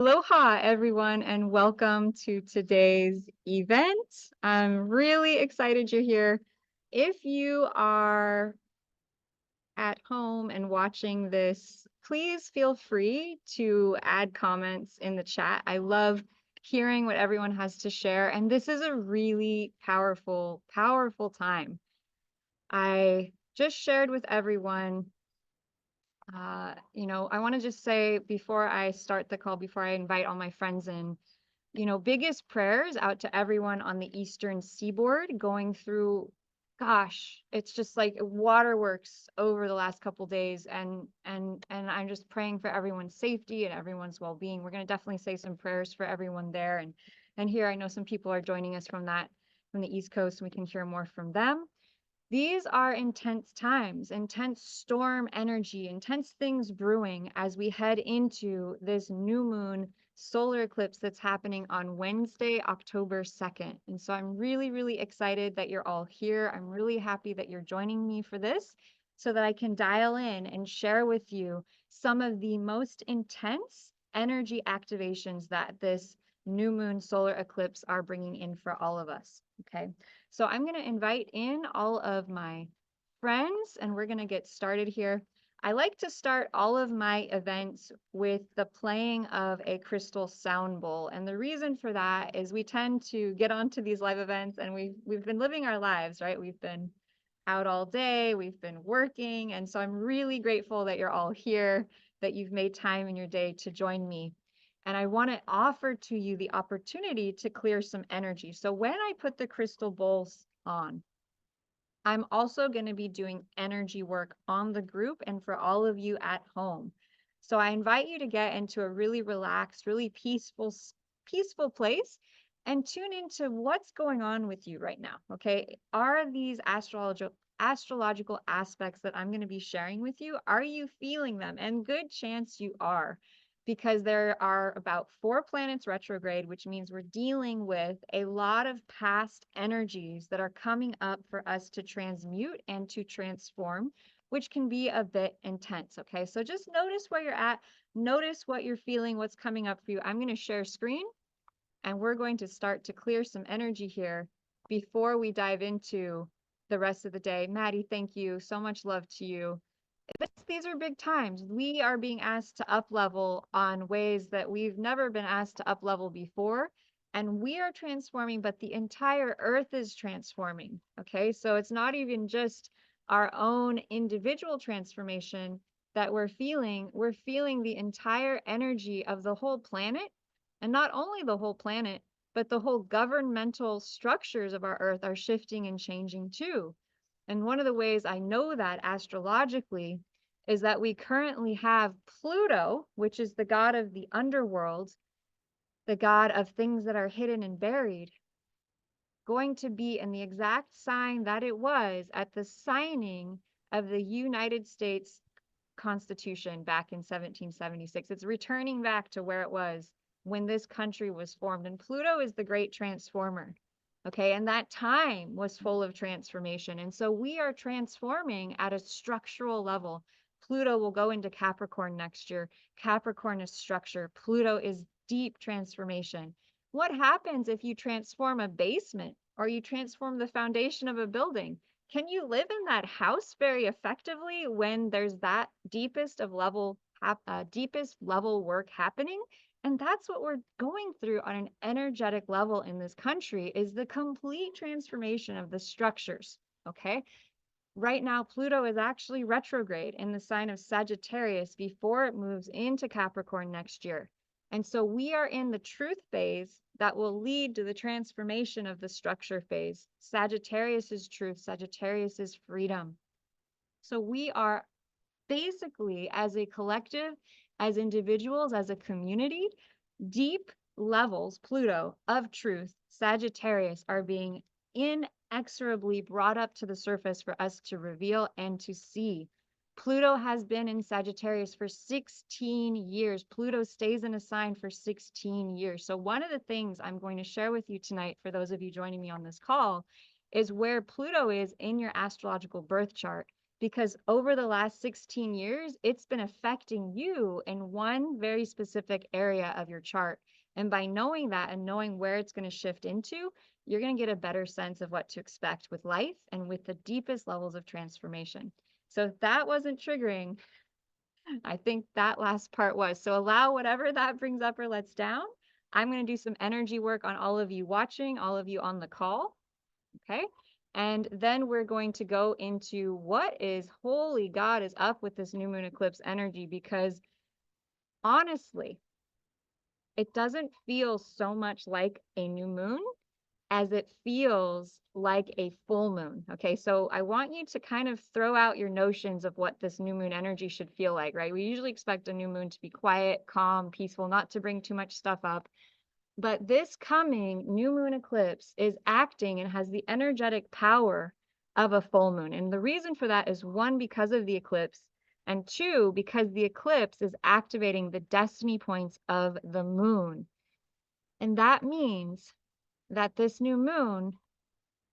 Aloha, everyone, and welcome to today's event. I'm really excited you're here. If you are at home and watching this, please feel free to add comments in the chat. I love hearing what everyone has to share, and this is a really powerful, powerful time. I just shared with everyone I want to just say before I start the call, before I invite all my friends in, biggest prayers out to everyone on the Eastern Seaboard going through, gosh, it's just like waterworks over the last couple days, and I'm just praying for everyone's safety and everyone's well-being. We're going to definitely say some prayers for everyone there, and here I know some people are joining us from the East Coast, and we can hear more from them. These are intense times, intense storm energy, intense things brewing as we head into this new moon solar eclipse that's happening on Wednesday, October 2nd. And so I'm really, really excited that you're all here. I'm really happy that you're joining me for this so that I can dial in and share with you some of the most intense energy activations that this new moon solar eclipse are bringing in for all of us. Okay. So I'm going to invite in all of my friends and we're going to get started here. I like to start all of my events with the playing of a crystal sound bowl. And the reason for that is we tend to get onto these live events and we've been living our lives, right? We've been out all day, we've been working. And so I'm really grateful that you're all here, that you've made time in your day to join me. And I want to offer to you the opportunity to clear some energy. So when I put the crystal bowls on, I'm also going to be doing energy work on the group and for all of you at home. So I invite you to get into a really relaxed, really peaceful place and tune into what's going on with you right now. Okay. Are these astrological aspects that I'm going to be sharing with you, are you feeling them? And good chance you are, because there are about 4 planets retrograde, which means we're dealing with a lot of past energies that are coming up for us to transmute and to transform, which can be a bit intense. Okay, so just notice where you're at, notice what you're feeling, what's coming up for you. I'm going to share screen and we're going to start to clear some energy here before we dive into the rest of the day. Maddie, thank you. So much love to you. These are big times. We are being asked to up level on ways that we've never been asked to up level before. And we are transforming, but the entire earth is transforming. Okay. So it's not even just our own individual transformation that we're feeling the entire energy of the whole planet. And not only the whole planet, but the whole governmental structures of our earth are shifting and changing too. And one of the ways I know that astrologically is that we currently have Pluto, which is the god of the underworld, the god of things that are hidden and buried, going to be in the exact sign that it was at the signing of the United States Constitution back in 1776. It's returning back to where it was when this country was formed. And Pluto is the great transformer. Okay, and that time was full of transformation. And so we are transforming at a structural level. Pluto will go into Capricorn next year. Capricorn is structure. Pluto is deep transformation. What happens if you transform a basement or you transform the foundation of a building? Can you live in that house very effectively when there's that deepest level work happening? And that's what we're going through on an energetic level in this country, is the complete transformation of the structures. Okay. Right now, Pluto is actually retrograde in the sign of Sagittarius before it moves into Capricorn next year. And so we are in the truth phase that will lead to the transformation of the structure phase. Sagittarius is truth. Sagittarius is freedom. So we are basically, as a collective, as individuals, as a community, deep levels, Pluto, of truth, Sagittarius, are being inexorably brought up to the surface for us to reveal and to see. Pluto has been in Sagittarius for 16 years. Pluto stays in a sign for 16 years. So one of the things I'm going to share with you tonight, for those of you joining me on this call, is where Pluto is in your astrological birth chart. because over the last 16 years, it's been affecting you in one very specific area of your chart. And by knowing that and knowing where it's going to shift into, you're going to get a better sense of what to expect with life and with the deepest levels of transformation. So if that wasn't triggering, I think that last part was. So allow whatever that brings up or lets down. I'm going to do some energy work on all of you watching, all of you on the call. Okay. And then we're going to go into what is, holy God, is up with this new moon eclipse energy, because honestly, it doesn't feel so much like a new moon as it feels like a full moon. Okay, so I want you to kind of throw out your notions of what this new moon energy should feel like, right? We usually expect a new moon to be quiet, calm, peaceful, not to bring too much stuff up. But this coming new moon eclipse is acting and has the energetic power of a full moon. And the reason for that is, one, because of the eclipse, and two, because the eclipse is activating the destiny points of the moon. And that means that this new moon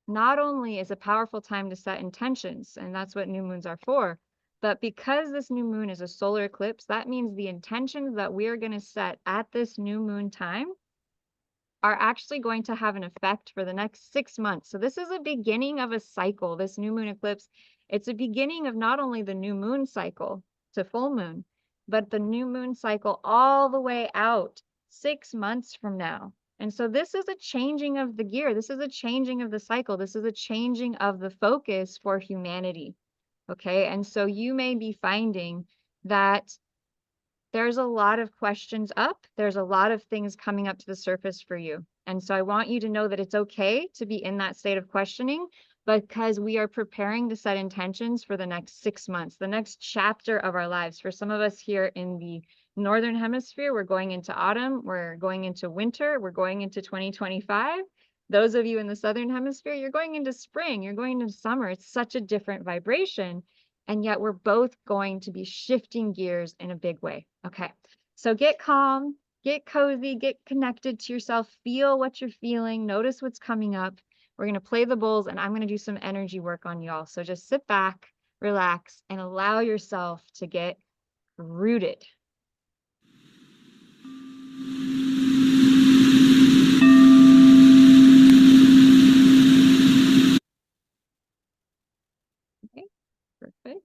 not only is a powerful time to set intentions, and that's what new moons are for, but because this new moon is a solar eclipse, that means the intentions that we are going to set at this new moon time are actually going to have an effect for the next 6 months. So this is a beginning of a cycle, this new moon eclipse. It's a beginning of not only the new moon cycle to full moon, but the new moon cycle all the way out 6 months from now. And so this is a changing of the gear. This is a changing of the cycle. This is a changing of the focus for humanity. Okay. And so you may be finding that there's a lot of questions up. There's a lot of things coming up to the surface for you. And so I want you to know that it's okay to be in that state of questioning, because we are preparing to set intentions for the next 6 months, the next chapter of our lives. For some of us here in the Northern Hemisphere, we're going into autumn, we're going into winter, we're going into 2025. Those of you in the Southern Hemisphere, you're going into spring, you're going into summer. It's such a different vibration. And yet we're both going to be shifting gears in a big way. Okay, so get calm, get cozy, get connected to yourself, feel what you're feeling, notice what's coming up. We're going to play the bowls, and I'm going to do some energy work on y'all. So just sit back, relax, and allow yourself to get rooted. Okay, perfect.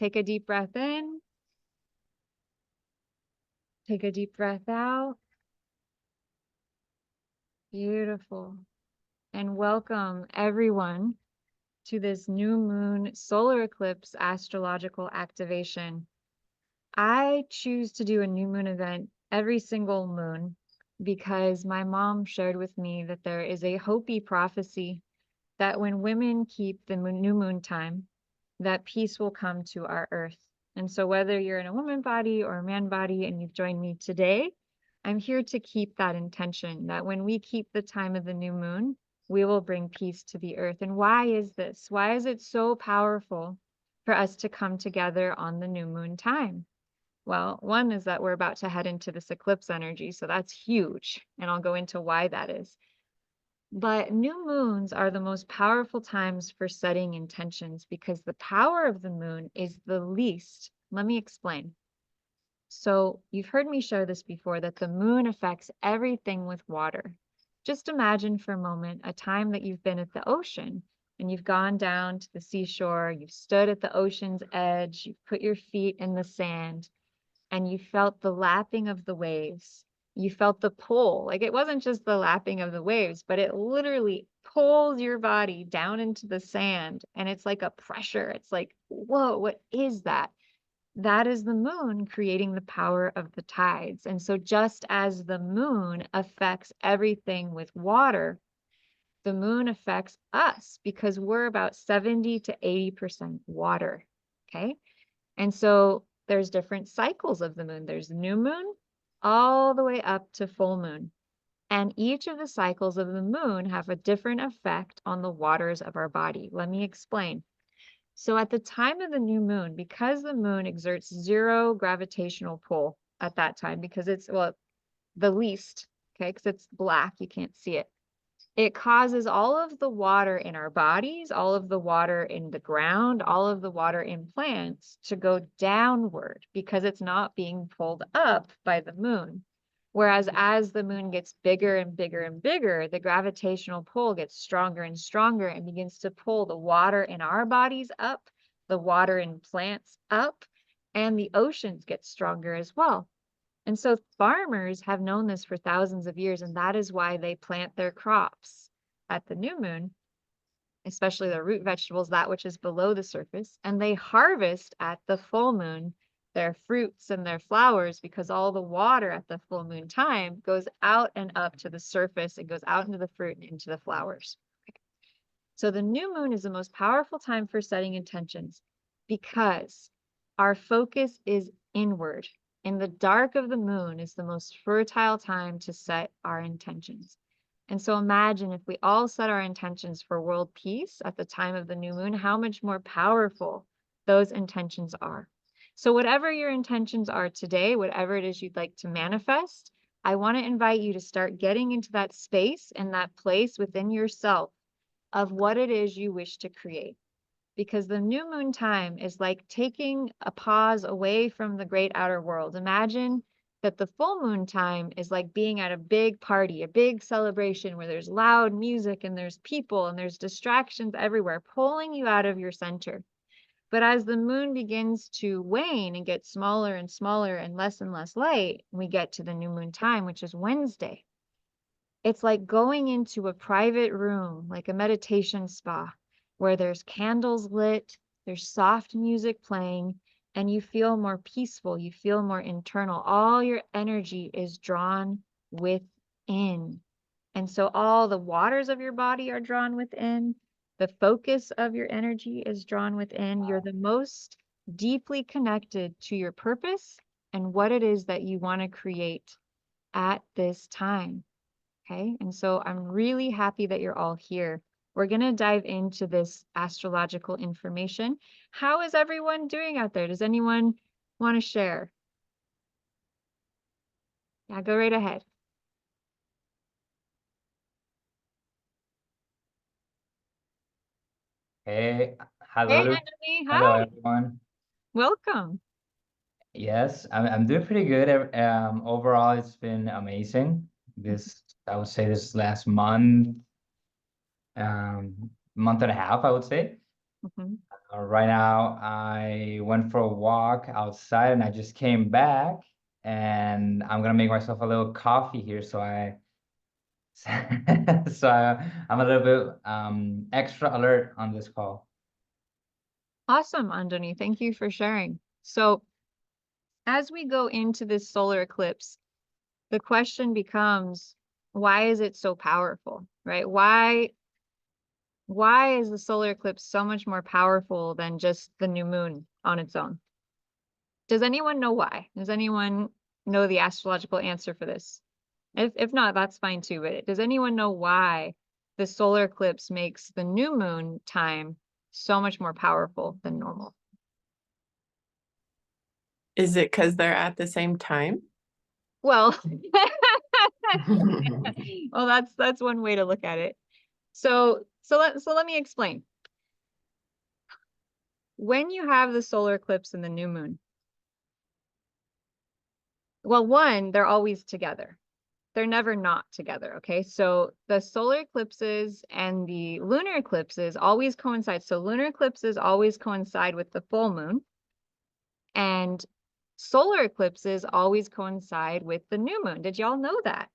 take a deep breath in. Take a deep breath out. Beautiful. And welcome everyone to this new moon solar eclipse astrological activation. I choose to do a new moon event every single moon because my mom shared with me that there is a Hopi prophecy that when women keep the new moon time, that peace will come to our earth. And so whether you're in a woman body or a man body and you've joined me today, I'm here to keep that intention that when we keep the time of the new moon, we will bring peace to the earth. And why is this? Why is it so powerful for us to come together on the new moon time? Well, one is that we're about to head into this eclipse energy, so that's huge. And I'll go into why that is. But new moons are the most powerful times for setting intentions because the power of the moon is the least. Let me explain. So you've heard me share this before, that the moon affects everything with water. Just imagine for a moment a time that you've been at the ocean and you've gone down to the seashore, you've stood at the ocean's edge, you've put your feet in the sand, and you felt the lapping of the waves. You felt the pull. Like it wasn't just the lapping of the waves, but it literally pulls your body down into the sand. And it's like a pressure. It's like, whoa, what is that? That is the moon creating the power of the tides. And so just as the moon affects everything with water, the moon affects us because we're about 70 to 80% water. Okay. And so there's different cycles of the moon. There's new moon all the way up to full moon. And each of the cycles of the moon have a different effect on the waters of our body. Let me explain. So at the time of the new moon, because the moon exerts zero gravitational pull at that time, because it's, well, the least, okay, because it's black, you can't see it. It causes all of the water in our bodies, all of the water in the ground, all of the water in plants to go downward because it's not being pulled up by the moon. Whereas as the moon gets bigger and bigger and bigger, the gravitational pull gets stronger and stronger and begins to pull the water in our bodies up, the water in plants up, and the oceans get stronger as well. And so farmers have known this for thousands of years, and that is why they plant their crops at the new moon, especially the root vegetables, that which is below the surface, and they harvest at the full moon their fruits and their flowers because all the water at the full moon time goes out and up to the surface. It goes out into the fruit and into the flowers. Okay. So the new moon is the most powerful time for setting intentions because our focus is inward. In the dark of the moon is the most fertile time to set our intentions. And so imagine if we all set our intentions for world peace at the time of the new moon, how much more powerful those intentions are. So whatever your intentions are today, whatever it is you'd like to manifest, I want to invite you to start getting into that space and that place within yourself of what it is you wish to create. Because the new moon time is like taking a pause away from the great outer world. Imagine that the full moon time is like being at a big party, a big celebration where there's loud music and there's people and there's distractions everywhere, pulling you out of your center. But as the moon begins to wane and get smaller and smaller and less light, we get to the new moon time, which is Wednesday. It's like going into a private room, like a meditation spa, where there's candles lit, there's soft music playing, and you feel more peaceful, you feel more internal. All your energy is drawn within. And so all the waters of your body are drawn within. The focus of your energy is drawn within. You're the most deeply connected to your purpose and what it is that you want to create at this time. Okay, and so I'm really happy that you're all here. We're going to dive into this astrological information. How is everyone doing out there? Does anyone want to share? Yeah, go right ahead. Hey, Hey, hello, Anthony. hello Hi. everyone. Welcome. Yes, I'm doing pretty good. Overall, it's been amazing. This, I would say, this last month, month and a half, I would say. Mhm. Right now, I went for a walk outside and I just came back and I'm gonna make myself a little coffee here. I'm a little bit extra alert on this call. Awesome, Andoni. Thank you for sharing. So as we go into this solar eclipse, the question becomes, why is it so powerful, right? Why is the solar eclipse so much more powerful than just the new moon on its own? Does anyone know why? Does anyone know the astrological answer for this? If not, that's fine too. But does anyone know why the solar eclipse makes the new moon time so much more powerful than normal? Is it because they're at the same time? Well, well, that's one way to look at it. So let me explain. When you have the solar eclipse and the new moon, well, one, they're always together. They're never not together, okay? So the solar eclipses and the lunar eclipses always coincide. So lunar eclipses always coincide with the full moon, and solar eclipses always coincide with the new moon. Did y'all know that?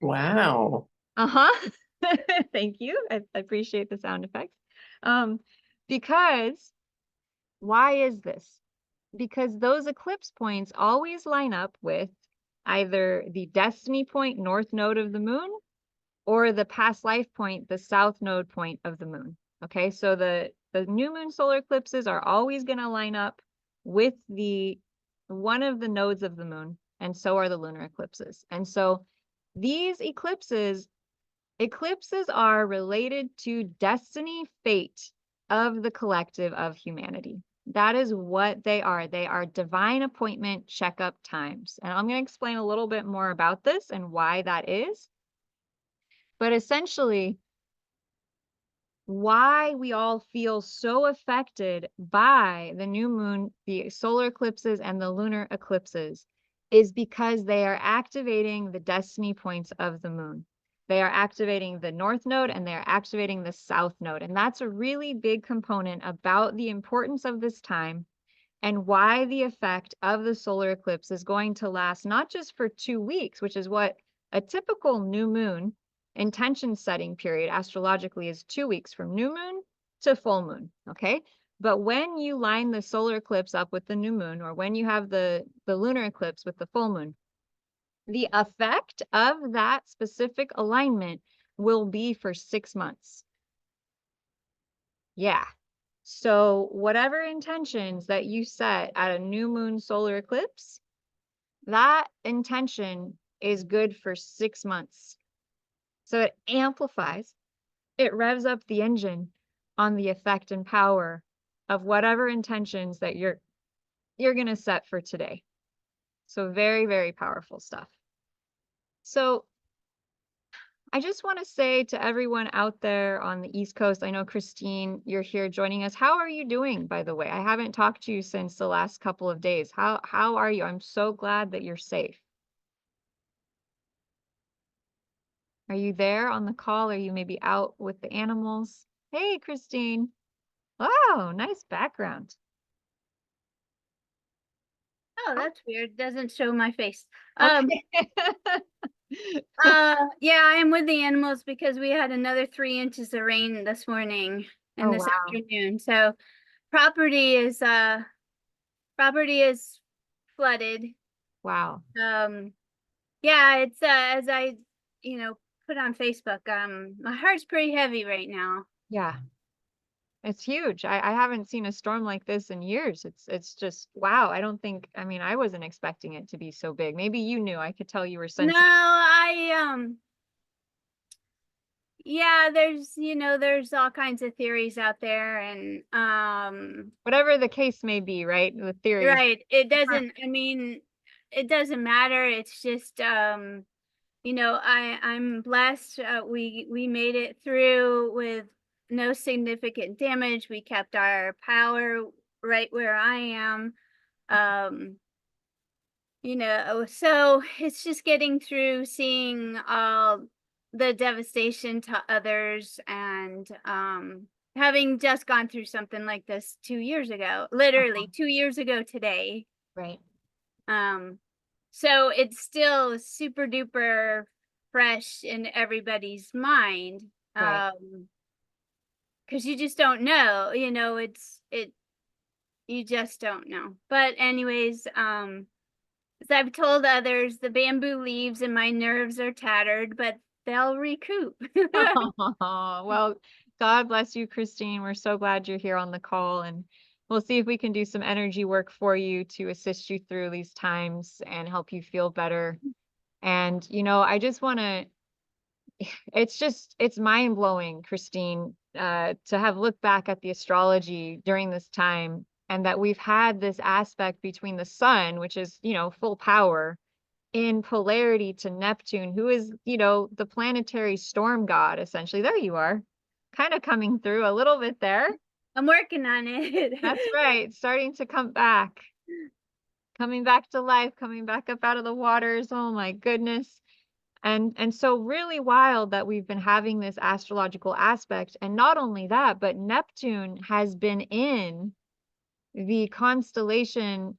Wow. Uh-huh. Thank you. I appreciate the sound effects. Because why is this? Because those eclipse points always line up with either the destiny point, north node of the moon, or the past life point, the south node point of the moon. Okay, so the new moon solar eclipses are always going to line up with the one of the nodes of the moon, and so are the lunar eclipses. And so these eclipses are related to destiny, fate of the collective of humanity. That is what they are. They are divine appointment checkup times. And I'm going to explain a little bit more about this and why that is. But essentially, why we all feel so affected by the new moon, the solar eclipses, and the lunar eclipses is because they are activating the destiny points of the moon. They are activating the north node and they are activating the south node. And that's a really big component about the importance of this time and why the effect of the solar eclipse is going to last not just for 2 weeks, which is what a typical new moon intention setting period astrologically is 2 weeks from new moon to full moon, okay? But when you line the solar eclipse up with the new moon, or when you have the lunar eclipse with the full moon, the effect of that specific alignment will be for 6 months. Yeah. So whatever intentions that you set at a new moon solar eclipse, that intention is good for 6 months. So it amplifies, it revs up the engine on the effect and power of whatever intentions that you're going to set for today. So very, very powerful stuff. So I just want to say to everyone out there on the East Coast, I know Christine, you're here joining us. How are you doing, by the way? I haven't talked to you since the last couple of days. How are you? I'm so glad that you're safe. Are you there on the call? Are you maybe out with the animals? Hey, Christine. Oh, nice background. Oh, that's weird. Doesn't show my face. Okay. Yeah, I'm with the animals because we had another 3 inches of rain this morning and Oh, this wow. afternoon. So property is flooded. Wow. Yeah, it's as I, put on Facebook, my heart's pretty heavy right now. Yeah. It's huge. I haven't seen a storm like this in years. It's just wow. I mean, I wasn't expecting it to be so big. Maybe you knew. I could tell you were No, sensing. yeah, there's all kinds of theories out there, and Whatever the case may be, right? The theories. right. It doesn't, I mean, it doesn't matter. It's just I'm blessed. We made it through with no significant damage. We kept our power right where I am. So it's just getting through, seeing all the devastation to others, and having just gone through something like this 2 years ago, literally 2 years ago today. Right. So it's still super duper fresh in everybody's mind. Right. Because you just don't know, you know, you just don't know. But anyways, as I've told others, the bamboo leaves and my nerves are tattered, but they'll recoup. Well, God bless you, Christine. We're so glad you're here on the call, and we'll see if we can do some energy work for you to assist you through these times and help you feel better. And, I just want to, it's mind blowing, Christine, to have looked back at the astrology during this time and that we've had this aspect between the sun, which is, full power, in polarity to Neptune, who is, the planetary storm god, essentially. There you are, kind of coming through a little bit there. I'm working on it. That's right. Starting to come back, coming back to life, coming back up out of the waters. Oh my goodness. And so really wild that we've been having this astrological aspect. And not only that, but Neptune has been in the constellation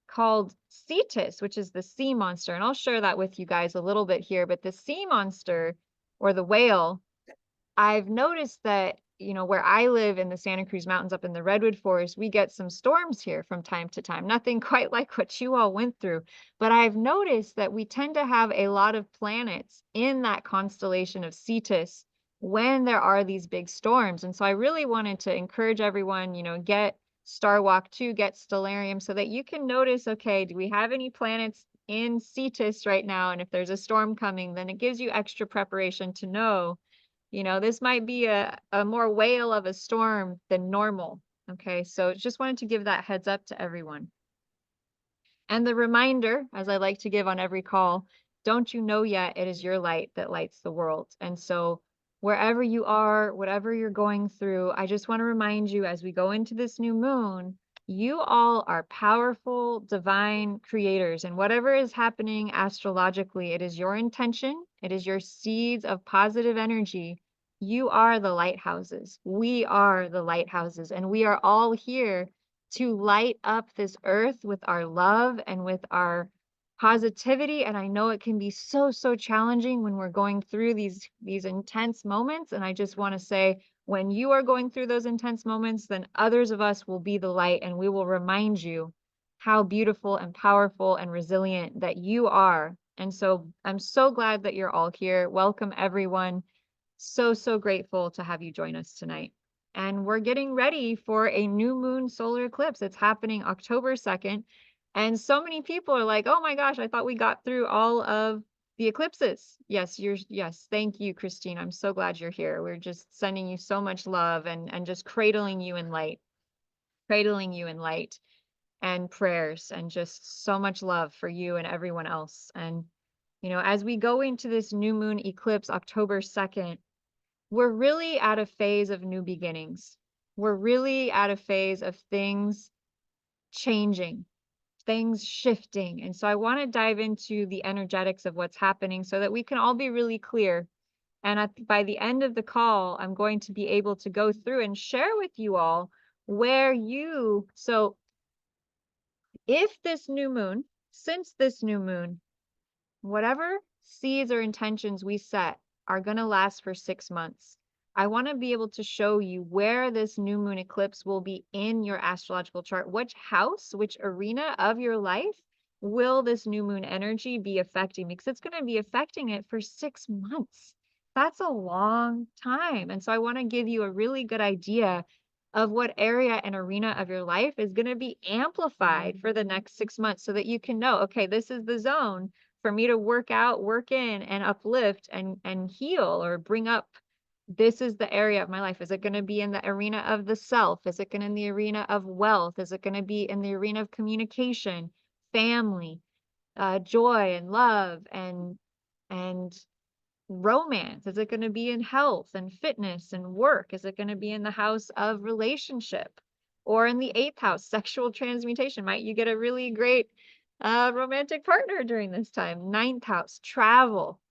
called Cetus, which is the sea monster. And I'll share that with you guys a little bit here. But the sea monster, or the whale, I've noticed that, where I live in the Santa Cruz Mountains up in the Redwood Forest, we get some storms here from time to time. Nothing quite like what you all went through. But I've noticed that we tend to have a lot of planets in that constellation of Cetus when there are these big storms. And so I really wanted to encourage everyone, get Star Walk 2, get Stellarium, so that you can notice, okay, do we have any planets in Cetus right now? And if there's a storm coming, then it gives you extra preparation to know, this might be a more whale of a storm than normal. Okay, so just wanted to give that heads up to everyone. And the reminder, as I like to give on every call, don't you know yet it is your light that lights the world. And so wherever you are, whatever you're going through, I just want to remind you as we go into this new moon, you all are powerful, divine creators. And whatever is happening astrologically, it is your intention. It is your seeds of positive energy. You are the lighthouses. We are the lighthouses. And we are all here to light up this earth with our love and with our positivity. And I know it can be so, so challenging when we're going through these intense moments. And I just want to say, when you are going through those intense moments, then others of us will be the light, and we will remind you how beautiful and powerful and resilient that you are. And so I'm so glad that you're all here. Welcome, everyone. So, so grateful to have you join us tonight. And we're getting ready for a new moon solar eclipse. It's happening October 2nd. And so many people are like, oh my gosh, I thought we got through all of the eclipses. Yes, yes. Thank you, Christine. I'm so glad you're here. We're just sending you so much love and just cradling you in light and prayers, and just so much love for you and everyone else. And, as we go into this new moon eclipse, October 2nd, we're really at a phase of new beginnings. We're really at a phase of things changing, things shifting. And so I want to dive into the energetics of what's happening so that we can all be really clear. And by the end of the call, I'm going to be able to go through and share with you all so if this new moon, since this new moon, whatever seeds or intentions we set are going to last for 6 months. I want to be able to show you where this new moon eclipse will be in your astrological chart. Which house, which arena of your life will this new moon energy be affecting? Because it's going to be affecting it for 6 months. That's a long time. And so I want to give you a really good idea of what area and arena of your life is going to be amplified for the next 6 months, so that you can know, okay, this is the zone for me to work out, work in, and uplift and heal or bring up. This is the area of my life. Is it going to be in the arena of the self? Is it going to be in the arena of wealth? Is it going to be in the arena of communication, family, joy and love and romance? Is it going to be in health and fitness and work? Is it going to be in the house of relationship, or in the 8th house, sexual transmutation? Might you get a really great romantic partner during this time? 9th house, travel.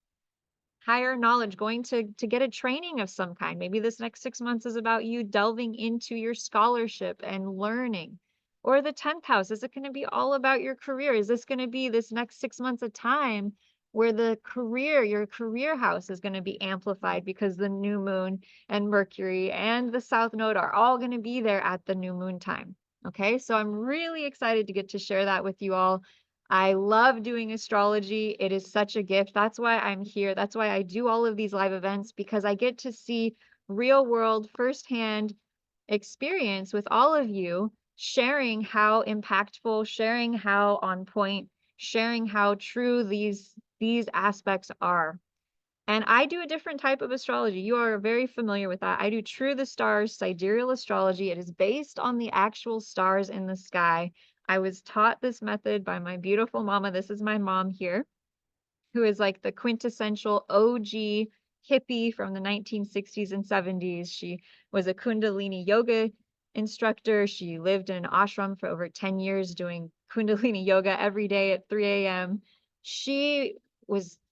higher knowledge, going to get a training of some kind. Maybe this next 6 months is about you delving into your scholarship and learning. Or the 10th house, is it going to be all about your career? Is this going to be this next 6 months of time where the career, your career house is going to be amplified because the new moon and Mercury and the South Node are all going to be there at the new moon time? Okay, so I'm really excited to get to share that with you all. I love doing astrology. It is such a gift. That's why I'm here. That's why I do all of these live events, because I get to see real world, firsthand experience with all of you, sharing how impactful, sharing how on point, sharing how true these aspects are. And I do a different type of astrology. You are very familiar with that. I do True the Stars sidereal astrology. It is based on the actual stars in the sky. I was taught this method by my beautiful mama. This is my mom here, who is like the quintessential OG hippie from the 1960s and 70s. She was a Kundalini yoga instructor. She lived in an ashram for over 10 years doing Kundalini yoga every day at 3 a.m. She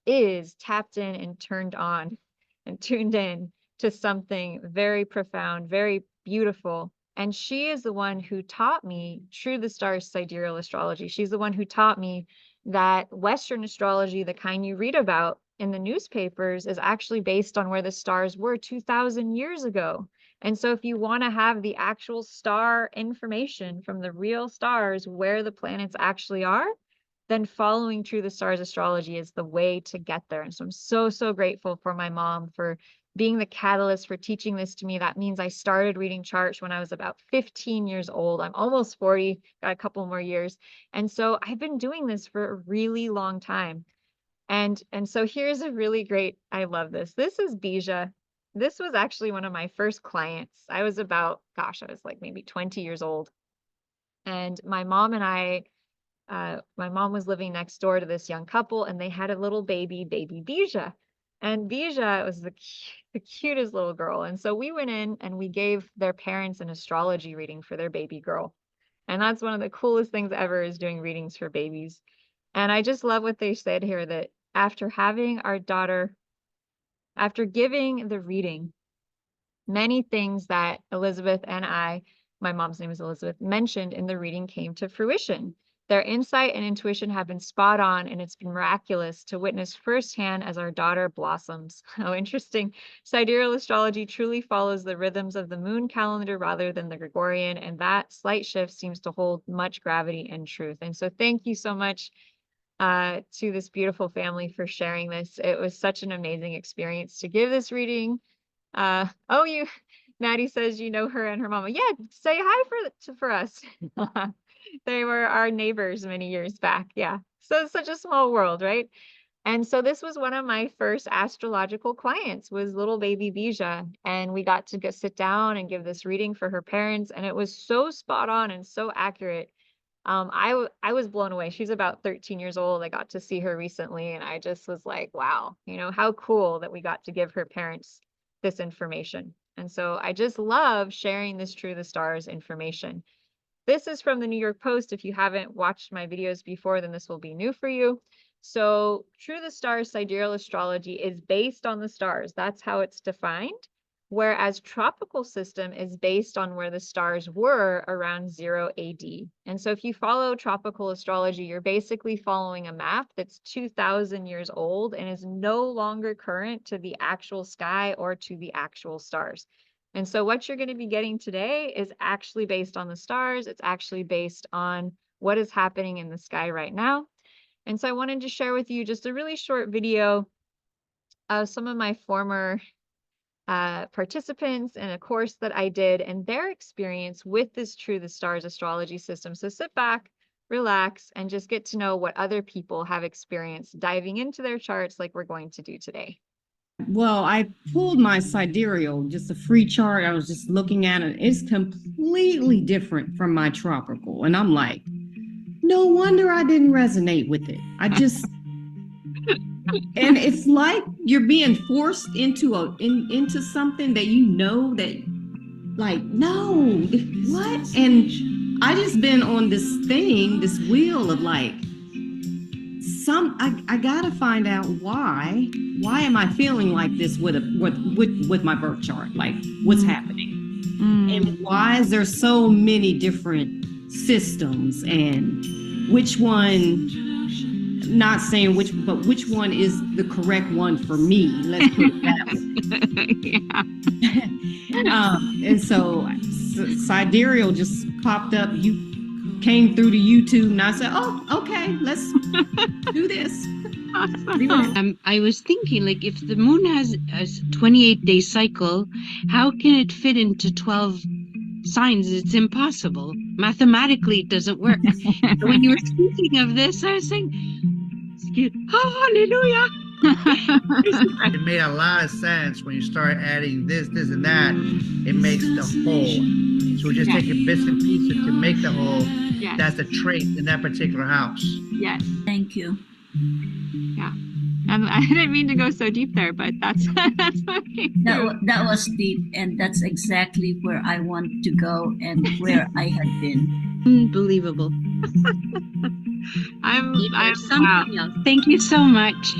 is tapped in and turned on and tuned in to something very profound, very beautiful. And she is the one who taught me True the Stars sidereal astrology. She's the one who taught me that Western astrology, the kind you read about in the newspapers, is actually based on where the stars were 2,000 years ago. And so if you want to have the actual star information from the real stars, where the planets actually are, then following True the Stars astrology is the way to get there. And so I'm so, so grateful for my mom for being the catalyst for teaching this to me. That means I started reading charts when I was about 15 years old. I'm almost 40, got a couple more years. And so I've been doing this for a really long time. And so here's a really great, I love this. This is Bija. This was actually one of my first clients. I was about, I was like maybe 20 years old. And my mom and my mom was living next door to this young couple, and they had a little baby Bija. And Bija was the cutest little girl. And so we went in and we gave their parents an astrology reading for their baby girl. And that's one of the coolest things ever, is doing readings for babies. And I just love what they said here, that after having our daughter, after giving the reading, many things that Elizabeth and my mom's name is Elizabeth, mentioned in the reading came to fruition. Their insight and intuition have been spot on, and it's been miraculous to witness firsthand as our daughter blossoms. How interesting. Sidereal astrology truly follows the rhythms of the moon calendar rather than the Gregorian, and that slight shift seems to hold much gravity and truth. And so thank you so much to this beautiful family for sharing this. It was such an amazing experience to give this reading. Maddie says you know her and her mama. Yeah, say hi for us. They were our neighbors many years back. Yeah. So it's such a small world, right? And so this was one of my first astrological clients, was little baby Bija. And we got to go sit down and give this reading for her parents. And it was so spot on and so accurate. I was blown away. She's about 13 years old. I got to see her recently, and I just was like, wow, how cool that we got to give her parents this information. And so I just love sharing this True the Stars information. This is from the New York Post. If you haven't watched my videos before, then this will be new for you. So True the Stars sidereal astrology is based on the stars. That's how it's defined. Whereas tropical system is based on where the stars were around 0 AD. And so if you follow tropical astrology, you're basically following a map that's 2,000 years old and is no longer current to the actual sky or to the actual stars. And so what you're going to be getting today is actually based on the stars. It's actually based on what is happening in the sky right now. And so I wanted to share with you just a really short video of some of my former participants in a course that I did and their experience with this True the Stars astrology system. So sit back, relax, and just get to know what other people have experienced diving into their charts like we're going to do today. Well, I pulled my sidereal, just a free chart. I was just looking at it. It's completely different from my tropical. And I'm like, no wonder I didn't resonate with it. And it's like you're being forced into something that that, like, no, what? And I just been on this wheel of like, I gotta find out why why am I feeling like this with my birth chart? Like, what's happening? And why is there so many different systems, and which one, not saying which one is the correct one for me? Let's put it that way. And so sidereal just popped up. You came through to YouTube, and I said, oh, okay, let's do this. I was thinking, like, if the moon has a 28-day cycle, how can it fit into 12 signs? It's impossible. Mathematically, it doesn't work. So when you were speaking of this, I was saying, oh, hallelujah. It made a lot of sense when you start adding this, and that. It makes the whole. So we're just taking bits and pieces to make the whole. Yes. That's the trait in that particular house. Yes. Thank you. Yeah. I didn't mean to go so deep there, but that's what That was deep, and that's exactly where I want to go and where I had been. Unbelievable. I'm Something else. Thank you so much.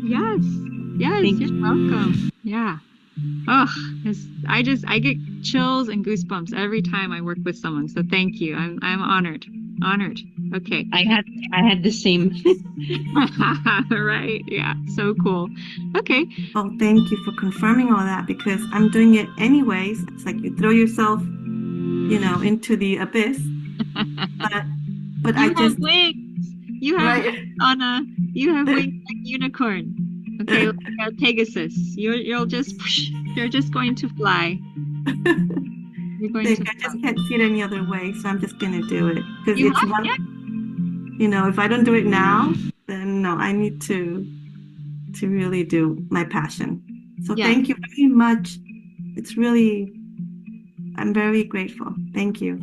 Yes. Yes, Thank you're welcome. Yeah. Oh, I get chills and goosebumps every time I work with someone. So thank you. I'm honored. Honored. Okay. I had the same. Right. Yeah. So cool. Okay. Oh, thank you for confirming all that, because I'm doing it anyways. It's like you throw yourself, into the abyss. But You I have just wings. You have right. Anna. You have wings like unicorn. Okay, like a Pegasus. You're just going to fly. You're going to I just can't see it any other way, so I'm just gonna do it. Because You it's have- one, yeah. if I don't do it now, then no, I need to really do my passion. So Yeah. thank you very much. It's really, I'm very grateful. Thank you.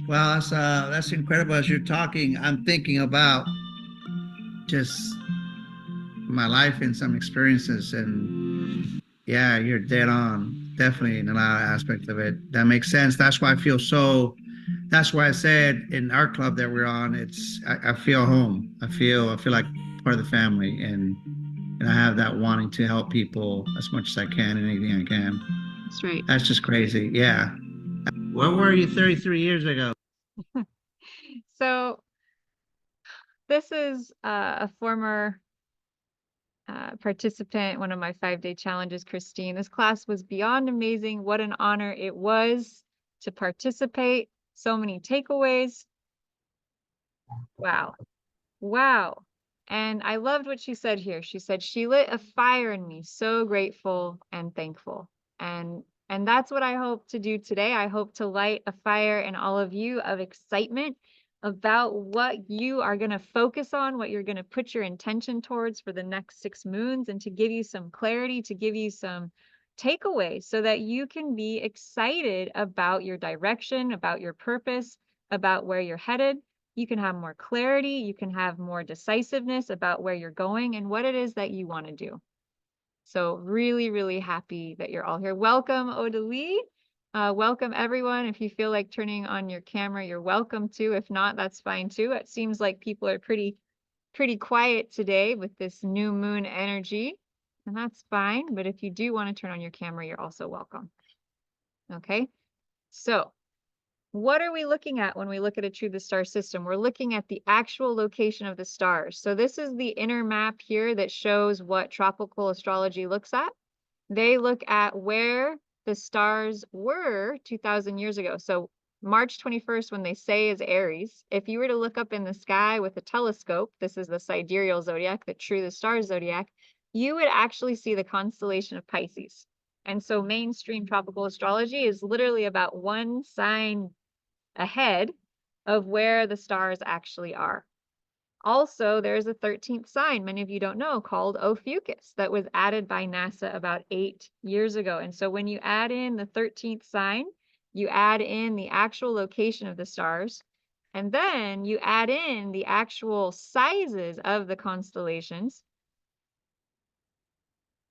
Well, that's incredible. As you're talking, I'm thinking about just my life and some experiences, and yeah, you're dead on. Definitely in a lot of aspects of it. That makes sense. That's why I feel so. That's why I said in our club that we're on, I feel home. I feel like part of the family, and I have that wanting to help people as much as I can and anything I can. That's right. That's just crazy. Yeah. Where were you 33 years ago? So this is a former participant, one of my 5-day challenges, Christine. This class was beyond amazing. What an honor it was to participate. So many takeaways. Wow. Wow. And I loved what she said here. She said, she lit a fire in me. So grateful and thankful. And that's what I hope to do today. I hope to light a fire in all of you of excitement about what you are going to focus on, what you're going to put your intention towards for the next 6 moons, and to give you some clarity, to give you some takeaways so that you can be excited about your direction, about your purpose, about where you're headed. You can have more clarity, you can have more decisiveness about where you're going and what it is that you want to do. So really, really happy that you're all here. Welcome, Odalie. Welcome everyone. If you feel like turning on your camera, you're welcome to. If not, that's fine too. It seems like people are pretty quiet today with this new moon energy, and that's fine. But if you do want to turn on your camera, you're also welcome. Okay. So what are we looking at when we look at a true the star system? We're looking at the actual location of the stars. So this is the inner map here that shows what tropical astrology looks at. They look at where the stars were 2,000 years ago. So March 21st, when they say is Aries, if you were to look up in the sky with a telescope, this is the sidereal zodiac, the true the stars zodiac, you would actually see the constellation of Pisces. And so mainstream tropical astrology is literally about one sign ahead of where the stars actually are. Also, there's a 13th sign, many of you don't know, called Ophiuchus that was added by NASA about 8 years ago. And so when you add in the 13th sign, you add in the actual location of the stars, and then you add in the actual sizes of the constellations.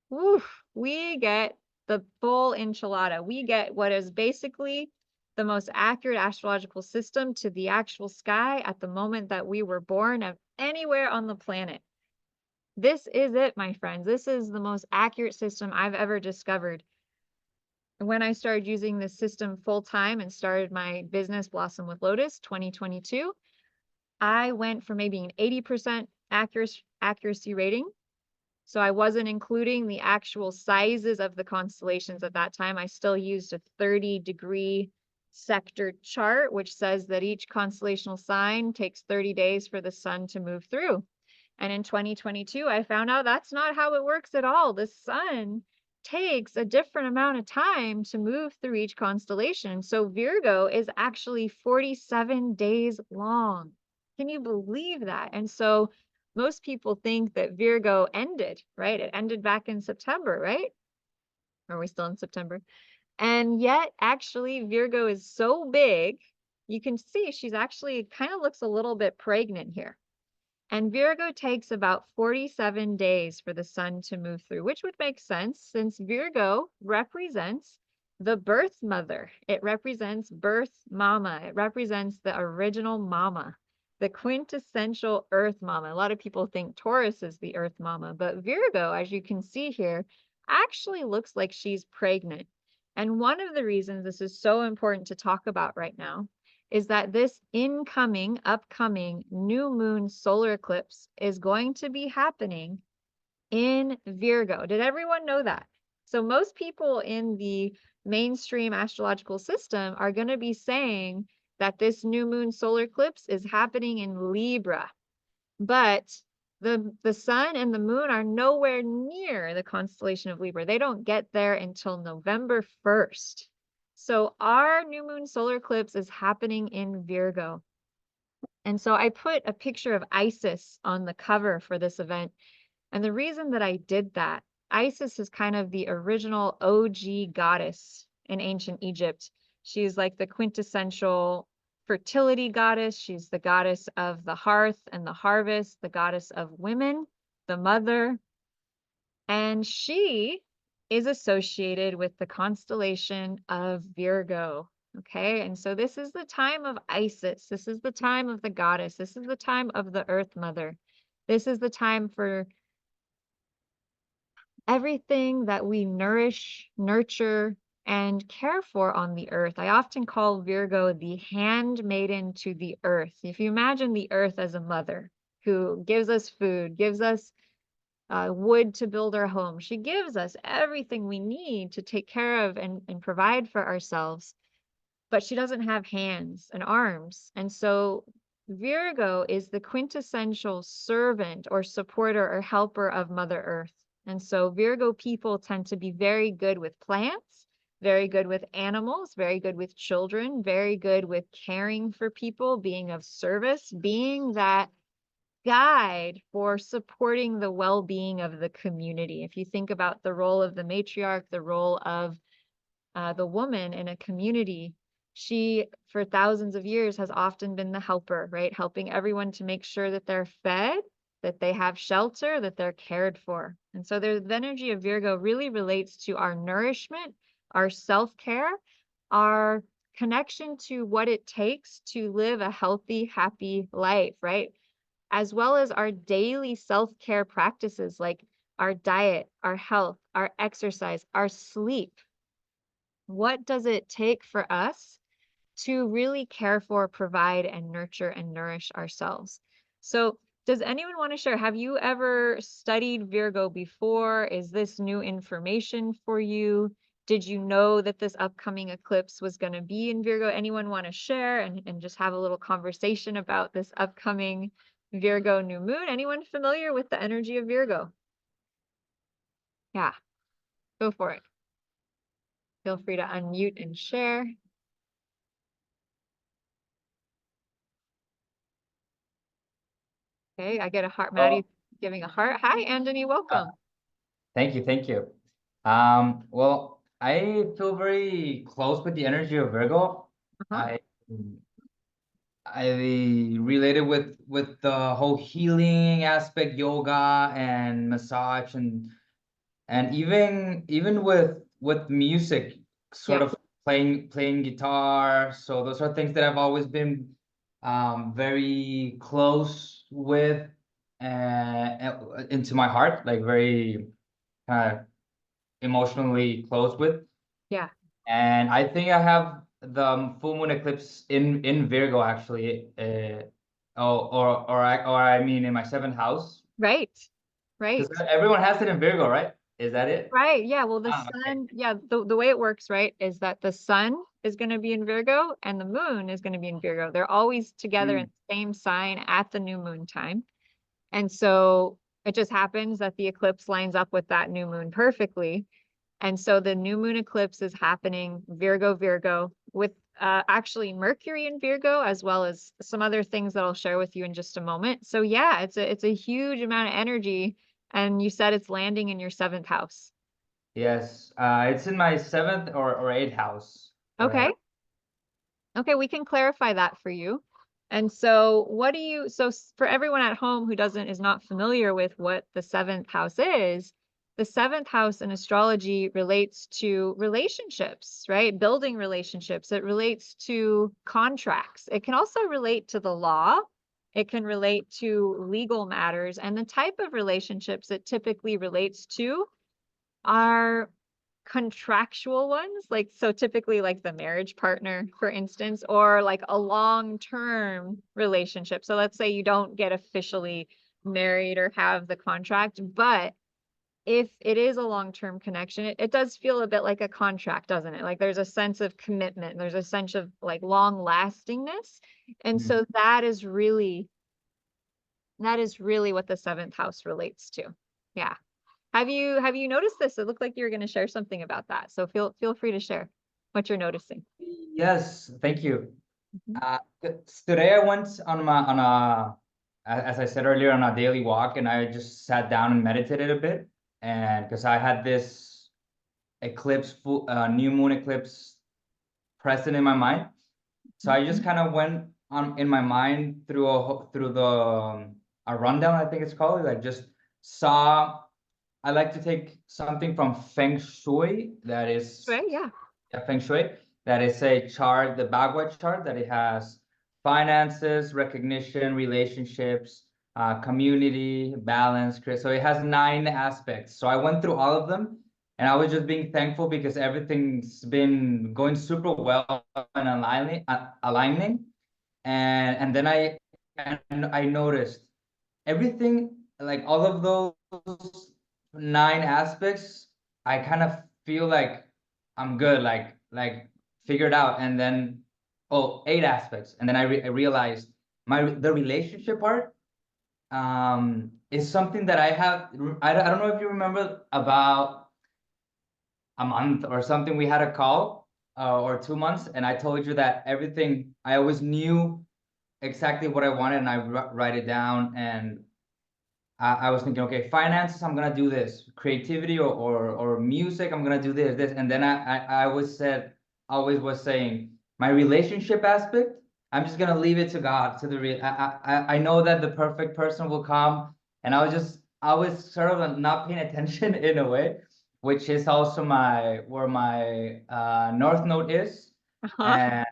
Woof, we get the full enchilada. We get what is basically the most accurate astrological system to the actual sky at the moment that we were born of anywhere on the planet. This is it, my friends. This is the most accurate system I've ever discovered. When I started using this system full time and started my business Blossom with Lotus 2022, I went from maybe an 80% accuracy rating. So I wasn't including the actual sizes of the constellations at that time. I still used a 30-degree sector chart, which says that each constellational sign takes 30 days for the sun to move through. And in 2022, I found out that's not how it works at all. The sun takes a different amount of time to move through each constellation. So Virgo is actually 47 days long. Can you believe that? And so most people think that Virgo ended, right? It ended back in September, right? Are we still in September? And yet, actually, Virgo is so big, you can see she's actually kind of looks a little bit pregnant here. And Virgo takes about 47 days for the sun to move through, which would make sense since Virgo represents the birth mother. It represents birth mama. It represents the original mama, the quintessential earth mama. A lot of people think Taurus is the earth mama, but Virgo, as you can see here, actually looks like she's pregnant. And one of the reasons this is so important to talk about right now is that this upcoming new moon solar eclipse is going to be happening in Virgo. Did everyone know that? So most people in the mainstream astrological system are going to be saying that this new moon solar eclipse is happening in Libra. But the sun and the moon are nowhere near the constellation of Libra. They don't get there until November 1st. So our new moon solar eclipse is happening in Virgo. And so I put a picture of Isis on the cover for this event. And the reason that I did that, Isis is kind of the original OG goddess in ancient Egypt. She's like the quintessential fertility goddess. She's the goddess of the hearth and the harvest, the goddess of women, the mother. And she is associated with the constellation of Virgo. Okay, and so this is the time of Isis. This is the time of the goddess. This is the time of the earth mother. This is the time for everything that we nourish, nurture, and care for on the earth. I often call Virgo the handmaiden to the earth. If you imagine the earth as a mother who gives us food, gives us wood to build our home. She gives us everything we need to take care of and provide for ourselves, but she doesn't have hands and arms. And so Virgo is the quintessential servant or supporter or helper of Mother Earth. And so Virgo people tend to be very good with plants, very good with animals, very good with children, very good with caring for people, being of service, being that guide for supporting the well-being of the community. If you think about the role of the matriarch, the role of the woman in a community, she, for thousands of years, has often been the helper, right? Helping everyone to make sure that they're fed, that they have shelter, that they're cared for. And so the energy of Virgo really relates to our nourishment, our self-care, our connection to what it takes to live a healthy, happy life, right? As well as our daily self-care practices like our diet, our health, our exercise, our sleep. What does it take for us to really care for, provide, and nurture and nourish ourselves? So does anyone want to share? Have you ever studied Virgo before? Is this new information for you? Did you know that this upcoming eclipse was going to be in Virgo? Anyone want to share and just have a little conversation about this upcoming Virgo new moon? Anyone familiar with the energy of Virgo? Yeah, go for it. Feel free to unmute and share. Okay, I get a heart. Maddie giving a heart. Hi, Anthony, welcome. Thank you, thank you. Well, I feel very close with the energy of Virgo. I related with the whole healing aspect, yoga and massage, and even with music, sort of playing guitar. So those are things that I've always been very close with. into my heart, like very emotionally close with. Yeah. And I think I have the full moon eclipse in Virgo actually. I mean in my 7th house. Right. Right. Because everyone has it in Virgo, right? Is that it? Right. Yeah. Well, the Okay. sun, yeah, the way it works, right, is that the sun is going to be in Virgo and the moon is going to be in Virgo. They're always together in the same sign at the new moon time. And so it just happens that the eclipse lines up with that new moon perfectly. And so the new moon eclipse is happening Virgo with actually Mercury in Virgo, as well as some other things that I'll share with you in just a moment. So yeah, it's a huge amount of energy. And you said it's landing in your 7th house. Yes, it's in my 7th or 8th house. Okay. Okay, we can clarify that for you. And so for everyone at home who is not familiar with what the 7th house is, the 7th house in astrology relates to relationships, right? Building relationships. It relates to contracts. It can also relate to the law. It can relate to legal matters. And the type of relationships it typically relates to are contractual ones, like so typically like the marriage partner, for instance, or like a long-term relationship. So let's say you don't get officially married or have the contract, but if it is a long-term connection, it does feel a bit like a contract, doesn't it? Like there's a sense of commitment, there's a sense of like long lastingness. And so that is really what the 7th house relates to. Yeah. Have you noticed this? It looked like you were going to share something about that. So feel free to share what you're noticing. Yes, thank you. Today I went as I said earlier, on a daily walk, and I just sat down and meditated a bit. And because I had this new moon eclipse present in my mind, so I just kind of went on in my mind through a rundown, I think it's called. Like just saw. I like to take something from Feng Shui, that is Feng Shui, that is a chart, the Bagua chart, that it has finances, recognition, relationships, community, balance. So it has 9 aspects. So I went through all of them, and I was just being thankful because everything's been going super well and aligning. And then I noticed everything, like all of those 9 aspects, I kind of feel like I'm good, like figured out. And then 8 aspects, and then I realized the relationship part is something that I have. I don't know if you remember, about a month or something, we had a call, or 2 months, and I told you that everything, I always knew exactly what I wanted, and I write it down. And I was thinking, okay, finances, I'm gonna do this. Creativity or music, I'm gonna do this. And then I always was saying, my relationship aspect, I'm just gonna leave it to God, to the real. I know that the perfect person will come, and I was sort of not paying attention in a way, which is also where my North Node is. And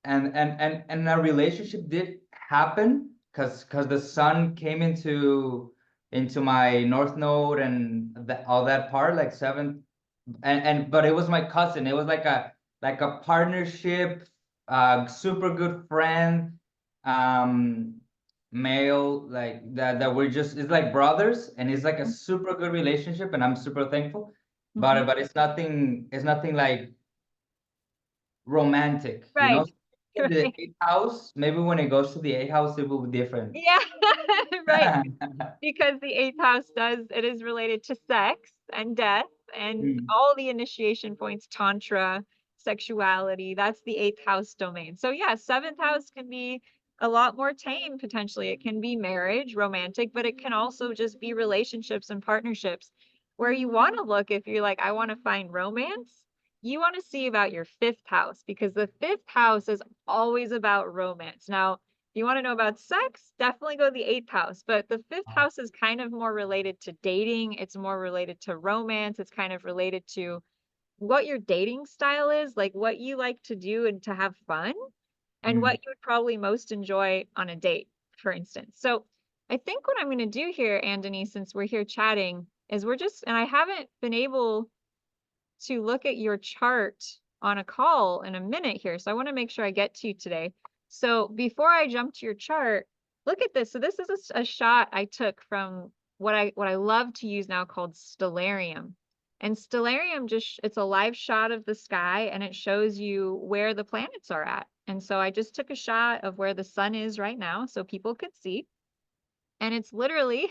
a relationship did happen, because the sun came into my North Node, and all that part, like 7th, but it was my cousin. It was like a partnership, super good friend, male, like that we're just, it's like brothers, and it's like a super good relationship, and I'm super thankful. But it's nothing like romantic, you know. In the 8th house, maybe when it goes to the 8th house, it will be different. Yeah, right. Because the 8th house it is related to sex and death and all the initiation points, tantra, sexuality. That's the 8th house domain. So yeah, 7th house can be a lot more tame potentially. It can be marriage, romantic, but it can also just be relationships and partnerships where you want to look. If you're like, I want to find romance, you want to see about your 5th house, because the 5th house is always about romance. Now, if you want to know about sex, definitely go to the 8th house, but the 5th house is kind of more related to dating. It's more related to romance. It's kind of related to what your dating style is, like what you like to do and to have fun, and what you would probably most enjoy on a date, for instance. So I think what I'm going to do here, Anthony, since we're here chatting, is and I haven't been able to look at your chart on a call in a minute here. So I want to make sure I get to you today. So before I jump to your chart, look at this. So this is a shot I took from what I love to use now called stellarium. And stellarium it's a live shot of the sky, and it shows you where the planets are at. And so I just took a shot of where the sun is right now so people could see. And it's literally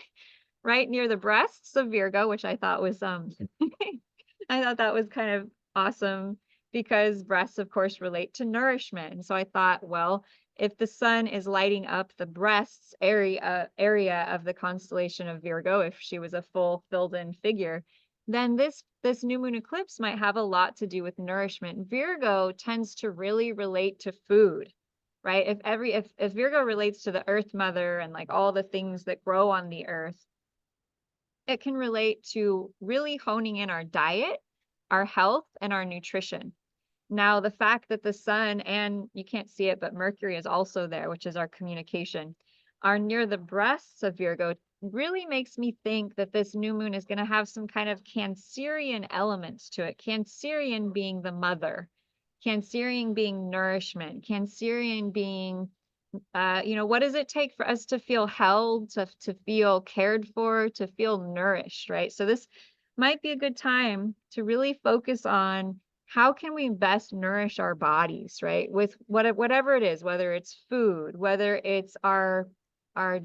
right near the breasts of Virgo, which I thought was I thought that was kind of awesome because breasts, of course, relate to nourishment. And so I thought, well, if the sun is lighting up the breasts area of the constellation of Virgo, if she was a full filled-in figure, then this new moon eclipse might have a lot to do with nourishment. Virgo tends to really relate to food, right? If Virgo relates to the Earth Mother and like all the things that grow on the earth, it can relate to really honing in our diet, our health, and our nutrition. Now, the fact that the sun, and you can't see it, but Mercury is also there, which is our communication, are near the breasts of Virgo, really makes me think that this new moon is going to have some kind of Cancerian elements to it. Cancerian being the mother, Cancerian being nourishment, Cancerian being, what does it take for us to feel held, to feel cared for, to feel nourished, right? So this might be a good time to really focus on how can we best nourish our bodies, right? With whatever it is, whether it's food, whether it's our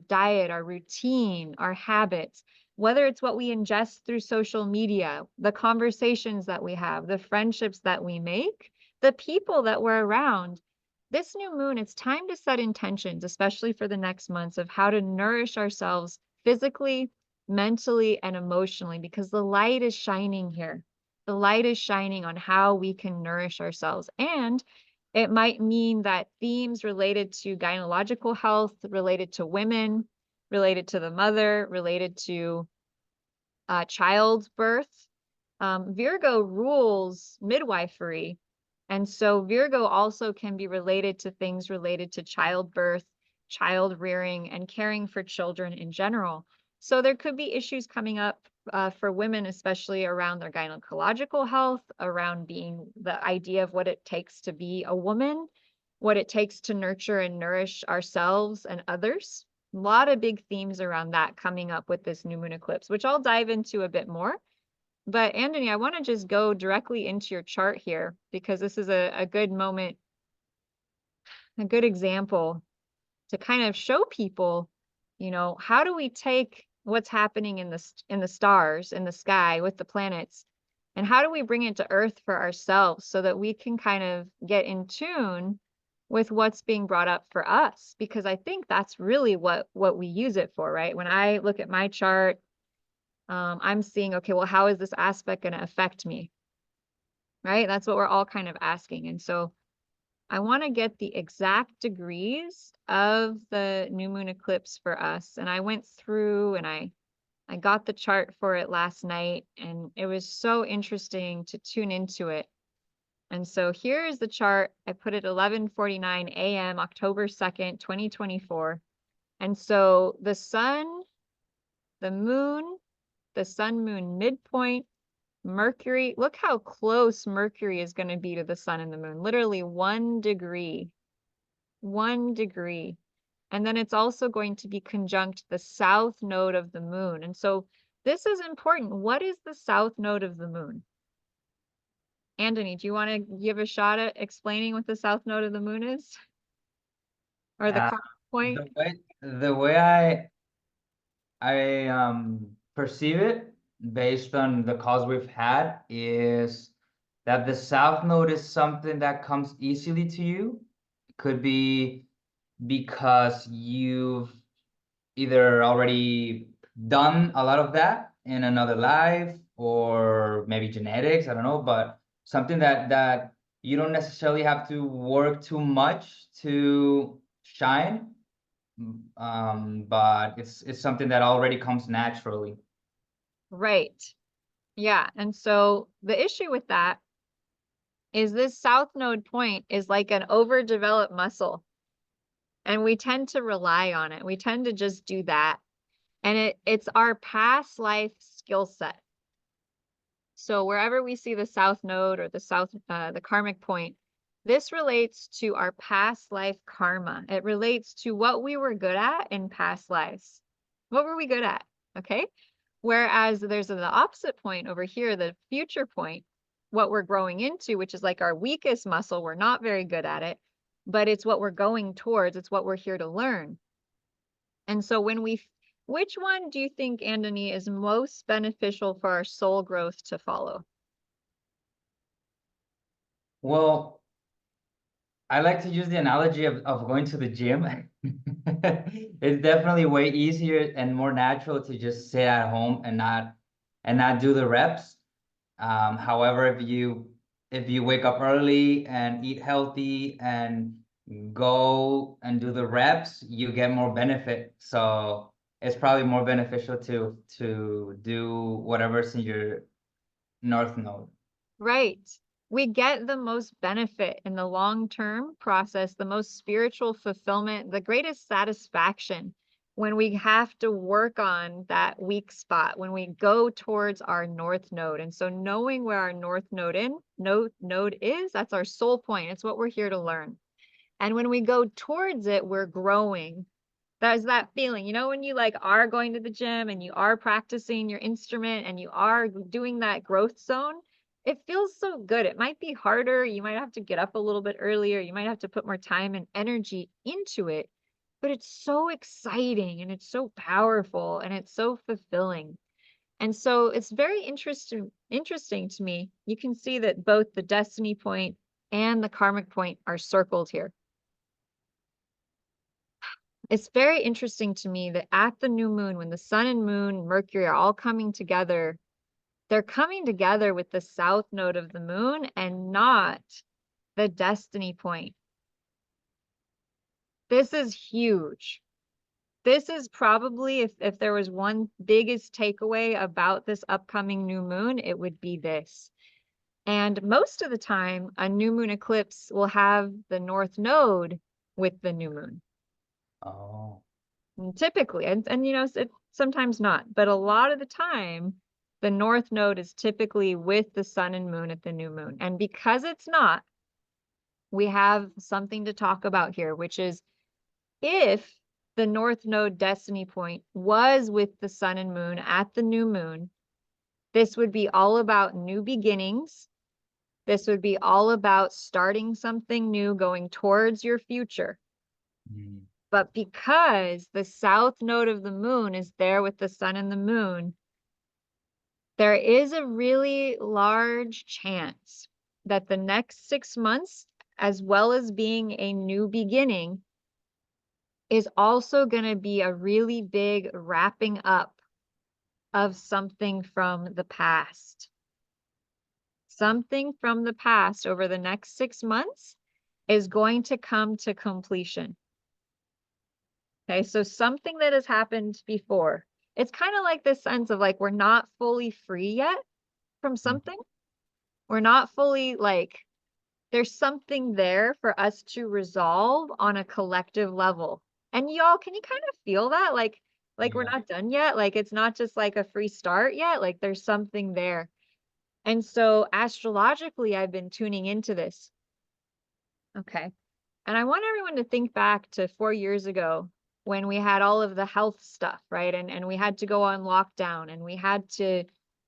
diet, our routine, our habits, whether it's what we ingest through social media, the conversations that we have, the friendships that we make, the people that we're around. This new moon, it's time to set intentions, especially for the next months, of how to nourish ourselves physically, mentally, and emotionally, because the light is shining here. The light is shining on how we can nourish ourselves. And it might mean that themes related to gynecological health, related to women, related to the mother, related to childbirth. Virgo rules midwifery. And so Virgo also can be related to things related to childbirth, child rearing, and caring for children in general. So there could be issues coming up for women, especially around their gynecological health, around the idea of what it takes to be a woman, what it takes to nurture and nourish ourselves and others. A lot of big themes around that coming up with this new moon eclipse, which I'll dive into a bit more. But Anthony, I want to just go directly into your chart here because this is a good moment, a good example to kind of show people, how do we take what's happening in the stars, in the sky with the planets, and how do we bring it to Earth for ourselves so that we can kind of get in tune with what's being brought up for us? Because I think that's really what we use it for, right? When I look at my chart, I'm seeing, okay, well, how is this aspect going to affect me? Right? That's what we're all kind of asking. And so I want to get the exact degrees of the new moon eclipse for us. And I went through and I got the chart for it last night, and it was so interesting to tune into it. And so here is the chart. I put it 11:49 a.m., October 2nd, 2024. And so the sun, the moon, the sun moon midpoint, Mercury, look how close Mercury is going to be to the sun and the moon, literally 1 degree, 1 degree. And then it's also going to be conjunct the south node of the moon. And so this is important. What is the south node of the moon? Anthony, do you want to give a shot at explaining what the south node of the moon is? Or the Karmic point? The way I perceive it, based on the calls we've had, is that the south node is something that comes easily to you. It could be because you've either already done a lot of that in another life, or maybe genetics, I don't know, but something that you don't necessarily have to work too much to shine. But it's something that already comes naturally. Right. Yeah. And so the issue with that is this south node point is like an overdeveloped muscle. And we tend to rely on it. We tend to just do that. And it's our past life skill set. So wherever we see the south node or the karmic point, this relates to our past life karma. It relates to what we were good at in past lives. What were we good at? Okay. Whereas there's the opposite point over here, the future point, what we're growing into, which is like our weakest muscle. We're not very good at it, but it's what we're going towards. It's what we're here to learn. And so which one do you think, Andoni, is most beneficial for our soul growth to follow? Well, I like to use the analogy of going to the gym. It's definitely way easier and more natural to just sit at home and not do the reps. However, if you wake up early and eat healthy and go and do the reps, you get more benefit. So it's probably more beneficial to do whatever's in your north node. Right. We get the most benefit in the long-term process, the most spiritual fulfillment, the greatest satisfaction when we have to work on that weak spot, when we go towards our north node. And so knowing where our north node is, that's our soul point. It's what we're here to learn. And when we go towards it, we're growing. There's that feeling, you know, when you like are going to the gym and you are practicing your instrument and you are doing that growth zone, it feels so good. It might be harder. You might have to get up a little bit earlier. You might have to put more time and energy into it, but it's so exciting and it's so powerful and it's so fulfilling. And so it's very interesting to me. You can see that both the destiny point and the karmic point are circled here. It's very interesting to me that at the new moon, when the sun and moon, Mercury are all coming together, they're coming together with the south node of the moon and not the destiny point. This is huge. This is probably, if there was one biggest takeaway about this upcoming new moon, it would be this. And most of the time, a new moon eclipse will have the north node with the new moon. Oh. Typically, and you know, it's sometimes not, but a lot of the time, the north node is typically with the sun and moon at the new moon. And because it's not, we have something to talk about here, which is if the north node destiny point was with the sun and moon at the new moon, this would be all about new beginnings. This would be all about starting something new, going towards your future. Mm. But because the south node of the moon is there with the sun and the moon, there is a really large chance that the next 6 months, as well as being a new beginning, is also going to be a really big wrapping up of something from the past. Something from the past over the next 6 months is going to come to completion. Okay, so something that has happened before. It's kind of like this sense of like, we're not fully free yet from something. We're not fully like, there's something there for us to resolve on a collective level. And y'all, can you kind of feel that? Like we're not done yet. Like, it's not just like a free start yet. Like there's something there. And so astrologically, I've been tuning into this. Okay. And I want everyone to think back to 4 years ago when we had all of the health stuff, right? And we had to go on lockdown and we had to,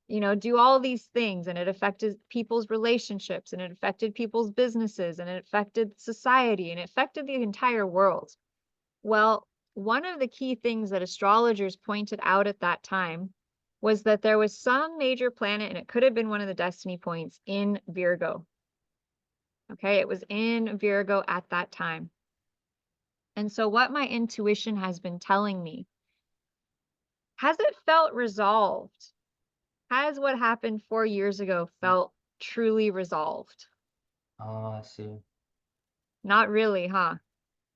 you know, do all these things, and it affected people's relationships and it affected people's businesses and it affected society and it affected the entire world. Well, one of the key things that astrologers pointed out at that time was that there was some major planet, and it could have been one of the destiny points, in Virgo. Okay, it was in Virgo at that time. And so what my intuition has been telling me, has it felt resolved? Has what happened 4 years ago felt truly resolved? Oh, I see. Not really, huh?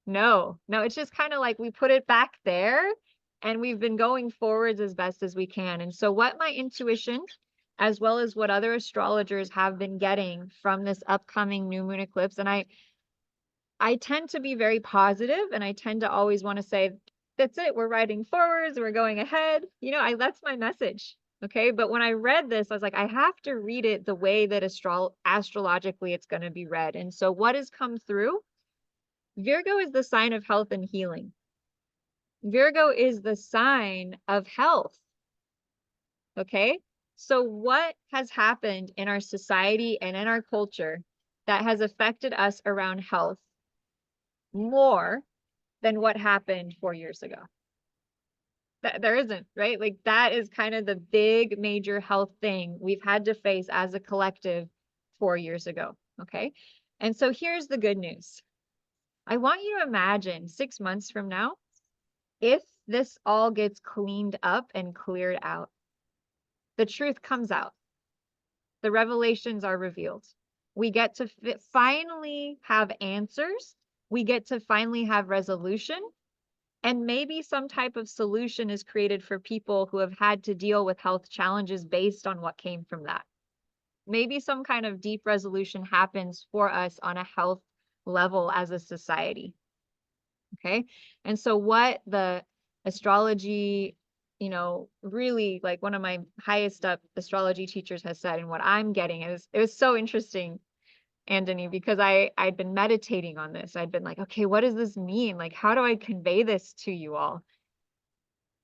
No, it's just kind of like we put it back there and we've been going forwards as best as we can. And so what my intuition, as well as what other astrologers have been getting from this upcoming new moon eclipse, and I tend to be very positive, and I tend to always want to say that's it. We're riding forwards. We're going ahead. You know, that's my message. Okay. But when I read this, I was like, I have to read it the way that astrologically it's going to be read. And so what has come through? Virgo is the sign of health and healing. Virgo is the sign of health. Okay. So what has happened in our society and in our culture that has affected us around health more than what happened 4 years ago? There isn't, right? Like that is kind of the big major health thing we've had to face as a collective 4 years ago. Okay. And so here's the good news. I want you to imagine 6 months from now, if this all gets cleaned up and cleared out, the truth comes out. The revelations are revealed. We get to finally have answers. We get to finally have resolution. And maybe some type of solution is created for people who have had to deal with health challenges based on what came from that. Maybe some kind of deep resolution happens for us on a health level as a society. Okay. And so what the astrology, you know, really like one of my highest up astrology teachers has said, and what I'm getting is, it was so interesting, Anthony, because I'd been meditating on this. I'd been like, okay, what does this mean? Like, how do I convey this to you all?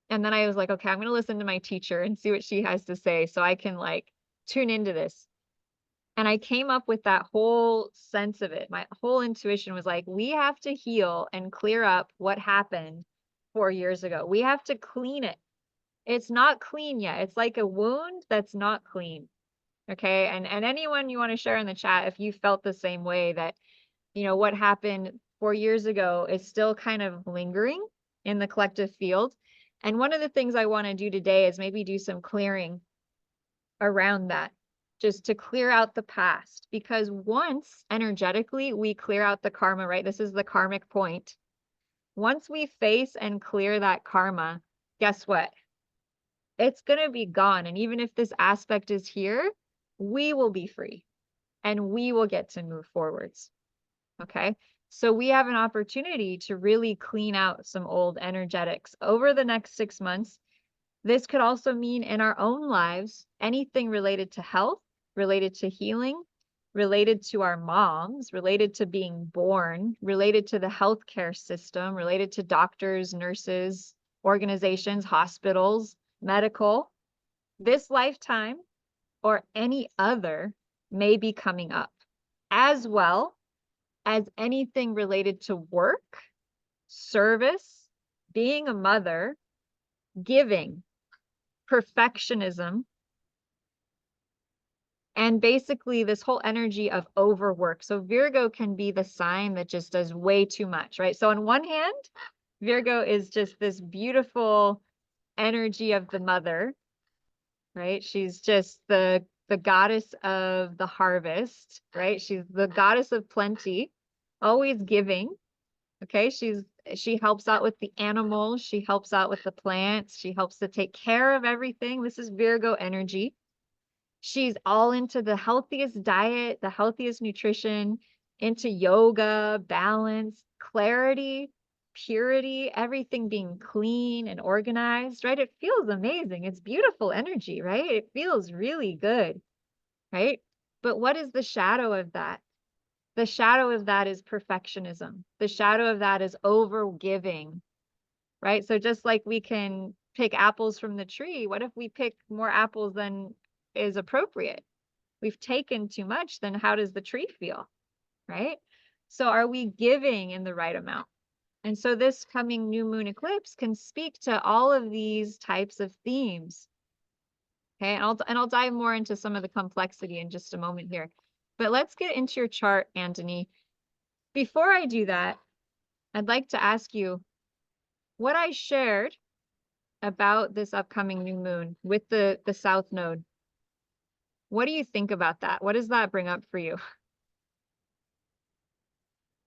And then I was like, okay, I'm going to listen to my teacher and see what she has to say so I can like tune into this. And I came up with that whole sense of it. My whole intuition was like, we have to heal and clear up what happened 4 years ago. We have to clean it. It's not clean yet. It's like a wound that's not clean. Okay. And anyone you want to share in the chat, if you felt the same way, that, you know, what happened 4 years ago is still kind of lingering in the collective field. And one of the things I want to do today is maybe do some clearing around that, just to clear out the past. Because once energetically we clear out the karma, right? This is the karmic point. Once we face and clear that karma, guess what? It's going to be gone. And even if this aspect is here, we will be free and we will get to move forwards. Okay. So we have an opportunity to really clean out some old energetics over the next 6 months. This could also mean in our own lives, anything related to health, related to healing, related to our moms, related to being born, related to the healthcare system, related to doctors, nurses, organizations, hospitals, medical. This lifetime or any other may be coming up, as well as anything related to work, service, being a mother, giving, perfectionism, and basically this whole energy of overwork. So Virgo can be the sign that just does way too much, right? So on one hand, Virgo is just this beautiful energy of the mother, right? She's just the goddess of the harvest, right? She's the goddess of plenty, always giving. Okay, she helps out with the animals, she helps out with the plants, she helps to take care of everything. This is Virgo energy. She's all into the healthiest diet, the healthiest nutrition, into yoga, balance, clarity, purity, everything being clean and organized, right? It feels amazing. It's beautiful energy, right? It feels really good, right? But what is the shadow of that? The shadow of that is perfectionism. The shadow of that is over giving, right? So just like we can pick apples from the tree, what if we pick more apples than is appropriate? We've taken too much, then how does the tree feel, right? So are we giving in the right amount? And so this coming new moon eclipse can speak to all of these types of themes. Okay, and I'll dive more into some of the complexity in just a moment here. But let's get into your chart, Anthony. Before I do that, I'd like to ask you what I shared about this upcoming new moon with the South Node. What do you think about that? What does that bring up for you?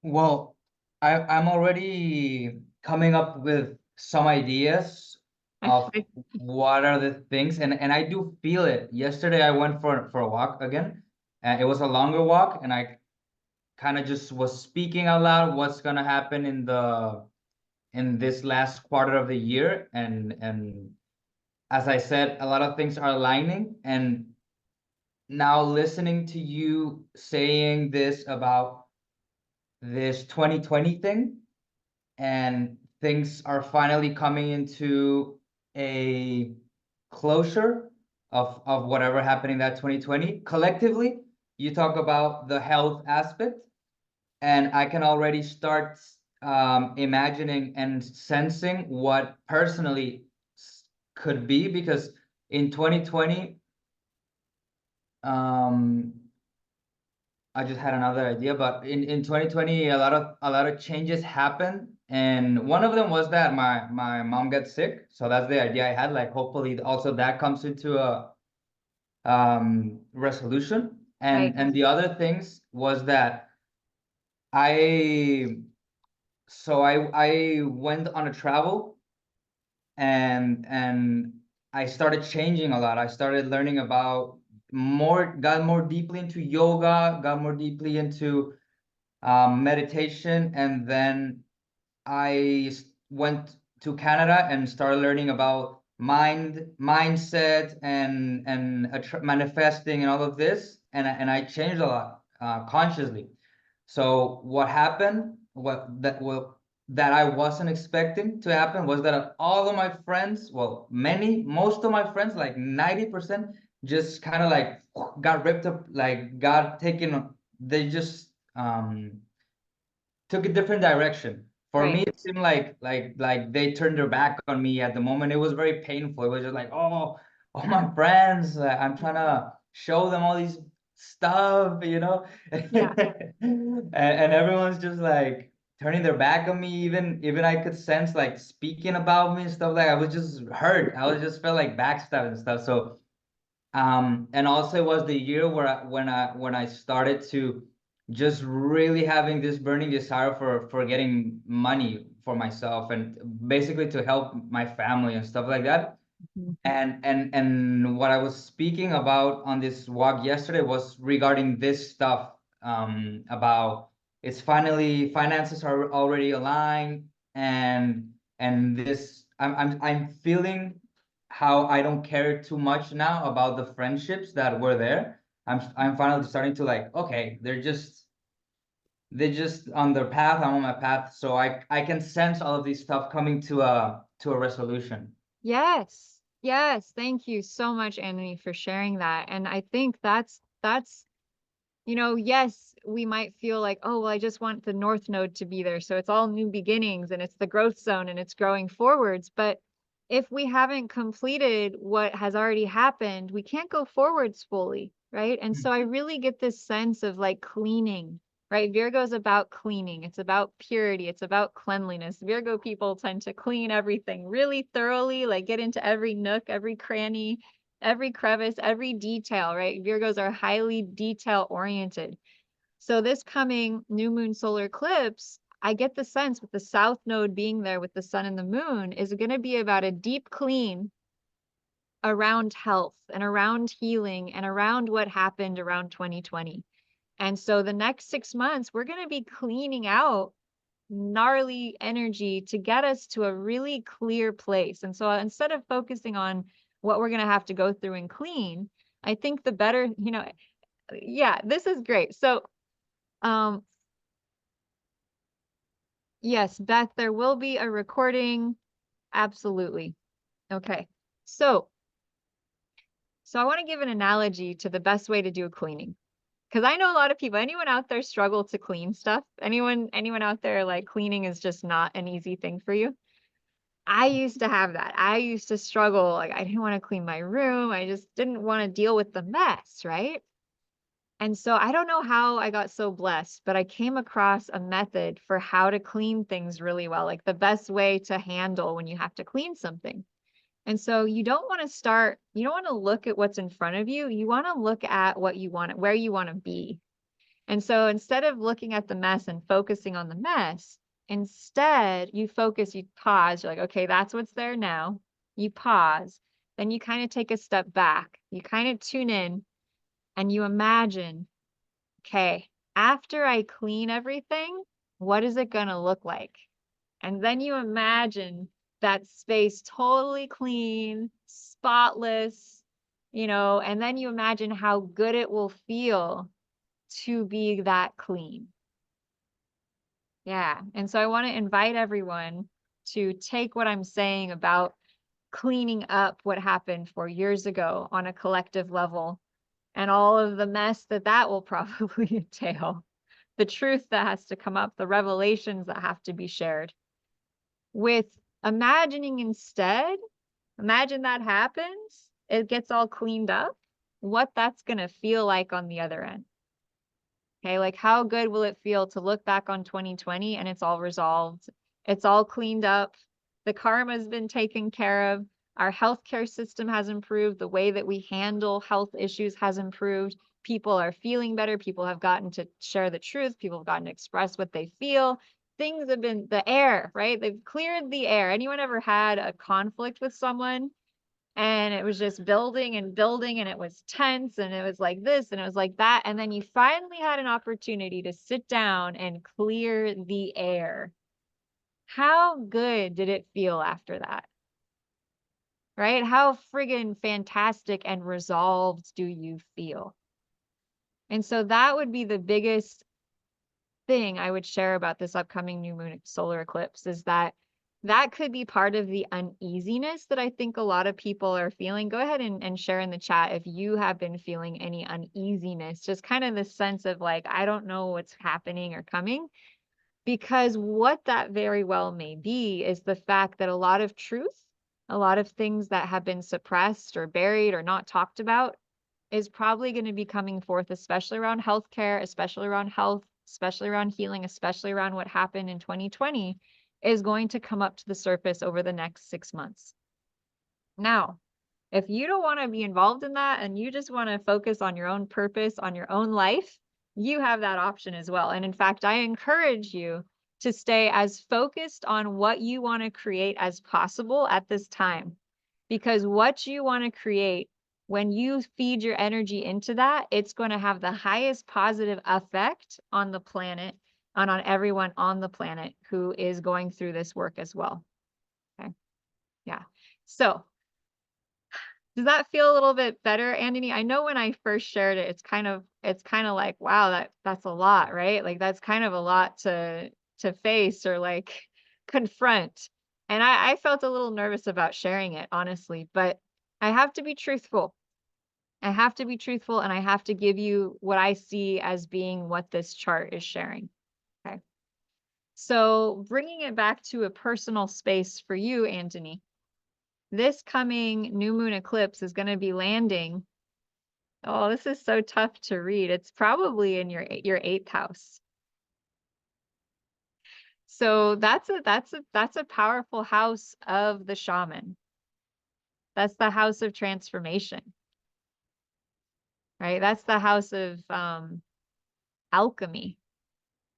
Well, I'm already coming up with some ideas of what are the things, and I do feel it. Yesterday I went for a walk again, and it was a longer walk, and I kind of just was speaking out loud what's gonna happen in the in this last quarter of the year, and as I said, a lot of things are aligning. And now listening to you saying this about this 2020 thing, and things are finally coming into a closure of whatever happened in that 2020 collectively. You talk about the health aspect, and I can already start imagining and sensing what personally could be, because in 2020 I just had another idea, but in 2020 a lot of changes happened, and one of them was that my mom gets sick. So that's the idea I had, like hopefully also that comes into a resolution. Right. And the other things was that I went on a travel, and I started changing a lot. I started learning about got more deeply into yoga, got more deeply into meditation, and then I went to Canada and started learning about mindset and manifesting and all of this, and I changed a lot consciously. So what happened, that I wasn't expecting to happen, was that all of my friends, well, most of my friends, like 90%, just kind of like got ripped up, like got taken. They just took a different direction. For Right. me, it seemed like they turned their back on me at the moment. It was very painful. It was just like, oh, all my friends, I'm trying to show them all these stuff, you know. Yeah. And everyone's just like turning their back on me. Even I could sense like speaking about me and stuff. Like I was just hurt. I was just felt like backstab and stuff. So and also it was the year where when I started to just really having this burning desire for getting money for myself, and basically to help my family and stuff like that. Mhm. And what I was speaking about on this walk yesterday was regarding this stuff, about it's finally finances are already aligned, and this I'm feeling how I don't care too much now about the friendships that were there. I'm finally starting to like, okay, they're just on their path, I'm on my path, so I can sense all of these stuff coming to a resolution. Yes. Yes. Thank you so much, Anthony, for sharing that. And I think that's, yes, we might feel like, oh, well, I just want the North Node to be there. So it's all new beginnings and it's the growth zone and it's growing forwards. But if we haven't completed what has already happened, we can't go forwards fully, right? And so I really get this sense of like cleaning, right? Virgo is about cleaning. It's about purity. It's about cleanliness. Virgo people tend to clean everything really thoroughly, like get into every nook, every cranny, every crevice, every detail, right? Virgos are highly detail oriented. So this coming new moon solar eclipse, I get the sense with the South Node being there with the sun and the moon is going to be about a deep clean around health and around healing and around what happened around 2020. And so the next 6 months, we're going to be cleaning out gnarly energy to get us to a really clear place. And so instead of focusing on what we're going to have to go through and clean, I think the better, yeah, this is great. So, yes, Beth, there will be a recording. Absolutely. Okay. So I want to give an analogy to the best way to do a cleaning. Because I know a lot of people, anyone out there struggle to clean stuff? Anyone out there, like, cleaning is just not an easy thing for you? I used to have that. I used to struggle. Like, I didn't want to clean my room. I just didn't want to deal with the mess, right? And so I don't know how I got so blessed, but I came across a method for how to clean things really well, like the best way to handle when you have to clean something. And so you don't want to look at what's in front of you. You want to look at what you want, where you want to be. And so instead of looking at the mess and focusing on the mess, instead you pause. You're like, okay, that's what's there now. You pause. Then you kind of take a step back. You kind of tune in and you imagine, okay, after I clean everything, what is it going to look like? And then you imagine that space totally clean, spotless, you know, and then you imagine how good it will feel to be that clean. Yeah. And so I want to invite everyone to take what I'm saying about cleaning up what happened 4 years ago on a collective level and all of the mess that that will probably entail, the truth that has to come up, the revelations that have to be shared, with imagining instead, imagine that happens, it gets all cleaned up, what that's going to feel like on the other end. Okay, like how good will it feel to look back on 2020 and it's all resolved, it's all cleaned up, the karma's been taken care of, our healthcare system has improved, the way that we handle health issues has improved, people are feeling better, people have gotten to share the truth, people have gotten to express what they feel, things have been, the air, right? They've cleared the air. Anyone ever had a conflict with someone and it was just building and building and it was tense and it was like this and it was like that, and then you finally had an opportunity to sit down and clear the air? How good did it feel after that? Right? How friggin' fantastic and resolved do you feel? And so that would be the biggest thing I would share about this upcoming new moon solar eclipse, is that that could be part of the uneasiness that I think a lot of people are feeling. Go ahead and share in the chat if you have been feeling any uneasiness, just kind of the sense of like, I don't know what's happening or coming. Because what that very well may be is the fact that a lot of truth, a lot of things that have been suppressed or buried or not talked about is probably going to be coming forth, especially around healthcare, especially around health, especially around healing, especially around what happened in 2020, is going to come up to the surface over the next 6 months. Now, if you don't want to be involved in that and you just want to focus on your own purpose, on your own life, you have that option as well. And in fact, I encourage you to stay as focused on what you want to create as possible at this time, because what you want to create, when you feed your energy into that, it's going to have the highest positive effect on the planet and on everyone on the planet who is going through this work as well. Okay. Yeah. So does that feel a little bit better, Anthony? I know when I first shared it, it's kind of like, wow, that's a lot, right? Like that's kind of a lot to face or like confront. And I felt a little nervous about sharing it, honestly, but I have to be truthful. I have to be truthful, and I have to give you what I see as being what this chart is sharing. Okay. So bringing it back to a personal space for you, Anthony, this coming new moon eclipse is going to be landing. Oh, this is so tough to read. It's probably in your 8th house. So that's a powerful house of the shaman. That's the house of transformation. Right? That's the house of alchemy.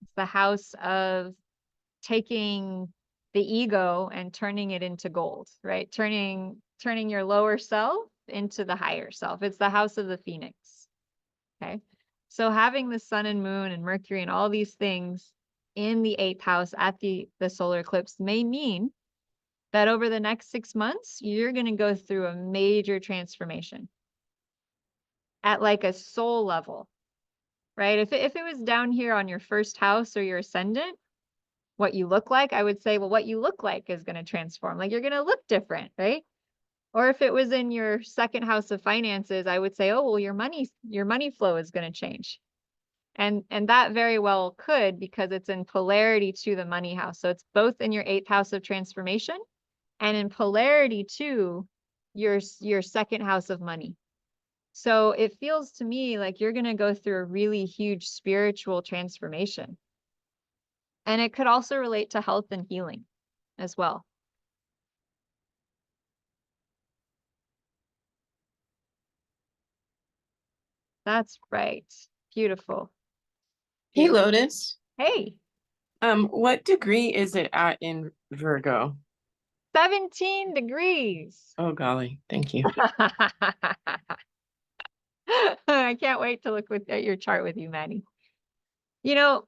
It's the house of taking the ego and turning it into gold, right? Turning your lower self into the higher self. It's the house of the phoenix. Okay. So having the sun and moon and Mercury and all these things in the 8th house at the solar eclipse may mean that over the next 6 months, you're going to go through a major transformation at like a soul level, right? If it was down here on your 1st house or your ascendant, what you look like, I would say, well, what you look like is going to transform. Like you're going to look different, right? Or if it was in your 2nd house of finances, I would say, oh, well, your money flow is going to change. And that very well could, because it's in polarity to the money house. So it's both in your 8th house of transformation and in polarity to your 2nd house of money. So it feels to me like you're going to go through a really huge spiritual transformation. And it could also relate to health and healing as well. That's right. Beautiful. Hey, Lotus. Hey. What degree is it at in Virgo? 17 degrees. Oh, golly. Thank you. I can't wait to look at your chart with you, Maddie. You know,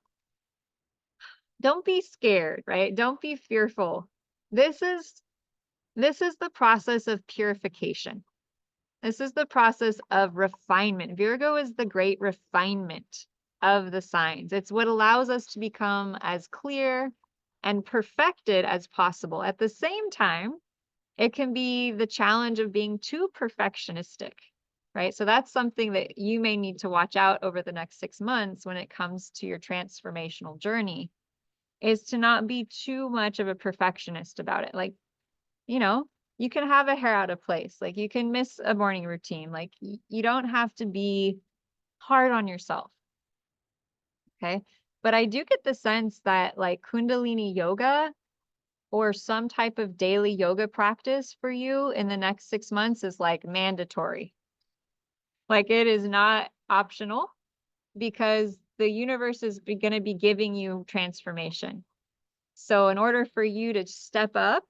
don't be scared, right? Don't be fearful. This is the process of purification. This is the process of refinement. Virgo is the great refinement of the signs. It's what allows us to become as clear and perfected as possible. At the same time, it can be the challenge of being too perfectionistic, right? So that's something that you may need to watch out over the next 6 months when it comes to your transformational journey, is to not be too much of a perfectionist about it. Like, you know, you can have a hair out of place. Like you can miss a morning routine. Like you don't have to be hard on yourself. Okay. But I do get the sense that like Kundalini yoga or some type of daily yoga practice for you in the next 6 months is like mandatory. Like it is not optional, because the universe is going to be giving you transformation. So in order for you to step up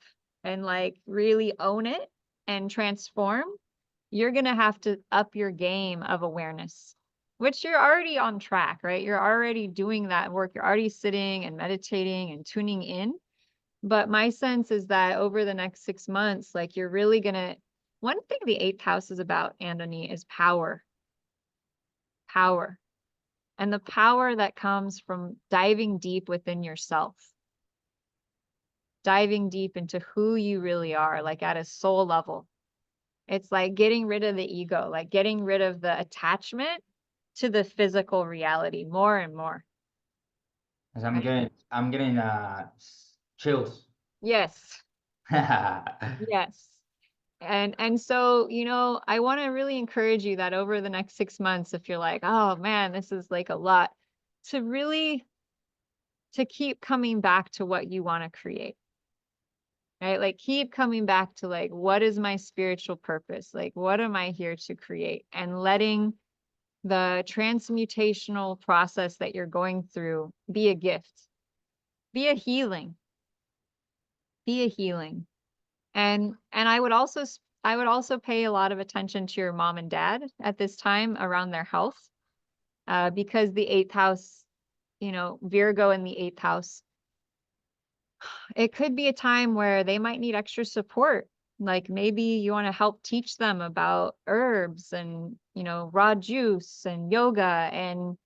and like really own it and transform, you're going to have to up your game of awareness, which you're already on track, right? You're already doing that work. You're already sitting and meditating and tuning in. But my sense is that over the next 6 months, like you're really going to, one thing the 8th house is about, Andoni, is power. Power. And the power that comes from diving deep within yourself. Diving deep into who you really are, like at a soul level. It's like getting rid of the ego, like getting rid of the attachment to the physical reality more and more. As I'm getting chills. Yes. Yes. And so, you know, I want to really encourage you that over the next 6 months, if you're like, oh man, this is like a lot, to really keep coming back to what you want to create. Right? Like keep coming back to like, what is my spiritual purpose? Like, what am I here to create? And letting the transmutational process that you're going through be a gift, be a healing, be a healing. And I would also pay a lot of attention to your mom and dad at this time around their health, because the 8th house, you know, Virgo in the 8th house, it could be a time where they might need extra support. Like maybe you want to help teach them about herbs and, you know, raw juice and yoga and,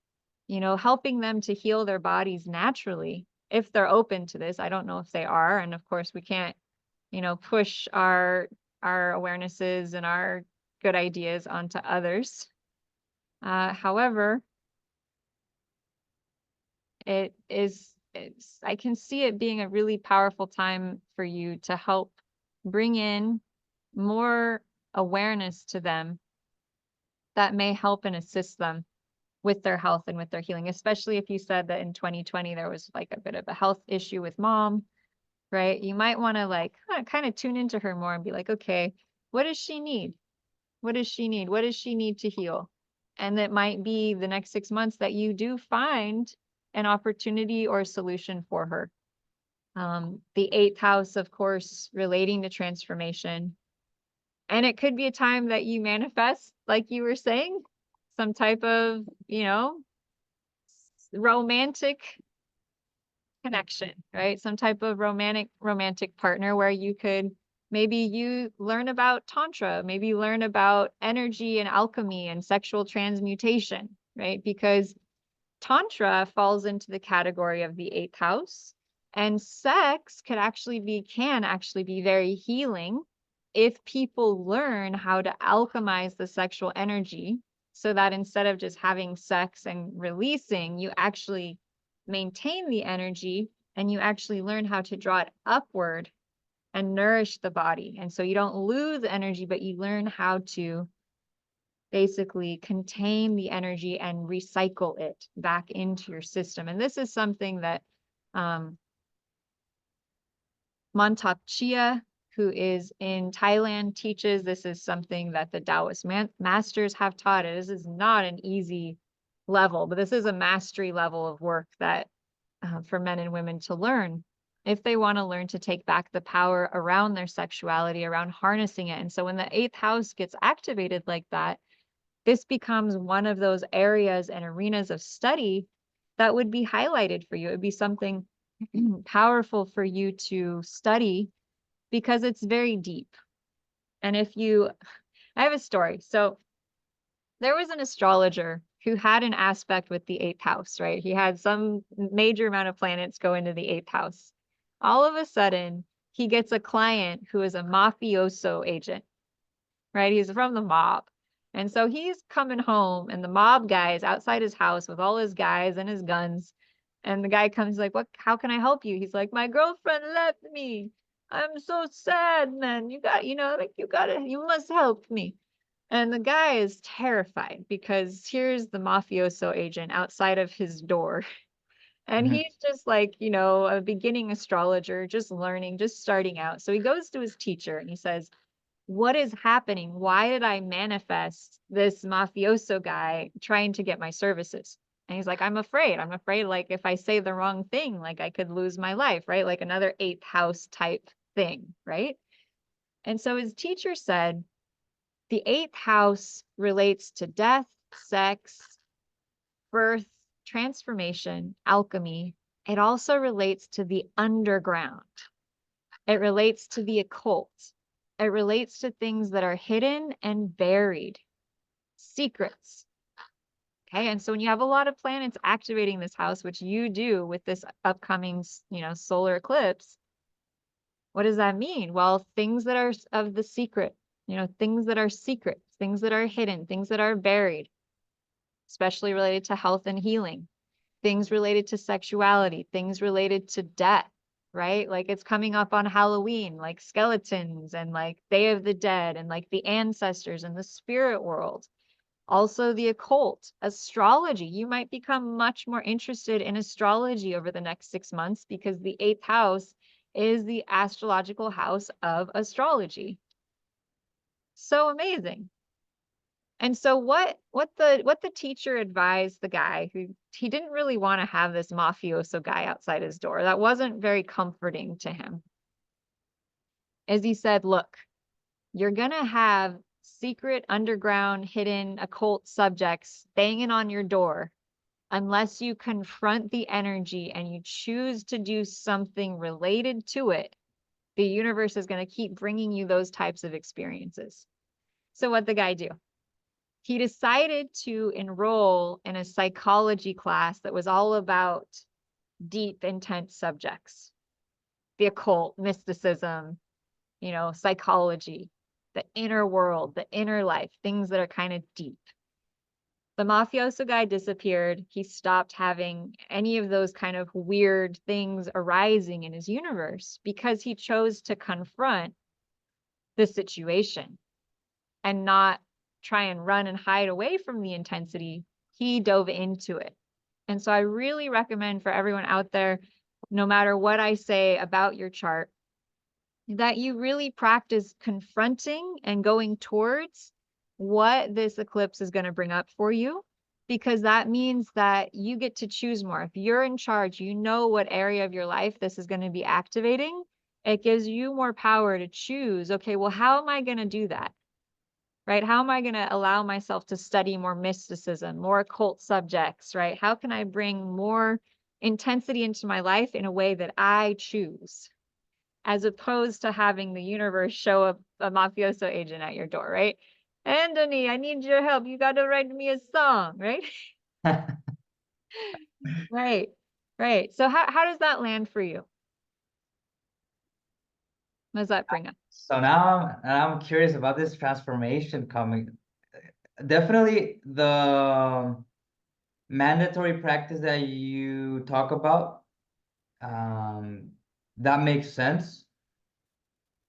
you know, helping them to heal their bodies naturally if they're open to this. I don't know if they are. And of course we can't, you know, push our awarenesses and our good ideas onto others. However, I can see it being a really powerful time for you to help bring in more awareness to them that may help and assist them with their health and with their healing, especially if you said that in 2020 there was like a bit of a health issue with mom, right? You might want to like kind of tune into her more and be like, okay, what does she need? What does she need? What does she need to heal? And that might be the next 6 months that you do find an opportunity or a solution for her. The 8th house, of course, relating to transformation. And it could be a time that you manifest, like you were saying, some type of, you know, romantic connection, right? Some type of romantic partner where you could, maybe you learn about Tantra, maybe you learn about energy and alchemy and sexual transmutation, right? Because Tantra falls into the category of the 8th house, and sex can actually be very healing if people learn how to alchemize the sexual energy, so that instead of just having sex and releasing, you actually maintain the energy and you actually learn how to draw it upward and nourish the body. And so you don't lose energy, but you learn how to basically contain the energy and recycle it back into your system. And this is something that Montauk Chia, who is in Thailand, teaches. This is something that the Taoist masters have taught. This is not an easy level, but this is a mastery level of work that for men and women to learn if they want to learn to take back the power around their sexuality, around harnessing it. And so when the 8th house gets activated like that, this becomes one of those areas and arenas of study that would be highlighted for you. It would be something powerful for you to study because it's very deep. And I have a story. So there was an astrologer who had an aspect with the eighth house, right? He had some major amount of planets go into the eighth house. All of a sudden, he gets a client who is a mafioso agent, right? He's from the mob. And so he's coming home, and the mob guy is outside his house with all his guys and his guns. And the guy comes like, how can I help you? He's like, my girlfriend left me. I'm so sad, man. You must help me. And the guy is terrified because here's the mafioso agent outside of his door. And he's just like, a beginning astrologer, just learning, just starting out. So he goes to his teacher and he says, what is happening? Why did I manifest this mafioso guy trying to get my services? And he's like, I'm afraid like if I say the wrong thing, like I could lose my life, right? Like another eighth house type thing, right? And so his teacher said, the eighth house relates to death, sex, birth, transformation, alchemy. It also relates to the underground. It relates to the occult. It relates to things that are hidden and buried, secrets. Okay, and so when you have a lot of planets activating this house, which you do with this upcoming, solar eclipse, what does that mean? Well, things that are of the secret, things that are secret, things that are hidden, things that are buried, especially related to health and healing, things related to sexuality, things related to death, right? Like it's coming up on Halloween, like skeletons and like Day of the Dead and like the ancestors and the spirit world. Also the occult, astrology. You might become much more interested in astrology over the next 6 months because the eighth house is the astrological house of astrology. So amazing. And so what the teacher advised the guy who he didn't really want to have this mafioso guy outside his door. That wasn't very comforting to him. As he said, look, you're going to have secret, underground, hidden, occult subjects banging on your door unless you confront the energy and you choose to do something related to it. The universe is going to keep bringing you those types of experiences. So what'd the guy do? He decided to enroll in a psychology class that was all about deep, intense subjects, the occult, mysticism, psychology, the inner world, the inner life, things that are kind of deep. The mafioso guy disappeared. He stopped having any of those kind of weird things arising in his universe because he chose to confront the situation and not try and run and hide away from the intensity. He dove into it. And so I really recommend for everyone out there, no matter what I say about your chart, that you really practice confronting and going towards what this eclipse is going to bring up for you, because that means that you get to choose more. If you're in charge, you know what area of your life this is going to be activating. It gives you more power to choose, okay, well, how am I going to do that? Right? How am I going to allow myself to study more mysticism, more occult subjects, right? How can I bring more intensity into my life in a way that I choose, as opposed to having the universe show up a mafioso agent at your door, right? Anthony, I need your help. You got to write me a song, right? Right, right. So how does that land for you? What does that bring up? So now I'm curious about this transformation coming. Definitely the mandatory practice that you talk about, that makes sense.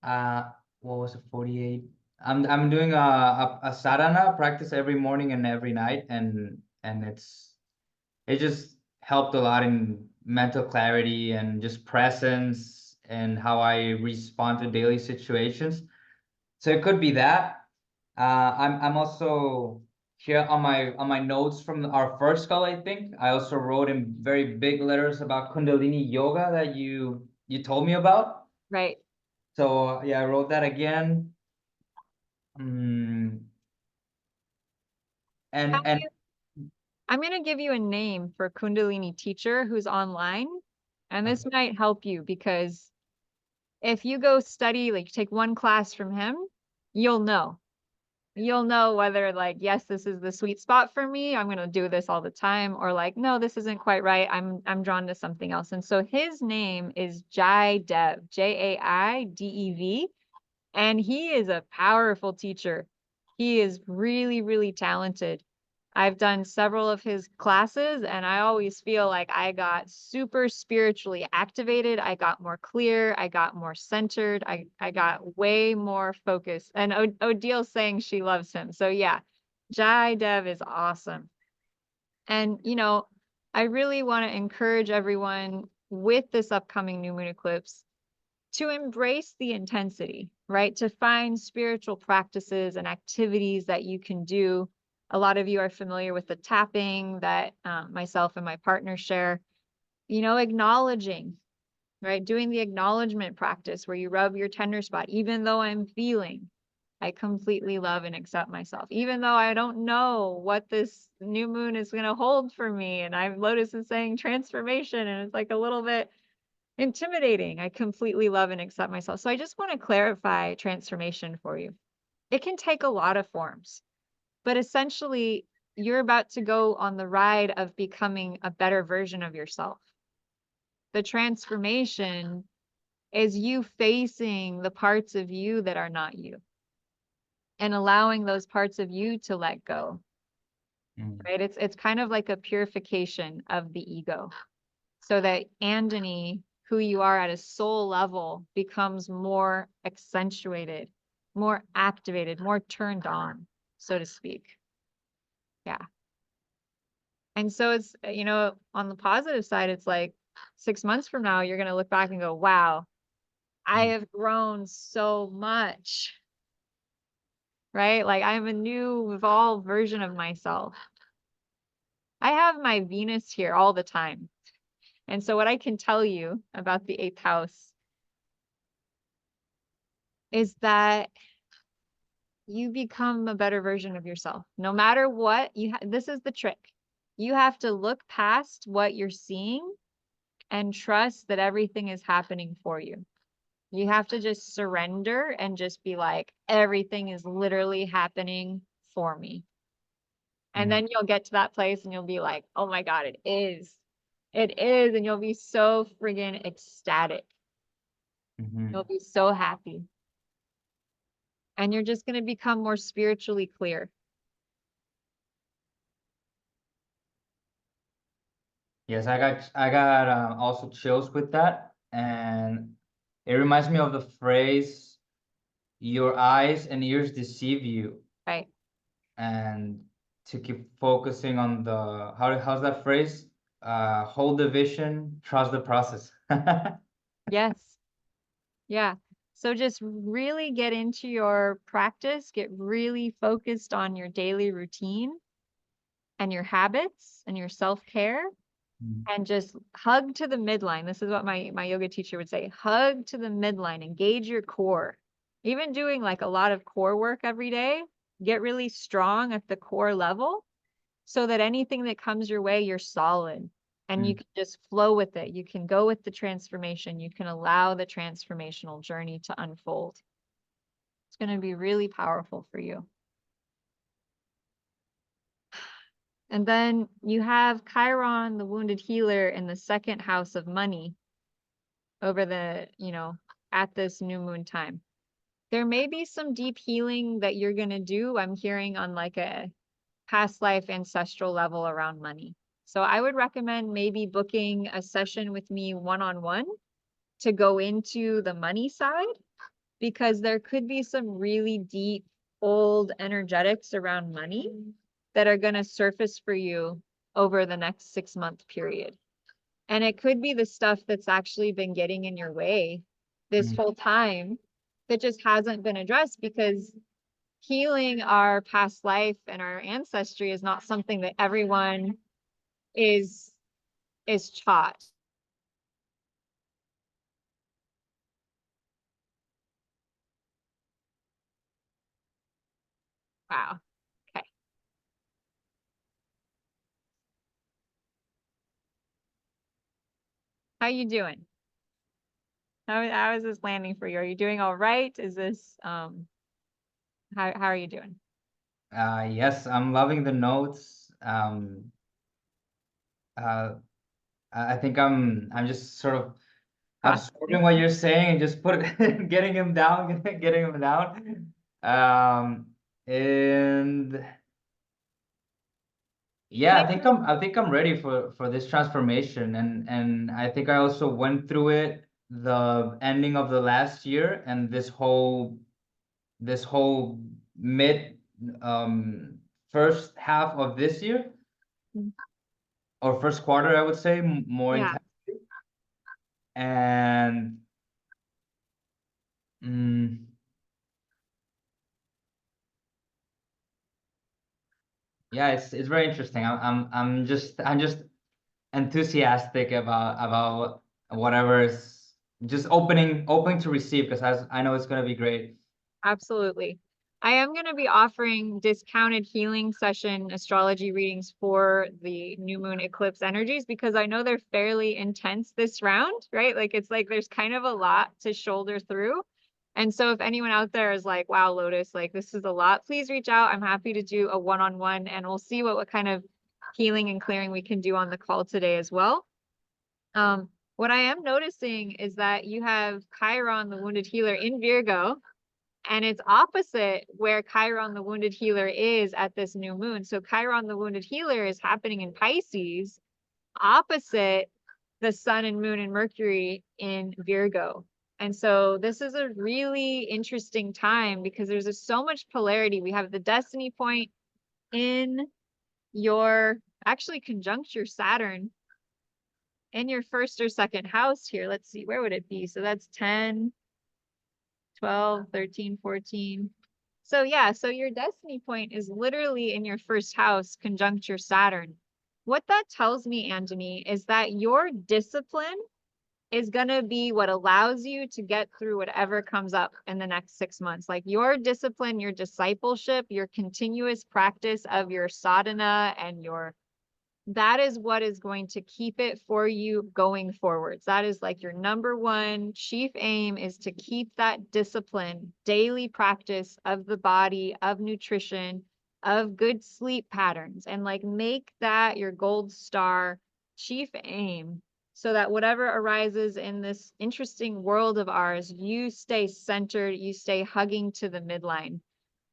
What was it, 48? I'm doing a sadhana practice every morning and every night, and it just helped a lot in mental clarity and just presence and how I respond to daily situations. So it could be that. I'm also here on my notes from our first call, I think. I also wrote in very big letters about Kundalini yoga that you told me about. Right. So yeah, I wrote that again. And I'm going to give you a name for Kundalini teacher who's online, And this might help you because if you go study, like take one class from him, you'll know. You'll know whether like, yes, this is the sweet spot for me. I'm going to do this all the time, or like, no, this isn't quite right. I'm drawn to something else. And so his name is Jai Dev, Jaidev. And he is a powerful teacher. He is really, really talented. I've done several of his classes and I always feel like I got super spiritually activated. I got more clear. I got more centered. I got way more focused. And Odil's saying she loves him. So yeah, Jai Dev is awesome. And, you know, I really want to encourage everyone with this upcoming new moon eclipse to embrace the intensity, right? To find spiritual practices and activities that you can do. A lot of you are familiar with the tapping that myself and my partner share, you know, acknowledging, right? Doing the acknowledgement practice where you rub your tender spot, even though I'm feeling, I completely love and accept myself, even though I don't know what this new moon is going to hold for me. And Lotus is saying transformation, and it's like a little bit intimidating. I completely love and accept myself. So I just want to clarify transformation for you. It can take a lot of forms, but essentially you're about to go on the ride of becoming a better version of yourself. The transformation is you facing the parts of you that are not you and allowing those parts of you to let go. Right? It's kind of like a purification of the ego so that Andony, who you are at a soul level, becomes more accentuated, more activated, more turned on, so to speak. Yeah. And so it's, you know, on the positive side, it's like 6 months from now, you're going to look back and go, wow, I have grown so much, right? Like I'm a new evolved version of myself. I have my Venus here all the time. And so what I can tell you about the 8th house is that you become a better version of yourself. No matter what, this is the trick. You have to look past what you're seeing and trust that everything is happening for you. You have to just surrender and just be like, everything is literally happening for me. And then you'll get to that place and you'll be like, oh my God, it is. It is. And you'll be so friggin' ecstatic. You'll be so happy. And you're just going to become more spiritually clear. Yes, I got also chills with that, and it reminds me of the phrase, "Your eyes and ears deceive you." Right. And to keep focusing on the how's that phrase? Hold the vision, trust the process. Yes. Yeah. So just really get into your practice, get really focused on your daily routine and your habits and your self-care, and just hug to the midline. This is what my yoga teacher would say, hug to the midline, engage your core. Even doing like a lot of core work every day, get really strong at the core level so that anything that comes your way, you're solid and you can just flow with it. You can go with the transformation. You can allow the transformational journey to unfold. It's going to be really powerful for you. And then you have Chiron, the wounded healer, in the 2nd house of money over the, you know, at this new moon time. There may be some deep healing that you're going to do. I'm hearing on like a past life ancestral level around money. So I would recommend maybe booking a session with me one-on-one to go into the money side, because there could be some really deep old energetics around money that are going to surface for you over the next 6-month period. And it could be the stuff that's actually been getting in your way this whole time that just hasn't been addressed, because healing our past life and our ancestry is not something that everyone is taught. Wow. Okay. How you doing? How is this landing for you? Are you doing all right? Is this how are you doing? Yes, I'm loving the notes. I think I'm just sort of absorbing what you're saying and just getting him down, getting him down. And yeah, I think I'm ready for this transformation, and I think I also went through it the ending of the last year and this whole mid first half of this year, or first quarter, I would say, more Yeah. intensely. And yeah, it's very interesting. I'm just enthusiastic about whatever is just open to receive, because I know it's gonna be great. Absolutely. I am going to be offering discounted healing session astrology readings for the new moon eclipse energies, because I know they're fairly intense this round, right? Like it's like there's kind of a lot to shoulder through. And so if anyone out there is like, wow, Lotus, like this is a lot, please reach out. I'm happy to do a one-on-one, and we'll see what kind of healing and clearing we can do on the call today as well. What I am noticing is that you have Chiron, the wounded healer, in Virgo, and it's opposite where Chiron, the wounded healer, is at this new moon. So Chiron, the wounded healer, is happening in Pisces, opposite the sun and moon and Mercury in Virgo. And so this is a really interesting time because there's so much polarity. We have the destiny point in your, actually conjunct your Saturn in your first or second house here. Let's see, where would it be? So that's 10, 12, 13, 14. So yeah, so your destiny point is literally in your first house, conjunct your Saturn. What that tells me, Anthony, is that your discipline is going to be what allows you to get through whatever comes up in the next 6 months. Like your discipline, your discipleship, your continuous practice of your sadhana and that is what is going to keep it for you going forwards. That is like your number one chief aim, is to keep that discipline, daily practice of the body, of nutrition, of good sleep patterns, and like make that your gold star chief aim, so that whatever arises in this interesting world of ours, you stay centered, you stay hugging to the midline.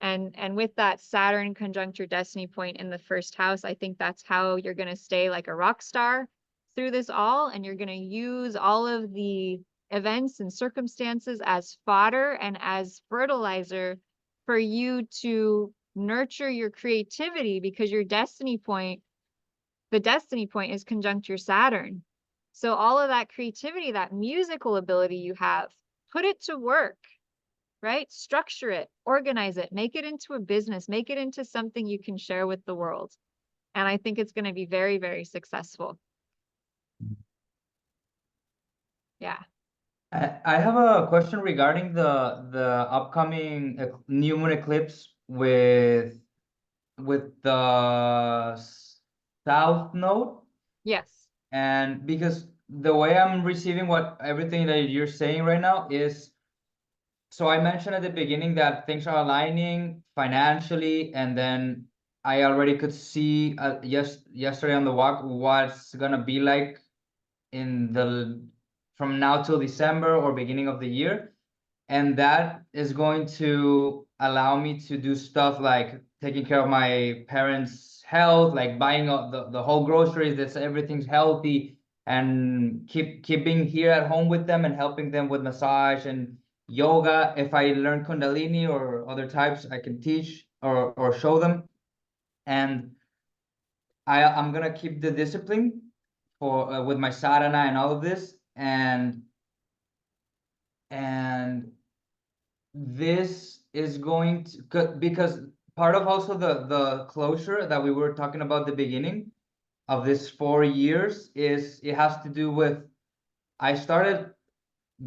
And with that Saturn conjunct your destiny point in the first house, I think that's how you're going to stay like a rock star through this all. And you're going to use all of the events and circumstances as fodder and as fertilizer for you to nurture your creativity, because your destiny point, the destiny point, is conjunct your Saturn. So all of that creativity, that musical ability you have, put it to work. Right? Structure it, organize it, make it into a business, make it into something you can share with the world. And I think it's going to be very, very successful. Yeah. I have a question regarding the upcoming new moon eclipse with the south node. Yes. And because the way I'm receiving everything that you're saying right now is, so I mentioned at the beginning that things are aligning financially, and then I already could see yesterday on the walk what's gonna be like from now till December or beginning of the year. And that is going to allow me to do stuff like taking care of my parents' health, like buying the whole groceries, that's everything's healthy, and keeping here at home with them and helping them with massage and yoga. If I learn Kundalini or other types, I can teach or show them. And I'm gonna keep the discipline for with my sadhana and all of this, and this is going to, because part of also the closure that we were talking about at the beginning of this 4 years is, it has to do with, I started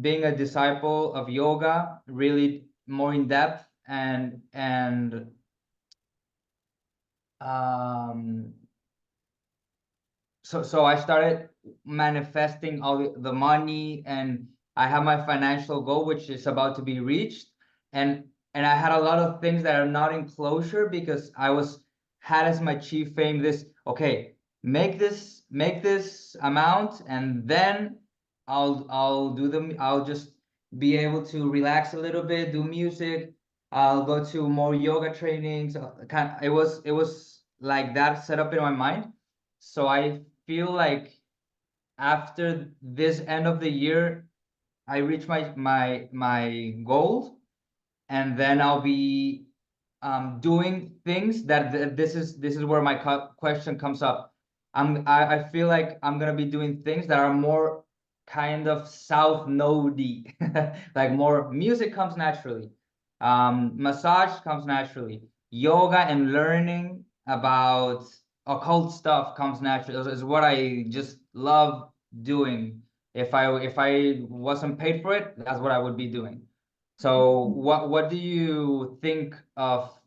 being a disciple of yoga really more in depth, and so I started manifesting all the money, and I have my financial goal, which is about to be reached. And I had a lot of things that are not in closure because I had as my chief aim this, okay, make this amount, and then I'll just be able to relax a little bit, do music. I'll go to more yoga trainings. It was like that set up in my mind. So I feel like after this end of the year, I reach my goal, and then I'll be doing things that this is where my question comes up. I feel like I'm gonna be doing things that are more kind of south nodey, like more music comes naturally, massage comes naturally, yoga and learning about occult stuff comes naturally. Is what I just love doing. If I wasn't paid for it, that's what I would be doing. So what do you think of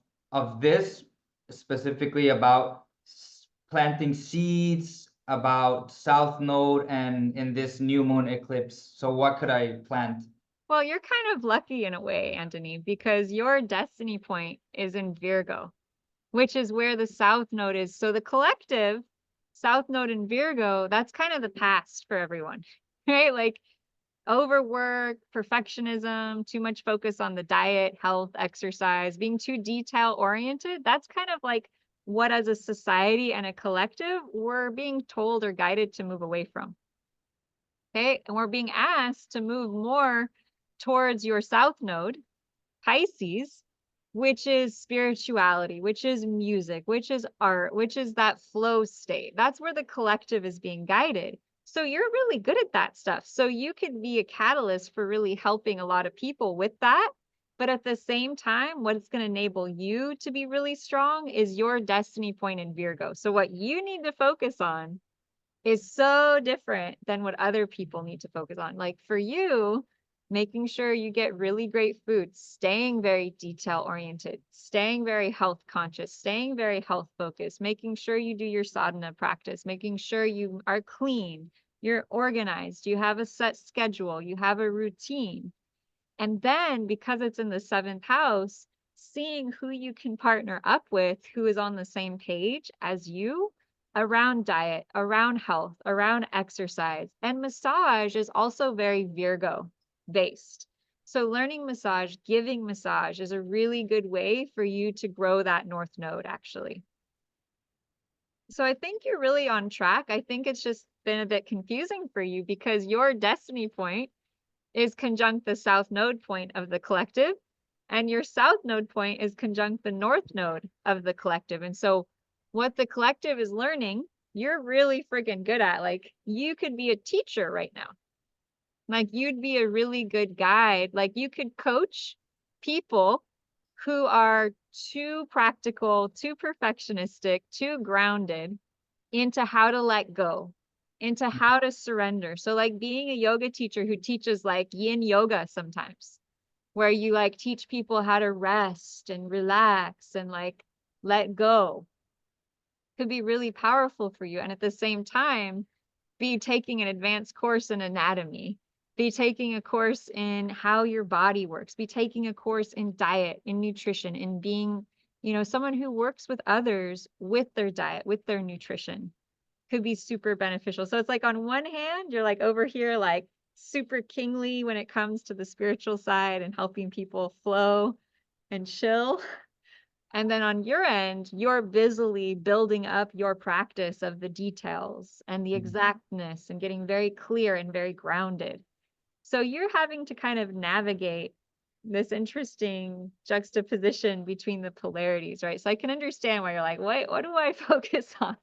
this specifically about planting seeds, about South Node, and in this new moon eclipse? So what could I plant? Well, you're kind of lucky in a way, Anthony, because your destiny point is in Virgo, which is where the South Node is. So the collective South Node in Virgo, that's kind of the past for everyone, right? Like overwork, perfectionism, too much focus on the diet, health, exercise, being too detail oriented. That's kind of like what as a society and a collective we're being told or guided to move away from. Okay. And we're being asked to move more towards your South Node, Pisces, which is spirituality, which is music, which is art, which is that flow state. That's where the collective is being guided. So you're really good at that stuff. So you could be a catalyst for really helping a lot of people with that. But at the same time, what's going to enable you to be really strong is your destiny point in Virgo. So what you need to focus on is so different than what other people need to focus on. Like for you, making sure you get really great food, staying very detail oriented, staying very health conscious, staying very health focused, making sure you do your sadhana practice, making sure you are clean, you're organized, you have a set schedule, you have a routine. And then because it's in the 7th house, seeing who you can partner up with, who is on the same page as you around diet, around health, around exercise. And massage is also very Virgo based. So learning massage, giving massage is a really good way for you to grow that North Node actually. So I think you're really on track. I think it's just been a bit confusing for you because your destiny point is conjunct the South Node point of the collective, and your South Node point is conjunct the North Node of the collective. And so what the collective is learning, you're really freaking good at. Like you could be a teacher right now. Like you'd be a really good guide. Like you could coach people who are too practical, too perfectionistic, too grounded into how to let go, into how to surrender. So like being a yoga teacher who teaches like yin yoga sometimes, where you like teach people how to rest and relax and like let go, could be really powerful for you. And at the same time, be taking an advanced course in anatomy, be taking a course in how your body works, be taking a course in diet, in nutrition, in being, you know, someone who works with others with their diet, with their nutrition, could be super beneficial. So it's like on one hand, you're like over here, like super kingly when it comes to the spiritual side and helping people flow and chill. And then on your end, you're busily building up your practice of the details and the exactness and getting very clear and very grounded. So you're having to kind of navigate this interesting juxtaposition between the polarities, right? So I can understand why you're like, wait, what do I focus on?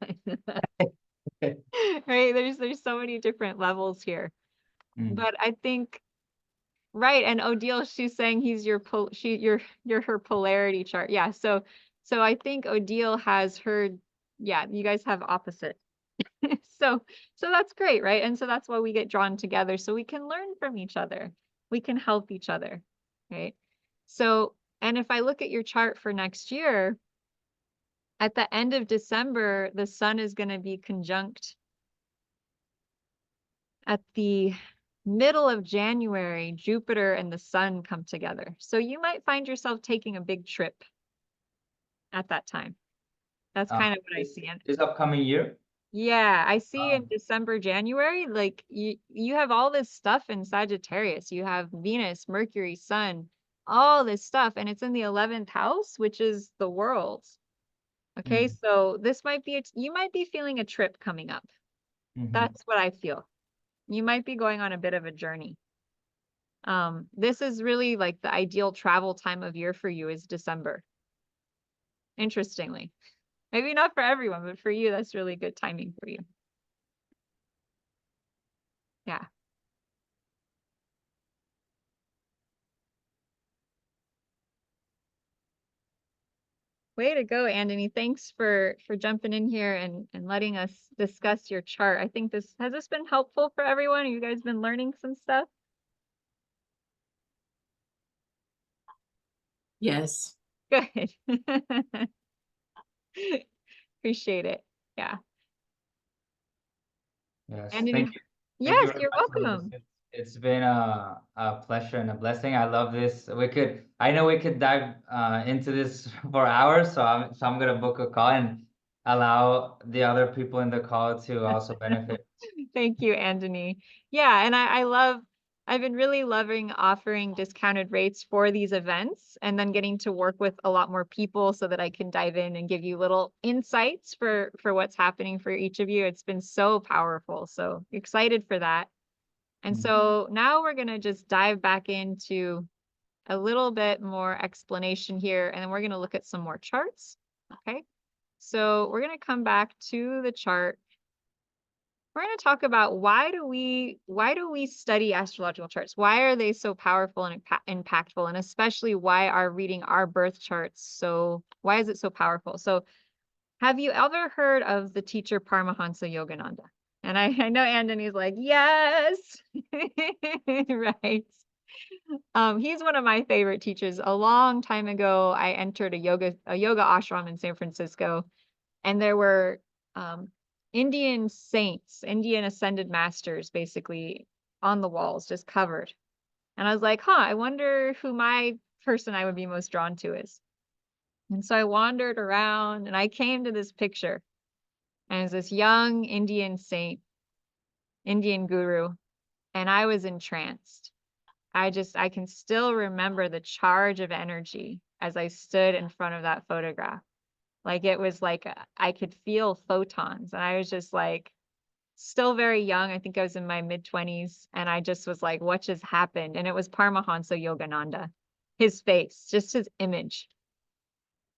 Right? There's so many different levels here. But I think right, and Odile, she's saying he's your you're her polarity chart. Yeah, so I think Odile has her, yeah, you guys have opposite. So that's great, right? And so that's why we get drawn together, so we can learn from each other. We can help each other, right? So, and if I look at your chart for next year, at the end of December, the sun is going to be conjunct at the middle of January, Jupiter and the sun come together. So you might find yourself taking a big trip at that time. That's kind of what I see. This upcoming year? Yeah, I see in December, January, like you have all this stuff in Sagittarius. You have Venus, Mercury, Sun, all this stuff, and it's in the 11th house, which is the world. Okay, so this might be, you might be feeling a trip coming up. That's what I feel. You might be going on a bit of a journey. This is really like the ideal travel time of year for you is December. Interestingly. Maybe not for everyone, but for you, that's really good timing for you. Yeah. Way to go, Andony. Thanks for jumping in here and letting us discuss your chart. I think has this been helpful for everyone? Have you guys been learning some stuff? Yes. Good. Appreciate it. Yeah. Yes, Andony, thank you. yes, Very you're much for this. welcome. It's been a pleasure and a blessing. I love this. I know we could dive into this for hours, so I'm gonna book a call and allow the other people in the call to also benefit. Thank you, Andony. Yeah, and I've been really loving offering discounted rates for these events and then getting to work with a lot more people so that I can dive in and give you little insights for what's happening for each of you. It's been so powerful. So excited for that. And so now we're going to just dive back into a little bit more explanation here, and then we're going to look at some more charts. Okay. So we're going to come back to the chart. We're going to talk about why do we study astrological charts? Why are they so powerful and impactful? And especially why are reading our birth charts why is it so powerful? So have you ever heard of the teacher Paramahansa Yogananda? And I know Andony's like, yes, right. He's one of my favorite teachers. A long time ago, I entered a yoga ashram in San Francisco, and there were Indian saints, Indian ascended masters, basically on the walls, just covered. And I was like, I wonder who my person I would be most drawn to is. And so I wandered around and I came to this picture. And it's this young Indian saint, Indian guru, and I was entranced. I can still remember the charge of energy as I stood in front of that photograph. Like it was like I could feel photons, and I was just like still very young. I think I was in my mid-20s, and I just was like, what just happened? And it was Paramahansa Yogananda, his face, just his image.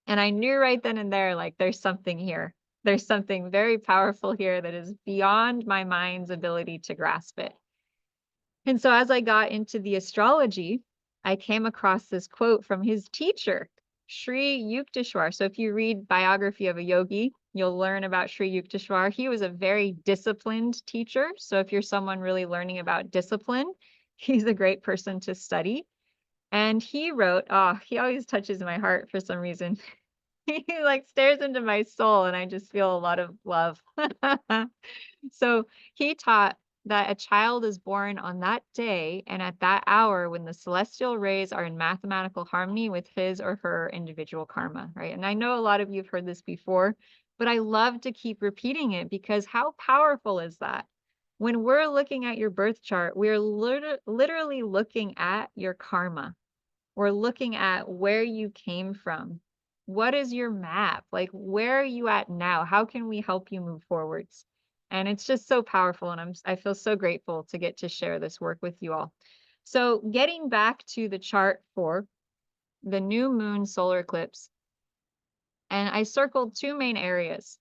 And I knew right then and there, like, there's something here. There's something very powerful here that is beyond my mind's ability to grasp it. And so as I got into the astrology, I came across this quote from his teacher, Sri Yukteswar. So if you read biography of a yogi, you'll learn about Sri Yukteswar. He was a very disciplined teacher. So if you're someone really learning about discipline, he's a great person to study. And he wrote, he always touches my heart for some reason. He like stares into my soul and I just feel a lot of love. So he taught that a child is born on that day and at that hour when the celestial rays are in mathematical harmony with his or her individual karma, right? And I know a lot of you have heard this before, but I love to keep repeating it because how powerful is that? When we're looking at your birth chart, we're literally looking at your karma. We're looking at where you came from. What is your map? Like, where are you at now? How can we help you move forwards? And it's just so powerful. And I feel so grateful to get to share this work with you all. So getting back to the chart for the new moon solar eclipse, and I circled two main areas.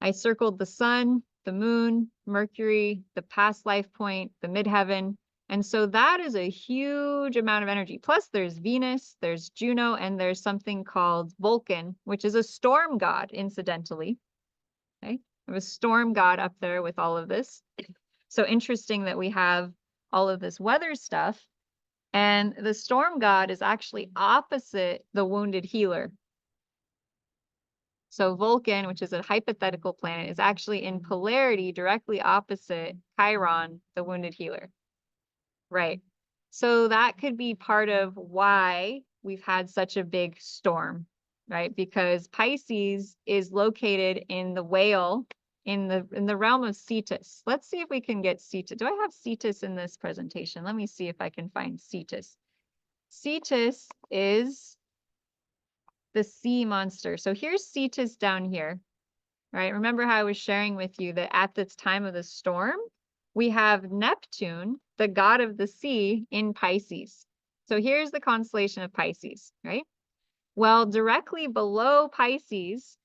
I circled the sun, the moon, Mercury, the past life point, the midheaven. And so that is a huge amount of energy. Plus there's Venus, there's Juno, and there's something called Vulcan, which is a storm god, incidentally. Okay. I have a storm god up there with all of this. So interesting that we have all of this weather stuff. And the storm god is actually opposite the wounded healer. So Vulcan, which is a hypothetical planet, is actually in polarity directly opposite Chiron, the wounded healer. Right. So that could be part of why we've had such a big storm, right? Because Pisces is located in the whale in the realm of Cetus. Let's see if we can get Cetus. Do I have Cetus in this presentation? Let me see if I can find Cetus. Cetus is the sea monster. So here's Cetus down here, right? Remember how I was sharing with you that at this time of the storm, we have Neptune, the god of the sea, in Pisces. So here's the constellation of Pisces, right? Well, directly below Pisces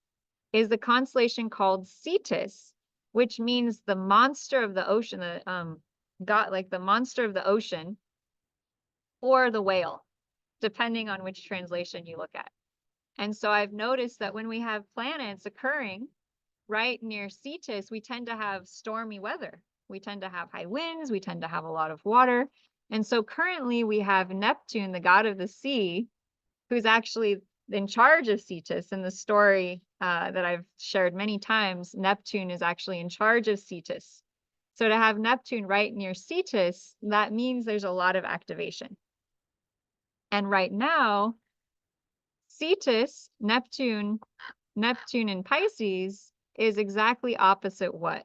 is the constellation called Cetus, which means the monster of the ocean, the god, like the monster of the ocean, or the whale, depending on which translation you look at. And so I've noticed that when we have planets occurring right near Cetus, we tend to have stormy weather. We tend to have high winds. We tend to have a lot of water. And so currently we have Neptune, the god of the sea, who's actually in charge of Cetus. In the story that I've shared many times, Neptune is actually in charge of Cetus. So to have Neptune right near Cetus, that means there's a lot of activation. And right now, Cetus, Neptune in Pisces is exactly opposite what?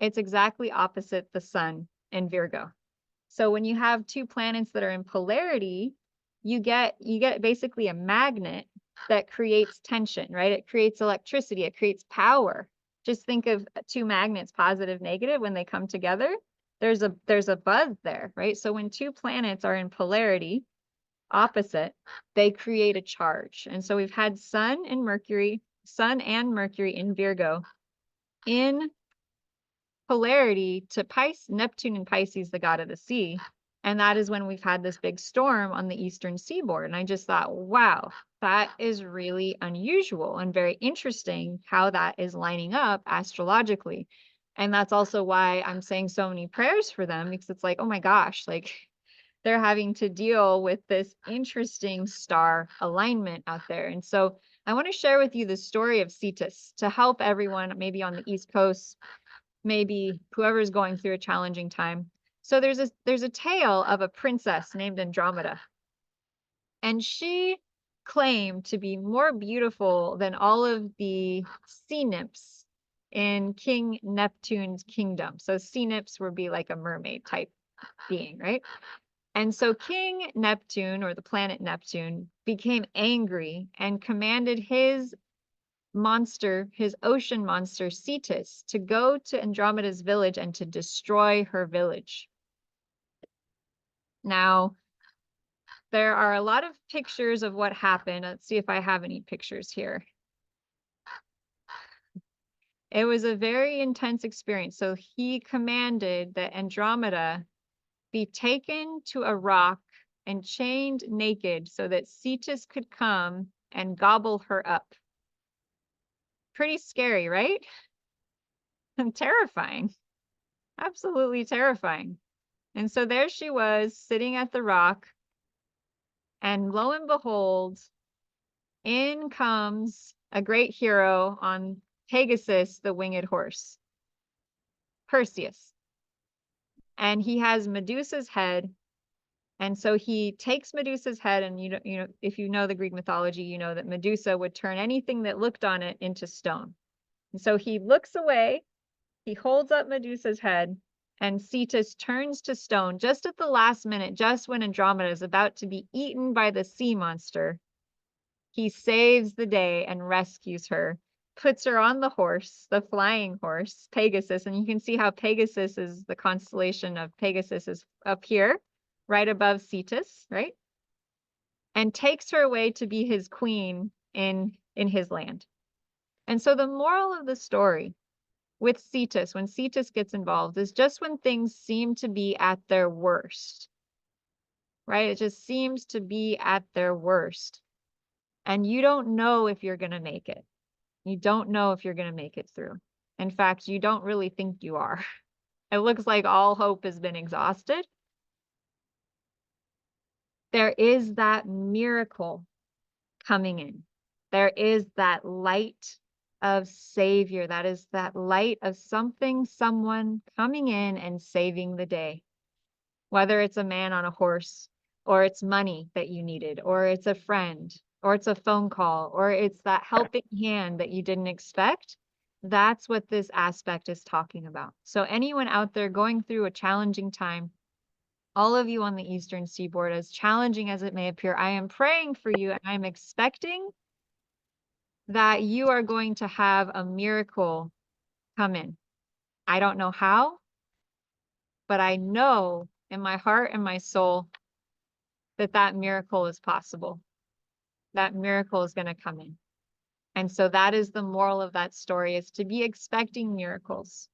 It's exactly opposite the sun in Virgo. So when you have two planets that are in polarity, you get basically a magnet that creates tension, right? It creates electricity, it creates power. Just think of two magnets, positive, negative, when they come together, there's a buzz there, right? So when two planets are in polarity, opposite, they create a charge. And so we've had Sun and Mercury in Virgo in polarity to Neptune and Pisces, the god of the sea. And that is when we've had this big storm on the eastern seaboard. And I just thought, wow, that is really unusual and very interesting how that is lining up astrologically. And that's also why I'm saying so many prayers for them, because it's like, oh my gosh, like they're having to deal with this interesting star alignment out there. And so I want to share with you the story of Cetus to help everyone, maybe on the East Coast, maybe whoever's going through a challenging time. So there's a tale of a princess named Andromeda. And she claimed to be more beautiful than all of the sea nymphs in King Neptune's kingdom. So sea nymphs would be like a mermaid type being, right? And so King Neptune, or the planet Neptune, became angry and commanded his monster, his ocean monster, Cetus, to go to Andromeda's village and to destroy her village. Now, there are a lot of pictures of what happened. Let's see if I have any pictures here. It was a very intense experience. So he commanded that Andromeda be taken to a rock and chained naked so that Cetus could come and gobble her up. Pretty scary, right? And terrifying. Absolutely terrifying. And so there she was sitting at the rock, and lo and behold, in comes a great hero on Pegasus, the winged horse, Perseus. And he has Medusa's head. And so he takes Medusa's head, and you know, if you know the Greek mythology, you know that Medusa would turn anything that looked on it into stone. And so he looks away, he holds up Medusa's head, and Cetus turns to stone just at the last minute, just when Andromeda is about to be eaten by the sea monster. He saves the day and rescues her, puts her on the horse, the flying horse, Pegasus. And you can see how Pegasus is, the constellation of Pegasus is up here, right above Cetus, right? And takes her away to be his queen in his land. And so the moral of the story with Cetus, when Cetus gets involved, is just when things seem to be at their worst, right? It just seems to be at their worst. And you don't know if you're going to make it. You don't know if you're going to make it through. In fact, you don't really think you are. It looks like all hope has been exhausted. There is that miracle coming in. There is that light of savior. That is that light of something, someone coming in and saving the day. Whether it's a man on a horse, or it's money that you needed, or it's a friend, or it's a phone call, or it's that helping hand that you didn't expect. That's what this aspect is talking about. So anyone out there going through a challenging time, all of you on the Eastern Seaboard, as challenging as it may appear, I am praying for you and I'm expecting that you are going to have a miracle come in. I don't know how, but I know in my heart and my soul that that miracle is possible. That miracle is going to come in. And so that is the moral of that story, is to be expecting miracles.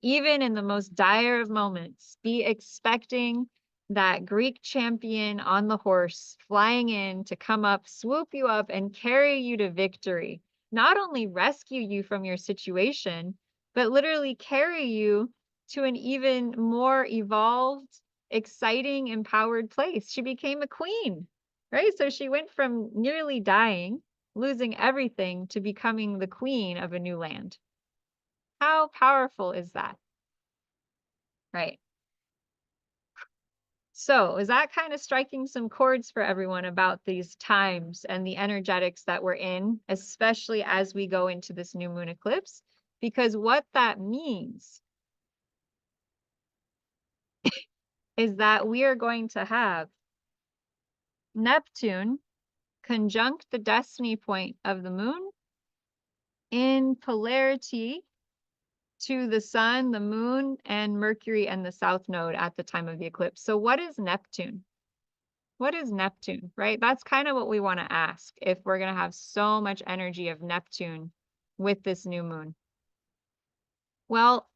Even in the most dire of moments, be expecting that Greek champion on the horse flying in to come up, swoop you up, and carry you to victory. Not only rescue you from your situation, but literally carry you to an even more evolved, exciting, empowered place. She became a queen, right? So she went from nearly dying, losing everything, to becoming the queen of a new land. How powerful is that? Right. So is that kind of striking some chords for everyone about these times and the energetics that we're in, especially as we go into this new moon eclipse? Because what that means is that we are going to have Neptune conjunct the destiny point of the moon in polarity to the sun, the moon, and Mercury and the south node at the time of the eclipse. So what is Neptune? What is Neptune, right? That's kind of what we want to ask if we're going to have so much energy of Neptune with this new moon. Well,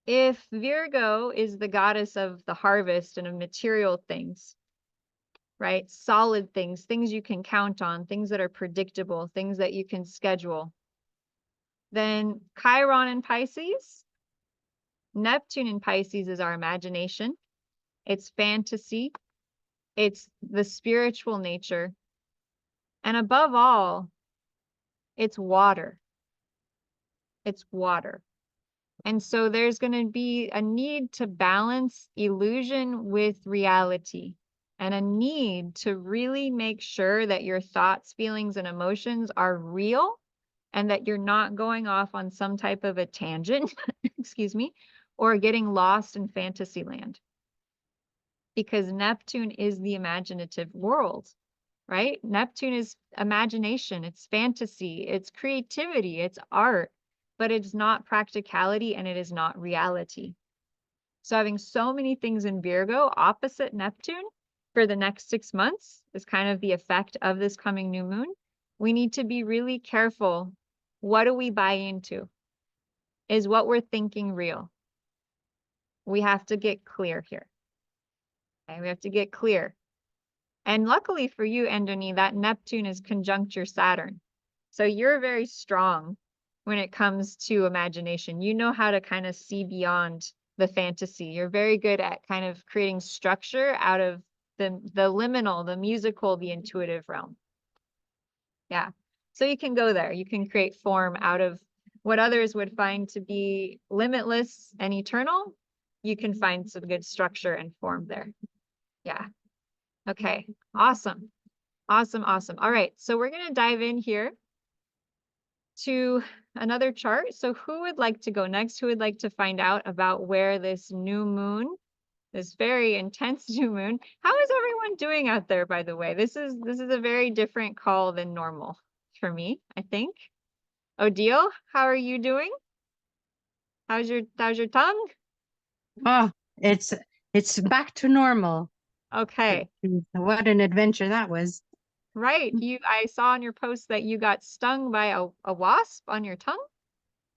if Virgo is the goddess of the harvest and of material things, right? Solid things, things you can count on, things that are predictable, things that you can schedule. Then Chiron in Pisces, Neptune in Pisces is our imagination. It's fantasy. It's the spiritual nature. And above all, it's water. It's water. And so there's going to be a need to balance illusion with reality, and a need to really make sure that your thoughts, feelings, and emotions are real, and that you're not going off on some type of a tangent, excuse me, or getting lost in fantasy land. Because Neptune is the imaginative world, right? Neptune is imagination, it's fantasy, it's creativity, it's art, but it's not practicality and it is not reality. So having so many things in Virgo opposite Neptune for the next 6 months is kind of the effect of this coming new moon. We need to be really careful. What do we buy into? Is what we're thinking real? We have to get clear here. Okay, we have to get clear. And luckily for you, Andoni, that Neptune is conjunct your Saturn. So you're very strong when it comes to imagination. You know how to kind of see beyond the fantasy. You're very good at kind of creating structure out of the liminal, the musical, the intuitive realm. Yeah. So you can go there. You can create form out of what others would find to be limitless and eternal. You can find some good structure and form there. Yeah. Okay. Awesome. Awesome. Awesome. All right. So we're going to dive in here to another chart. So who would like to go next? Who would like to find out about where this new moon, this very intense new moon, how is everyone doing out there, by the way? This is a very different call than normal for me, I think. Odile, how are you doing? How's your tongue? Oh, it's back to normal. Okay. What an adventure that was. Right. I saw on your post that you got stung by a wasp on your tongue.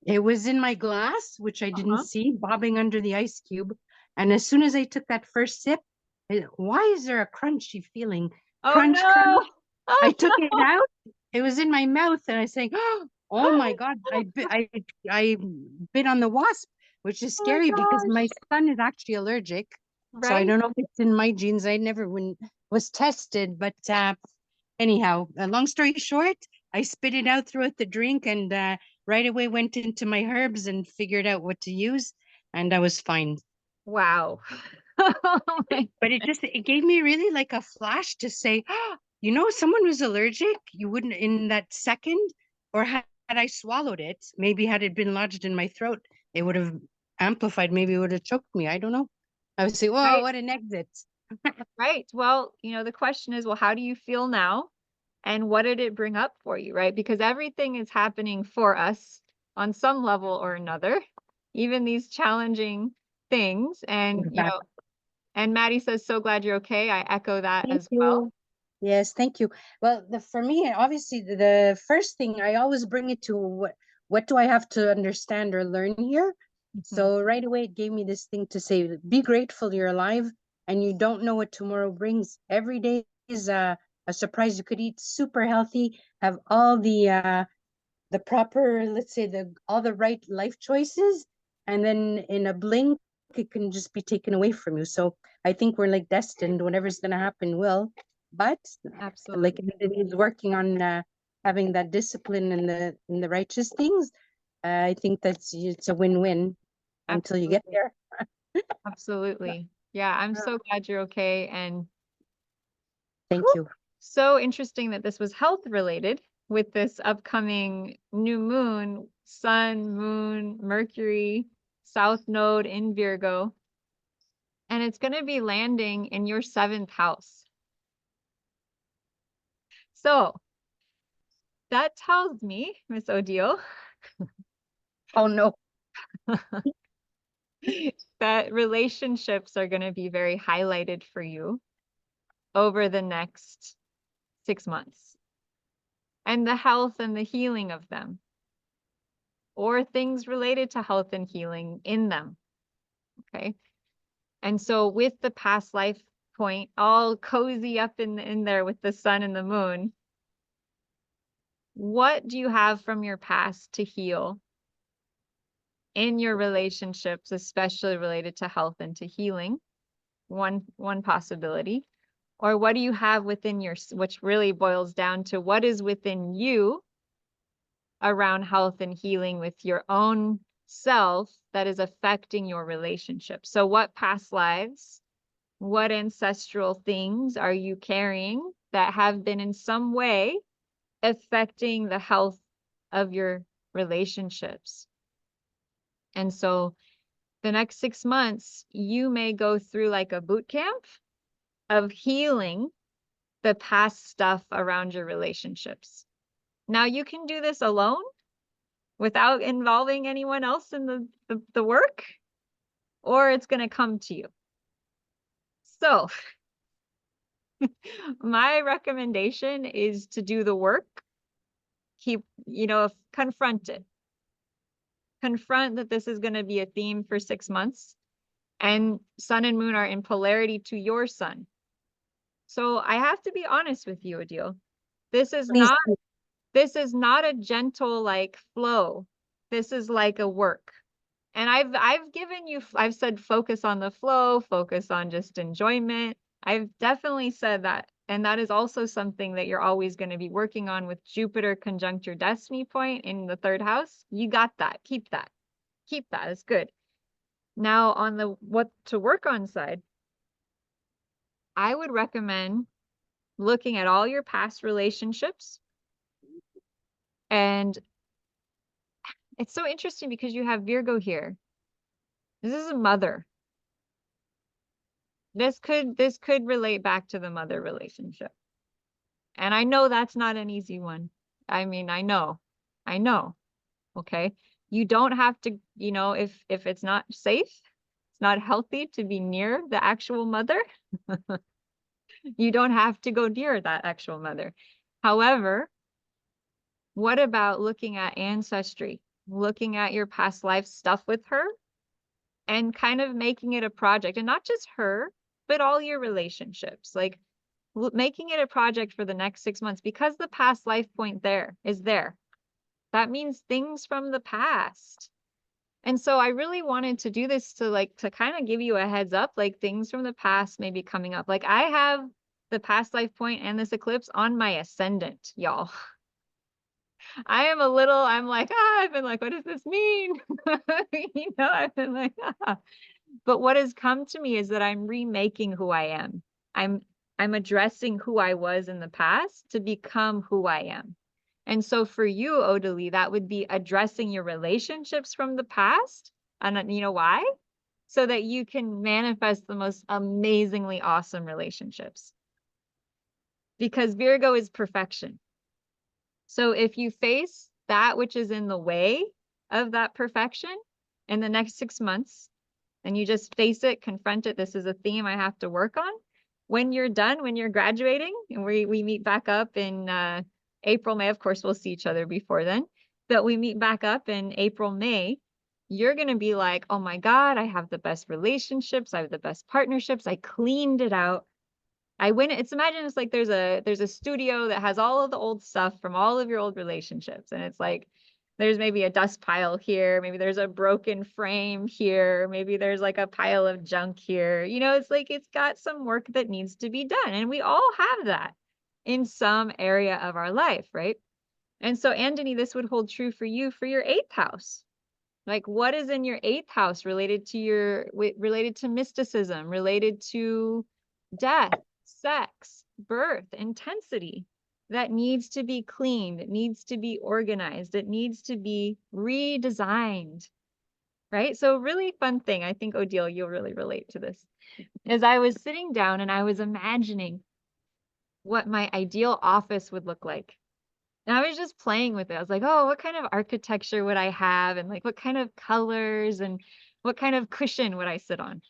It was in my glass, which I didn't see, bobbing under the ice cube. And as soon as I took that first sip, why is there a crunchy feeling? Crunch, no. crunch. I took it out. It was in my mouth, and I was saying, "Oh my God!" I bit on the wasp, which is scary because my son is actually allergic. Right. So I don't know if it's in my genes. I never was tested, but anyhow, long story short, I spit it out throughout the drink and right away went into my herbs and figured out what to use, and I was fine. Wow. Oh my- But it gave me really like a flash to say, you know, someone was allergic, you wouldn't in that second, or had I swallowed it, maybe had it been lodged in my throat, it would have amplified, maybe it would have choked me. I don't know. I would say, whoa, Right. what an exit. Right. Well, the question is, well, how do you feel now? And what did it bring up for you, right? Because everything is happening for us on some level or another, even these challenging things. And, Exactly. and Maddie says, so glad you're okay. I echo that Thank as well. you. Yes, thank you. Well, for me, obviously, the first thing I always bring it to what do I have to understand or learn here? Mhm. So right away, it gave me this thing to say, be grateful you're alive and you don't know what tomorrow brings. Every day is a surprise. You could eat super healthy, have all the proper, let's say all the right life choices, and then in a blink, it can just be taken away from you. So I think we're like destined, whatever's gonna happen will. But Absolutely. like everybody is working on having that discipline and the righteous things, I think it's a win-win until you get there. Absolutely. Yeah, I'm so glad you're okay. And Thank you. so interesting that this was health related with this upcoming new moon, sun, moon, Mercury, south node in Virgo. And it's going to be landing in your 7th house. So that tells me, Miss Odile, Oh no. that relationships are going to be very highlighted for you over the next 6 months. And the health and the healing of them, or things related to health and healing in them. Okay. And so with the past life point, all cozy up in there with the sun and the moon, what do you have from your past to heal in your relationships, especially related to health and to healing? One possibility. Or what do you have within which really boils down to what is within you around health and healing with your own self that is affecting your relationship. So what past lives, what ancestral things are you carrying that have been in some way affecting the health of your relationships? And so the next 6 months, you may go through like a boot camp of healing the past stuff around your relationships. Now you can do this alone without involving anyone else in the work, or it's going to come to you. So my recommendation is to do the work. Keep, confront it. Confront that this is going to be a theme for 6 months, and sun and moon are in polarity to your sun. So I have to be honest with you, Odile. This is not a gentle like flow. This is like a work. And I've said focus on the flow, focus on just enjoyment. I've definitely said that. And that is also something that you're always going to be working on with Jupiter conjunct your destiny point in the 3rd house. You got that. Keep that. Keep that. It's good. Now on the what to work on side, I would recommend looking at all your past relationships. And it's so interesting because you have Virgo here. This is a mother. This could relate back to the mother relationship. And I know that's not an easy one. I mean, I know. Okay. You don't have to, if it's not safe, it's not healthy to be near the actual mother. You don't have to go near that actual mother. However, what about looking at ancestry, looking at your past life stuff with her and kind of making it a project, and not just her, but all your relationships, like making it a project for the next 6 months, because the past life point is there. That means things from the past. And so I really wanted to do this to kind of give you a heads up, like things from the past may be coming up. Like I have the past life point and this eclipse on my ascendant, y'all. I'm like, I've been like, what does this mean? I've been like, But what has come to me is that I'm remaking who I am. I'm addressing who I was in the past to become who I am. And so for you, Odalie, that would be addressing your relationships from the past. And you know why? So that you can manifest the most amazingly awesome relationships. Because Virgo is perfection. So if you face that which is in the way of that perfection in the next 6 months, and you just face it, confront it, this is a theme I have to work on. When you're done, when you're graduating, and we meet back up in April, May, of course, we'll see each other before then, but we meet back up in April, May, you're going to be like, oh my God, I have the best relationships. I have the best partnerships. I cleaned it out. Imagine it's like there's a studio that has all of the old stuff from all of your old relationships. And it's like, there's maybe a dust pile here. Maybe there's a broken frame here. Maybe there's like a pile of junk here. It's like, it's got some work that needs to be done. And we all have that in some area of our life, right? And so, Anthony, this would hold true for you for your 8th house. Like, what is in your 8th house related to mysticism, related to death, sex, birth, intensity, that needs to be cleaned, it needs to be organized, it needs to be redesigned, right? So really fun thing, I think, Odile, you'll really relate to this, is I was sitting down and I was imagining what my ideal office would look like. And I was just playing with it. I was like, oh, what kind of architecture would I have? And like, what kind of colors and what kind of cushion would I sit on?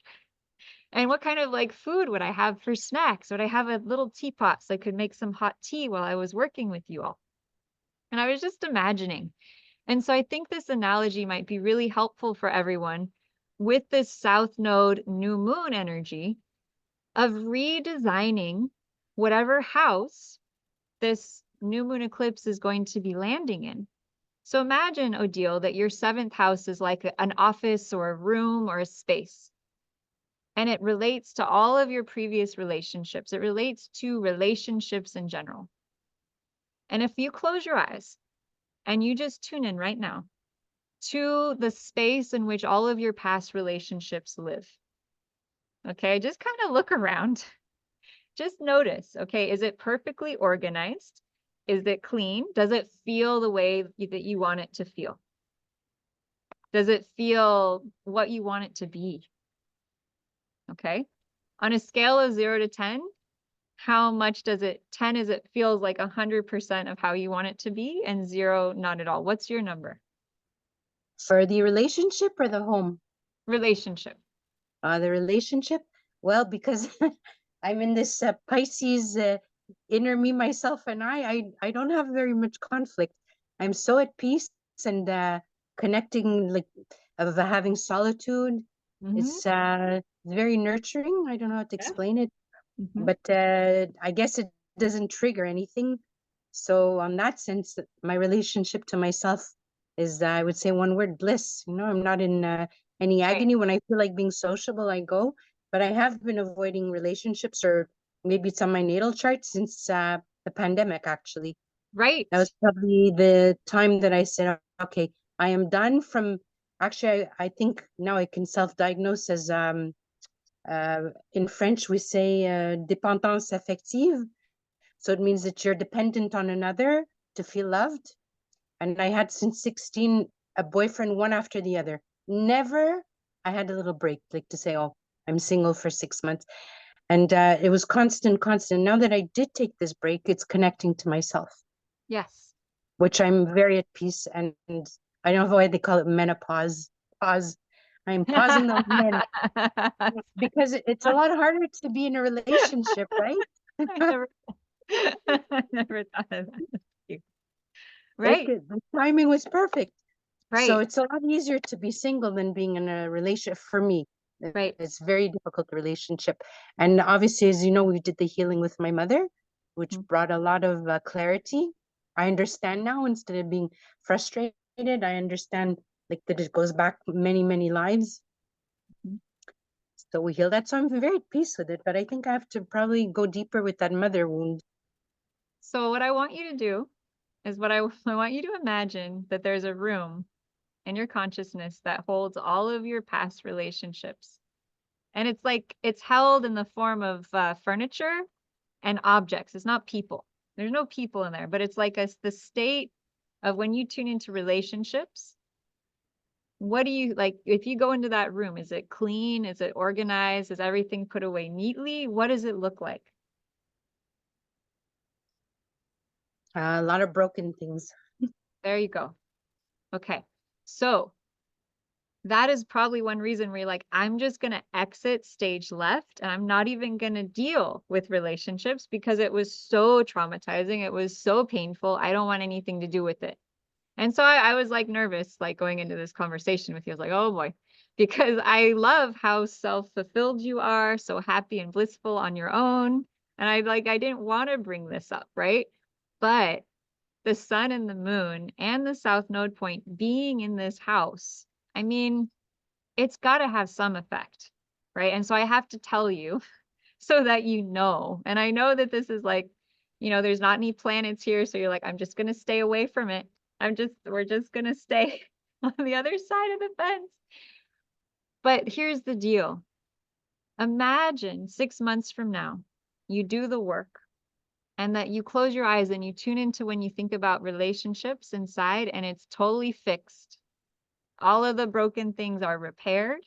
And what kind of like food would I have for snacks? Would I have a little teapot so I could make some hot tea while I was working with you all? And I was just imagining. And so I think this analogy might be really helpful for everyone with this South Node new moon energy of redesigning whatever house this new moon eclipse is going to be landing in. So imagine, Odile, that your 7th house is like an office or a room or a space. And it relates to all of your previous relationships. It relates to relationships in general. And if you close your eyes and you just tune in right now to the space in which all of your past relationships live, okay, just kind of look around. Just notice, okay, is it perfectly organized? Is it clean? Does it feel the way that you want it to feel? Does it feel what you want it to be? Okay. On a scale of 0 to 10, how much does it, 10 is it feels like 100% of how you want it to be, and 0, not at all. What's your number? For the relationship or the home? Relationship. The relationship? Well, because I'm in this Pisces inner me, myself, and I don't have very much conflict. I'm so at peace and connecting, like, of having solitude. It's very nurturing. I don't know how to explain it, but I guess it doesn't trigger anything. So on that sense, my relationship to myself is, I would say, one word: bliss. I'm not in any agony. When I feel like being sociable, I go. But I have been avoiding relationships, or maybe it's on my natal chart, since the pandemic, actually. Right. That was probably the time that I said, okay, I am done from, actually, I think now I can self-diagnose as, in French, we say dépendance affective. So it means that you're dependent on another to feel loved. And I had, since 16, a boyfriend, one after the other. Never, I had a little break, like to say, oh, I'm single for 6 months. And it was constant. Now that I did take this break, it's connecting to myself. Yes. Which I'm very at peace. And I don't know why they call it menopause. Pause. I'm pausing those men. Because it's a lot harder to be in a relationship, right? I never thought of that. Right. The timing was perfect. Right. So it's a lot easier to be single than being in a relationship for me. Right. It's a very difficult relationship. And obviously, as you know, we did the healing with my mother, which brought a lot of clarity. I understand now, instead of being frustrated, I understand, like, that it goes back many, many lives. So we heal that. So I'm very at peace with it, but I think I have to probably go deeper with that mother wound. So what I want you to do is what I want you to imagine that there's a room in your consciousness that holds all of your past relationships. And it's like, it's held in the form of furniture and objects. It's not people. There's no people in there, but it's like the state of when you tune into relationships. What do you like? If you go into that room, is it clean? Is it organized? Is everything put away neatly? What does it look like? A lot of broken things. There you go. Okay. So that is probably one reason where you're like, I'm just going to exit stage left and I'm not even going to deal with relationships because it was so traumatizing. It was so painful. I don't want anything to do with it. And so I was like nervous, like going into this conversation with you. I was like, oh boy, because I love how self-fulfilled you are, so happy and blissful on your own. And I didn't want to bring this up, right? But the sun and the moon and the south node point being in this house, I mean, it's got to have some effect, right? And so I have to tell you so that you know. And I know that this is like, there's not any planets here. So you're like, I'm just going to stay away from it. We're just going to stay on the other side of the fence. But here's the deal. Imagine 6 months from now, you do the work and that you close your eyes and you tune into when you think about relationships inside and it's totally fixed. All of the broken things are repaired.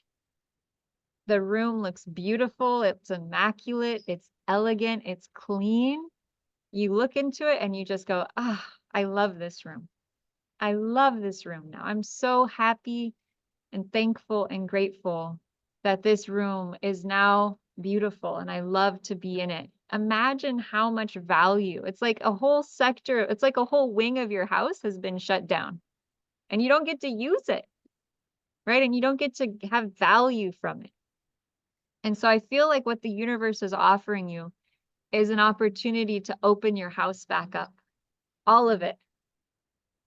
The room looks beautiful. It's immaculate. It's elegant. It's clean. You look into it and you just go, I love this room. I love this room now. I'm so happy and thankful and grateful that this room is now beautiful and I love to be in it. Imagine how much value. It's like a whole sector, it's like a whole wing of your house has been shut down and you don't get to use it, right? And you don't get to have value from it. And so I feel like what the universe is offering you is an opportunity to open your house back up, all of it.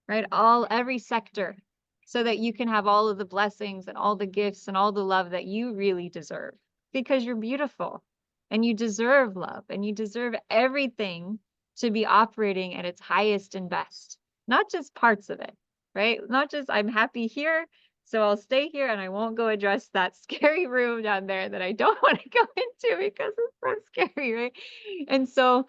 Right? Every sector, so that you can have all of the blessings and all the gifts and all the love that you really deserve because you're beautiful and you deserve love and you deserve everything to be operating at its highest and best, not just parts of it, right? Not just I'm happy here, so I'll stay here and I won't go address that scary room down there that I don't want to go into because it's so scary, right? And so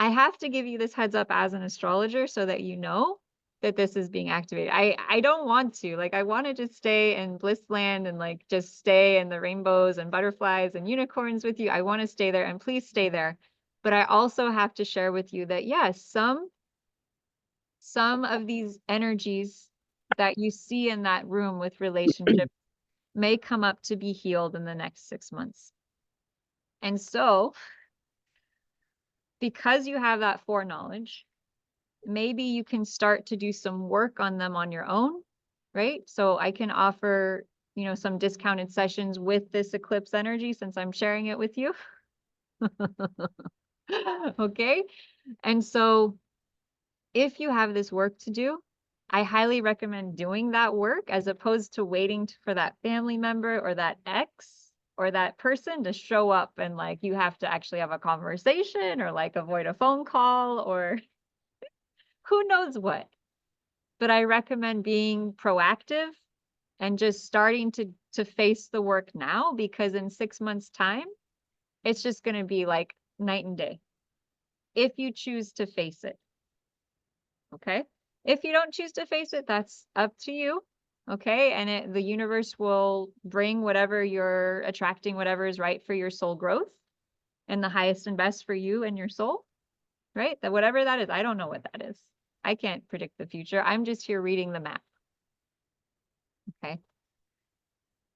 I have to give you this heads up as an astrologer so that you know that this is being activated. I don't want to, I want to just stay in bliss land and just stay in the rainbows and butterflies and unicorns with you. I want to stay there and please stay there. But I also have to share with you that yes, some of these energies that you see in that room with relationships may come up to be healed in the next 6 months. And so because you have that foreknowledge, maybe you can start to do some work on them on your own, right? So I can offer, some discounted sessions with this eclipse energy since I'm sharing it with you. Okay. And so if you have this work to do, I highly recommend doing that work as opposed to waiting for that family member or that ex or that person to show up and you have to actually have a conversation or avoid a phone call or who knows what. But I recommend being proactive and just starting to face the work now because in 6 months' time, it's just going to be like night and day if you choose to face it. Okay. If you don't choose to face it, that's up to you. Okay. And the universe will bring whatever you're attracting, whatever is right for your soul growth and the highest and best for you and your soul, right? That whatever that is, I don't know what that is. I can't predict the future. I'm just here reading the map. Okay.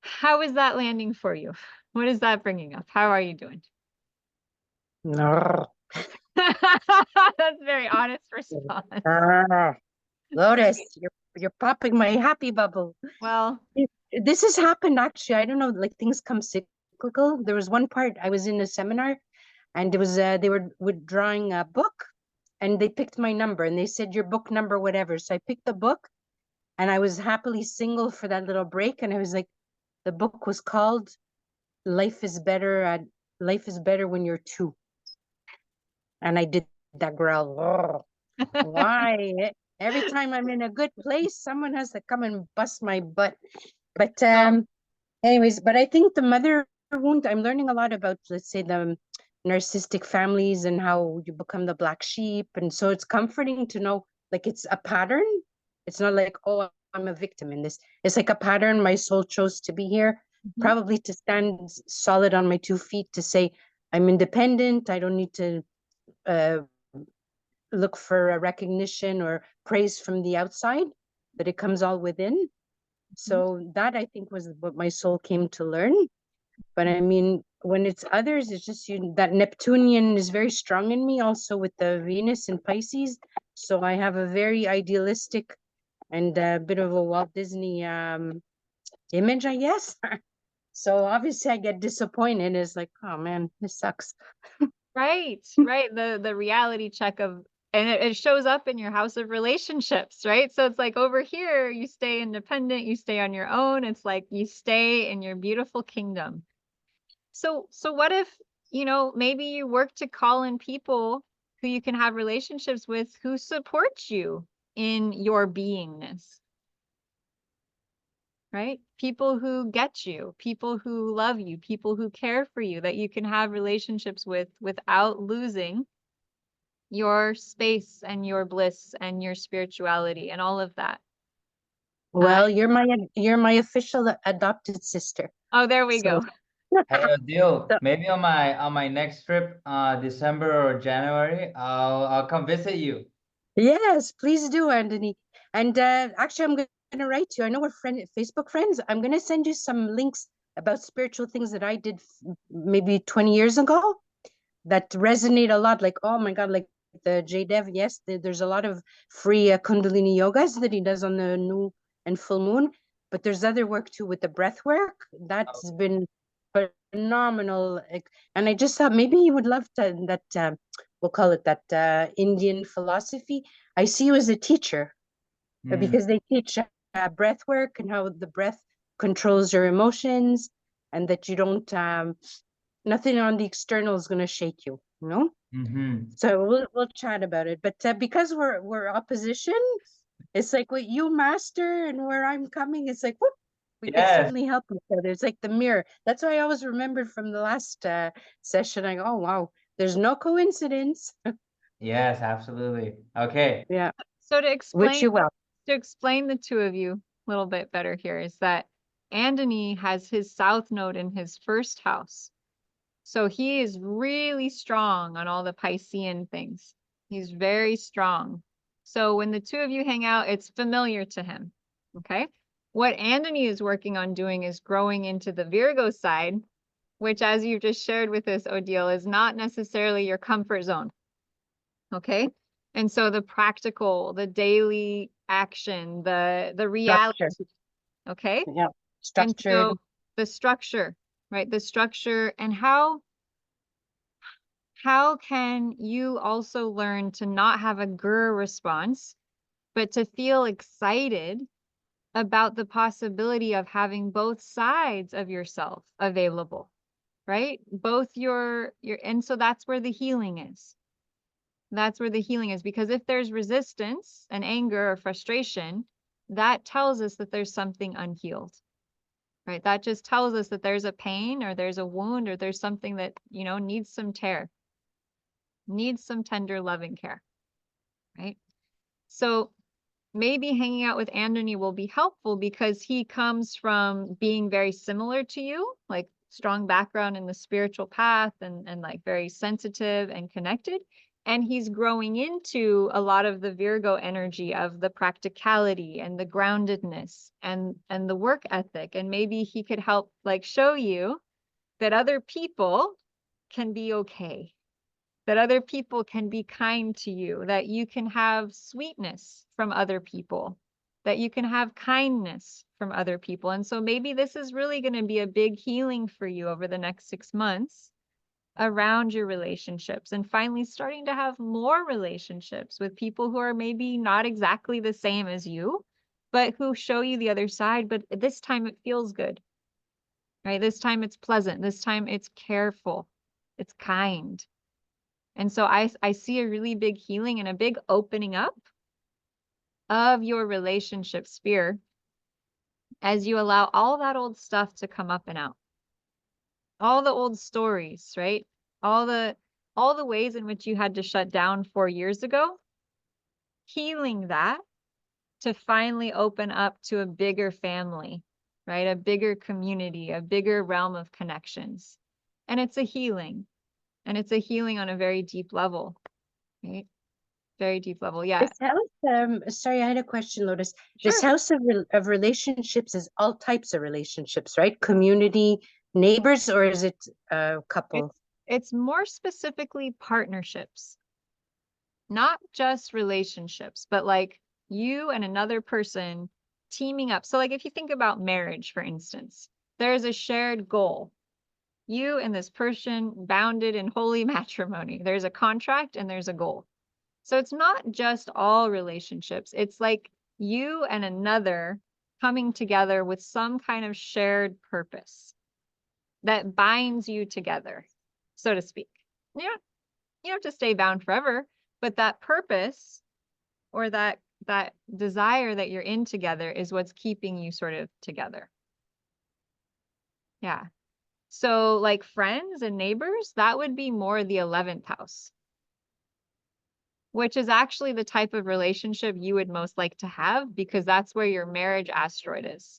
How is that landing for you? What is that bringing up? How are you doing? No. That's a very honest response. Lotus, you're popping my happy bubble. Well, this has happened actually. I don't know, things come cyclical. There was one part I was in a seminar, and it was they were withdrawing a book, and they picked my number, and they said your book number whatever. So I picked the book, and I was happily single for that little break, and I was like, the book was called Life is Better. Life is Better When You're Two. And I did that growl. Why? Every time I'm in a good place, someone has to come and bust my butt. But anyways, but I think the mother wound, I'm learning a lot about, let's say, the narcissistic families and how you become the black sheep. And so it's comforting to know, like, it's a pattern. It's not like, oh, I'm a victim in this. It's like a pattern. My soul chose to be here, probably to stand solid on my 2 feet, to say, I'm independent. I don't need to look for a recognition or praise from the outside, that it comes all within. So that, I think, was what my soul came to learn. But I mean, when it's others, it's just that Neptunian is very strong in me, also with the Venus in Pisces. So I have a very idealistic and a bit of a Walt Disney image, I guess. So obviously I get disappointed. It's like, oh man, this sucks. Right. The reality check of, and it shows up in your house of relationships, right? So it's like over here, you stay independent, you stay on your own. It's like you stay in your beautiful kingdom. So what if, maybe you work to call in people who you can have relationships with who support you in your beingness, right? People who get you, people who love you, people who care for you, that you can have relationships with without losing your space and your bliss and your spirituality and all of that. Well, you're my official adopted sister. Oh, there we go. Hey, Odile, maybe on my next trip, December or January, I'll come visit you. Yes, please do, Anthony. And actually, I'm going to write you. I know we're Facebook friends. I'm going to send you some links about spiritual things that I did maybe 20 years ago that resonate a lot. Like, oh my God, like the J-Dev. Yes, there's a lot of free Kundalini yogas that he does on the new and full moon. But there's other work too with the breath work. That's been phenomenal. And I just thought maybe you would love that, we'll call it that Indian philosophy. I see you as a teacher because they teach breath work and how the breath controls your emotions, and that you don't, nothing on the external is going to shake you, you know? So we'll chat about it. But because we're opposition, it's like what you master and where I'm coming, it's like, whoop, we can certainly help each other. It's like the mirror. That's why I always remembered from the last session. I go, oh wow, there's no coincidence. Yes, absolutely. Okay. Yeah. So to explain, well. to explain the two of you a little bit better here is that Andony has his south node in his first house. So he is really strong on all the Piscean things. He's very strong. So when the two of you hang out, it's familiar to him. Okay. What Andony is working on doing is growing into the Virgo side, which, as you've just shared with us, Odile, is not necessarily your comfort zone. Okay. And so the practical, the daily action, the reality. Structure. Okay. Yeah. Structure. And so the structure, right? The structure, and how can you also learn to not have a grr response, but to feel excited about the possibility of having both sides of yourself available, right? Both and so that's where the healing is. That's where the healing is, because if there's resistance and anger or frustration, that tells us that there's something unhealed, right? That just tells us that there's a pain or there's a wound or there's something that, needs some care, needs some tender, loving care, right? So maybe hanging out with Andony will be helpful because he comes from being very similar to you, like strong background in the spiritual path and like very sensitive and connected. And he's growing into a lot of the Virgo energy of the practicality and the groundedness and the work ethic. And maybe he could help like show you that other people can be okay, that other people can be kind to you, that you can have sweetness from other people, that you can have kindness from other people. And so maybe this is really going to be a big healing for you over the next 6 months around your relationships, and finally starting to have more relationships with people who are maybe not exactly the same as you, but who show you the other side. But this time it feels good, right? This time it's pleasant. This time it's careful. It's kind. And so I see a really big healing and a big opening up of your relationship sphere as you allow all that old stuff to come up and out. All the old stories, right? All the ways in which you had to shut down 4 years ago, healing that to finally open up to a bigger family, right? A bigger community, a bigger realm of connections. And it's a healing. And it's a healing on a very deep level, right? Very deep level. Yeah. This house, sorry, I had a question, Lotus. This Sure. house of relationships is all types of relationships, right? Community, neighbors, or is it a couple? It's more specifically partnerships, not just relationships, but like you and another person teaming up. So like if you think about marriage, for instance, there's a shared goal. You and this person bounded in holy matrimony. There's a contract and there's a goal. So it's not just all relationships. It's like you and another coming together with some kind of shared purpose that binds you together, so to speak. You don't have to stay bound forever, but that purpose or that desire that you're in together is what's keeping you sort of together. Yeah. So like friends and neighbors, that would be more the 11th house, which is actually the type of relationship you would most like to have because that's where your marriage asteroid is.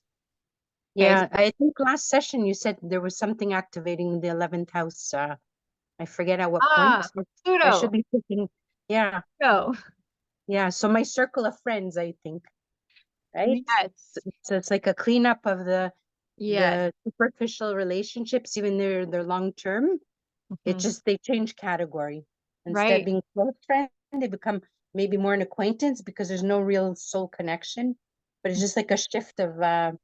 Yeah, I think last session you said there was something activating the 11th house. I forget at what point. I should Pluto. be thinking, yeah. Pluto. Yeah, so my circle of friends, I think, right? Yes. So it's like a cleanup of the Yes. superficial relationships, even they're long term. It just they change category. Instead Right. of being close friend, they become maybe more an acquaintance because there's no real soul connection. But it's just like a shift of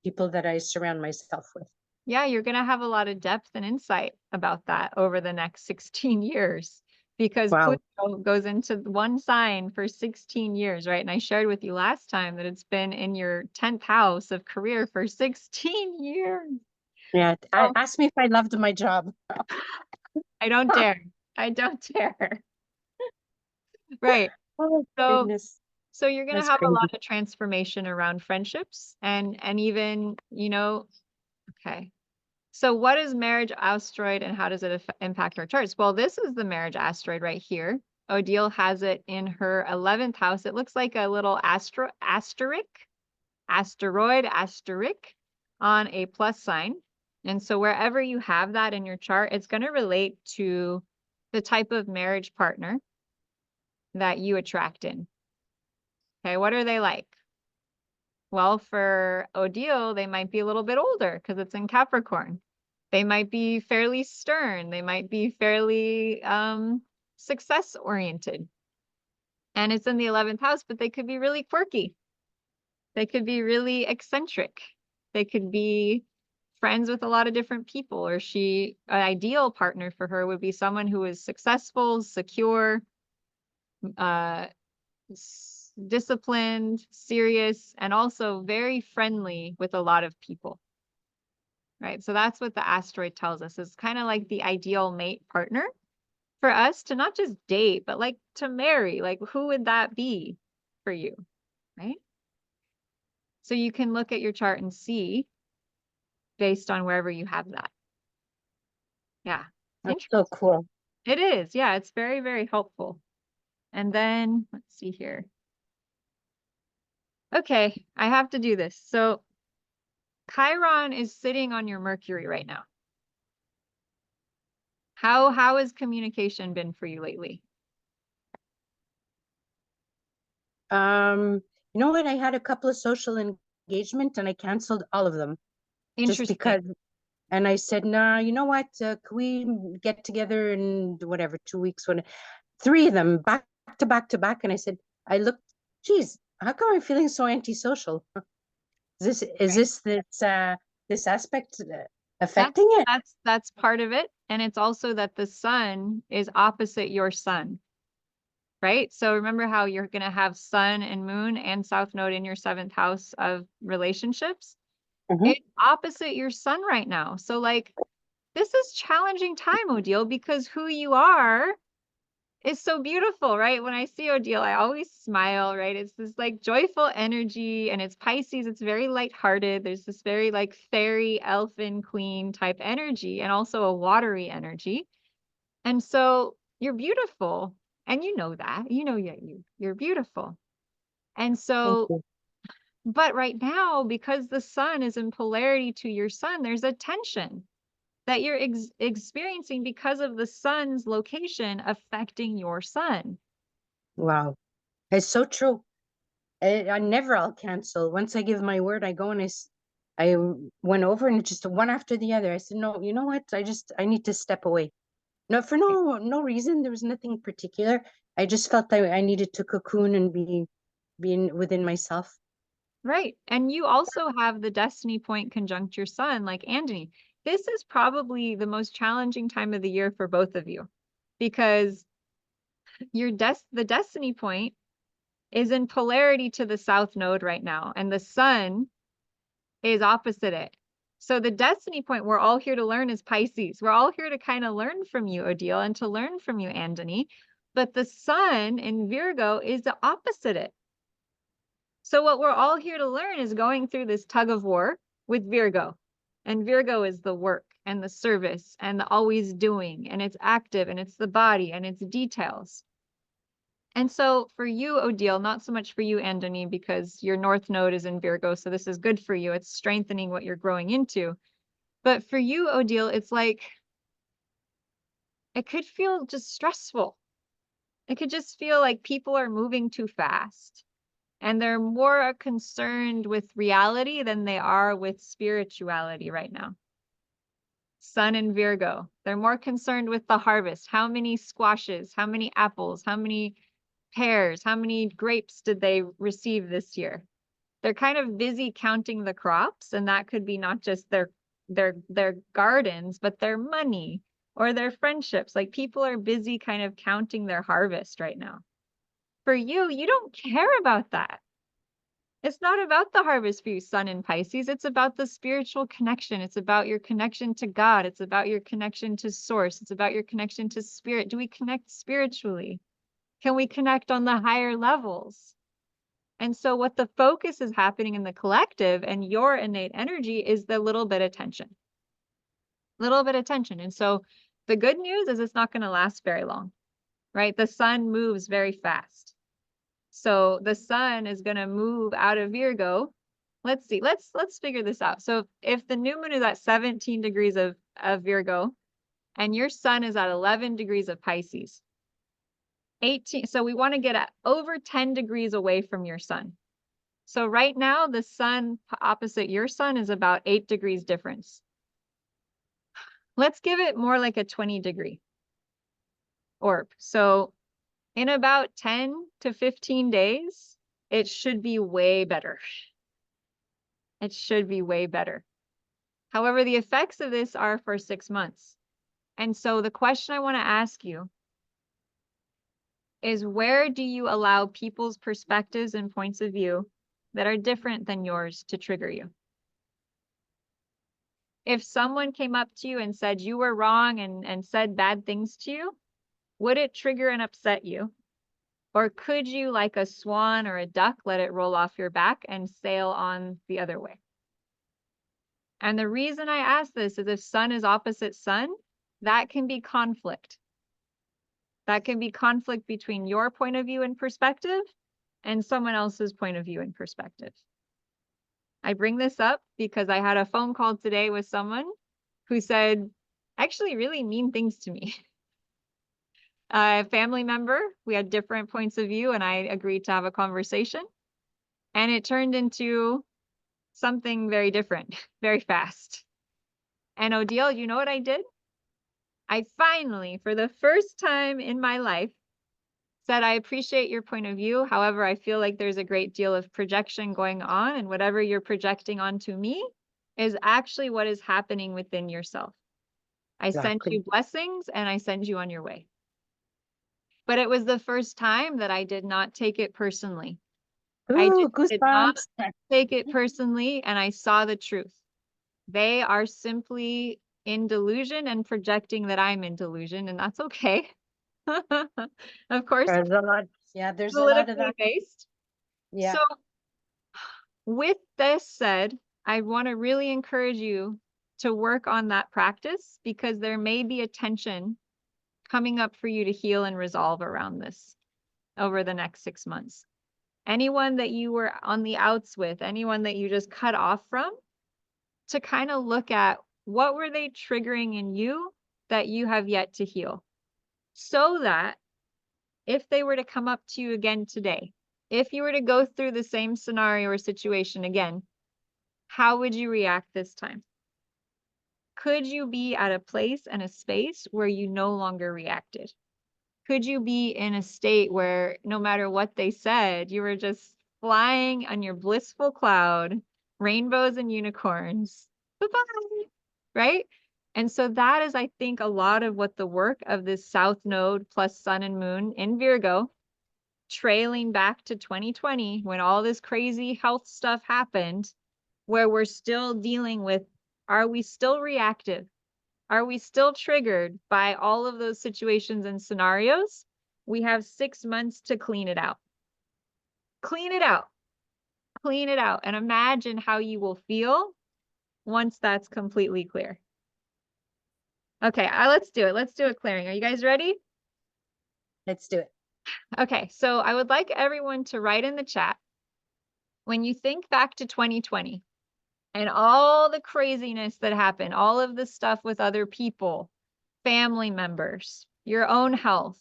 people that I surround myself with. Yeah, you're going to have a lot of depth and insight about that over the next 16 years because Wow. Pluto goes into one sign for 16 years, right? And I shared with you last time that it's been in your 10th house of career for 16 years. Yeah, ask me if I loved my job. I don't dare. I don't dare. Right. Oh, So, goodness. so you're going to That's have a crazy. lot of transformation around friendships and even, okay. So what is marriage asteroid and how does it impact our charts? Well, this is the marriage asteroid right here. Odile has it in her 11th house. It looks like a little asteroid on a plus sign. And so wherever you have that in your chart, it's going to relate to the type of marriage partner that you attract in. Okay, what are they like? Well, for Odile, they might be a little bit older because it's in Capricorn. They might be fairly stern. They might be fairly success-oriented. And it's in the 11th house, but they could be really quirky. They could be really eccentric. They could be friends with a lot of different people, or an ideal partner for her would be someone who is successful, secure, disciplined, serious, and also very friendly with a lot of people. Right. So that's what the asteroid tells us is kind of like the ideal mate partner for us to not just date, but like to marry. Like, who would that be for you? Right. So you can look at your chart and see based on wherever you have that. Yeah. That's so cool. It is. Yeah. It's very, very helpful. And then let's see here. Okay. I have to do this. So Chiron is sitting on your Mercury right now. How has communication been for you lately? You know what? I had a couple of social engagement and I canceled all of them. Just because, and I said, nah, you know what? Can we get together in whatever, 2 weeks? 3 of them back to back to back. And I said, I looked, geez, how come I'm feeling so antisocial? Is this aspect affecting it? That's part of it. And it's also that the sun is opposite your sun. Right? So remember how you're going to have sun and moon and south node in your 7th house of relationships? It's opposite your sun right now. So like, this is challenging time, Odile, because who you are It's so beautiful, right? When I see Odile, I always smile, right? It's this like joyful energy, and it's Pisces. It's very lighthearted. There's this very like fairy, elfin, queen type energy, and also a watery energy. And so you're beautiful, and you know that. You know you're beautiful. And Thank so, you. but right now, because the sun is in polarity to your sun, there's a tension that you're experiencing because of the sun's location affecting your sun. Wow. It's so true. I'll cancel. Once I give my word, I go and I went over and just one after the other. I said, no, you know what? I need to step away. No, for no reason. There was nothing particular. I just felt that I needed to cocoon and being within myself. Right. And you also have the destiny point conjunct your sun, like Anthony. This is probably the most challenging time of the year for both of you, because the destiny point is in polarity to the south node right now, and the sun is opposite it. So the destiny point we're all here to learn is Pisces. We're all here to kind of learn from you, Odile, and to learn from you, Anthony. But the sun in Virgo is the opposite it. So what we're all here to learn is going through this tug of war with Virgo. And Virgo is the work and the service and the always doing, and it's active, and it's the body, and it's details. And so for you, Odile, not so much for you, Anthony, because your north node is in Virgo, so this is good for you. It's strengthening what you're growing into. But for you, Odile, it's like, it could feel just stressful. It could just feel like people are moving too fast, and they're more concerned with reality than they are with spirituality right now. Sun and Virgo, they're more concerned with the harvest. How many squashes, how many apples, how many pears, how many grapes did they receive this year? They're kind of busy counting the crops, and that could be not just their gardens, but their money or their friendships. Like, people are busy kind of counting their harvest right now. For you, you don't care about that. It's not about the harvest for you, Sun in Pisces. It's about the spiritual connection. It's about your connection to God. It's about your connection to source. It's about your connection to spirit. Do we connect spiritually? Can we connect on the higher levels? And so what the focus is happening in the collective and your innate energy is the little bit of tension. Little bit of tension. And so the good news is it's not going to last very long, right? The sun moves very fast. So the sun is going to move out of Virgo. Let's see. Let's figure this out. So if the new moon is at 17 degrees of Virgo, and your sun is at 11 degrees of Pisces, 18. So we want to get at over 10 degrees away from your sun. So right now, the sun opposite your sun is about 8 degrees difference. Let's give it more like a 20-degree orb. So in about 10 to 15 days, it should be way better. It should be way better. However, the effects of this are for 6 months. And so the question I want to ask you is, where do you allow people's perspectives and points of view that are different than yours to trigger you? If someone came up to you and said you were wrong and said bad things to you, would it trigger and upset you? Or could you, like a swan or a duck, let it roll off your back and sail on the other way? And the reason I ask this is, if sun is opposite sun, that can be conflict. That can be conflict between your point of view and perspective and someone else's point of view and perspective. I bring this up because I had a phone call today with someone who said actually really mean things to me. A family member, we had different points of view, and I agreed to have a conversation. And it turned into something very different, very fast. And Odile, you know what I did? I finally, for the first time in my life, said, I appreciate your point of view. However, I feel like there's a great deal of projection going on, and whatever you're projecting onto me is actually what is happening within yourself. I send you blessings, and I send you on your way. But it was the first time that I did not take it personally. I did not take it personally, and I saw the truth. They are simply in delusion and projecting that I'm in delusion, and that's okay. Of course, There's a lot. Yeah, there's a lot of politically that. based. Yeah. So with this said, I want to really encourage you to work on that practice, because there may be a tension coming up for you to heal and resolve around this over the next 6 months. Anyone that you were on the outs with, anyone that you just cut off from, to kind of look at what were they triggering in you that you have yet to heal, so that if they were to come up to you again today, if you were to go through the same scenario or situation again, how would you react this time? Could you be at a place and a space where you no longer reacted? Could you be in a state where no matter what they said, you were just flying on your blissful cloud, rainbows and unicorns? Bye-bye, right? And so that is, I think, a lot of what the work of this South Node plus Sun and Moon in Virgo, trailing back to 2020, when all this crazy health stuff happened, where we're still dealing with, are we still reactive? Are we still triggered by all of those situations and scenarios? We have 6 months to clean it out. Clean it out. Clean it out. And imagine how you will feel once that's completely clear. Okay, let's do it. Let's do a clearing. Are you guys ready? Let's do it. Okay, so I would like everyone to write in the chat, when you think back to 2020 and all the craziness that happened, all of the stuff with other people, family members, your own health,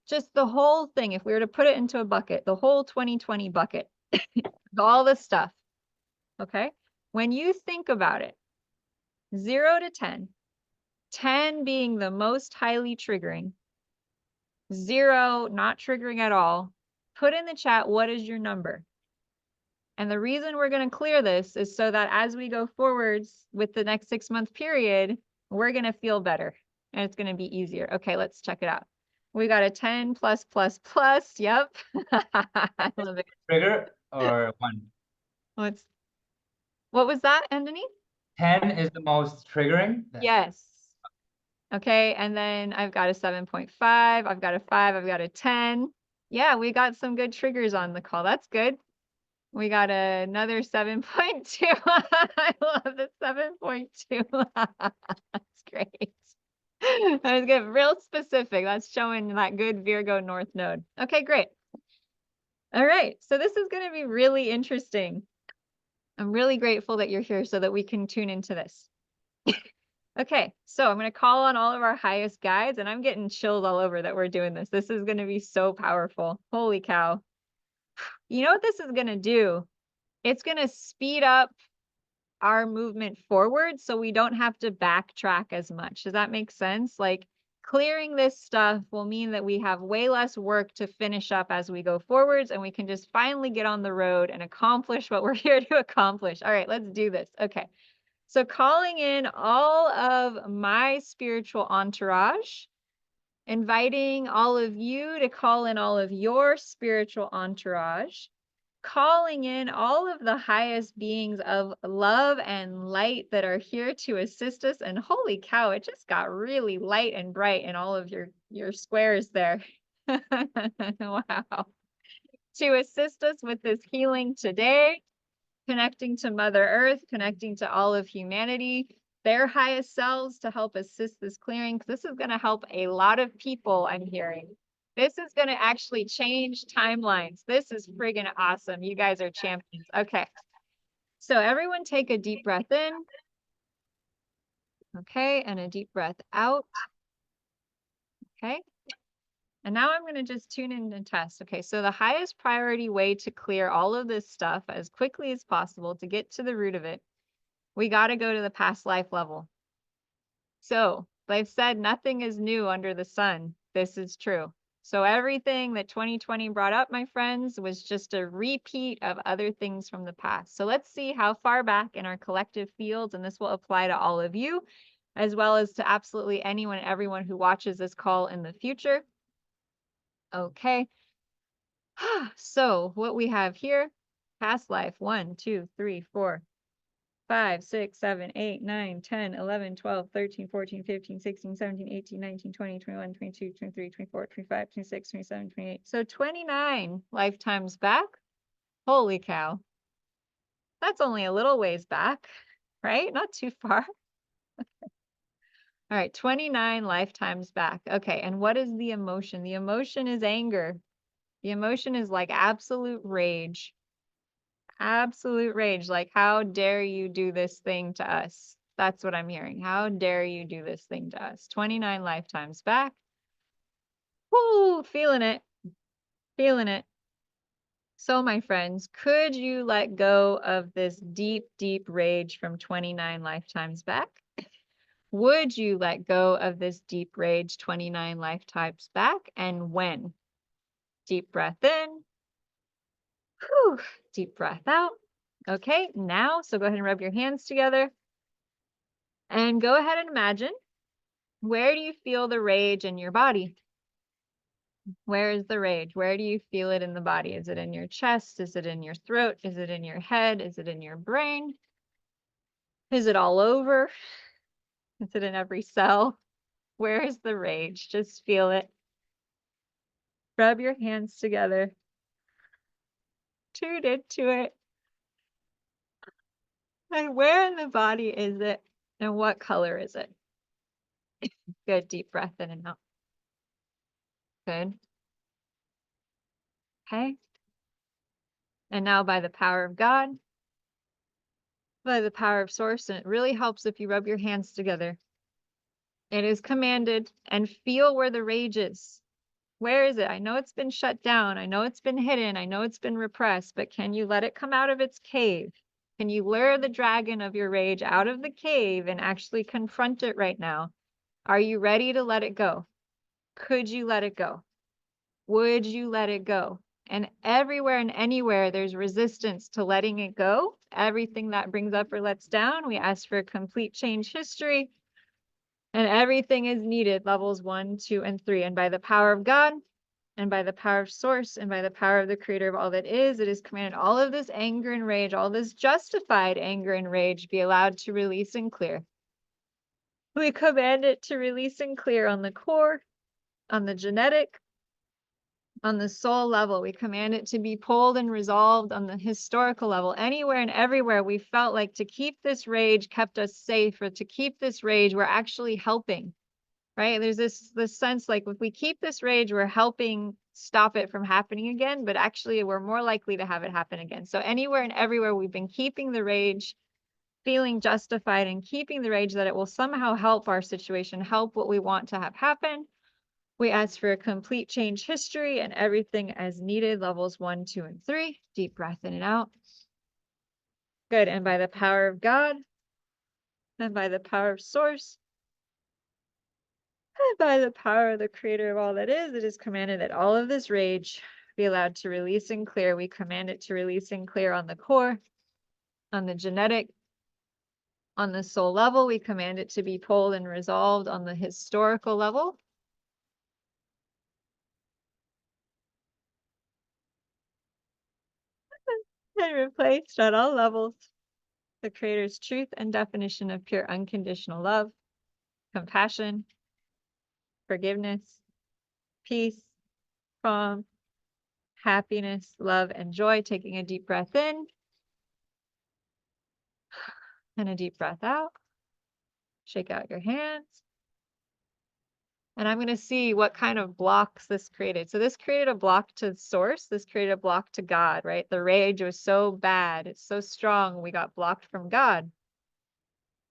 just the whole thing, if we were to put it into a bucket, the whole 2020 bucket, all this stuff, okay? When you think about it, 0 to 10, 10 being the most highly triggering, 0 not triggering at all, put in the chat, what is your number? And the reason we're going to clear this is so that as we go forwards with the next 6-month period, we're going to feel better and it's going to be easier. Okay, let's check it out. We got a 10 plus plus plus. Yep. I love it. Trigger or 1? What was that, Anthony? 10 is the most triggering? Yes. Okay, and then I've got a 7.5, I've got a 5, I've got a 10. Yeah, we got some good triggers on the call. That's good. We got another 7.2. I love the 7.2. That's great. I was getting real specific. That's showing that good Virgo North Node. Okay, great. All right, so this is going to be really interesting. I'm really grateful that you're here so that we can tune into this. Okay, so I'm going to call on all of our highest guides, and I'm getting chills all over that we're doing this. This is going to be so powerful. Holy cow. You know what this is going to do? It's going to speed up our movement forward so we don't have to backtrack as much. Does that make sense? Like, clearing this stuff will mean that we have way less work to finish up as we go forwards, and we can just finally get on the road and accomplish what we're here to accomplish. All right, let's do this. Okay. So calling in all of my spiritual entourage, inviting all of you to call in all of your spiritual entourage, calling in all of the highest beings of love and light that are here to assist us. And holy cow, it just got really light and bright in all of your squares there. Wow. To assist us with this healing today, connecting to Mother Earth, connecting to all of humanity, their highest selves, to help assist this clearing. This is going to help a lot of people, I'm hearing. This is going to actually change timelines. This is friggin' awesome. You guys are champions. Okay. So everyone take a deep breath in. Okay. And a deep breath out. Okay. And now I'm going to just tune in and test. Okay. So the highest priority way to clear all of this stuff as quickly as possible to get to the root of it, we got to go to the past life level. So they've said nothing is new under the sun. This is true. So everything that 2020 brought up, my friends, was just a repeat of other things from the past. So let's see how far back in our collective fields, and this will apply to all of you, as well as to absolutely anyone, everyone who watches this call in the future. Okay. So what we have here, past life, 1, 2, 3, 4. 5, 6, 7, 8, 9, 10, 11, 12, 13, 14, 15, 16, 17, 18, 19, 20, 21, 22, 23, 24, 25, 26, 27, 28. So 29 lifetimes back. Holy cow. That's only a little ways back, right? Not too far. All right, 29 lifetimes back. Okay, and what is the emotion? The emotion is anger. The emotion is like absolute rage. Absolute rage. Like, how dare you do this thing to us? That's what I'm hearing. How dare you do this thing to us? 29 lifetimes back. Woo, feeling it. Feeling it. So, my friends, could you let go of this deep, deep rage from 29 lifetimes back? Would you let go of this deep rage 29 lifetimes back? And when? Deep breath in. Whew, deep breath out. Okay, now, so go ahead and rub your hands together. And go ahead and imagine, where do you feel the rage in your body? Where is the rage? Where do you feel it in the body? Is it in your chest? Is it in your throat? Is it in your head? Is it in your brain? Is it all over? Is it in every cell? Where is the rage? Just feel it. Rub your hands together. Tune into it. And where in the body is it? And what color is it? Good, deep breath in and out. Good. Okay. And now by the power of God, by the power of source, and it really helps if you rub your hands together. It is commanded, and feel where the rage is. Where is it? I know it's been shut down. I know it's been hidden. I know it's been repressed, but can you let it come out of its cave? Can you lure the dragon of your rage out of the cave and actually confront it right now? Are you ready to let it go? Could you let it go? Would you let it go? And everywhere and anywhere there's resistance to letting it go, everything that brings up or lets down, we ask for a complete change history. And everything is needed, levels 1, 2, and 3. And by the power of God, and by the power of source, and by the power of the creator of all that is, it is commanded all of this anger and rage, all this justified anger and rage be allowed to release and clear. We command it to release and clear on the core, on the genetic, on the soul level. We command it to be pulled and resolved on the historical level. Anywhere and everywhere we felt like to keep this rage kept us safe, or to keep this rage, we're actually helping, right? There's this sense like if we keep this rage, we're helping stop it from happening again, but actually we're more likely to have it happen again. So anywhere and everywhere we've been keeping the rage, feeling justified and keeping the rage that it will somehow help our situation, help what we want to have happen. We ask for a complete change history and everything as needed, levels 1, 2, and 3. Deep breath in and out. Good. And by the power of God, and by the power of source, and by the power of the creator of all that is, it is commanded that all of this rage be allowed to release and clear. We command it to release and clear on the core, on the genetic, on the soul level. We command it to be pulled and resolved on the historical level. And replaced on all levels the creator's truth and definition of pure unconditional love, compassion, forgiveness, peace, calm, happiness, love, and joy. Taking a deep breath in and a deep breath out. Shake out your hands. And I'm going to see what kind of blocks this created. So this created a block to source. This created a block to God, right? The rage was so bad. It's so strong. We got blocked from God.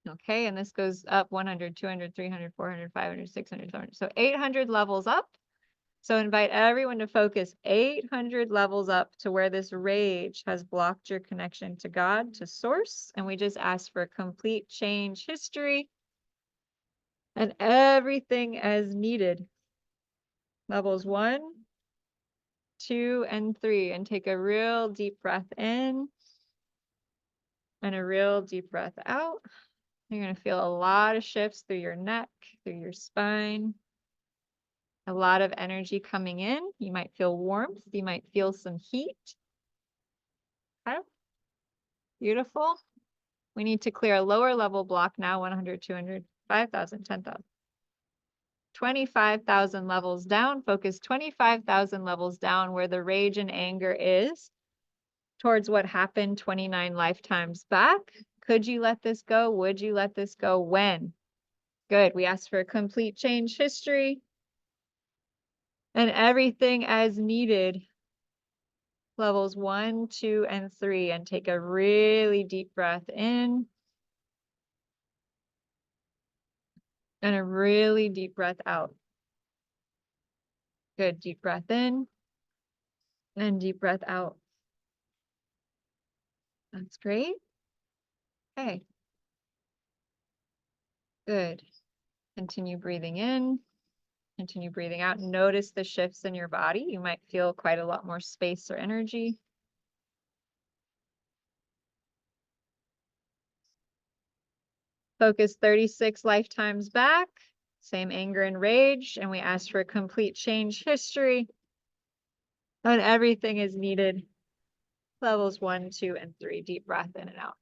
Okay, and this goes up 100, 200, 300, 400, 500, 600, 700. So 800 levels up. So invite everyone to focus 800 levels up to where this rage has blocked your connection to God, to source. And we just ask for a complete change history and everything as needed. Levels 1, 2, and 3. And take a real deep breath in and a real deep breath out. You're going to feel a lot of shifts through your neck, through your spine. A lot of energy coming in. You might feel warmth. You might feel some heat. Okay. Beautiful. We need to clear a lower level block now, 100, 200, 5,000, 10,000. 25,000 levels down. Focus 25,000 levels down where the rage and anger is towards what happened 29 lifetimes back. Could you let this go? Would you let this go? When? Good. We asked for a complete change history and everything as needed. Levels 1, 2, and 3, and take a really deep breath in and a really deep breath out. Good. Deep breath in and deep breath out. That's great. Okay. Good. Continue breathing in, continue breathing out. Notice the shifts in your body. You might feel quite a lot more space or energy. Focus 36 lifetimes back, same anger and rage, and we asked for a complete change history. And everything is needed. Levels 1, 2, and 3. Deep breath in and out.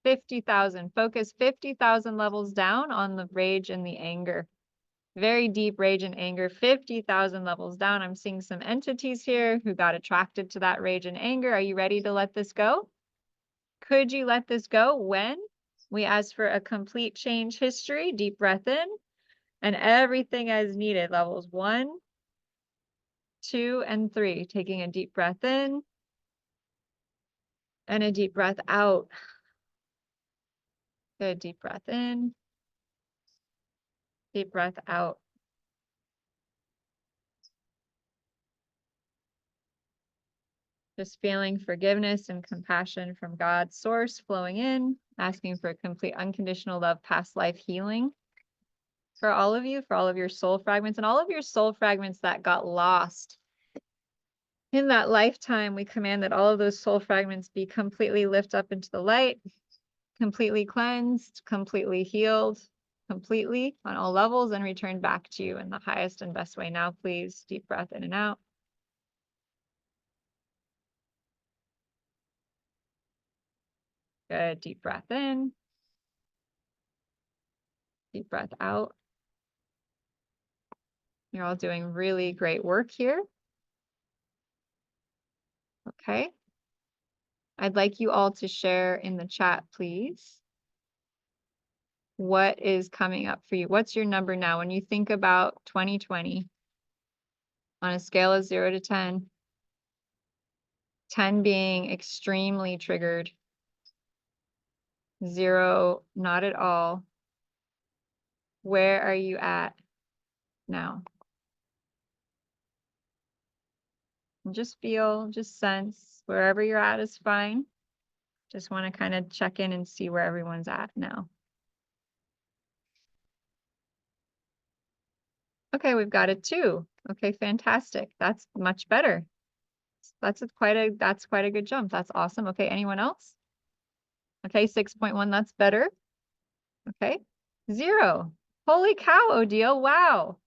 $50,000. Focus 50,000 levels down on the rage and the anger. Very deep rage and anger, 50,000 levels down. I'm seeing some entities here who got attracted to that rage and anger. Are you ready to let this go? Could you let this go? When? We asked for a complete change history. Deep breath in and everything as needed. Levels 1, 2, and 3. Taking a deep breath in and a deep breath out. Good. Deep breath in. Deep breath out. Just feeling forgiveness and compassion from God's source flowing in, asking for complete unconditional love, past life healing for all of you, for all of your soul fragments and all of your soul fragments that got lost in that lifetime. We command that all of those soul fragments be completely lifted up into the light, completely cleansed, completely healed, completely on all levels, and returned back to you in the highest and best way. Now, please, deep breath in and out. Good. Deep breath in. Deep breath out. You're all doing really great work here. Okay. I'd like you all to share in the chat, please. What is coming up for you? What's your number now? When you think about 2020 on a scale of 0 to 10, 10 being extremely triggered, 0, not at all. Where are you at now? And just feel, just sense, wherever you're at is fine. Just want to kind of check in and see where everyone's at now. Okay, we've got a 2. Okay, fantastic. That's much better. That's quite a good jump. That's awesome. Okay, anyone else? Okay, 6.1, that's better. Okay, 0. Holy cow, Odile, wow.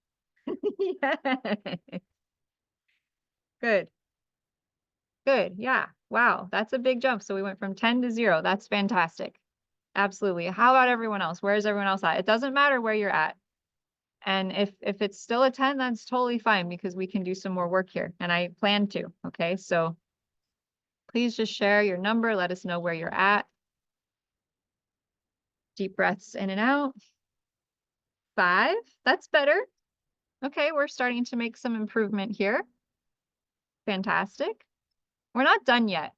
Yes. Good. Good, yeah, wow, that's a big jump. So we went from 10 to 0. That's fantastic. Absolutely. How about everyone else? Where's everyone else at? It doesn't matter where you're at. And if it's still a 10, that's totally fine because we can do some more work here. And I plan to, okay? So please just share your number. Let us know where you're at. Deep breaths in and out. 5, that's better. Okay, we're starting to make some improvement here. Fantastic. We're not done yet.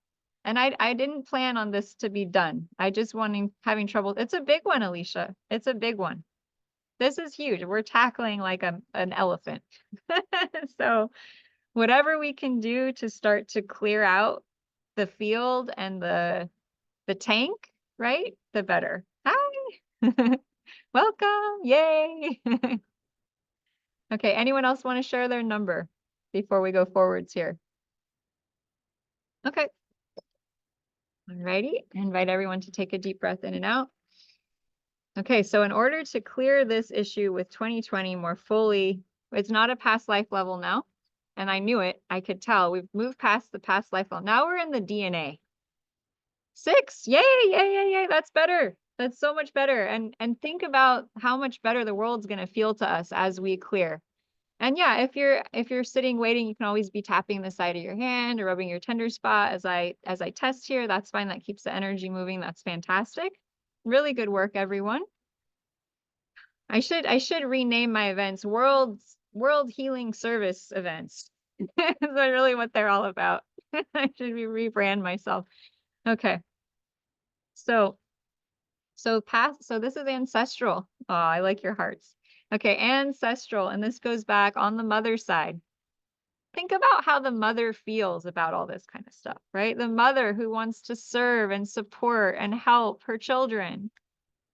And I didn't plan on this to be done. I just having trouble. It's a big one, Alicia. It's a big one. This is huge. We're tackling like an elephant. So whatever we can do to start to clear out the field and the tank, right? The better. Hi. Welcome. Yay. Okay, anyone else want to share their number before we go forwards here? Okay. Alrighty, invite everyone to take a deep breath in and out. Okay, so in order to clear this issue with 2020 more fully, it's not a past life level now. And I knew it. I could tell. We've moved past the past lifelong. Now we're in the DNA. 6. Yay, yay, yay, yay. That's better. That's so much better. And think about how much better the world's going to feel to us as we clear. And yeah, if you're sitting waiting, you can always be tapping the side of your hand or rubbing your tender spot as I test here. That's fine. That keeps the energy moving. That's fantastic. Really good work, everyone. I should rename my events World Healing Service events. That's really what they're all about. I should rebrand myself. Okay. So this is ancestral. Oh, I like your hearts. Okay, ancestral, and this goes back on the mother's side. Think about how the mother feels about all this kind of stuff, right? The mother who wants to serve and support and help her children.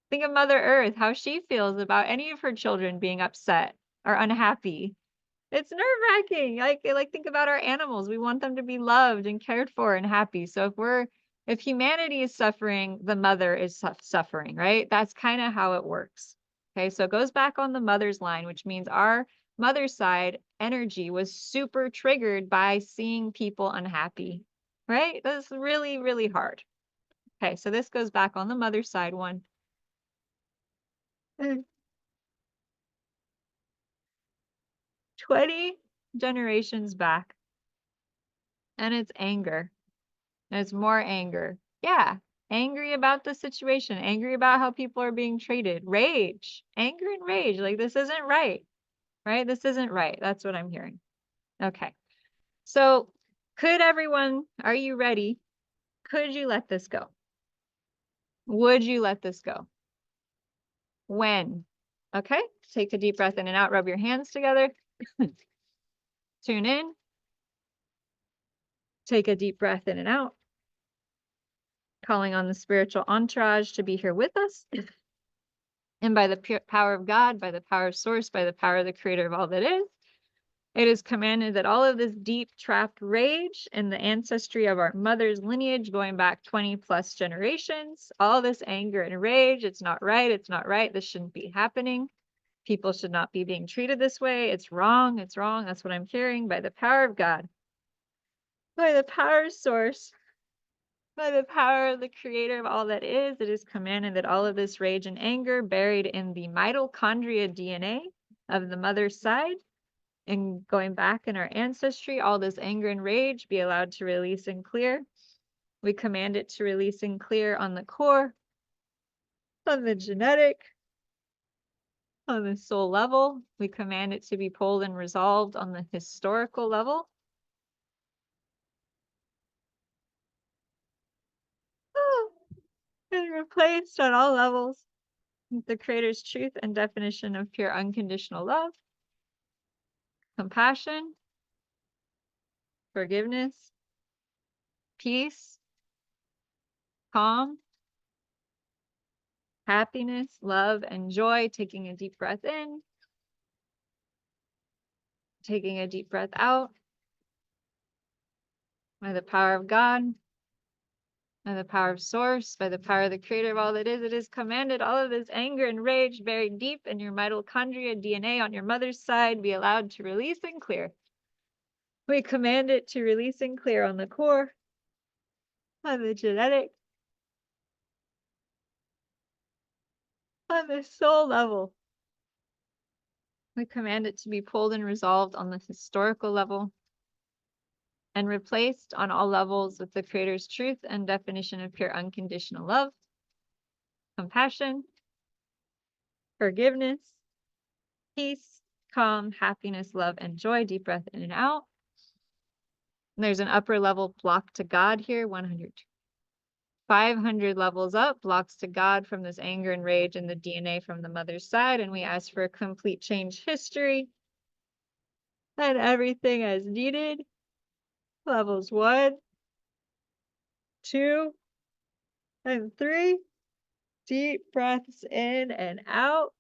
Think of Mother Earth, how she feels about any of her children being upset or unhappy. It's nerve-wracking. Like think about our animals. We want them to be loved and cared for and happy. So if humanity is suffering, the mother is suffering, right? That's kind of how it works. Okay, so it goes back on the mother's line, which means our mother's side energy was super triggered by seeing people unhappy, right? That's really, really hard. Okay, so this goes back on the mother's side one. 20 generations back. And it's anger. And it's more anger. Yeah. Angry about the situation. Angry about how people are being treated. Rage. Anger and rage. Like, this isn't right. Right? This isn't right. That's what I'm hearing. Okay. So are you ready? Could you let this go? Would you let this go? When? Okay. Take a deep breath in and out. Rub your hands together. Tune in. Take a deep breath in and out. Calling on the spiritual entourage to be here with us. And by the pure power of God, by the power of Source, by the power of the Creator of all that is, it is commanded that all of this deep trapped rage in the ancestry of our mother's lineage going back 20 plus generations, all this anger and rage, it's not right, this shouldn't be happening. People should not be being treated this way. It's wrong. That's what I'm hearing. By the power of God, by the power of Source, by the power of the Creator of all that is, it is commanded that all of this rage and anger buried in the mitochondria DNA of the mother's side and going back in our ancestry, all this anger and rage be allowed to release and clear. We command it to release and clear on the core, on the genetic, on the soul level. We command it to be pulled and resolved on the historical level. And replaced on all levels with the Creator's truth and definition of pure unconditional love, compassion, forgiveness, peace, calm, happiness, love, and joy. Taking a deep breath in, taking a deep breath out. By the power of God, by the power of Source, by the power of the Creator of all that is, it is commanded all of this anger and rage buried deep in your mitochondria DNA on your mother's side be allowed to release and clear. We command it to release and clear on the core, on the genetic, on the soul level. We command it to be pulled and resolved on the historical level and replaced on all levels with the Creator's truth and definition of pure unconditional love, compassion, forgiveness, peace, calm, happiness, love, and joy. Deep breath in and out. And there's an upper level block to God here, 100. 500 levels up, blocks to God from this anger and rage and the DNA from the mother's side. And we ask for a complete change history and everything as needed. Levels 1, 2, and 3. Deep breaths in and out.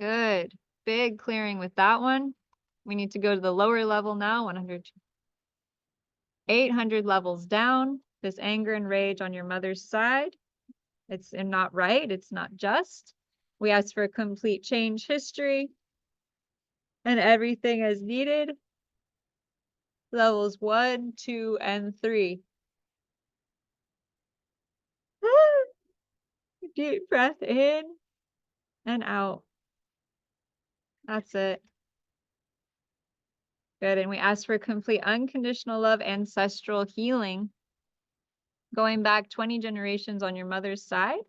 Good. Big clearing with that one. We need to go to the lower level now, 100. 800 levels down. This anger and rage on your mother's side. It's not right. It's not just. We ask for a complete change history. and everything as needed. Levels 1, 2, and 3. Deep breath in and out. That's it. Good. And we ask for complete unconditional love, ancestral healing, going back 20 generations on your mother's side.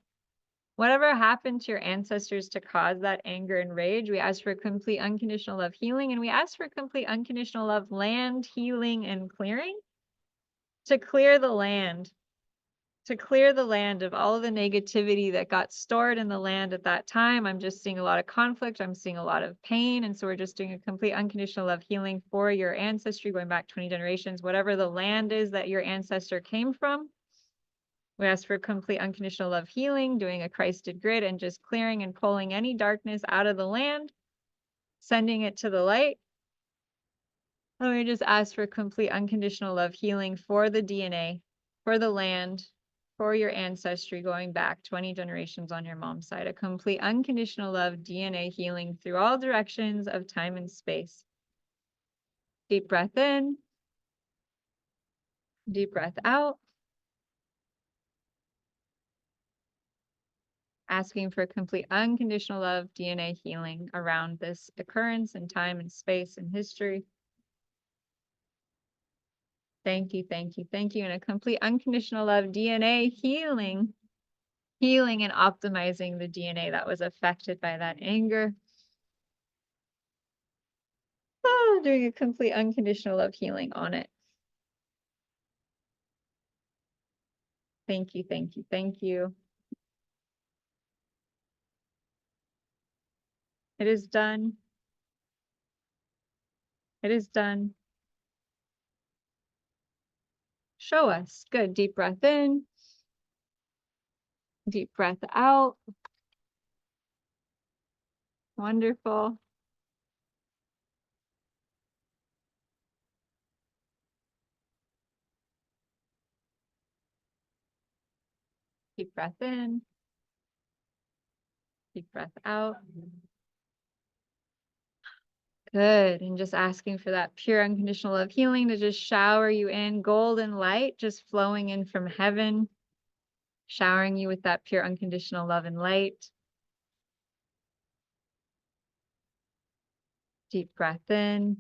Whatever happened to your ancestors to cause that anger and rage, we ask for complete unconditional love healing, and we ask for complete unconditional love land healing and clearing, to clear the land, of all of the negativity that got stored in the land at that time. I'm just seeing a lot of conflict. I'm seeing a lot of pain. And so we're just doing a complete unconditional love healing for your ancestry, going back 20 generations, whatever the land is that your ancestor came from. We ask for complete unconditional love healing, doing a Christed grid and just clearing and pulling any darkness out of the land, sending it to the light. And we just ask for complete unconditional love healing for the DNA, for the land, for your ancestry, going back 20 generations on your mom's side. A complete unconditional love DNA healing through all directions of time and space. Deep breath in. Deep breath out. Asking for complete unconditional love DNA healing around this occurrence in time and space and history. Thank you, thank you, thank you. And a complete unconditional love DNA healing and optimizing the DNA that was affected by that anger. Doing a complete unconditional love healing on it. Thank you, thank you, thank you. It is done. It is done. Show us. Good. Deep breath in. Deep breath out. Wonderful. Deep breath in. Deep breath out. Good. And just asking for that pure unconditional love healing to just shower you in golden light, just flowing in from heaven, showering you with that pure unconditional love and light. Deep breath in.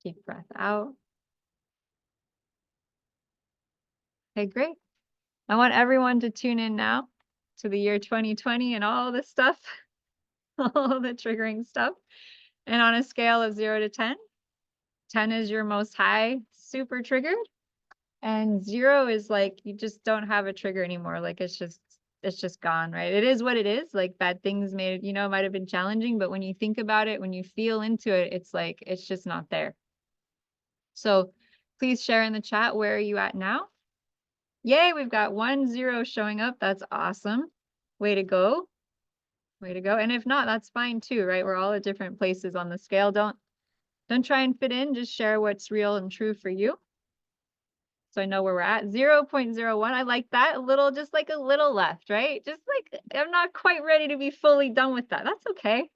Deep breath out. Okay, great. I want everyone to tune in now to the year 2020 and all this stuff, all the triggering stuff. And on a scale of 0 to 10, 10 is your most high, super triggered. And 0 is like, you just don't have a trigger anymore. Like it's just gone, right? It is what it is. Like bad things might have been challenging, but when you think about it, when you feel into it, it's like, it's just not there. So please share in the chat, where are you at now? Yay, we've got 1 0 showing up. That's awesome. Way to go. Way to go. And if not, that's fine too, right? We're all at different places on the scale. Don't try and fit in. Just share what's real and true for you. So I know where we're at. 0.01. I like that. Just like a little left, right? Just like, I'm not quite ready to be fully done with that. That's okay.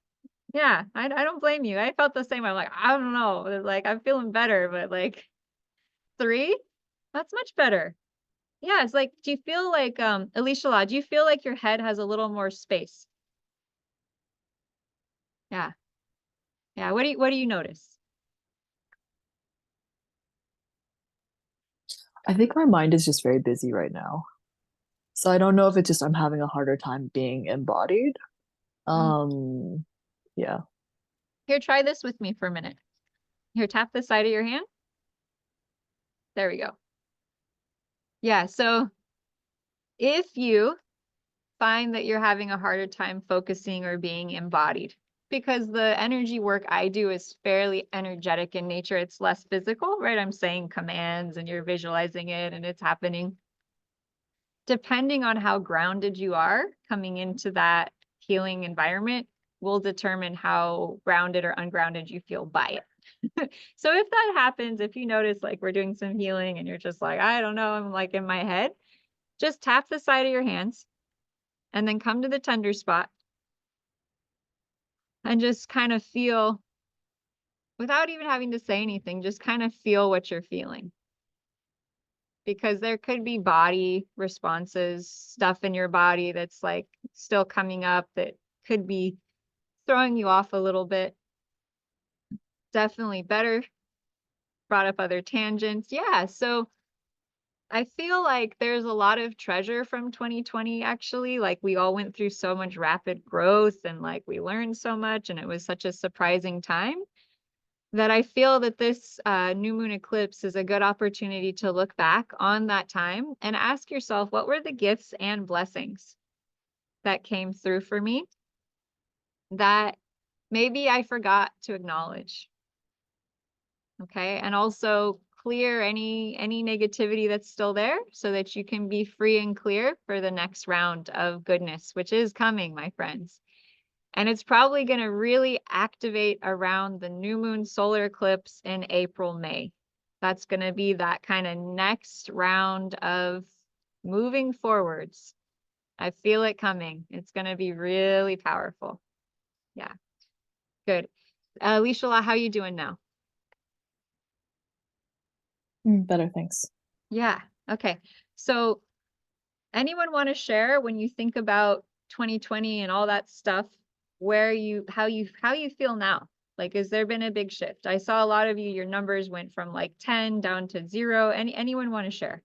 Yeah, I don't blame you. I felt the same. I'm like, I don't know. Like, I'm feeling better, but like 3, that's much better. Yeah, it's like, do you feel like, Alicia Law, do you feel like your head has a little more space? Yeah. Yeah, what do you notice? I think my mind is just very busy right now. So I don't know if it's just I'm having a harder time being embodied. Yeah. Here, try this with me for a minute. Here, tap the side of your hand. There we go. Yeah, so if you find that you're having a harder time focusing or being embodied, because the energy work I do is fairly energetic in nature, it's less physical, right? I'm saying commands and you're visualizing it and it's happening. Depending on how grounded you are coming into that healing environment will determine how grounded or ungrounded you feel by it. So if that happens, if you notice like we're doing some healing and you're just like, I don't know, I'm like in my head, just tap the side of your hands and then come to the tender spot and just kind of feel, without even having to say anything, just kind of feel what you're feeling. Because there could be body responses, stuff in your body that's like still coming up that could be throwing you off a little bit. Definitely better. Brought up other tangents. Yeah, so I feel like there's a lot of treasure from 2020, actually. Like we all went through so much rapid growth and like we learned so much, and it was such a surprising time that I feel that this new moon eclipse is a good opportunity to look back on that time and ask yourself, what were the gifts and blessings that came through for me that maybe I forgot to acknowledge? Okay, and also clear any negativity that's still there so that you can be free and clear for the next round of goodness, which is coming, my friends. And it's probably going to really activate around the new moon solar eclipse in April, May. That's going to be that kind of next round of moving forwards. I feel it coming. It's going to be really powerful. Yeah, good. Lishala, how you doing now? Better, thanks. Yeah. Okay. So anyone want to share when you think about 2020 and all that stuff, how you feel now? Like, has there been a big shift? I saw a lot of you, your numbers went from like 10 down to 0. Anyone want to share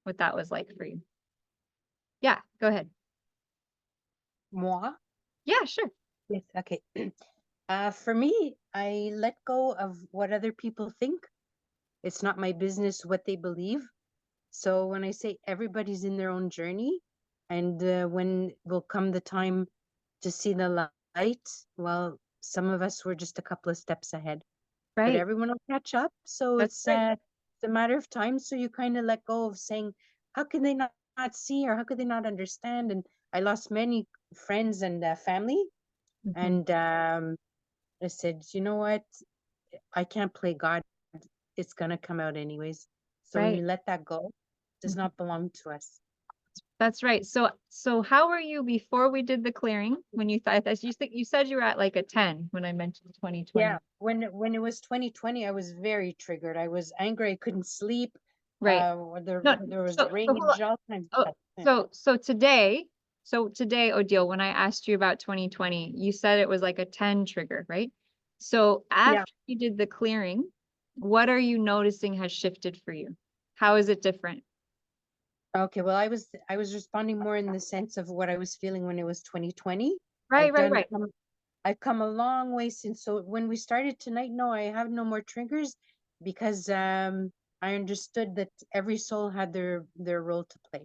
what that was like for you? Yeah, go ahead. Moi? Yeah, sure. Yes, okay. For me, I let go of what other people think. It's not my business what they believe. So when I say everybody's in their own journey, and when will come the time to see the light, well, some of us were just a couple of steps ahead. But Right. everyone will catch up. So That's right. it's a matter of time. So you kind of let go of saying, how can they not see, or how could they not understand? And I lost many friends and family. Mhm. And I said, you know what? I can't play God. It's going to come out anyways. So when Right. you let that go, it does Mhm. not belong to us. That's right. So how were you before we did the clearing? When you thought that you said you were at like a 10 when I mentioned 2020. Yeah, when it was 2020, I was very triggered. I was angry. I couldn't sleep. Right. There No, was so hold on. rage, all kinds of stuff. Yeah. So today, Odile, when I asked you about 2020, you said it was like a 10 trigger, right? So Yeah. after you did the clearing, what are you noticing has shifted for you? How is it different? Okay, well, I was responding more in the sense of what I was feeling when it was 2020. Right. I've come a long way since. So when we started tonight, no, I have no more triggers because I understood that every soul had their role to play.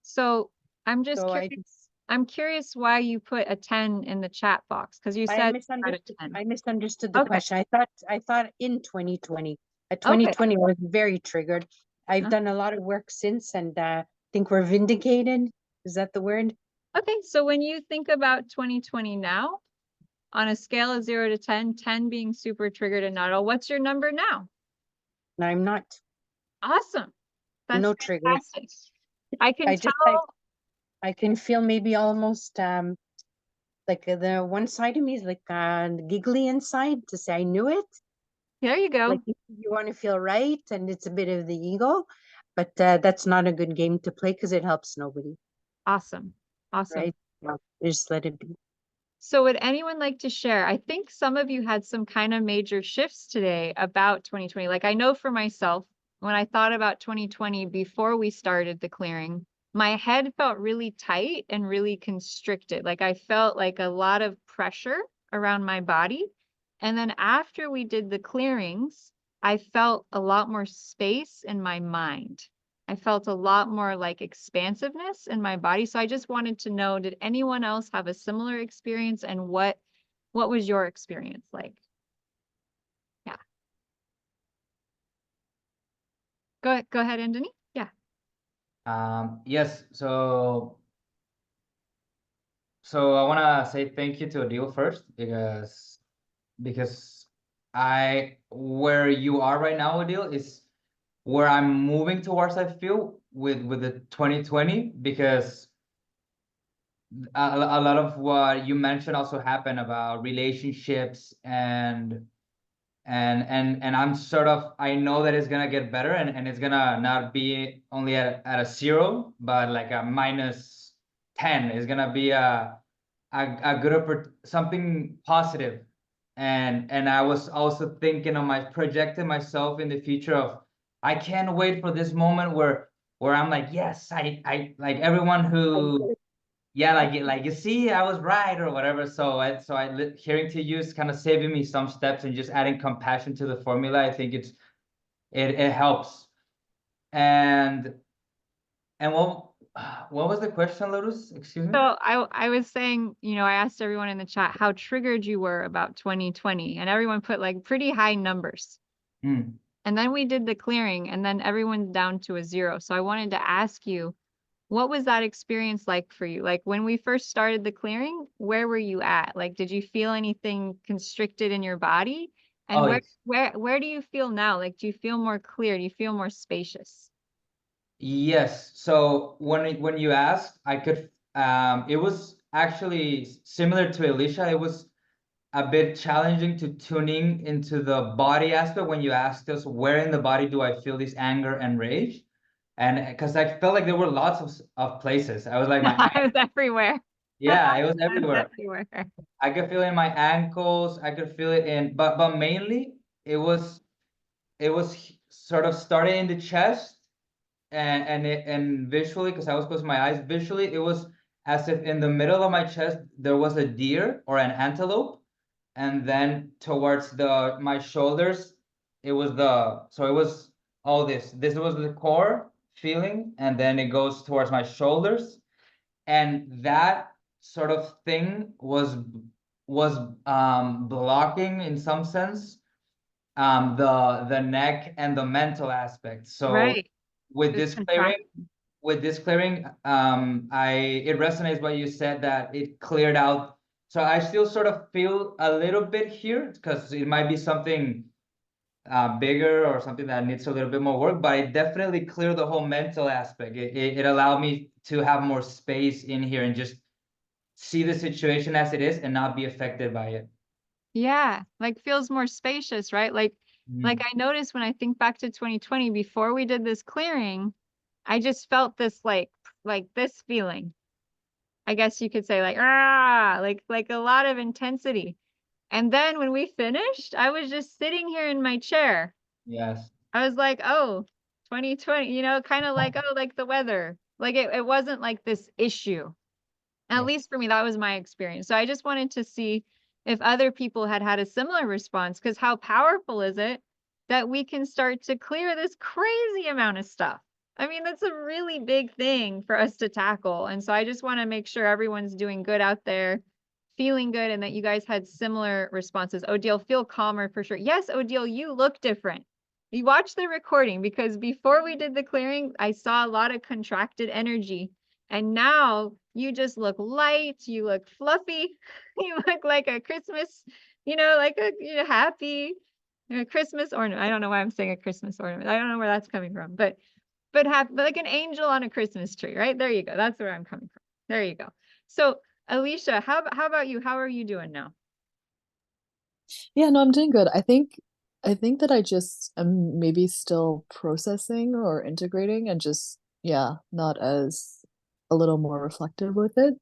So I'm just So curious. I'm curious why you put a 10 in the chat box, because you I said misunderstood. a 10. I misunderstood the Okay. question. I thought in 2020. At Okay. 2020, I was very triggered. I've done a lot of work since, and think we're vindicated. Is that the word? Okay, so when you think about 2020 now, on a scale of 0 to 10, 10 being super triggered and not at all, what's your number now? No, I'm not. Awesome. That's No triggers. fantastic. I can just tell. I can feel maybe almost like the one side of me is like giggly inside to say I knew it. There you go. Like you want to feel right, and it's a bit of the ego, but that's not a good game to play because it helps nobody. Awesome. Awesome. Right? Well, just let it be. So would anyone like to share? I think some of you had some kind of major shifts today about 2020. Like I know for myself, when I thought about 2020 before we started the clearing, my head felt really tight and really constricted. Like I felt like a lot of pressure around my body. And then after we did the clearings, I felt a lot more space in my mind. I felt a lot more like expansiveness in my body. So I just wanted to know, did anyone else have a similar experience, and what was your experience like? Yeah. Go ahead, Anthony. Yeah. Yes, so I want to say thank you to Adil first because where you are right now, Adil, is where I'm moving towards, I feel, with the 2020, because a lot of what you mentioned also happened about relationships and I'm sort of, I know that it's gonna get better and it's gonna not be only at a 0, but like a -10. It's gonna be a good something positive. And I was also thinking of projecting myself in the future of, I can't wait for this moment where I'm like, yes, I like everyone who, yeah, like you see, I was right or whatever. So hearing to you is kind of saving me some steps and just adding compassion to the formula. I think it helps. And what was the question, Lotus? Excuse me. So I was saying, you know, I asked everyone in the chat how triggered you were about 2020, and everyone put like pretty high numbers. Mm. And then we did the clearing, and then everyone's down to a 0. So I wanted to ask you, what was that experience like for you? Like when we first started the clearing, where were you at? Like, did you feel anything constricted in your body? And Oh, yes. where do you feel now? Like, do you feel more clear? Do you feel more spacious? Yes. So when you asked, I could it was actually similar to Alicia. It was a bit challenging to tuning into the body aspect when you asked us where in the body do I feel this anger and rage? And because I felt like there were lots of places. I was like I was everywhere. yeah, it was I was everywhere. everywhere. I could feel it in my ankles. I could feel it in, but mainly it was sort of starting in the chest and visually, because I was closing my eyes, visually it was as if in the middle of my chest there was a deer or an antelope, and then towards my shoulders it was all this was the core feeling, and then it goes towards my shoulders, and that sort of thing was blocking in some sense the neck and the mental aspect. So Right. with It's this clearing, contracting. it resonates what you said, that it cleared out. So I still sort of feel a little bit here because it might be something bigger or something that needs a little bit more work, but it definitely cleared the whole mental aspect. It allowed me to have more space in here and just see the situation as it is and not be affected by it. Yeah, like feels more spacious, right? Like I noticed when I think back to 2020, before we did this clearing, I just felt this like this feeling. I guess you could say like like a lot of intensity. And then when we finished, I was just sitting here in my chair. Yes. I was like, oh, 2020, you know, kind of like, oh, like the weather. Like it wasn't like this issue. At least for me, that was my experience. So I just wanted to see if other people had had a similar response, because how powerful is it that we can start to clear this crazy amount of stuff? I mean, that's a really big thing for us to tackle. And so I just want to make sure everyone's doing good out there, feeling good, and that you guys had similar responses. Odile, feel calmer for sure. Yes, Odile, you look different. You watch the recording, because before we did the clearing, I saw a lot of contracted energy. And now you just look light, you look fluffy, you look like a Christmas, you know, like a happy Christmas ornament. I don't know why I'm saying a Christmas ornament. I don't know where that's coming from, but like an angel on a Christmas tree, right? There you go. That's where I'm coming from. There you go. So Alicia, how about you? How are you doing now? Yeah, no, I'm doing good. I think that I just am maybe still processing or integrating and just, yeah, not as a little more reflective with it.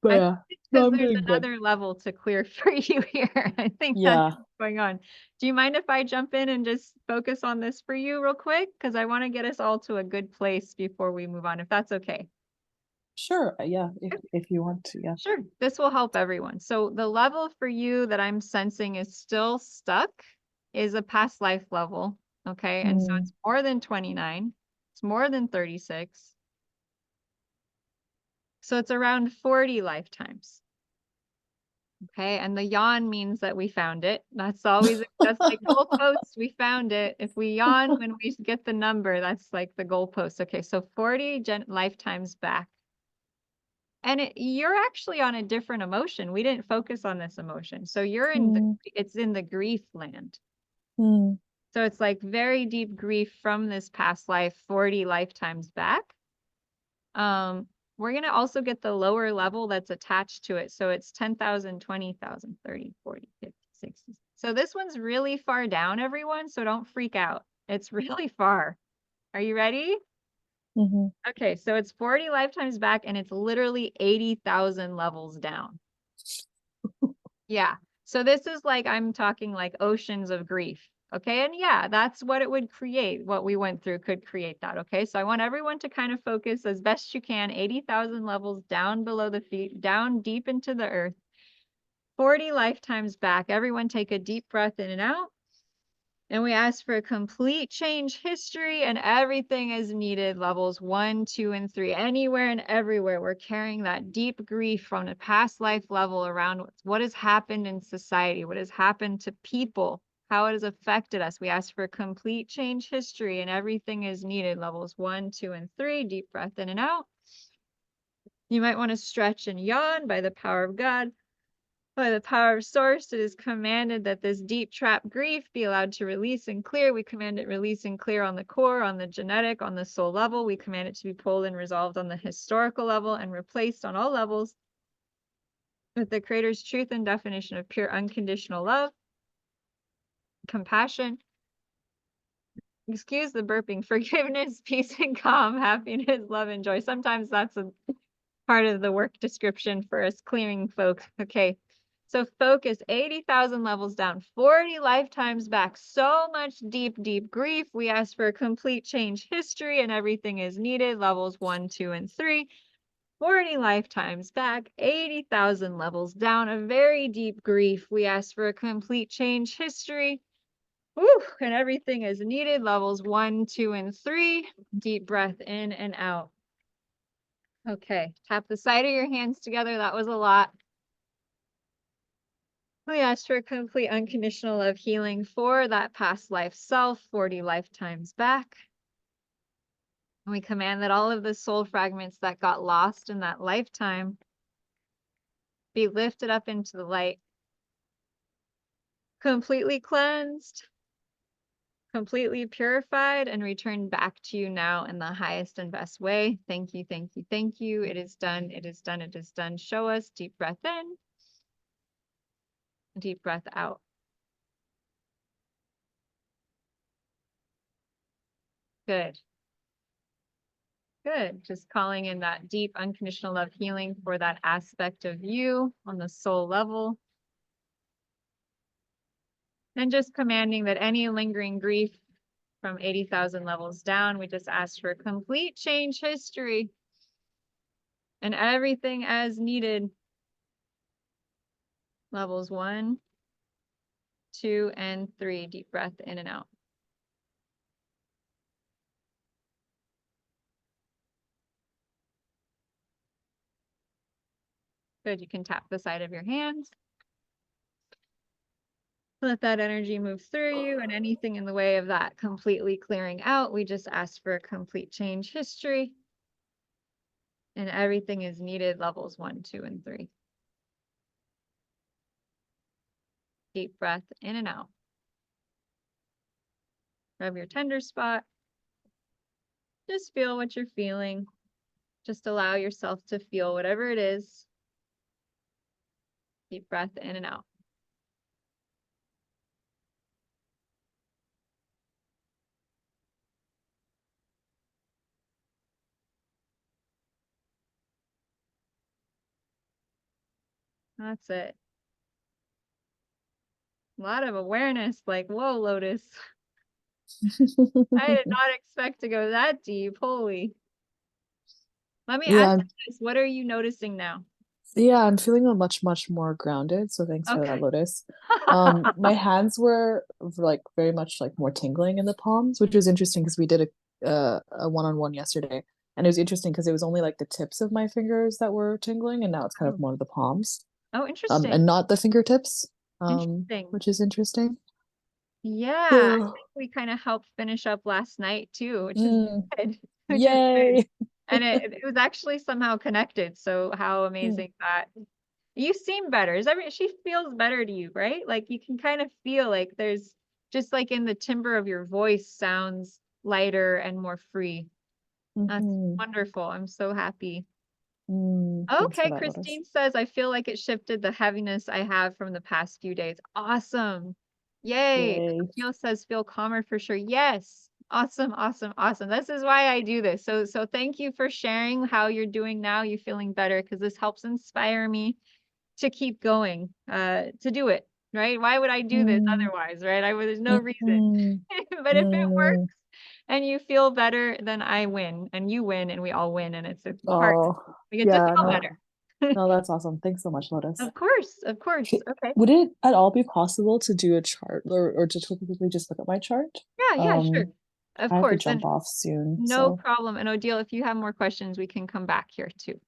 But I yeah, think no, because I'm there's doing good. another level to clear for you here. I think Yeah. that's what's going on. Do you mind if I jump in and just focus on this for you real quick? Because I want to get us all to a good place before we move on, if that's okay. Sure. Yeah, if you want to, yeah. Sure. This will help everyone. So the level for you that I'm sensing is still stuck is a past life level. Okay. And so it's more than 29. It's more than 36. So it's around 40 lifetimes. Okay, and the yawn means that we found it. That's always, that's like goalposts. We found it. If we yawn when we get the number, that's like the goalpost. Okay, so 40 lifetimes back. And you're actually on a different emotion. We didn't focus on this emotion. So you're in it's in the grief land. So it's like very deep grief from this past life, 40 lifetimes back. we're going to also get the lower level that's attached to it. So it's 10,000, 20,000, 30, 40, 50, 60. So this one's really far down, everyone. So don't freak out. It's really far. Are you ready? Mm-hmm. Okay, so it's 40 lifetimes back and it's literally 80,000 levels down. Yeah. So this is like, I'm talking like oceans of grief. Okay. And yeah, that's what it would create. What we went through could create that. Okay. So I want everyone to kind of focus as best you can, 80,000 levels down below the feet, down deep into the earth, 40 lifetimes back. Everyone take a deep breath in and out. And we ask for a complete change history and everything is needed, levels 1, 2, and 3, anywhere and everywhere. We're carrying that deep grief from a past life level around what has happened in society, what has happened to people, how it has affected us. We ask for a complete change history and everything is needed, levels 1, 2, and 3. Deep breath in and out. You might want to stretch and yawn. By the power of God, by the power of source, it is commanded that this deep trapped grief be allowed to release and clear. We command it release and clear on the core, on the genetic, on the soul level. We command it to be pulled and resolved on the historical level and replaced on all levels with the Creator's truth and definition of pure unconditional love, compassion, excuse the burping, forgiveness, peace and calm, happiness, love and joy. Sometimes that's a part of the work description for us clearing folks. Okay. So focus 80,000 levels down, 40 lifetimes back, so much deep, deep grief. We ask for a complete change history and everything is needed, levels 1, 2, and 3, 40 lifetimes back, 80,000 levels down, a very deep grief. We ask for a complete change history. Woo, and everything is needed, levels 1, 2, and 3. Deep breath in and out. Okay, tap the side of your hands together. That was a lot. We ask for complete unconditional love healing for that past life self, 40 lifetimes back. And we command that all of the soul fragments that got lost in that lifetime be lifted up into the light, completely cleansed, completely purified, and returned back to you now in the highest and best way. Thank you, thank you, thank you. It is done, it is done, it is done. Show us. Deep breath in. Deep breath out. Good. Good. Just calling in that deep unconditional love healing for that aspect of you on the soul level. And just commanding that any lingering grief from 80,000 levels down, we just ask for complete change history and everything as needed. Levels 1, 2, and 3. Deep breath in and out. Good. You can tap the side of your hands. Let that energy move through you and anything in the way of that completely clearing out. We just ask for a complete change history. And everything is needed, levels 1, 2, and 3. Deep breath in and out. Rub your tender spot. Just feel what you're feeling. Just allow yourself to feel whatever it is. Deep breath in and out. That's it. A lot of awareness, like, whoa, Lotus. I did not expect to go that deep. Holy. Let me ask you this. What are you noticing now? Yeah, I'm feeling much more grounded. So thanks for that, Lotus. My hands were like very much like more tingling in the palms, which was interesting because we did a one-on-one yesterday. And it was interesting because it was only like the tips of my fingers that were tingling, and now it's kind of more of the palms. Oh, interesting. And not the fingertips, Interesting. which is interesting. Yeah, I think we kind of helped finish up last night too, which is good. Which is Yay! good. And it was actually somehow connected. So how amazing that. You seem better. She feels better to you, right? Like you can kind of feel like there's just like in the timbre of your voice sounds lighter and more free. That's wonderful. I'm so happy. Thanks for Okay, that, Lotus. Christine says, I feel like it shifted the heaviness I have from the past few days. Awesome. Yay. Yay. Neil says, feel calmer for sure. Yes. Awesome, awesome, awesome. This is why I do this. So thank you for sharing how you're doing now. You feeling better, because this helps inspire me to keep going, to do it, right? Why would I do this otherwise, right? There's no reason. But if it works and you feel better, then I win and you win and we all win, and it's a part. Oh, We get to yeah, feel no, better. no, that's awesome. Thanks so much, Lotus. Of course, of course. Okay. Would it at all be possible to do a chart or to quickly just look at my chart? Yeah, sure. Of I have to course. jump And off soon, no so problem. And Odile, if you have more questions, we can come back here too.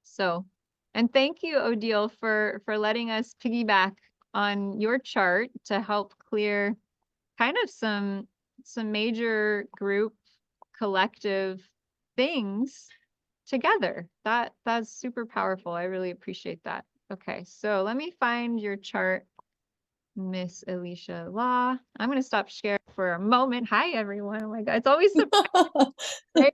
So, and thank you, Odile, for letting us piggyback on your chart to help clear kind of some major group collective things together. That's super powerful. I really appreciate that. Okay, so let me find your chart, Miss Alicia Law. I'm going to stop sharing for a moment. Hi, everyone. Oh my God, it's always surprising. Right?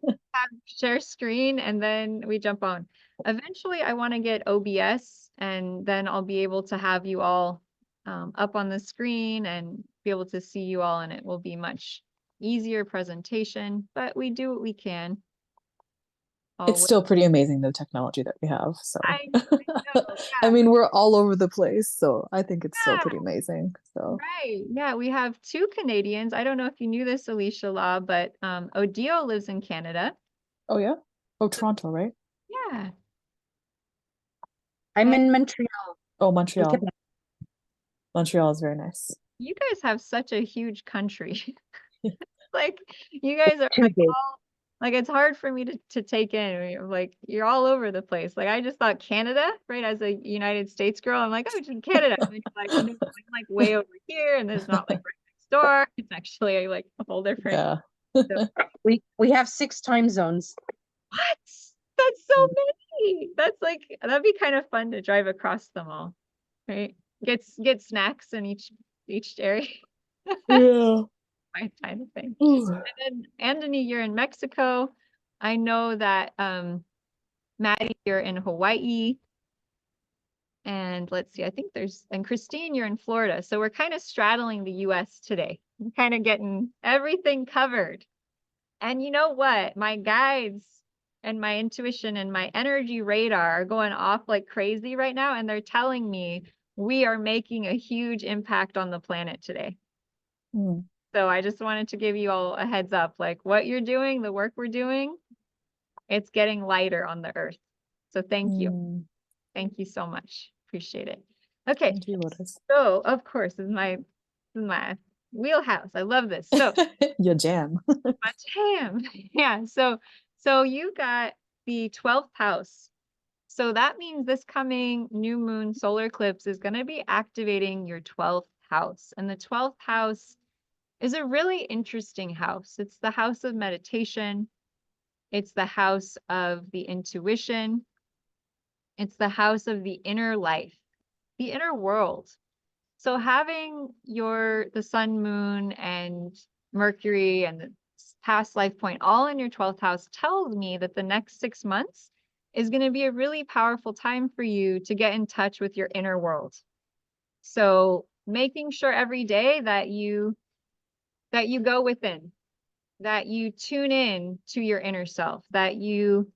Share screen and then we jump on. Eventually, I want to get OBS, and then I'll be able to have you all up on the screen and be able to see you all, and it will be much easier presentation, but we do what we can. it's still pretty amazing, the technology that we have. So I know, I yeah. mean, we're all over the place, so I think it's still Yeah. pretty amazing. So Right. Yeah, we have 2 Canadians. I don't know if you knew this, Alicia Law, but Odile lives in Canada. oh yeah, oh Toronto, right? Yeah. I'm in Montreal. Oh, in Montreal. Quebec. Montreal is very nice. You guys have such a huge country. Like, you guys are Too like big. all, like, it's hard for me to take in. Like, you're all over the place. Like, I just thought Canada, right? As a United States girl, I'm like, oh, it's in Canada. And then you're like, no, I'm like way over here, and there's not like right next door. It's actually like a whole different. Yeah. So, We have 6 time zones. what? That's so many. That's like, that'd be kind of fun to drive across them all, right? Get snacks in each area. Yeah. My kind of thing. Ooh. And then Anthony, you're in Mexico. I know that Maddie, you're in Hawaii. And let's see, I think and Christine, you're in Florida. So we're kind of straddling the US today. We're kind of getting everything covered. And you know what? My guides and my intuition and my energy radar are going off like crazy right now. And they're telling me we are making a huge impact on the planet today. So I just wanted to give you all a heads up, like what you're doing, the work we're doing, it's getting lighter on the earth. So thank you. Thank you so much. Appreciate it. Okay. Thank you, Lotus. So of course, this is my wheelhouse. I love this. So Your jam. my jam. Yeah. So you got the 12th house. So that means this coming new moon solar eclipse is going to be activating your 12th house. And the 12th house is a really interesting house. It's the house of meditation. It's the house of the intuition. It's the house of the inner life, the inner world. So having the sun, moon, and Mercury and the past life point all in your 12th house tells me that the next 6 months is going to be a really powerful time for you to get in touch with your inner world. So making sure every day that you go within, that you tune in to your inner self, that you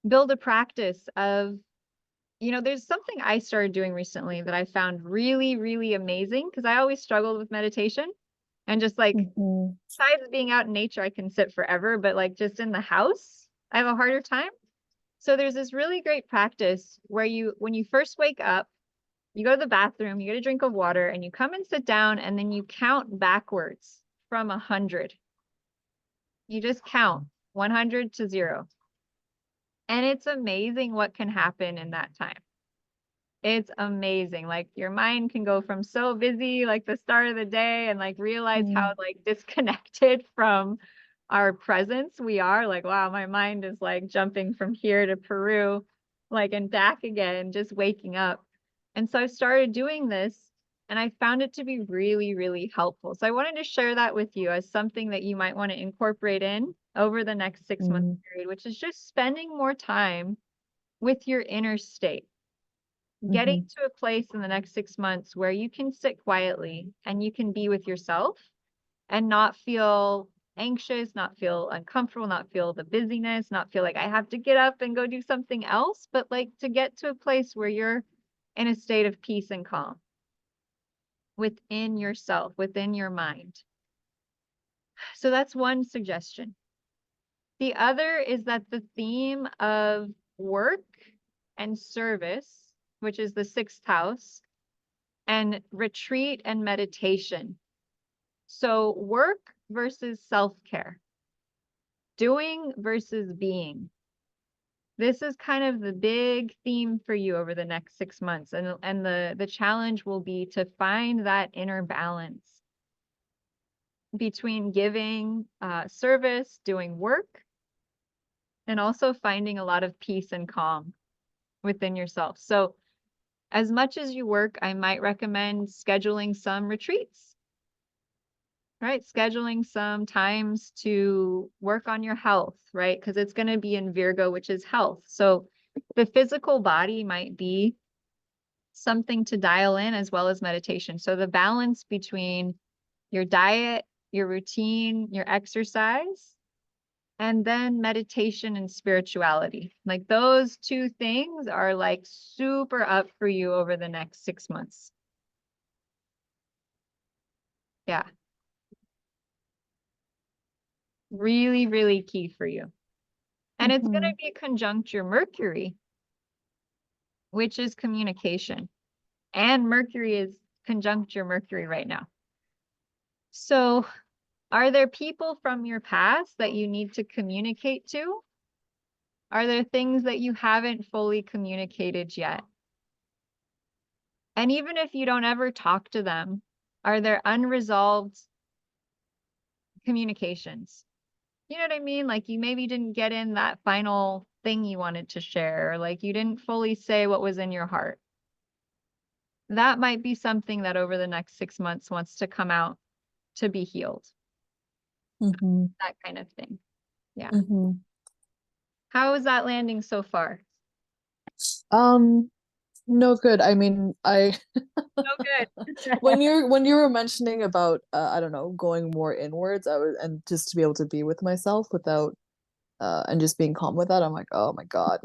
build a practice of, there's something I started doing recently that I found really, really amazing, because I always struggled with meditation and just like, besides being out in nature, I can sit forever, but like just in the house, I have a harder time. So there's this really great practice where when you first wake up, you go to the bathroom, you get a drink of water, and you come and sit down, and then you count backwards from 100. You just count 100 to 0. And it's amazing what can happen in that time. It's amazing. Like your mind can go from so busy, like the start of the day, and like realize how like disconnected from our presence we are. Like, wow, my mind is like jumping from here to Peru, like, and back again, just waking up. And so I started doing this, and I found it to be really, really helpful. So I wanted to share that with you as something that you might want to incorporate in over the next 6 month period, which is just spending more time with your inner state. Getting to a place in the next 6 months where you can sit quietly and you can be with yourself and not feel anxious, not feel uncomfortable, not feel the busyness, not feel like I have to get up and go do something else, but like to get to a place where you're in a state of peace and calm within yourself, within your mind. So that's one suggestion. The other is that the theme of work and service, which is the 6th house, and retreat and meditation. So work versus self-care, doing versus being. This is kind of the big theme for you over the next 6 months. And the challenge will be to find that inner balance between giving service, doing work, and also finding a lot of peace and calm within yourself. So as much as you work, I might recommend scheduling some retreats, right? Scheduling some times to work on your health, right? Because it's going to be in Virgo, which is health. So the physical body might be something to dial in as well as meditation. So the balance between your diet, your routine, your exercise, and then meditation and spirituality. Like those 2 things are like super up for you over the next 6 months. Yeah. Really, really key for you. And it's going to be conjunct your Mercury, which is communication. And Mercury is conjunct your Mercury right now. So are there people from your past that you need to communicate to? Are there things that you haven't fully communicated yet? And even if you don't ever talk to them, are there unresolved communications? You know what I mean? Like you maybe didn't get in that final thing you wanted to share, or like you didn't fully say what was in your heart. That might be something that over the next 6 months wants to come out to be healed. That kind of thing. Yeah. How is that landing so far? No good. I mean, No good. when you were mentioning about I don't know, going more inwards, and just to be able to be with myself without and just being calm with that, I'm like, oh my God.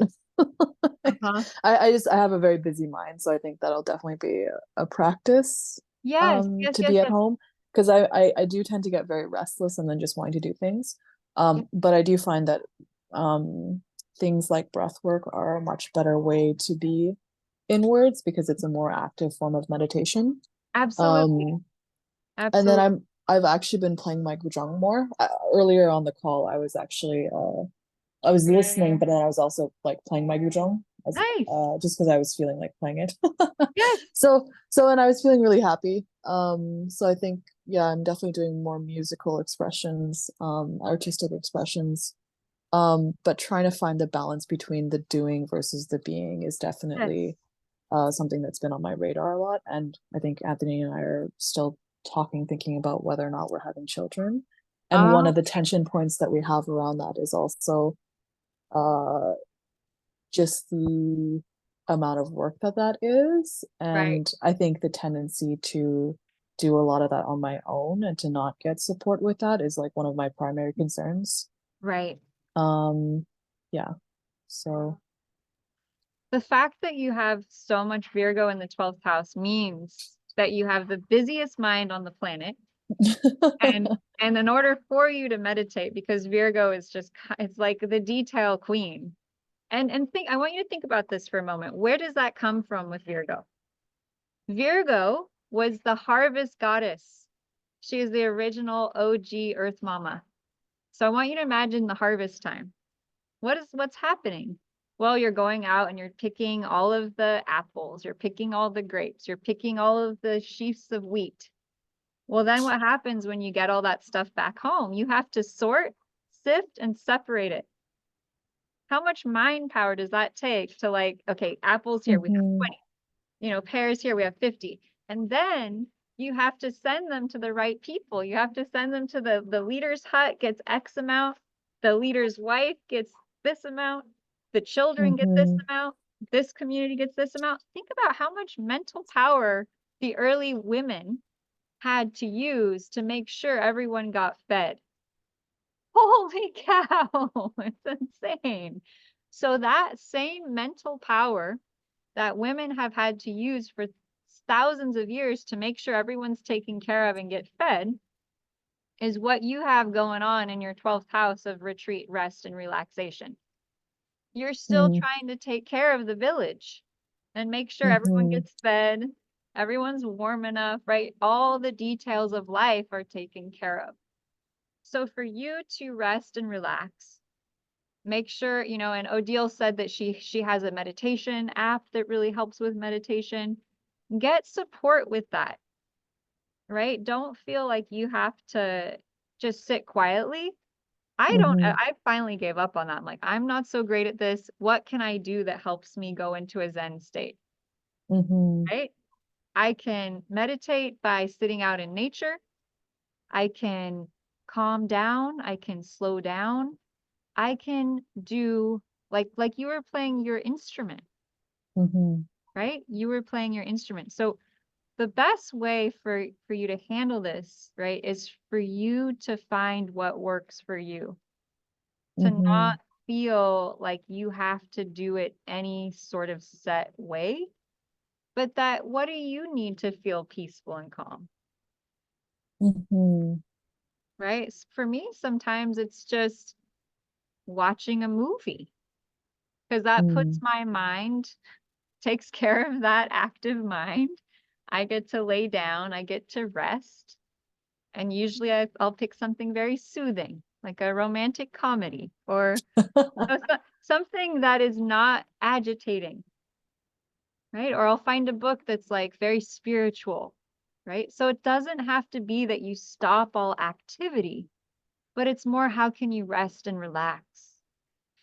I have a very busy mind, so I think that'll definitely be a practice to be at home, because I do tend to get very restless and then just wanting to do things. But I do find that things like breath work are a much better way to be inwards, because it's a more active form of meditation. Absolutely. And then I've actually been playing my guzheng more. Earlier on the call, I was actually I was listening, but then I was also like playing my guzheng just because I was feeling like playing it. Yes. So and I was feeling really happy. So I think, yeah, I'm definitely doing more musical expressions, artistic expressions. But trying to find the balance between the doing versus the being is definitely something that's been on my radar a lot. And I think Anthony and I are still thinking about whether or not we're having children. And one of the tension points that we have around that is also just the amount of work that is. And I think the tendency to do a lot of that on my own and to not get support with that is like one of my primary concerns. Right. Yeah. So the fact that you have so much Virgo in the 12th house means that you have the busiest mind on the planet. and in order for you to meditate, because Virgo is just, it's like the detail queen. And think, I want you to think about this for a moment. Where does that come from with Virgo? Virgo was the harvest goddess. She is the original OG Earth Mama. So I want you to imagine the harvest time. What's happening? Well, you're going out and you're picking all of the apples, you're picking all the grapes, you're picking all of the sheaves of wheat. Well, then what happens when you get all that stuff back home? You have to sort, sift, and separate it. How much mind power does that take to, like, okay, apples here, we have 20, pears here, we have 50. And then you have to send them to the right people. You have to send them to the leader's hut, gets X amount. The leader's wife gets this amount. the children get this Mhm. amount, this community gets this amount. Think about how much mental power the early women had to use to make sure everyone got fed. Holy cow, it's insane. So that same mental power that women have had to use for thousands of years to make sure everyone's taken care of and get fed is what you have going on in your 12th house of retreat, rest, and relaxation. You're still Mm. trying to take care of the village and make sure everyone Mhm. gets fed, everyone's warm enough, right? All the details of life are taken care of. So for you to rest and relax, make sure, you know, and Odile said that she has a meditation app that really helps with meditation. Get support with that, right? Don't feel like you have to just sit quietly. Mhm. I finally gave up on that. I'm like, I'm not so great at this. What can I do that helps me go into a Zen state, Mhm. right? I can meditate by sitting out in nature. I can calm down. I can slow down. I can do like you were playing your instrument, Mhm. right? You were playing your instrument. So the best way for you to handle this, right, is for you to find what works for you. To not Mhm. feel like you have to do it any sort of set way, but that what do you need to feel peaceful and calm, Mhm. right? For me, sometimes it's just watching a movie because that puts Mm. my mind, takes care of that active mind. I get to lay down, I get to rest, and usually I'll pick something very soothing, like a romantic comedy or something that is not agitating, right? Or I'll find a book that's like very spiritual, right? So it doesn't have to be that you stop all activity, but it's more how can you rest and relax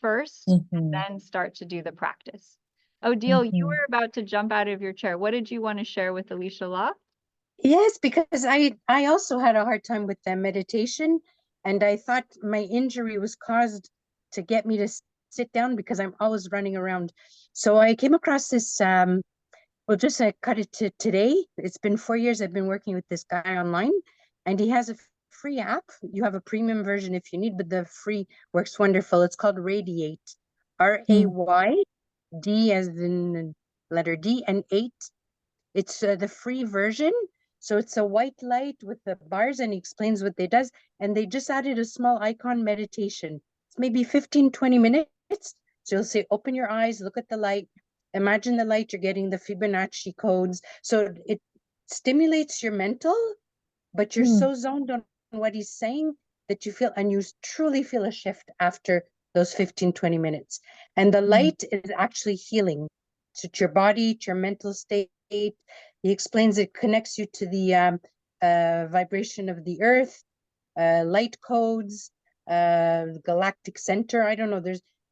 first and Mhm. then start to do the practice. Odile, you Mhm. were about to jump out of your chair. What did you want to share with Alicia Law? Yes, because I also had a hard time with the meditation, and I thought my injury was caused to get me to sit down because I'm always running around. So I came across this well, just I cut it to today. It's been 4 years I've been working with this guy online, and he has a free app. You have a premium version if you need, but the free works wonderful. It's called Radiate, RAYD as in letter D and 8. It's the free version. So it's a white light with the bars, and he explains what they does. And they just added a small icon meditation. It's maybe 15, 20 minutes. So you'll say, open your eyes, look at the light. Imagine the light, you're getting the Fibonacci codes. So it stimulates your mental, but you're Mm. so zoned on what he's saying that you feel, and you truly feel a shift after those 15, 20 minutes. And the Mm. light is actually healing to your body, to your mental state. He explains it connects you to the vibration of the earth, light codes, galactic center. I don't know.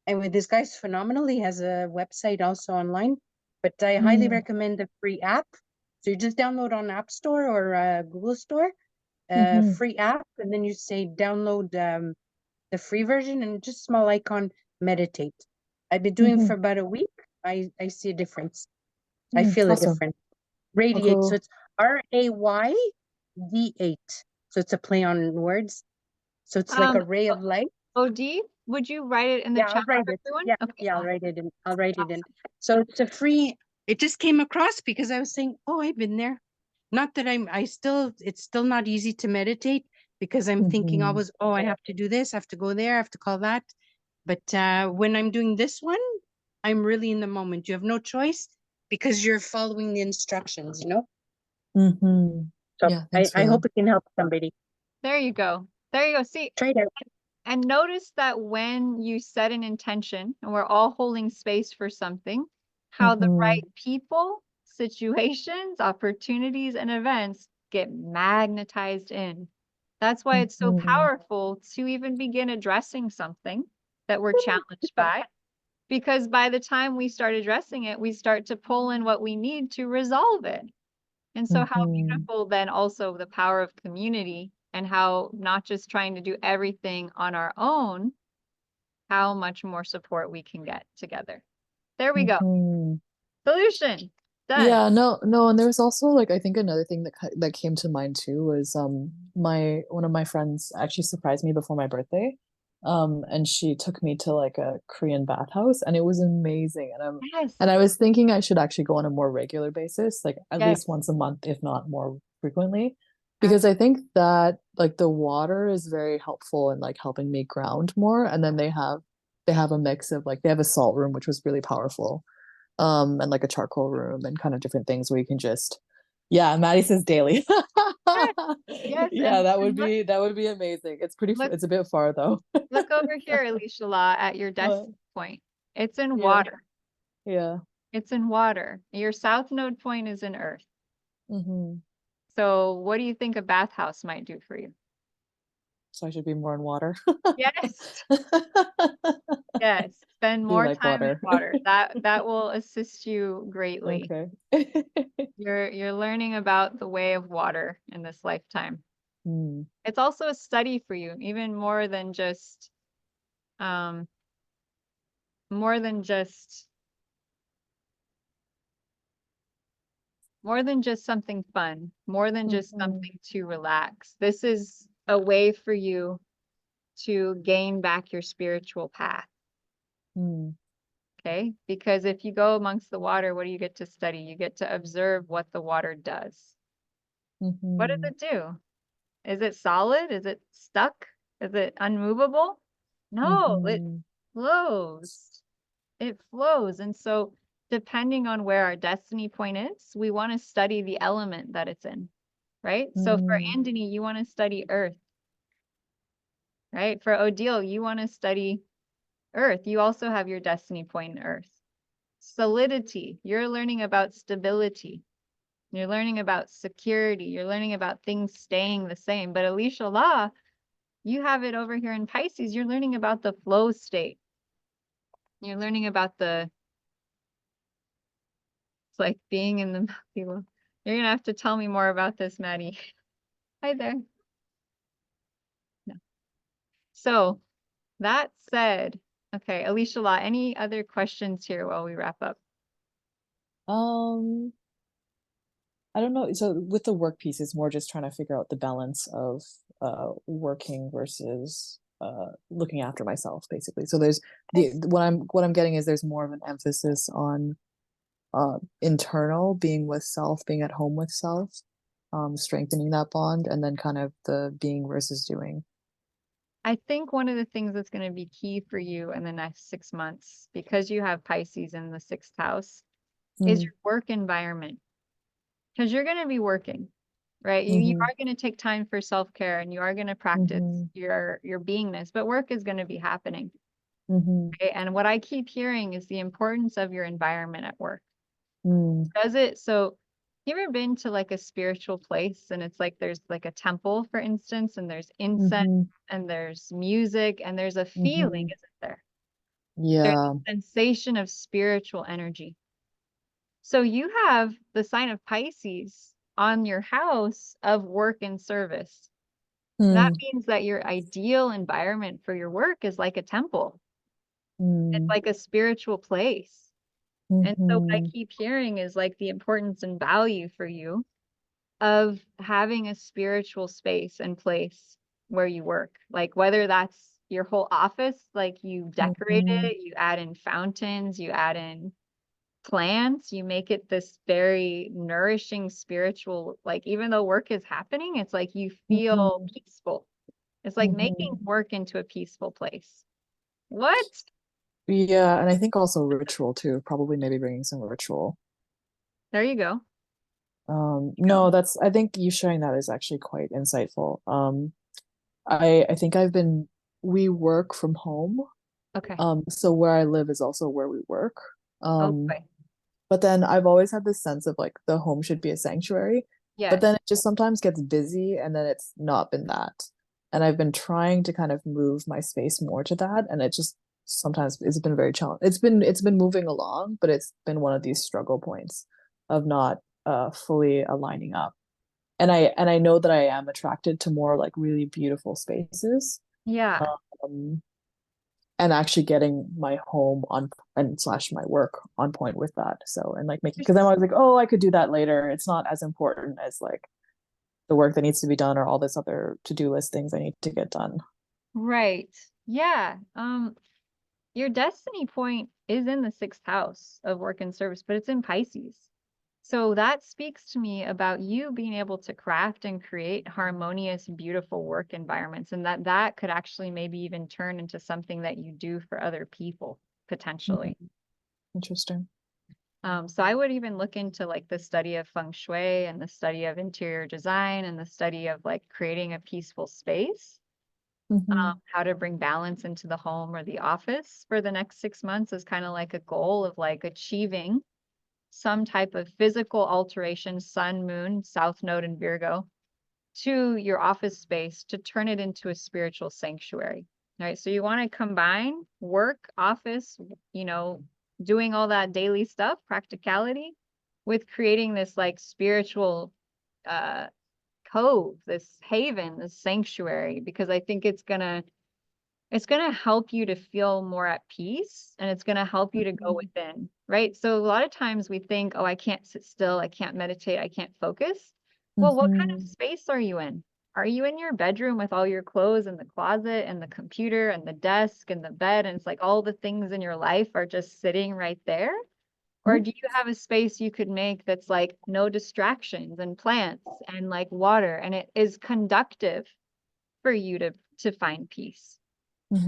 Anyway, this guy's phenomenal. He has a website also online, but I highly Mm. recommend the free app. So you just download on App Store or Google Store, Mhm. free app, and then you say download the free version and just small icon meditate. I've been doing it for Mhm. about a week. I see a difference. I feel a Awesome. difference. I'll Radiate. So go. it's RAYD8. So it's a play on words. So it's like a ray of light. Od, would you write it in the Yeah, I'll chat write for it. everyone? Yeah, Okay, yeah, I'll awesome. write it in. I'll write it in. Awesome. So it's a free. It just came across because I was saying, oh, I've been there. Not that it's still not easy to meditate because I'm thinking Mhm. always, oh, I have to do this, I have to go there, I have to call that. But when I'm doing this one, I'm really in the moment. You have no choice because you're following the instructions, you know? Mhm. So Yeah, thanks for I that. hope it can help somebody. There you go. There you go. See, Try it out. and notice that when you set an intention and we're all holding space for something, how the right Mhm. people, situations, opportunities, and events get magnetized in. That's why it's so Mhm. powerful to even begin addressing something that we're challenged by. Because by the time we start addressing it, we start to pull in what we need to resolve it. And so how Mhm. beautiful then also the power of community and how not just trying to do everything on our own, how much more support we can get together. There we go. Mhm. Solution. Done. Yeah, no, and there was also like I think another thing that came to mind too was one of my friends actually surprised me before my birthday. And she took me to like a Korean bathhouse and it was amazing. Yes. And I was thinking I should actually go on a more regular basis, like at Yes. least once a month, if not more frequently. Because I think that like the water is very helpful in like helping me ground more. And then they have a mix of like they have a salt room, which was really powerful. And like a charcoal room and kind of different things where you can just yeah, Maddie says daily. Yes, Yeah, and that would look, be amazing. It's pretty look, it's a bit far though. look over here, Alicia Law, at your What? destiny point. It's in Yeah, water. yeah. It's in water. Your south node point is in earth. Mm-hmm. So what do you think a bathhouse might do for you? So I should be more in water. Yes. Yes. Spend Do more like time in water. water. That will assist you greatly. Okay. You're learning about the way of water in this lifetime. Hmm. It's also a study for you, even more than just um more than just something fun, more than just Mhm. something to relax. This is a way for you to gain back your spiritual path. Hmm. Okay? Because if you go amongst the water, what do you get to study? You get to observe what the water does. What does Mhm. it do? Is it solid? Is it stuck? Is it unmovable? No, it Mhm. flows. It flows. And so, depending on where our destiny point is, we want to study the element that it's in, right? So, for Mhm. Andini, you want to study earth, right? For Odile, you want to study earth. You also have your destiny point in earth. Solidity, you're learning about stability. You're learning about security. You're learning about things staying the same. But Alicia Law, you have it over here in Pisces. You're learning about the flow state. You're learning about it's like being in the You're gonna have to tell me more about this, Maddie. Hi there. No. So that said, okay, Alicia Law, any other questions here while we wrap up? Um, I don't know. So with the work piece, it's more just trying to figure out the balance of working versus looking after myself, basically. So there's what I'm getting is there's more of an emphasis on internal, being with self, being at home with self, strengthening that bond, and then kind of the being versus doing. I think one of the things that's going to be key for you in the next 6 months, because you have Pisces in the 6th house, is Mm. your work environment. Because you're going to be working, right? You Mhm. are going to take time for self-care and you are going to practice Mhm. your beingness, but work is going to be happening. Mhm. Right? And what I keep hearing is the importance of your environment at work. Mm. Does it? So you ever been to like a spiritual place and it's like there's like a temple, for instance, and there's incense Mhm. and there's music and there's a feeling, Mhm. isn't there? There's Yeah. a sensation of spiritual energy. So you have the sign of Pisces on your house of work and service. That Mm. means that your ideal environment for your work is like a temple. It's Mm. like a spiritual place. And so what I Mhm. keep hearing is like the importance and value for you of having a spiritual space and place where you work. Like whether that's your whole office, like you decorate Mhm. it, you add in fountains, you add in plants, you make it this very nourishing spiritual, like even though work is happening, it's like you feel Mhm. peaceful. It's like making Mhm. work into a peaceful place. What? Yeah, and I think also ritual too, probably maybe bringing some ritual. There you go. No, I think you sharing that is actually quite insightful. I think we work from home. Okay. So where I live is also where we work. Um, Okay. but then I've always had this sense of like the home should be a sanctuary, but Yes. then it just sometimes gets busy and then it's not been that. And I've been trying to kind of move my space more to that, and it just sometimes it's been very challenging. It's been moving along, but it's been one of these struggle points of not fully aligning up. And I know that I am attracted to more like really beautiful spaces. Yeah. Um, and actually getting my home on and slash my work on point with that. So, and like making, because I'm always like, oh, I could do that later. It's not as important as like the work that needs to be done or all this other to-do list things I need to get done. Right. Yeah. Your destiny point is in the 6th house of work and service, but it's in Pisces. So that speaks to me about you being able to craft and create harmonious, beautiful work environments, and that could actually maybe even turn into something that you do for other people potentially. Interesting. So I would even look into like the study of feng shui and the study of interior design and the study of like creating a peaceful space. How to bring balance into the home or the office for the next 6 months is kind of like a goal of like achieving some type of physical alteration, sun, moon, south node, and Virgo, to your office space to turn it into a spiritual sanctuary. All right. So you want to combine work, office, you know, doing all that daily stuff, practicality, with creating this like spiritual cove, this haven, this sanctuary, because I think it's gonna help you to feel more at peace, and it's gonna help you to go within, right? So a lot of times we think, oh, I can't sit still, I can't meditate, I can't focus. Well, what kind of space are you in? Are you in your bedroom with all your clothes and the closet and the computer and the desk and the bed, and it's like all the things in your life are just sitting right there? Or do you have a space you could make that's like no distractions and plants and like water, and it is conductive for you to find peace? I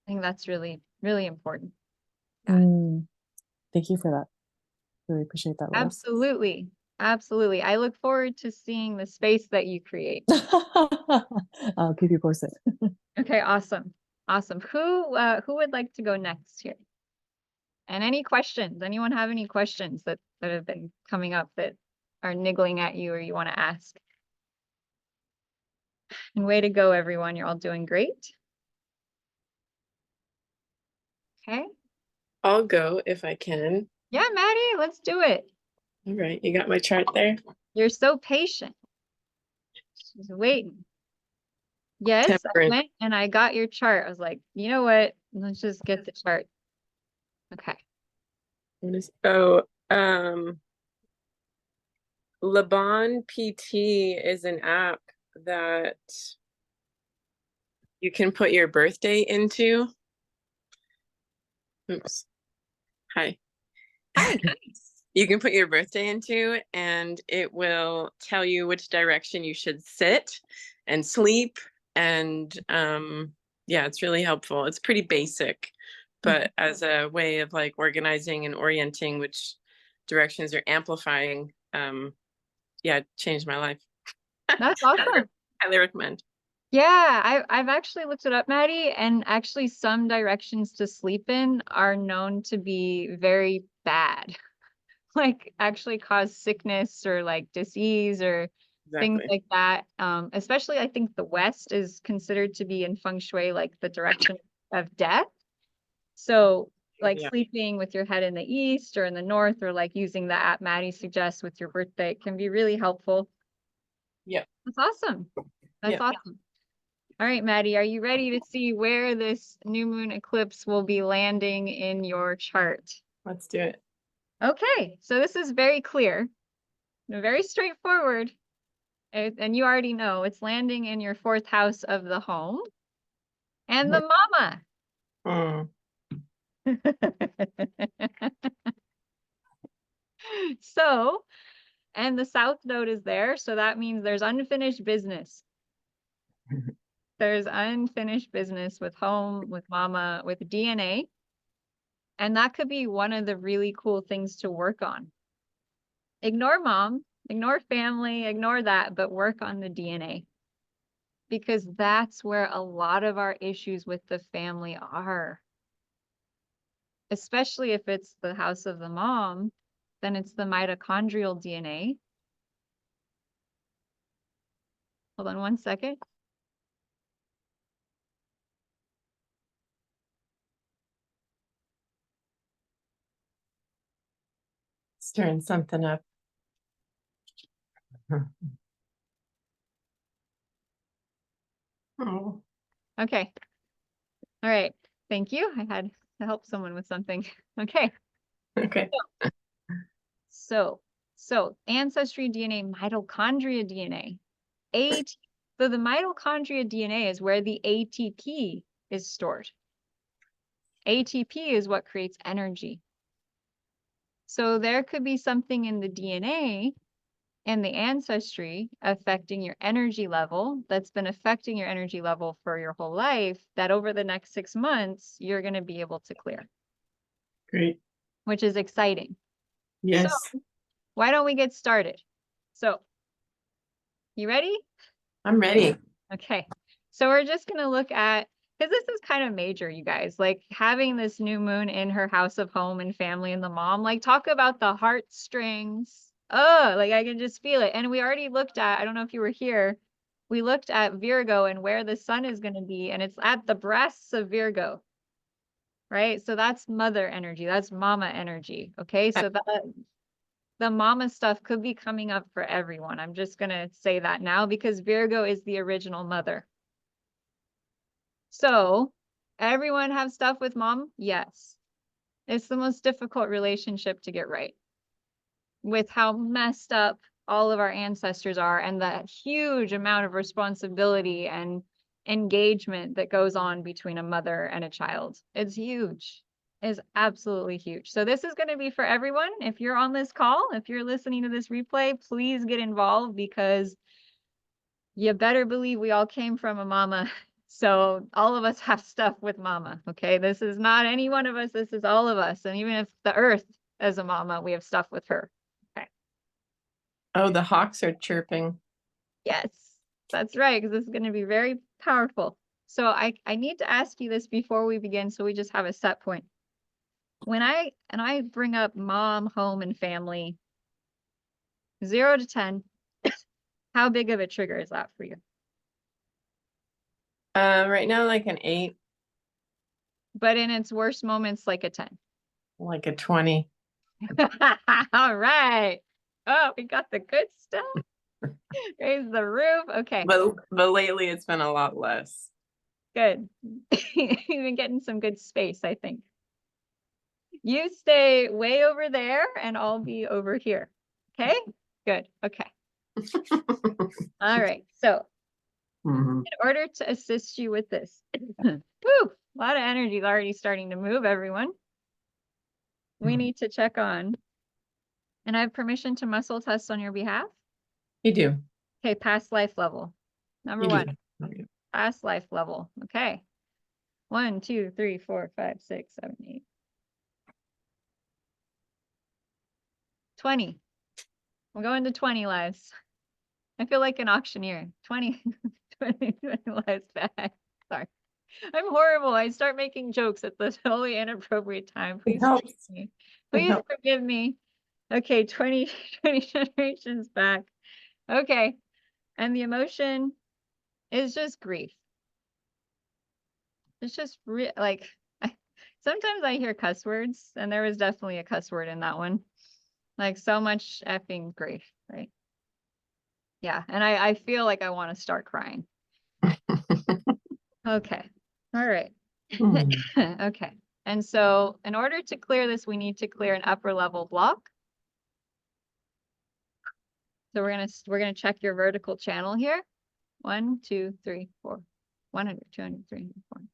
think that's really, really important. Thank you for that. Really appreciate that, Lois. Absolutely. Absolutely. I look forward to seeing the space that you create. I'll keep you posted. Okay, awesome. Awesome. Who would like to go next here? And any questions? Anyone have any questions that have been coming up that are niggling at you or you want to ask? And way to go, everyone. You're all doing great. Okay. I'll go if I can. Yeah, Maddie, let's do it. All right, you got my chart there? You're so patient. She's waiting. Yes, I Temperance. went and I got your chart. I was like, you know what? Let's just get the chart. Okay. Laban PT is an app that you can put your birthday into. Oops. Hi. Hi. You can put your birthday into, and it will tell you which direction you should sit and sleep. And yeah, it's really helpful. It's pretty basic, but as a way of like organizing and orienting which directions you're amplifying, yeah, it changed my life. That's awesome. Highly recommend. Yeah, I've actually looked it up, Maddie, and actually some directions to sleep in are known to be very bad. Like actually cause sickness or like disease or things like that. Especially I think the West is considered to be in feng shui like the direction of death. So like sleeping with your head in the east or in the north, or like using the app Maddie suggests with your birthday can be really helpful. Yeah. That's awesome. That's awesome. All right, Maddie, are you ready to see where this new moon eclipse will be landing in your chart? Let's do it. Okay, so this is very clear, very straightforward. And you already know it's landing in your 4th house of the home and the mama. So, and the south node is there. So that means there's unfinished business. There's unfinished business with home, with mama, with DNA. And that could be one of the really cool things to work on. Ignore mom, ignore family, ignore that, but work on the DNA. Because that's where a lot of our issues with the family are. Especially if it's the house of the mom, then it's the mitochondrial DNA. Hold on one second. Stirring something up. Okay. All right. Thank you. I had to help someone with something. Okay. Okay. So ancestry DNA, mitochondria DNA. So the mitochondria DNA is where the ATP is stored. ATP is what creates energy. So there could be something in the DNA and the ancestry affecting your energy level that's been affecting your energy level for your whole life that over the next 6 months, you're going to be able to clear. Great. Which is exciting. Yes. So why don't we get started? So you ready? I'm ready. Okay. So we're just going to look at, because this is kind of major, you guys, like having this new moon in her house of home and family and the mom, like talk about the heartstrings. Oh, like I can just feel it. And we already looked at, I don't know if you were here, we looked at Virgo and where the sun is going to be, and it's at the breasts of Virgo, right? So that's mother energy. That's mama energy. Okay. So the mama stuff could be coming up for everyone. I'm just going to say that now because Virgo is the original mother. So everyone have stuff with mom? Yes. It's the most difficult relationship to get right with how messed up all of our ancestors are and the huge amount of responsibility and engagement that goes on between a mother and a child. It's huge. It's absolutely huge. So this is going to be for everyone. If you're on this call, if you're listening to this replay, please get involved because you better believe we all came from a mama. So all of us have stuff with mama. Okay. This is not any one of us. This is all of us. And even if the earth is a mama, we have stuff with her. Okay. Oh, the hawks are chirping. Yes, that's right. Because this is going to be very powerful. So I need to ask you this before we begin. So we just have a set point. When I bring up mom, home, and family, 0 to 10, how big of a trigger is that for you? Right now, like an 8. But in its worst moments, like a 10. Like a 20. All right. Oh, we got the good stuff. Raise the roof. Okay. But lately it's been a lot less. Good. You've been getting some good space, I think. You stay way over there and I'll be over here. Okay? Good. Okay. All right. So in order to assist you with this, whew, a lot of energy is already starting to move, everyone. We need to check on, and I have permission to muscle test on your behalf. You do. Okay, past life level. Number You one, do. past life level. Okay. 1, 2, 3, 4, 5, 6, 7, 8. 20. We're going to 20 lives. I feel like an auctioneer. 20 lives back. Sorry. I'm horrible. I start making jokes at the totally inappropriate time. Please forgive me. Please forgive me. Okay, 20 generations back. Okay. And the emotion is just grief. It's just like, sometimes I hear cuss words, and there was definitely a cuss word in that one. Like so much effing grief, right? Yeah, and I feel like I want to start crying. Okay. All right. Okay. And so in order to clear this, we need to clear an upper level block. So we're gonna check your vertical channel here. 1, 2, 3, 4, 100, 200, 300, 400,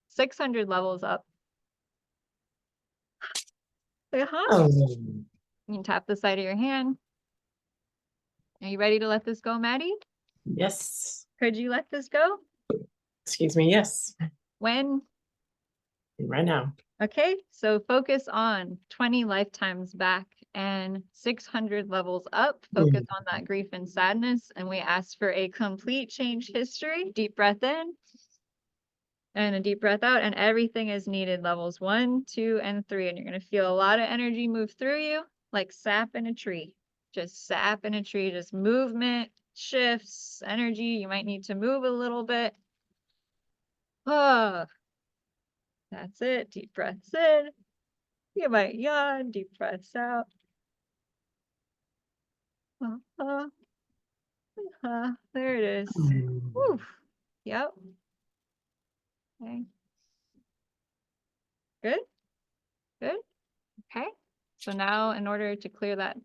600 levels up. You can tap the side of your hand. Are you ready to let this go, Maddie? Yes. Could you let this go? Excuse me. Yes. When? Right now. Okay, so focus on 20 lifetimes back and 600 levels up. Focus on that grief and sadness. And we ask for a complete change history. Deep breath in and a deep breath out. And everything is needed. Levels 1, 2, and 3. And you're going to feel a lot of energy move through you like sap in a tree. Just sap in a tree, just movement, shifts, energy. You might need to move a little bit. Oh. That's it. Deep breaths in. You might yawn. Deep breaths out. There it is. Woo. Yep. Okay. Good. Good. Okay. So now in order to clear that,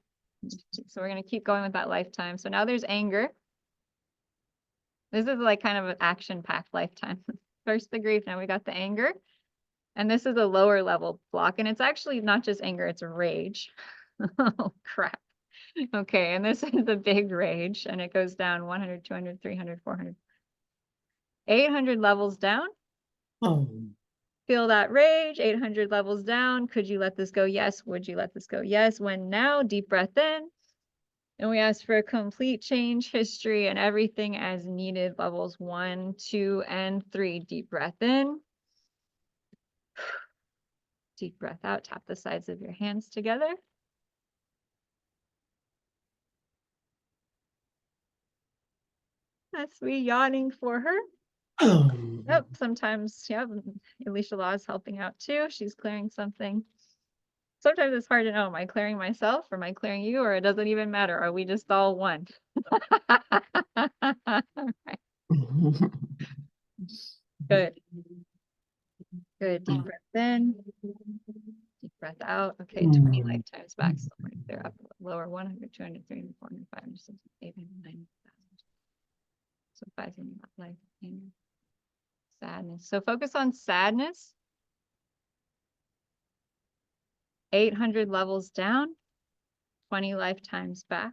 so we're going to keep going with that lifetime. So now there's anger. This is like kind of an action-packed lifetime. First the grief, now we got the anger. And this is a lower level block. And it's actually not just anger, it's rage. Oh, crap. Okay, and this is the big rage. And it goes down 100, 200, 300, 400, 800 levels down. Oh. Feel that rage, 800 levels down. Could you let this go? Yes. Would you let this go? Yes. When now, deep breath in. And we ask for a complete change, history, and everything as needed. Levels 1, 2, and 3. Deep breath in. Deep breath out. Tap the sides of your hands together. That's me yawning for her. Yep, sometimes, yep, Alicia Law is helping out too. She's clearing something. Sometimes it's hard to know, am I clearing myself or am I clearing you, or it doesn't even matter? Are we just all one? Good. Good. Deep breath in. Deep breath out. Okay, 20 lifetimes back. So we're going to clear up lower 100, 200, 300, 400, 500, 600, 800, 900,000. So 500 life. Sadness. So focus on sadness. 800 levels down, 20 lifetimes back.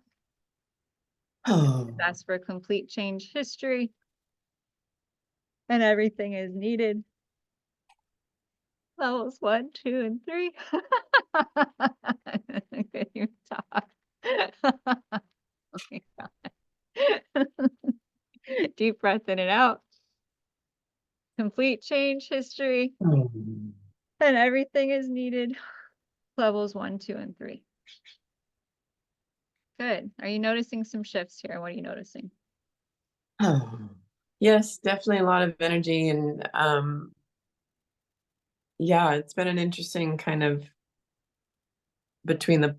That's for complete change history. And everything is needed. Levels 1, 2, and 3. Can you talk? Oh my God. Deep breath in and out. Complete change history. And everything is needed. Levels 1, 2, and 3. Good. Are you noticing some shifts here? What are you noticing? Yes, definitely a lot of energy, and yeah, it's been an interesting kind of between the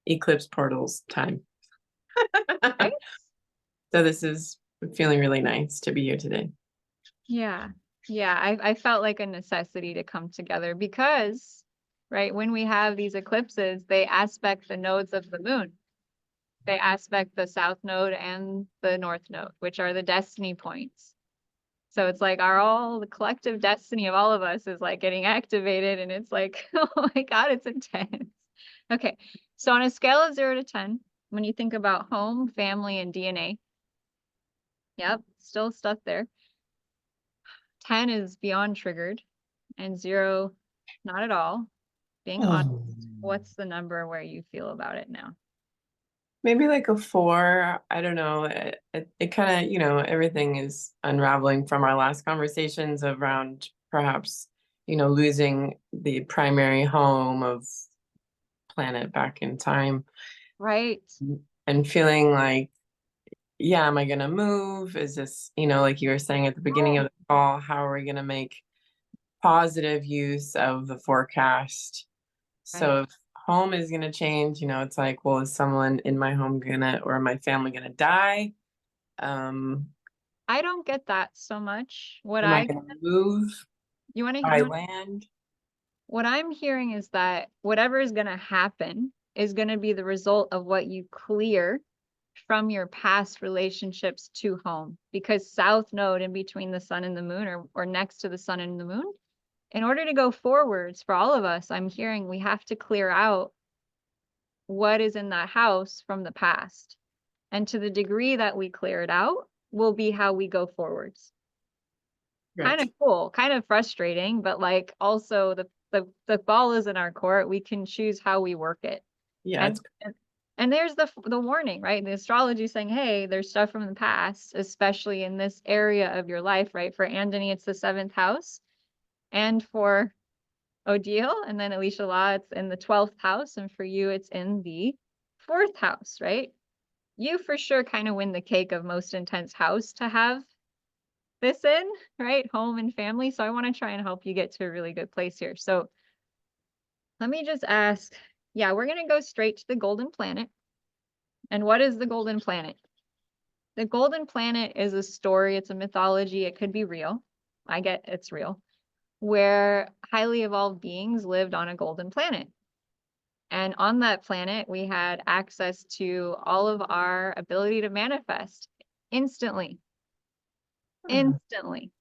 eclipse portals time. Right? So this is feeling really nice to be here today. Yeah. Yeah, I felt like a necessity to come together because, right, when we have these eclipses, they aspect the nodes of the moon. They aspect the south node and the north node, which are the destiny points. So it's like all the collective destiny of all of us is like getting activated, and it's like, oh my God, it's intense. Okay, so on a scale of 0 to 10, when you think about home, family, and DNA, yep, still stuff there. 10 is beyond triggered, and 0, not at all. Being honest, what's the number where you feel about it now? Maybe like a 4. I don't know. It kind of, you know, everything is unraveling from our last conversations around perhaps, you know, losing the primary home of planet back in time. Right. And feeling like, yeah, am I going to move? Is this, you know, like you were saying at the beginning of the call, how are we going to make positive use of the forecast? So if home is going to change, you know, it's like, well, is someone in my home gonna, or my family gonna die? I don't get that so much. What Am I gonna move? You want to buy hear? land? What I'm hearing is that whatever is going to happen is going to be the result of what you clear from your past relationships to home, because south node in between the sun and the moon, or next to the sun and the moon, in order to go forwards for all of us, I'm hearing we have to clear out what is in that house from the past. And to the degree that we clear it out will be how we go forwards. Right. Kind of cool, kind of frustrating, but like also the ball is in our court. We can choose how we work it. Yeah. And there's the warning, right? The astrology saying, hey, there's stuff from the past, especially in this area of your life, right? For Andony, it's the 7th house. And for Odile, and then Alicia Law, it's in the 12th house. And for you, it's in the 4th house, right? You for sure kind of win the cake of most intense house to have this in, right? Home and family. So I want to try and help you get to a really good place here. So let me just ask, yeah, we're going to go straight to the golden planet. And what is the golden planet? The golden planet is a story. It's a mythology. It could be real. I get it's real. where highly evolved beings lived on a golden planet. And on that planet, we had access to all of our ability to manifest instantly. Instantly.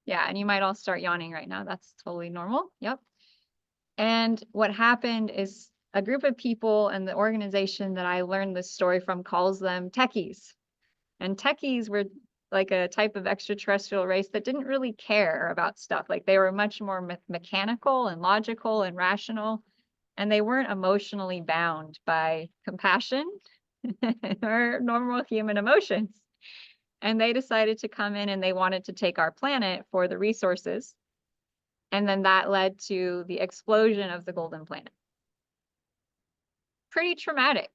Yeah, and you might all start yawning right now. That's totally normal. Yep. And what happened is a group of people and the organization that I learned this story from calls them techies. And techies were like a type of extraterrestrial race that didn't really care about stuff. Like they were much more mechanical and logical and rational. And they weren't emotionally bound by compassion or normal human emotions. And they decided to come in and they wanted to take our planet for the resources. And then that led to the explosion of the golden planet. Pretty traumatic.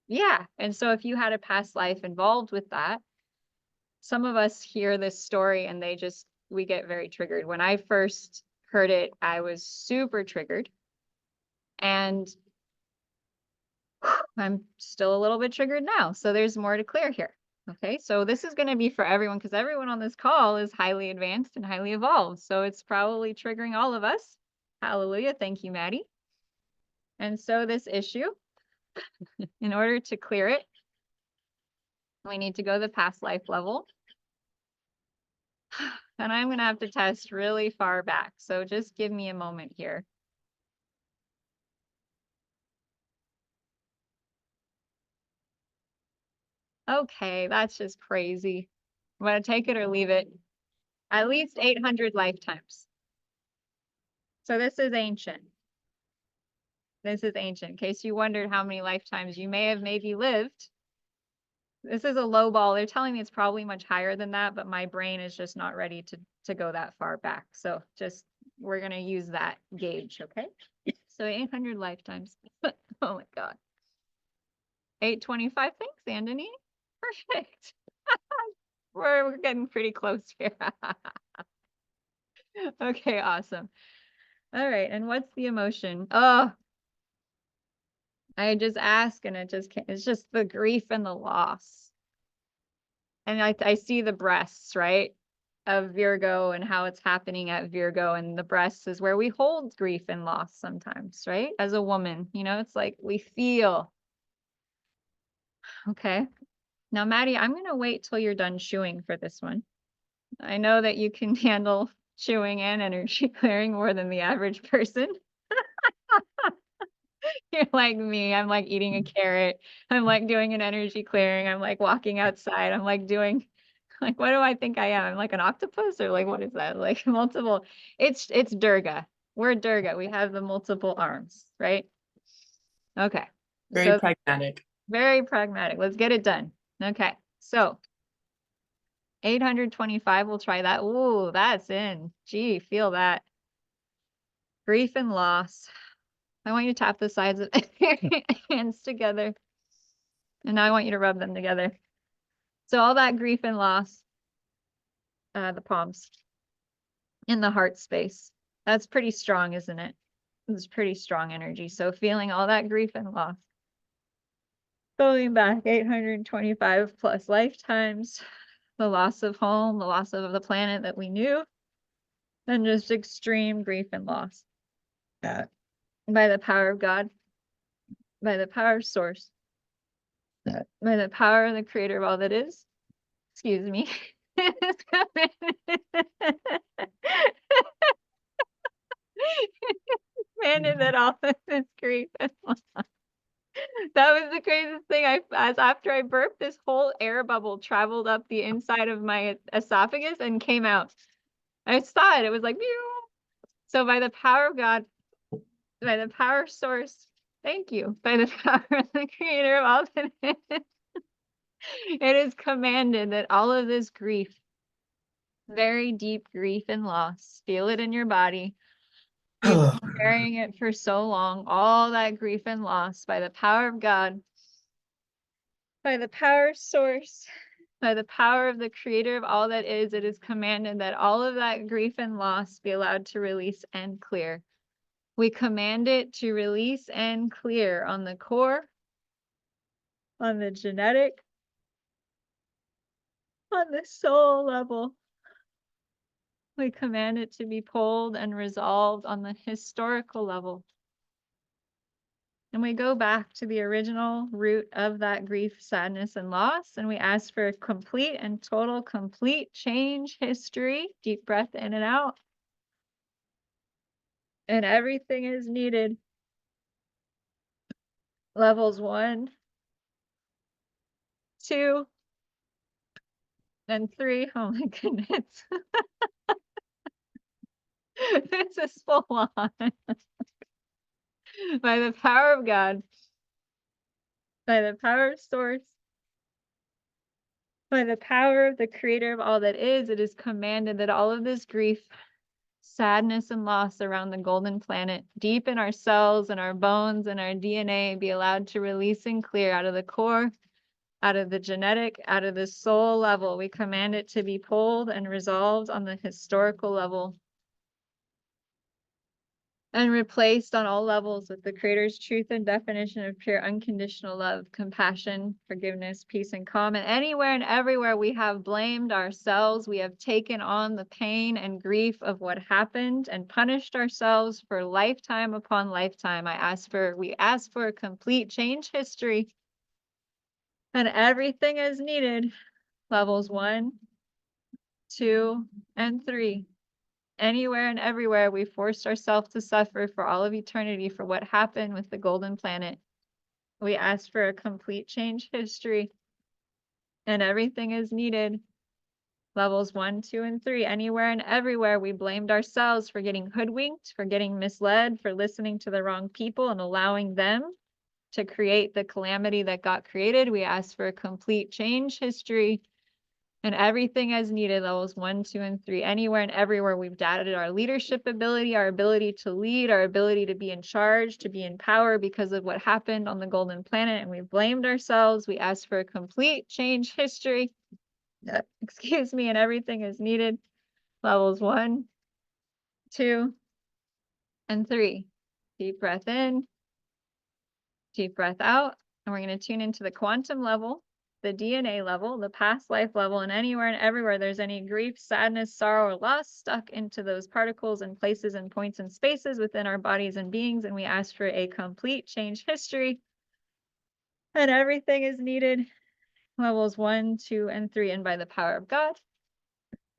Yeah. And so if you had a past life involved with that, some of us hear this story and we get very triggered. When I first heard it, I was super triggered. And I'm still a little bit triggered now. So there's more to clear here. Okay, so this is going to be for everyone because everyone on this call is highly advanced and highly evolved. So it's probably triggering all of us. Hallelujah. Thank you, Maddie. And so this issue, in order to clear it, we need to go to the past life level. And I'm going to have to test really far back. So just give me a moment here. Okay, that's just crazy. I'm going to take it or leave it. At least 800 lifetimes. So this is ancient. This is ancient. In case you wondered how many lifetimes you may have maybe lived. This is a low ball. They're telling me it's probably much higher than that, but my brain is just not ready to go that far back. So just, we're going to use that gauge, okay? So 800 lifetimes. Oh my God. 825, thanks, Andony. Perfect. We're getting pretty close here. Okay, awesome. All right, and what's the emotion? Oh, I just ask and it just can't, it's just the grief and the loss. And I see the breasts, right, of Virgo and how it's happening at Virgo, and the breasts is where we hold grief and loss sometimes, right? As a woman, you know, it's like we feel. Okay. Now, Maddie, I'm going to wait till you're done chewing for this one. I know that you can handle chewing and energy clearing more than the average person. You're like me. I'm like eating a carrot. I'm like doing an energy clearing. I'm like walking outside. I'm like doing, like, what do I think I am? I'm like an octopus or like, what is that? Like multiple, it's Durga. We're Durga. We have the multiple arms, right? Okay. Very pragmatic. Very pragmatic. Let's get it done. Okay. So 825, we'll try that. Ooh, that's in. Gee, feel that. Grief and loss. I want you to tap the sides of your hands together. And now I want you to rub them together. So all that grief and loss, the palms, in the heart space. That's pretty strong, isn't it? It's pretty strong energy. So feeling all that grief and loss. Going back 825 plus lifetimes, the loss of home, the loss of the planet that we knew, and just extreme grief and loss. By the power of God, by the power of source, by the power of the creator of all that is, excuse me. Commanded that all of this grief and loss. That was the craziest thing. As after I burped, this whole air bubble traveled up the inside of my esophagus and came out. I saw it. It was like, pew. So by the power of God, by the power source, thank you, by the power of the creator of all that is, it is commanded that all of this grief, very deep grief and loss, feel it in your body. You've been carrying it for so long, all that grief and loss, by the power of God, by the power source, by the power of the creator of all that is, it is commanded that all of that grief and loss be allowed to release and clear. We command it to release and clear on the core, on the genetic, on the soul level. We command it to be pulled and resolved on the historical level. And we go back to the original root of that grief, sadness, and loss. And we ask for a complete and total complete change history. Deep breath in and out. And everything is needed. Levels 1, 2, and 3. Oh my goodness. This is full on. By the power of God. By the power of Source. By the power of the creator of all that is, it is commanded that all of this grief, sadness, and loss around the golden planet, deep in our cells and our bones and our DNA, be allowed to release and clear out of the core, out of the genetic, out of the soul level. We command it to be pulled and resolved on the historical level. And replaced on all levels with the Creator's truth and definition of pure unconditional love, compassion, forgiveness, peace, and calm. And anywhere and everywhere we have blamed ourselves, we have taken on the pain and grief of what happened and punished ourselves for lifetime upon lifetime. We ask for a complete change history. And everything is needed. Levels 1, 2, and 3. Anywhere and everywhere we forced ourselves to suffer for all of eternity for what happened with the golden planet. We ask for a complete change history. And everything is needed. Levels 1, 2, and 3. Anywhere and everywhere we blamed ourselves for getting hoodwinked, for getting misled, for listening to the wrong people and allowing them to create the calamity that got created. We ask for a complete change history. And everything as needed, levels 1, 2, and 3. Anywhere and everywhere we've doubted our leadership ability, our ability to lead, our ability to be in charge, to be in power because of what happened on the golden planet, and we've blamed ourselves. We ask for a complete change history. Excuse me, and everything is needed. Levels 1, 2, and 3. Deep breath in, deep breath out, and we're going to tune into the quantum level, the DNA level, the past life level, and anywhere and everywhere there's any grief, sadness, sorrow, or loss stuck into those particles and places and points and spaces within our bodies and beings. And we ask for a complete change history. And everything is needed. Levels 1, 2, and 3. And by the power of God,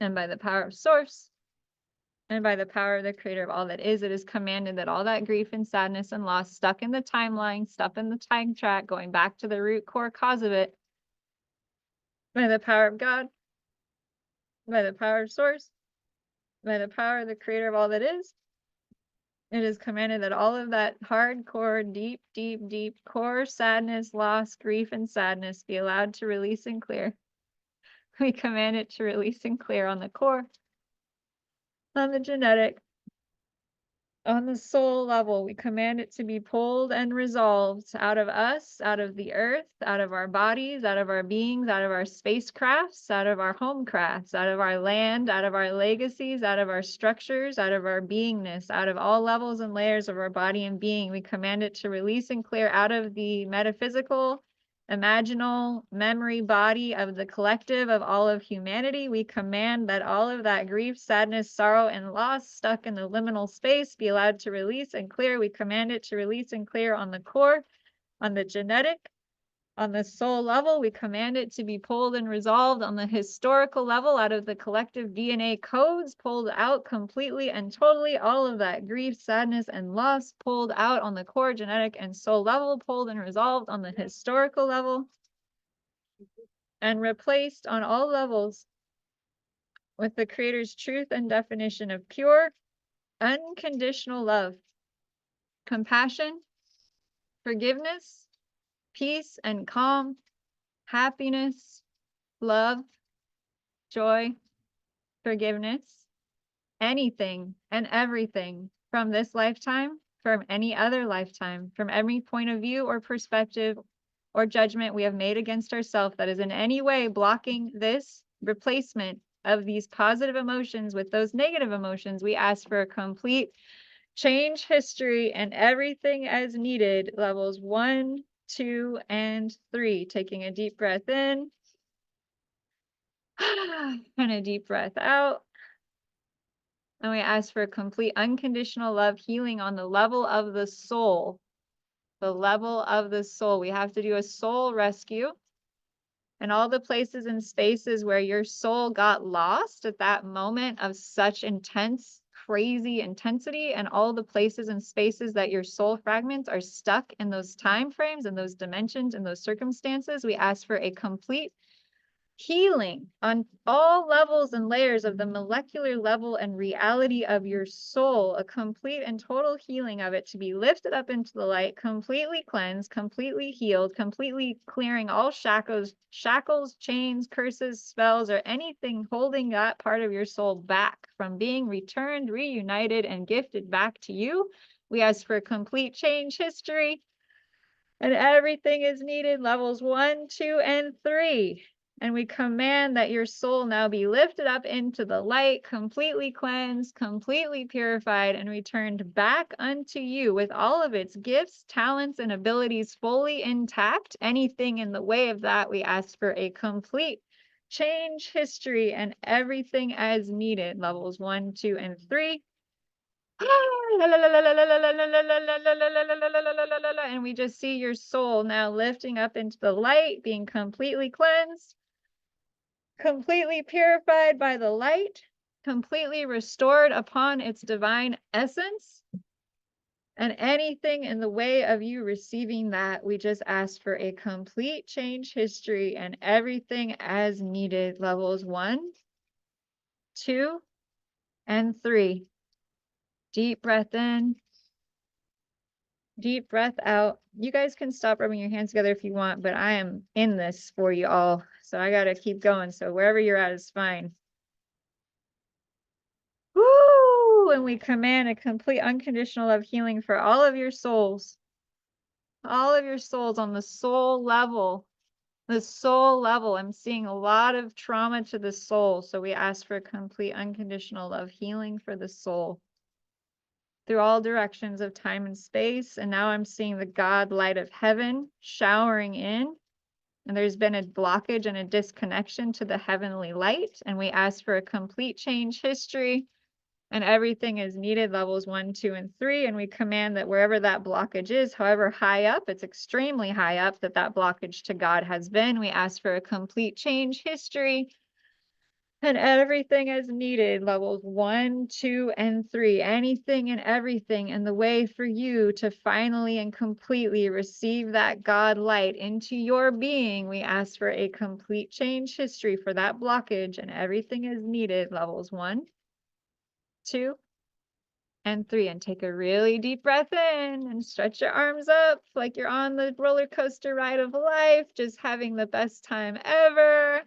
and by the power of Source, and by the power of the creator of all that is, it is commanded that all that grief and sadness and loss stuck in the timeline, stuck in the time track, going back to the root core cause of it, by the power of God, by the power of Source, by the power of the creator of all that is, it is commanded that all of that hardcore, deep, deep, deep core sadness, loss, grief, and sadness be allowed to release and clear. We command it to release and clear on the core, on the genetic, on the soul level. We command it to be pulled and resolved out of us, out of the earth, out of our bodies, out of our beings, out of our spacecrafts, out of our homecrafts, out of our land, out of our legacies, out of our structures, out of our beingness, out of all levels and layers of our body and being. We command it to release and clear out of the metaphysical, imaginal memory body of the collective of all of humanity. We command that all of that grief, sadness, sorrow, and loss stuck in the liminal space be allowed to release and clear. We command it to release and clear on the core, on the genetic, on the soul level. We command it to be pulled and resolved on the historical level out of the collective DNA codes, pulled out completely and totally. All of that grief, sadness, and loss pulled out on the core, genetic, and soul level, pulled and resolved on the historical level, and replaced on all levels with the Creator's truth and definition of pure, unconditional love, compassion, forgiveness, peace and calm, happiness, love, joy, forgiveness, anything and everything from this lifetime, from any other lifetime, from every point of view or perspective or judgment we have made against ourselves that is in any way blocking this replacement of these positive emotions with those negative emotions. We ask for a complete change history and everything as needed. Levels 1, 2, and 3. Taking a deep breath in and a deep breath out. And we ask for complete unconditional love healing on the level of the soul. The level of the soul. We have to do a soul rescue. And all the places and spaces where your soul got lost at that moment of such intense, crazy intensity, and all the places and spaces that your soul fragments are stuck in those time frames and those dimensions and those circumstances, we ask for a complete healing on all levels and layers of the molecular level and reality of your soul, a complete and total healing of it to be lifted up into the light, completely cleansed, completely healed, completely clearing all shackles, chains, curses, spells, or anything holding that part of your soul back from being returned, reunited, and gifted back to you. We ask for complete change history, and everything is needed, levels 1, 2, and 3. And we command that your soul now be lifted up into the light, completely cleansed, completely purified, and returned back unto you with all of its gifts, talents, and abilities fully intact. Anything in the way of that, we ask for a complete change history and everything as needed, levels 1, 2, and 3. And we just see your soul now lifting up into the light, being completely cleansed, completely purified by the light, completely restored upon its divine essence. And anything in the way of you receiving that, we just ask for a complete change history and everything as needed, levels 1, 2, and 3. Deep breath in. Deep breath out. You guys can stop rubbing your hands together if you want, but I am in this for you all. So I got to keep going. So wherever you're at is fine. Woo! And we command a complete unconditional love healing for all of your souls. All of your souls on the soul level. The soul level. I'm seeing a lot of trauma to the soul. So we ask for complete unconditional love healing for the soul through all directions of time and space. And now I'm seeing the God light of heaven showering in. And there's been a blockage and a disconnection to the heavenly light. And we ask for a complete change history. And everything is needed, levels 1, 2, and 3. And we command that wherever that blockage is, however high up, it's extremely high up that blockage to God has been. We ask for a complete change history. And everything as needed, levels 1, 2, and 3. Anything and everything in the way for you to finally and completely receive that God light into your being. We ask for a complete change history for that blockage, and everything is needed, levels 1, 2, and 3. And take a really deep breath in and stretch your arms up like you're on the roller coaster ride of life, just having the best time ever.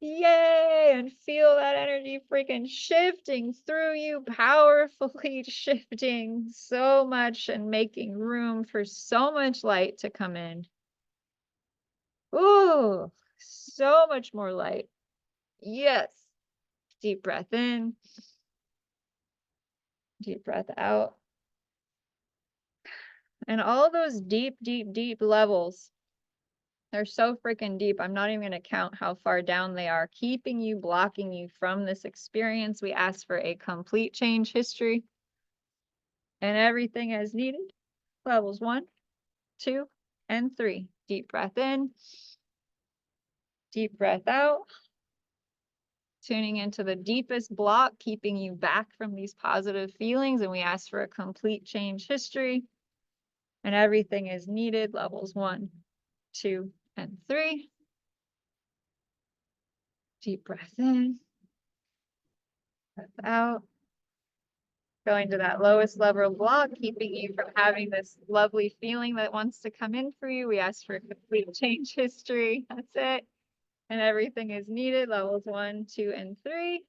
Yay! And feel that energy freaking shifting through you, powerfully shifting so much and making room for so much light to come in. Ooh, so much more light. Yes. Deep breath in. Deep breath out. And all those deep, deep, deep levels, they're so freaking deep. I'm not even going to count how far down they are, keeping you, blocking you from this experience. We ask for a complete change history and everything as needed. Levels 1, 2, and 3. Deep breath in. Deep breath out. Tuning into the deepest block, keeping you back from these positive feelings. And we ask for a complete change history and everything is needed. Levels 1, 2, and 3. Deep breath in, breath out. Going to that lowest level block, keeping you from having this lovely feeling that wants to come in for you. We ask for a complete change history. That's it. And everything is needed. Levels 1, 2, and 3.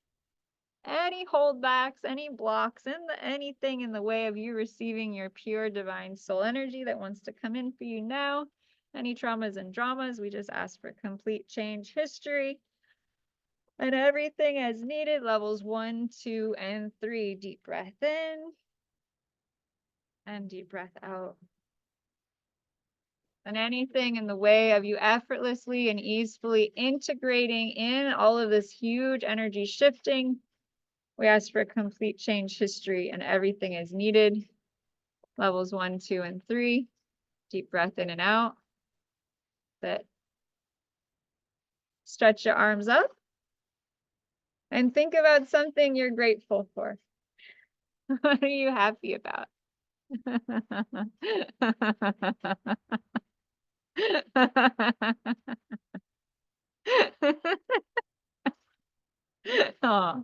Any holdbacks, any blocks, anything in the way of you receiving your pure divine soul energy that wants to come in for you now. Any traumas and dramas, we just ask for complete change history. And everything as needed, levels 1, 2, and 3. Deep breath in and deep breath out. And anything in the way of you effortlessly and easily integrating in all of this huge energy shifting We ask for a complete change history and everything is needed. Levels 1, 2, and 3. Deep breath in and out. Sit. Stretch your arms up. And think about something you're grateful for. What are you happy about? Aw.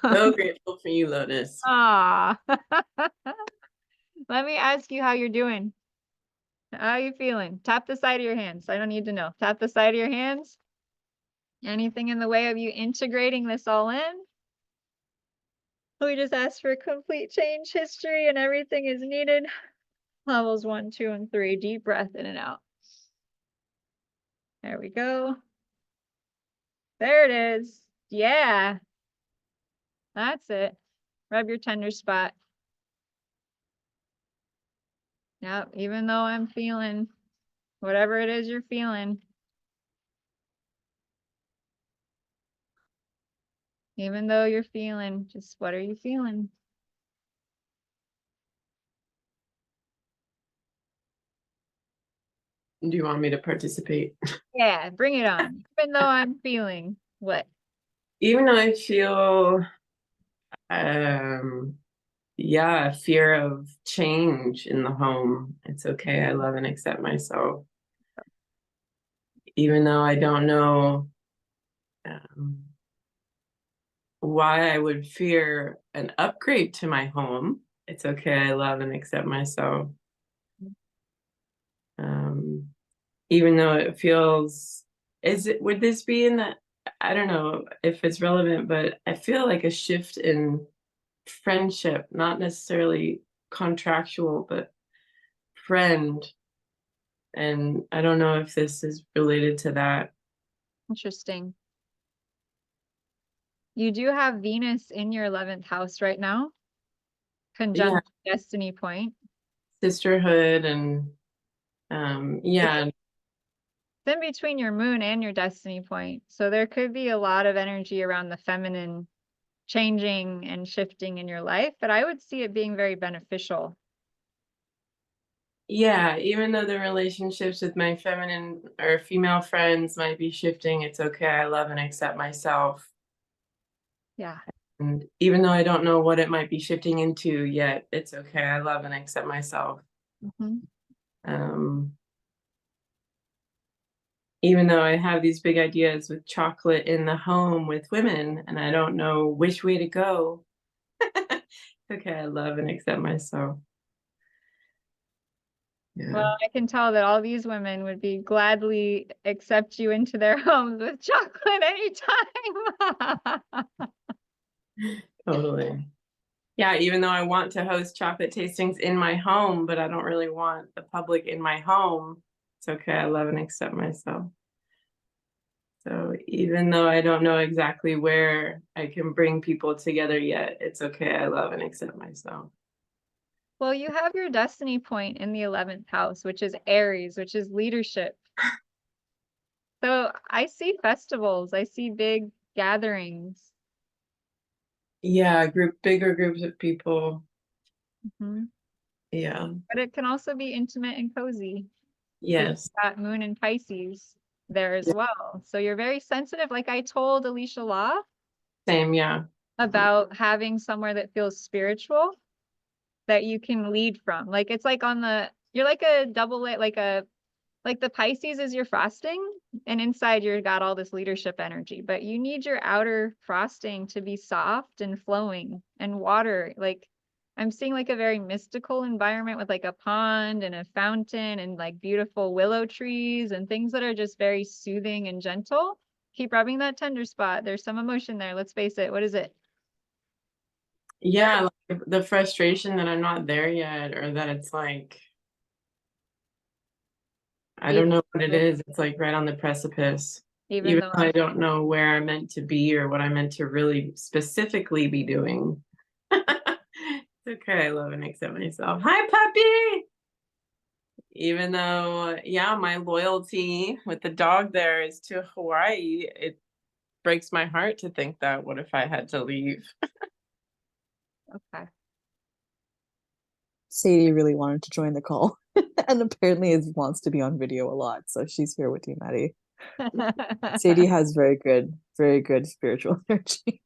So grateful for you, Lotus. Aw. Let me ask you how you're doing. How are you feeling? Tap the side of your hands. I don't need to know. Tap the side of your hands. Anything in the way of you integrating this all in? We just asked for complete change history and everything is needed. Levels 1, 2, and 3. Deep breath in and out. There we go. There it is. Yeah. That's it. Rub your tender spot. Yep, even though I'm feeling whatever it is you're feeling. Even though you're feeling, just what are you feeling? Do you want me to participate? Yeah, bring it on. Even though I'm feeling what? Even though I feel, yeah, fear of change in the home, it's okay. I love and accept myself. Even though I don't know why I would fear an upgrade to my home, it's okay. I love and accept myself. Even though it feels, would this be in that, I don't know if it's relevant, but I feel like a shift in friendship, not necessarily contractual, but friend. And I don't know if this is related to that. Interesting. You do have Venus in your 11th house right now. Conjunct Destiny Point. Sisterhood and yeah. It's in between your moon and your destiny point. So there could be a lot of energy around the feminine changing and shifting in your life, but I would see it being very beneficial. Yeah, even though the relationships with my feminine or female friends might be shifting, it's okay. I love and accept myself. Yeah. And even though I don't know what it might be shifting into yet, it's okay. I love and accept myself. Even though I have these big ideas with chocolate in the home with women and I don't know which way to go. Okay, I love and accept myself. Yeah. Well, I can tell that all these women would be gladly accept you into their homes with chocolate anytime. Totally. Yeah, even though I want to host chocolate tastings in my home, but I don't really want the public in my home. It's okay. I love and accept myself. So even though I don't know exactly where I can bring people together yet, it's okay. I love and accept myself. Well, you have your destiny point in the 11th house, which is Aries, which is leadership. So I see festivals, I see big gatherings. Yeah, bigger groups of people. Yeah. But it can also be intimate and cozy. Yes. Got Moon and Pisces there as well. So you're very sensitive. Like I told Alicia Law. Same, yeah. About having somewhere that feels spiritual that you can lead from. Like it's like you're like a double, like the Pisces is your frosting and inside you've got all this leadership energy, but you need your outer frosting to be soft and flowing and water. Like I'm seeing like a very mystical environment with like a pond and a fountain and like beautiful willow trees and things that are just very soothing and gentle. Keep rubbing that tender spot. There's some emotion there. Let's face it. What is it? Yeah, like the frustration that I'm not there yet, or that it's like, I don't know what it is. It's like right on the precipice. Even though I don't know where I'm meant to be or what I'm meant to really specifically be doing. It's okay. I love and accept myself. Hi, puppy. Even though, yeah, my loyalty with the dog there is to Hawaii, it breaks my heart to think that what if I had to leave? Okay. Sadie really wanted to join the call and apparently wants to be on video a lot. So she's here with you, Maddie. Sadie has very good spiritual energy.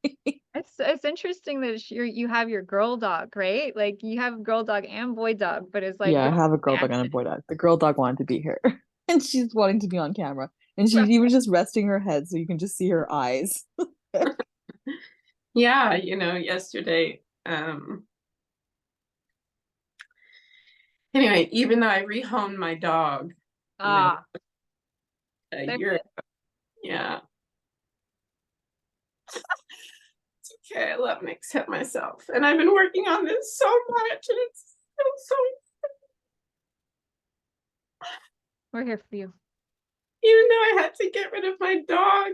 It's interesting that you have your girl dog, right? Like you have girl dog and boy dog, but it's like Yeah, I going have a girl dog and a action. boy dog. The girl dog wanted to be here and she's wanting to be on camera. And she's even just resting her head so you can just see her eyes. Yeah, yesterday, anyway, even though I rehomed my dog, a There year it ago, yeah. It's okay, I love and accept myself. And I've been working on this so much, and it's so We're here for you. even though I had to get rid of my dog,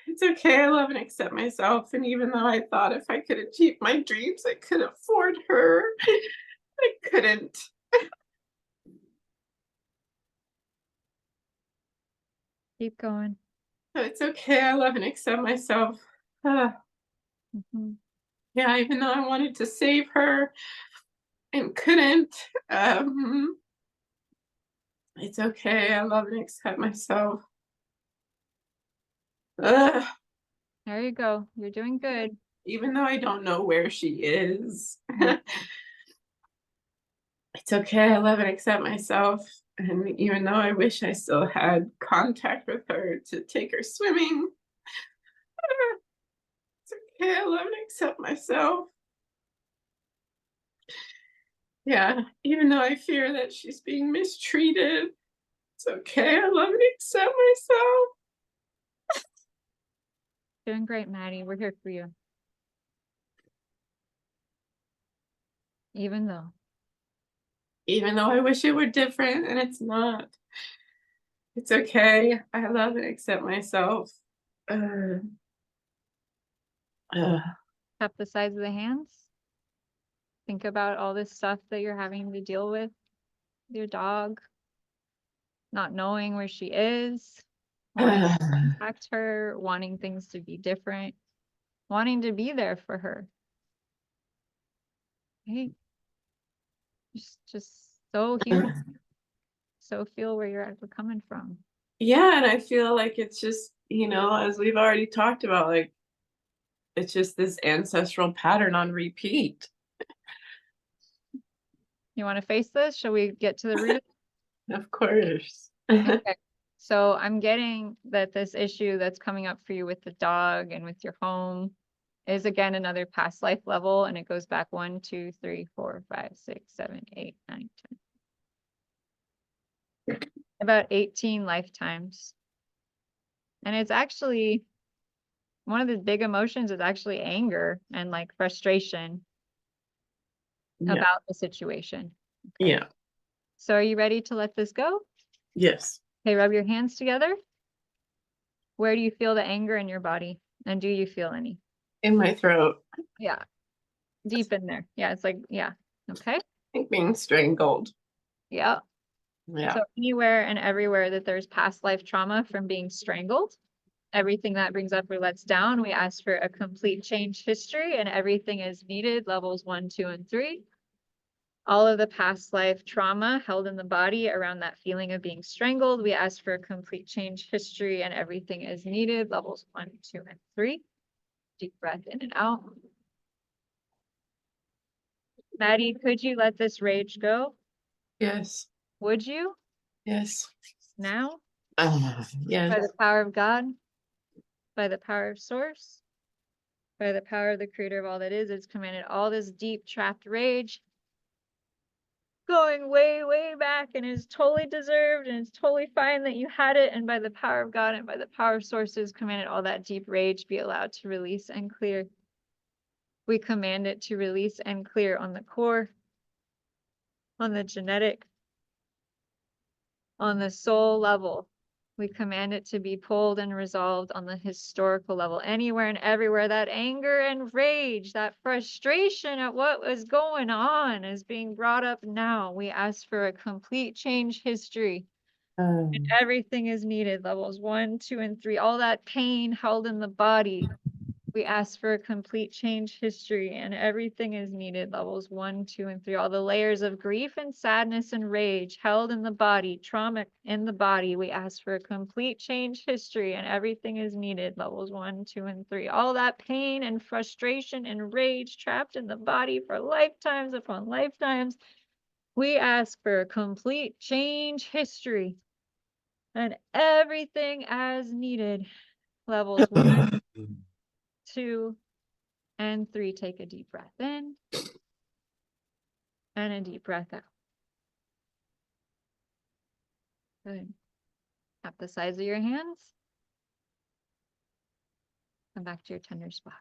it's okay, I love and accept myself. And even though I thought if I could achieve my dreams, I could afford her, I couldn't. Keep going. So it's okay, I love and accept myself. Mhm. Yeah, even though I wanted to save her and couldn't, it's okay, I love and accept myself. There you go. You're doing good. Even though I don't know where she is, it's okay, I love and accept myself. And even though I wish I still had contact with her to take her swimming, it's okay, I love and accept myself. Yeah, even though I fear that she's being mistreated, it's okay, I love and accept myself. Doing great, Maddie. We're here for you. Even though I wish it were different, and it's not. It's okay, I love and accept myself. Tap the sides of the hands. Think about all this stuff that you're having to deal with your dog, not knowing where she is, wanting to contact her, wanting things to be different, wanting to be there for her. Hey, just so human. So feel where you're coming from. Yeah, and I feel like it's just, as we've already talked about, like, it's just this ancestral pattern on repeat. You want to face this? Shall we get to the root? Of course. Okay. So I'm getting that this issue that's coming up for you with the dog and with your home is again another past life level, and it goes back 1, 2, 3, 4, 5, 6, 7, 8, 9, 10. About 18 lifetimes. And it's actually one of the big emotions is actually anger and like frustration about the situation. Okay. Yeah. So are you ready to let this go? Yes. Okay, rub your hands together. Where do you feel the anger in your body? And do you feel any? In my throat. Yeah. Deep in there. Yeah, it's like, yeah. Okay. Like being strangled. Yeah. Yeah. So anywhere and everywhere that there's past life trauma from being strangled, everything that brings up or lets down, we ask for a complete change history, and everything is needed, levels 1, 2, and 3. All of the past life trauma held in the body around that feeling of being strangled, we ask for a complete change history, and everything is needed, levels 1, 2, and 3. Deep breath in and out. Maddie, could you let this rage go? Yes. Would you? Yes. Now? Yes. By the power of God? By the power of Source? By the power of the creator of all that is, it's commanded all this deep trapped rage going way, way back, and is totally deserved, and it's totally fine that you had it, and by the power of God and by the power of sources commanded all that deep rage be allowed to release and clear. We command it to release and clear on the core, on the genetic, on the soul level. We command it to be pulled and resolved on the historical level. Anywhere and everywhere that anger and rage, that frustration at what was going on is being brought up now. We ask for a complete change history. And everything is needed. Levels 1, 2, and 3. All that pain held in the body We ask for a complete change history and everything is needed. Levels 1, 2, and 3. All the layers of grief and sadness and rage held in the body, trauma in the body. We ask for a complete change history and everything is needed. Levels 1, 2, and 3. All that pain and frustration and rage trapped in the body for lifetimes upon lifetimes. We ask for a complete change history and everything as needed. Levels 1, 2, and 3. Take a deep breath in and a deep breath out. Good. Tap the sides of your hands. Come back to your tender spot.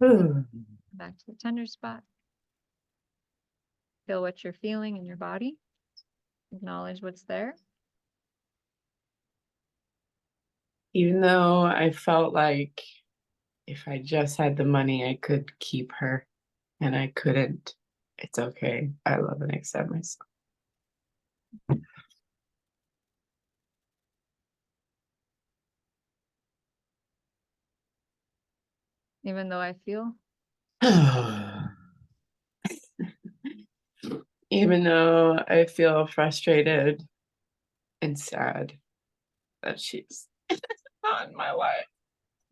Come back to the tender spot. Feel what you're feeling in your body. Acknowledge what's there. Even though I felt like if I just had the money, I could keep her, and I couldn't. It's okay. I love and accept myself. Even though I feel. Even though I feel frustrated and sad that she's not in my life.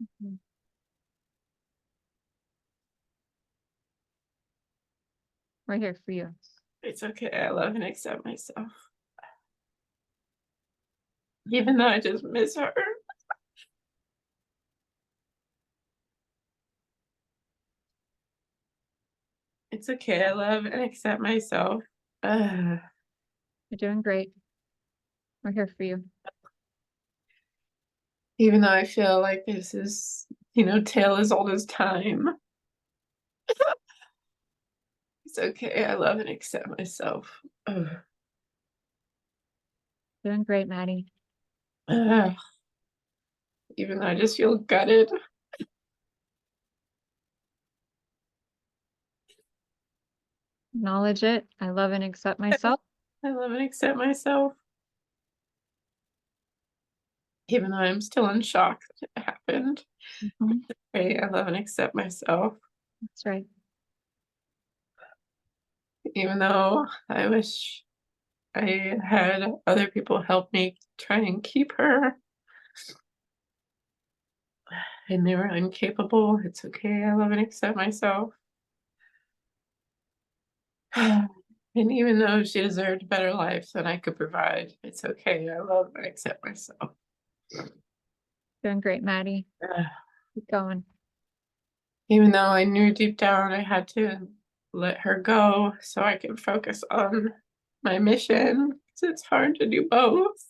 Mm-hmm. We're here for you. It's okay. I love and accept myself. Even though I just miss her. It's okay. I love and accept myself. You're doing great. We're here for you. Even though I feel like this is, tale as old as time. It's okay. I love and accept myself. Doing great, Maddie. Even though I just feel gutted. Acknowledge it. I love and accept myself. I love and accept myself. Even though I'm still in shock that it happened. Mm-hmm. Okay, I love and accept myself. That's right. Even though I wish I had other people help me try and keep her. And they were incapable. It's okay. I love and accept myself. And even though she deserved a better life than I could provide, it's okay. I love and accept myself. Doing great, Maddie. Keep going. Even though I knew deep down I had to let her go so I could focus on my mission, because it's hard to do both.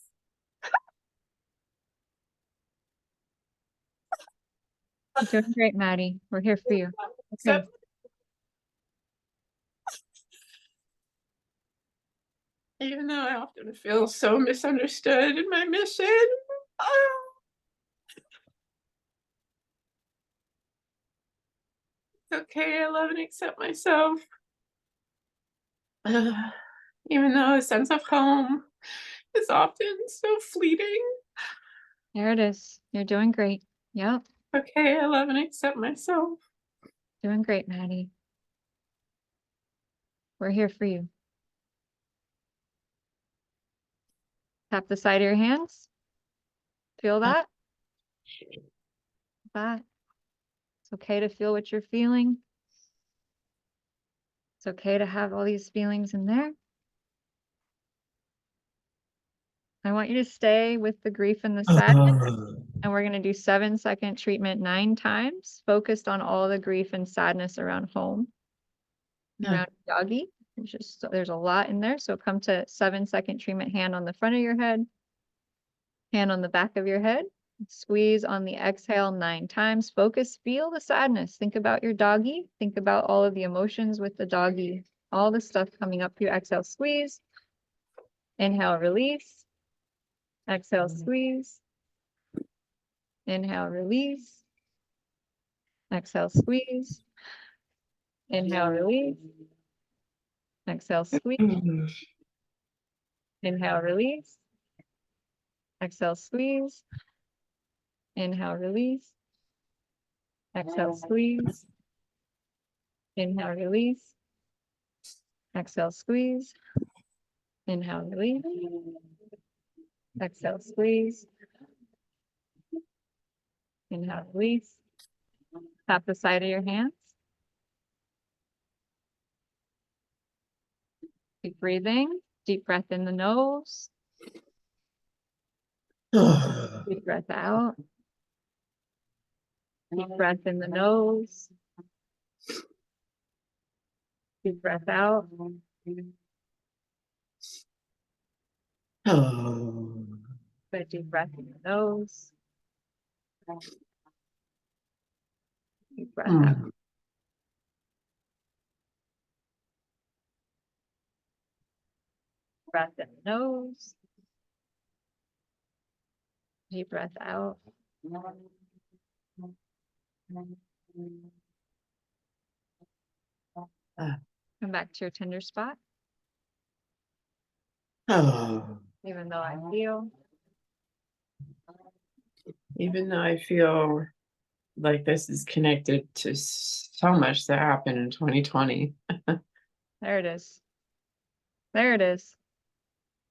You're doing great, Maddie. We're here for you. Okay. Even though I often feel so misunderstood in my mission. It's okay. I love and accept myself. Even though a sense of home is often so fleeting. There it is. You're doing great. Yep. Okay, I love and accept myself. Doing great, Maddie. We're here for you. Tap the side of your hands. Feel that? It's okay to feel what you're feeling. It's okay to have all these feelings in there. I want you to stay with the grief and the sadness. And we're going to do 7-second treatment 9 times, focused on all the grief and sadness around home, around doggy. There's a lot in there. So come to 7-second treatment, hand on the front of your head, hand on the back of your head. Squeeze on the exhale 9 times. Focus, feel the sadness. Think about your doggy. Think about all of the emotions with the doggy. All the stuff coming up through exhale, squeeze. Inhale, release. Exhale, squeeze. Inhale, release. Exhale, squeeze. Inhale, release. Exhale, squeeze. Inhale, release. Exhale, squeeze. Inhale, release. Exhale, squeeze. Inhale, release. Exhale, squeeze. Inhale, release. Exhale, squeeze. Inhale, release. Tap the side of your hands. Keep breathing. Deep breath in the nose. Deep breath out. Deep breath in the nose. Deep breath out. Good deep breath in the nose. Deep breath out. Breath in the nose. Deep breath out. Come back to your tender spot. Even though I feel. Even though I feel like this is connected to so much that happened in 2020. There it is. There it is.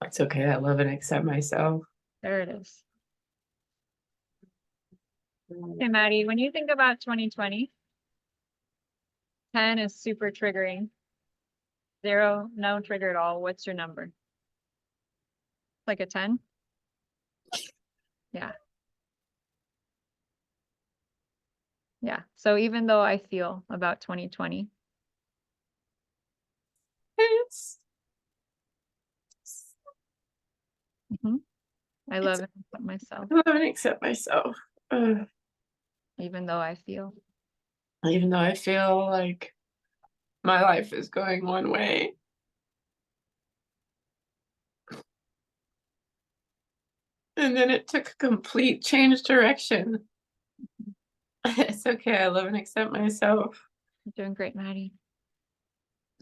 It's okay. I love and accept myself. There it is. Okay, Maddie, when you think about 2020, 10 is super triggering. 0, no trigger at all. What's your number? Like a 10? Yeah. Yeah. So even though I feel about 2020. I love and accept myself. I love and accept myself. Even though I feel. Even though I feel like my life is going one way. And then it took a complete change direction. It's okay. I love and accept myself. You're doing great, Maddie.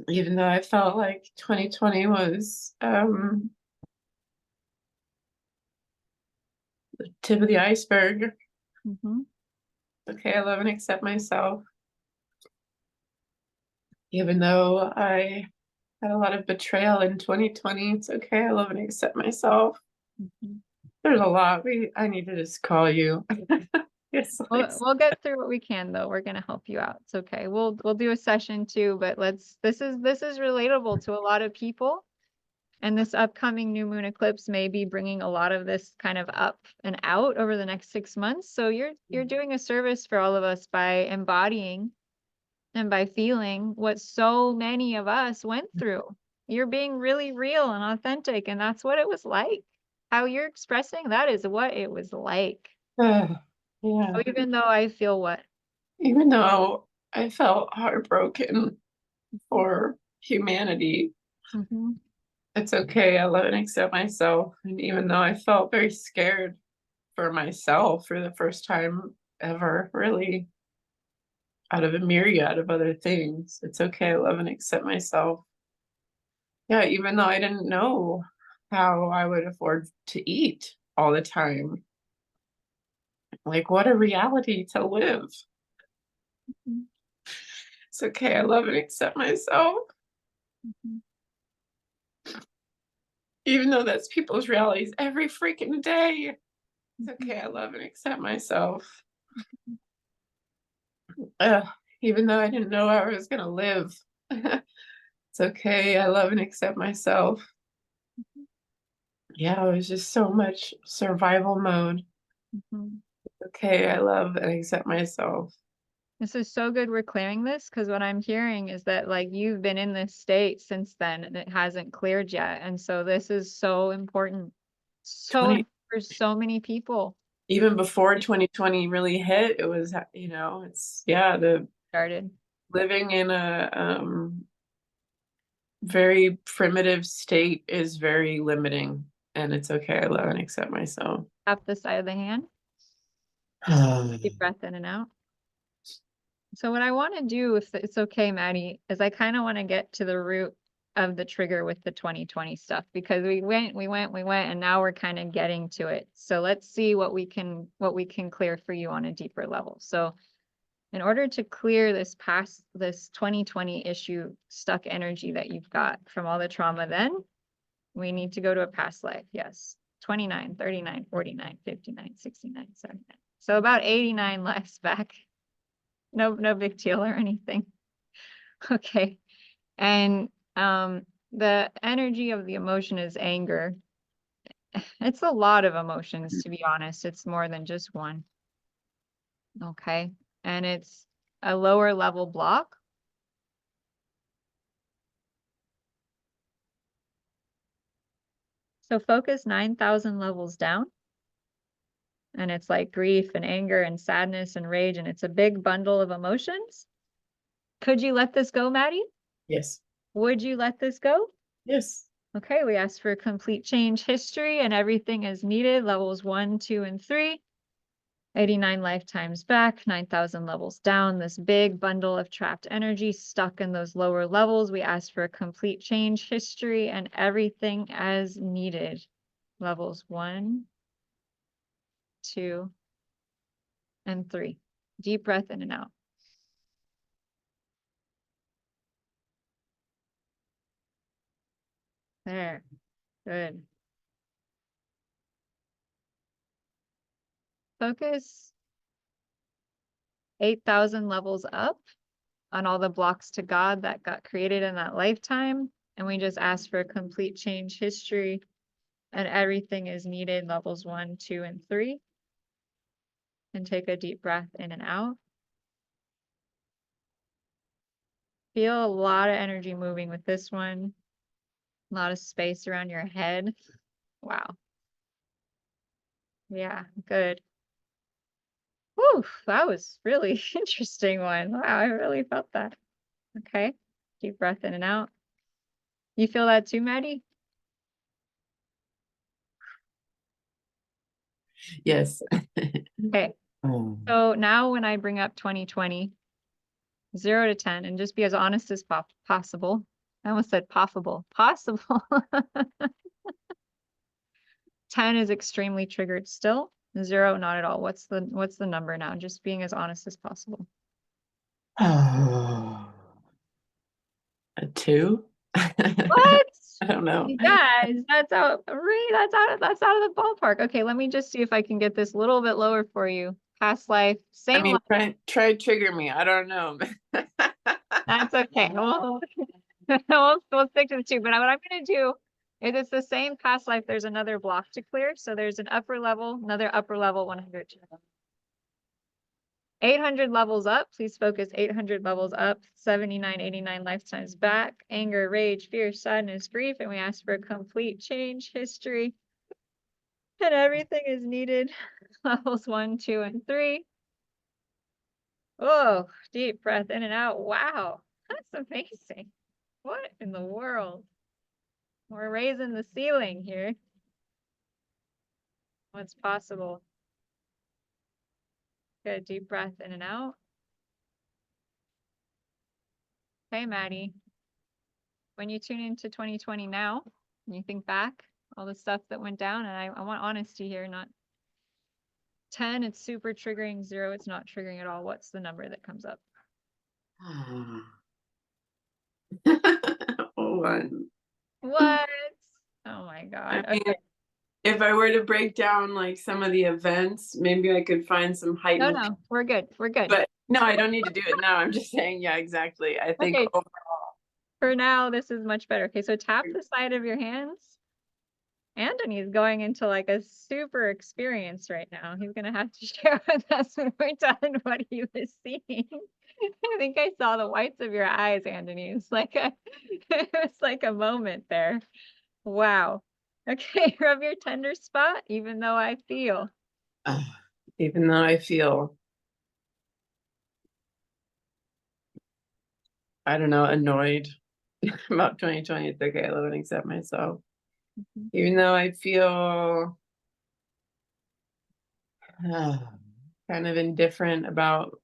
Even though I felt like 2020 was the tip of the iceberg. Okay, I love and accept myself. Even though I had a lot of betrayal in 2020, it's okay. I love and accept myself. There's a lot. I need to just call you. Yes, We'll get through what we can though. We're gonna help you out. It's okay. We'll do a session too, but this is relatable to a lot of people. And this upcoming new moon eclipse may be bringing a lot of this kind of up and out over the next 6 months. So you're doing a service for all of us by embodying and by feeling what so many of us went through. You're being really real and authentic, and that's what it was like. How you're expressing, that is what it was like. Yeah. So even though I feel what? Even though I felt heartbroken for humanity, it's okay. I love and accept myself. And even though I felt very scared for myself for the first time ever, really, out of a myriad of other things, it's okay. I love and accept myself. Yeah, even though I didn't know how I would afford to eat all the time. Like, what a reality to live. It's okay. I love and accept myself. Even though that's people's realities every freaking day. It's okay. I love and accept myself. Even though I didn't know how I was going to live. It's okay. I love and accept myself. Yeah, it was just so much survival mode. Okay, I love and accept myself. This is so good we're clearing this, because what I'm hearing is that like you've been in this state since then and it hasn't cleared yet. And so this is so important. So for so many people. Even before 2020 really hit, it was, it's the started living in a very primitive state is very limiting, and it's okay. I love and accept myself. Up the side of the hand. Deep breath in and out. So what I want to do, if it's okay, Maddie, is I kind of want to get to the root of the trigger with the 2020 stuff, because we went, and now we're kind of getting to it. So let's see what we can clear for you on a deeper level. So in order to clear this 2020 issue, stuck energy that you've got from all the trauma, then we need to go to a past life. Yes. 29, 39, 49, 59, 69, 79. So about 89 lives back. No big deal or anything. Okay. And the energy of the emotion is anger. It's a lot of emotions, to be honest. It's more than just one. Okay. And it's a lower level block. So focus 9,000 levels down. And it's like grief and anger and sadness and rage, and it's a big bundle of emotions. Could you let this go, Maddie? Yes. Would you let this go? Yes. Okay, we asked for complete change history, and everything is needed. Levels 1, 2, and 3. 89 lifetimes back, 9,000 levels down. This big bundle of trapped energy stuck in those lower levels. We asked for a complete change history and everything as needed. Levels 1, 2, and 3. Deep breath in and out. There. Good. Focus 8,000 levels up on all the blocks to God that got created in that lifetime. And we just ask for a complete change history and everything is needed. Levels 1, 2, and 3. And take a deep breath in and out. Feel a lot of energy moving with this one. A lot of space around your head. Wow. Yeah, good. Whew, that was really interesting one. Wow, I really felt that. Okay, deep breath in and out. You feel that too, Maddie? Yes. Okay, so now when I bring up 2020, 0 to 10, and just be as honest as possible. I almost said possible. 10 is extremely triggered still. 0, not at all. What's the number now? Just being as honest as possible. A 2? What? I don't know. You guys, that's out of the ballpark. Okay, let me just see if I can get this a little bit lower for you. Past life, same I mean, life. try trigger me. I don't know. That's okay. We'll stick to the 2. But what I'm going to do is it's the same past life. There's another block to clear. So there's an upper level, another upper level, 100. 800 levels up. Please focus 800 levels up. 79, 89 lifetimes back. Anger, rage, fear, sadness, grief. And we ask for a complete change history. And everything is needed. Levels 1, 2, and 3. Oh, deep breath in and out. Wow, that's amazing. What in the world? We're raising the ceiling here. What's possible? Good, deep breath in and out. Hey, Maddie. When you tune into 2020 now, and you think back, all the stuff that went down, and I want honesty here, not 10, it's super triggering. 0, it's not triggering at all. What's the number that comes up? 1. What? Oh my God. I mean, Okay. if I were to break down like some of the events, maybe I could find some heightened. No, we're good. We're good. But no, I don't need to do it now. I'm just saying, yeah, exactly. I think Okay. overall. For now, this is much better. Okay, so tap the side of your hands. Anthony's going into like a super experience right now. He's gonna have to share with us when we're done what he was seeing. I think I saw the whites of your eyes, Anthony. It's like it was like a moment there. Wow. Okay, rub your tender spot, even though I feel. Even though I feel, I don't know, annoyed about 2020. It's okay, I love and accept myself. Even though I feel kind of indifferent about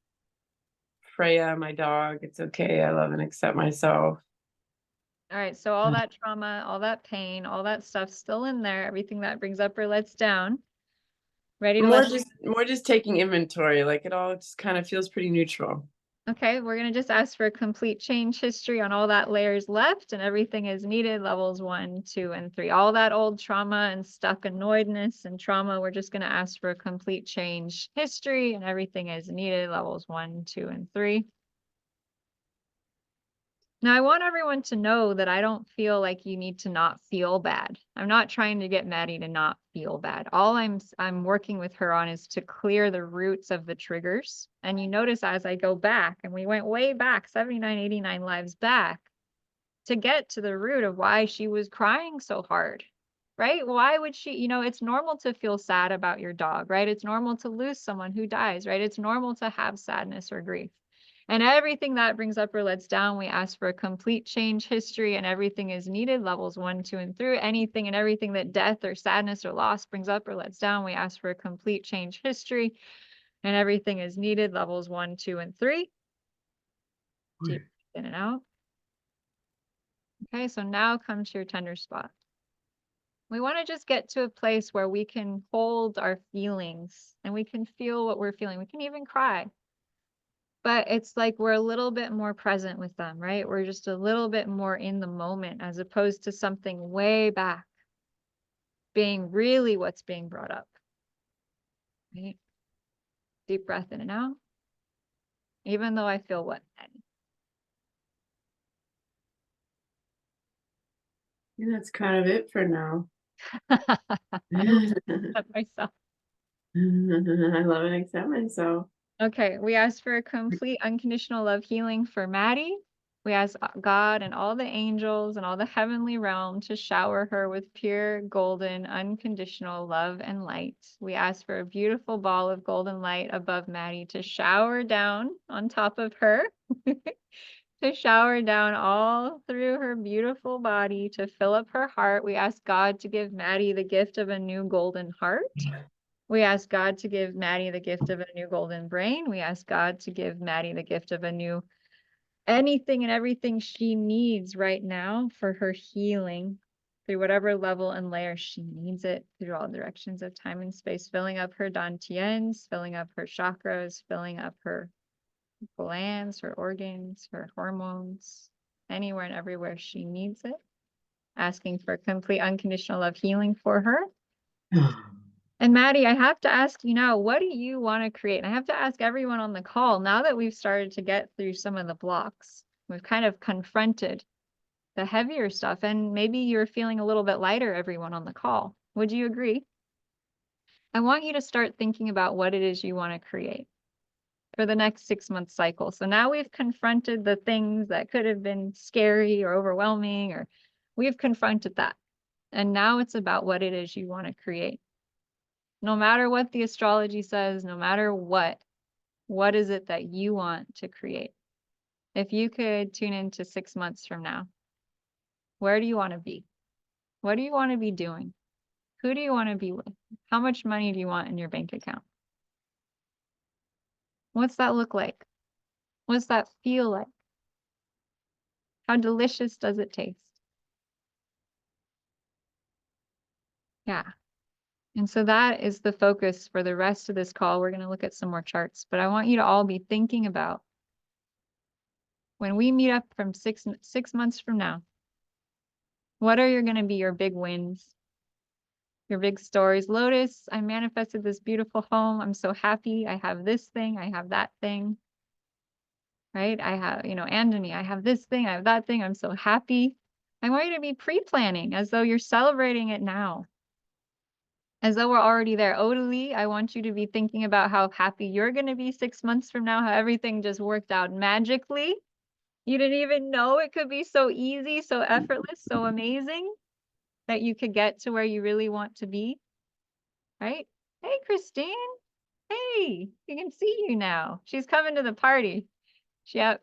Freya, my dog, it's okay, I love and accept myself. All right, so all that trauma, all that pain, all that stuff's still in there, everything that brings up or lets down. Ready to More just taking inventory, like it all just kind of feels pretty neutral. Okay, we're going to just ask for a complete change history on all that layers left, and everything is needed, levels 1, 2, and 3. All that old trauma and stuck annoyedness and trauma, we're just going to ask for a complete change history, and everything is needed, levels 1, 2, and 3. Now, I want everyone to know that I don't feel like you need to not feel bad. I'm not trying to get Maddie to not feel bad. All I'm working with her on is to clear the roots of the triggers. And you notice as I go back, and we went way back, 79, 89 lives back, to get to the root of why she was crying so hard, right? Why would she, it's normal to feel sad about your dog, right? It's normal to lose someone who dies, right? It's normal to have sadness or grief. And everything that brings up or lets down, we ask for a complete change history, and everything is needed, levels 1, 2, and 3. Anything and everything that death or sadness or loss brings up or lets down, we ask for a complete change history, and everything is needed, levels 1, 2, and 3. Deep in and out. Okay, so now come to your tender spot. We want to just get to a place where we can hold our feelings and we can feel what we're feeling. We can even cry. But it's like we're a little bit more present with them, right? We're just a little bit more in the moment as opposed to something way back being really what's being brought up. Right? Deep breath in and out. Even though I feel wet. And that's kind of it for now. Myself. I love and accept myself. Okay, we ask for a complete unconditional love healing for Maddie. We ask God and all the angels and all the heavenly realm to shower her with pure, golden, unconditional love and light. We ask for a beautiful ball of golden light above Maddie to shower down on top of her, to shower down all through her beautiful body, to fill up her heart. We ask God to give Maddie the gift of a new golden heart. We ask God to give Maddie the gift of a new golden brain. We ask God to give Maddie the gift of a new anything and everything she needs right now for her healing through whatever level and layer she needs it, through all directions of time and space, filling up her dantians, filling up her chakras, filling up her glands, her organs, her hormones, anywhere and everywhere she needs it. Asking for complete unconditional love healing for her. And Maddie, I have to ask you now, what do you want to create? And I have to ask everyone on the call, now that we've started to get through some of the blocks, we've kind of confronted the heavier stuff, and maybe you're feeling a little bit lighter, everyone on the call. Would you agree? I want you to start thinking about what it is you want to create for the next 6-month cycle. So now we've confronted the things that could have been scary or overwhelming, or we've confronted that. And now it's about what it is you want to create. No matter what the astrology says, no matter what is it that you want to create? If you could tune into 6 months from now, where do you want to be? What do you want to be doing? Who do you want to be with? How much money do you want in your bank account? What's that look like? What's that feel like? How delicious does it taste? Yeah. And so that is the focus for the rest of this call. We're going to look at some more charts, but I want you to all be thinking about when we meet up from six months from now, what are going to be your big wins, your big stories? Lotus, I manifested this beautiful home. I'm so happy. I have this thing. I have that thing, right? I have, Andony, I have this thing. I have that thing. I'm so happy. I want you to be pre-planning as though you're celebrating it now. As though we're already there. Odalie, I want you to be thinking about how happy you're going to be 6 months from now, how everything just worked out magically. You didn't even know it could be so easy, so effortless, so amazing that you could get to where you really want to be, right? Hey, Christine. Hey, you can see you now. She's coming to the party.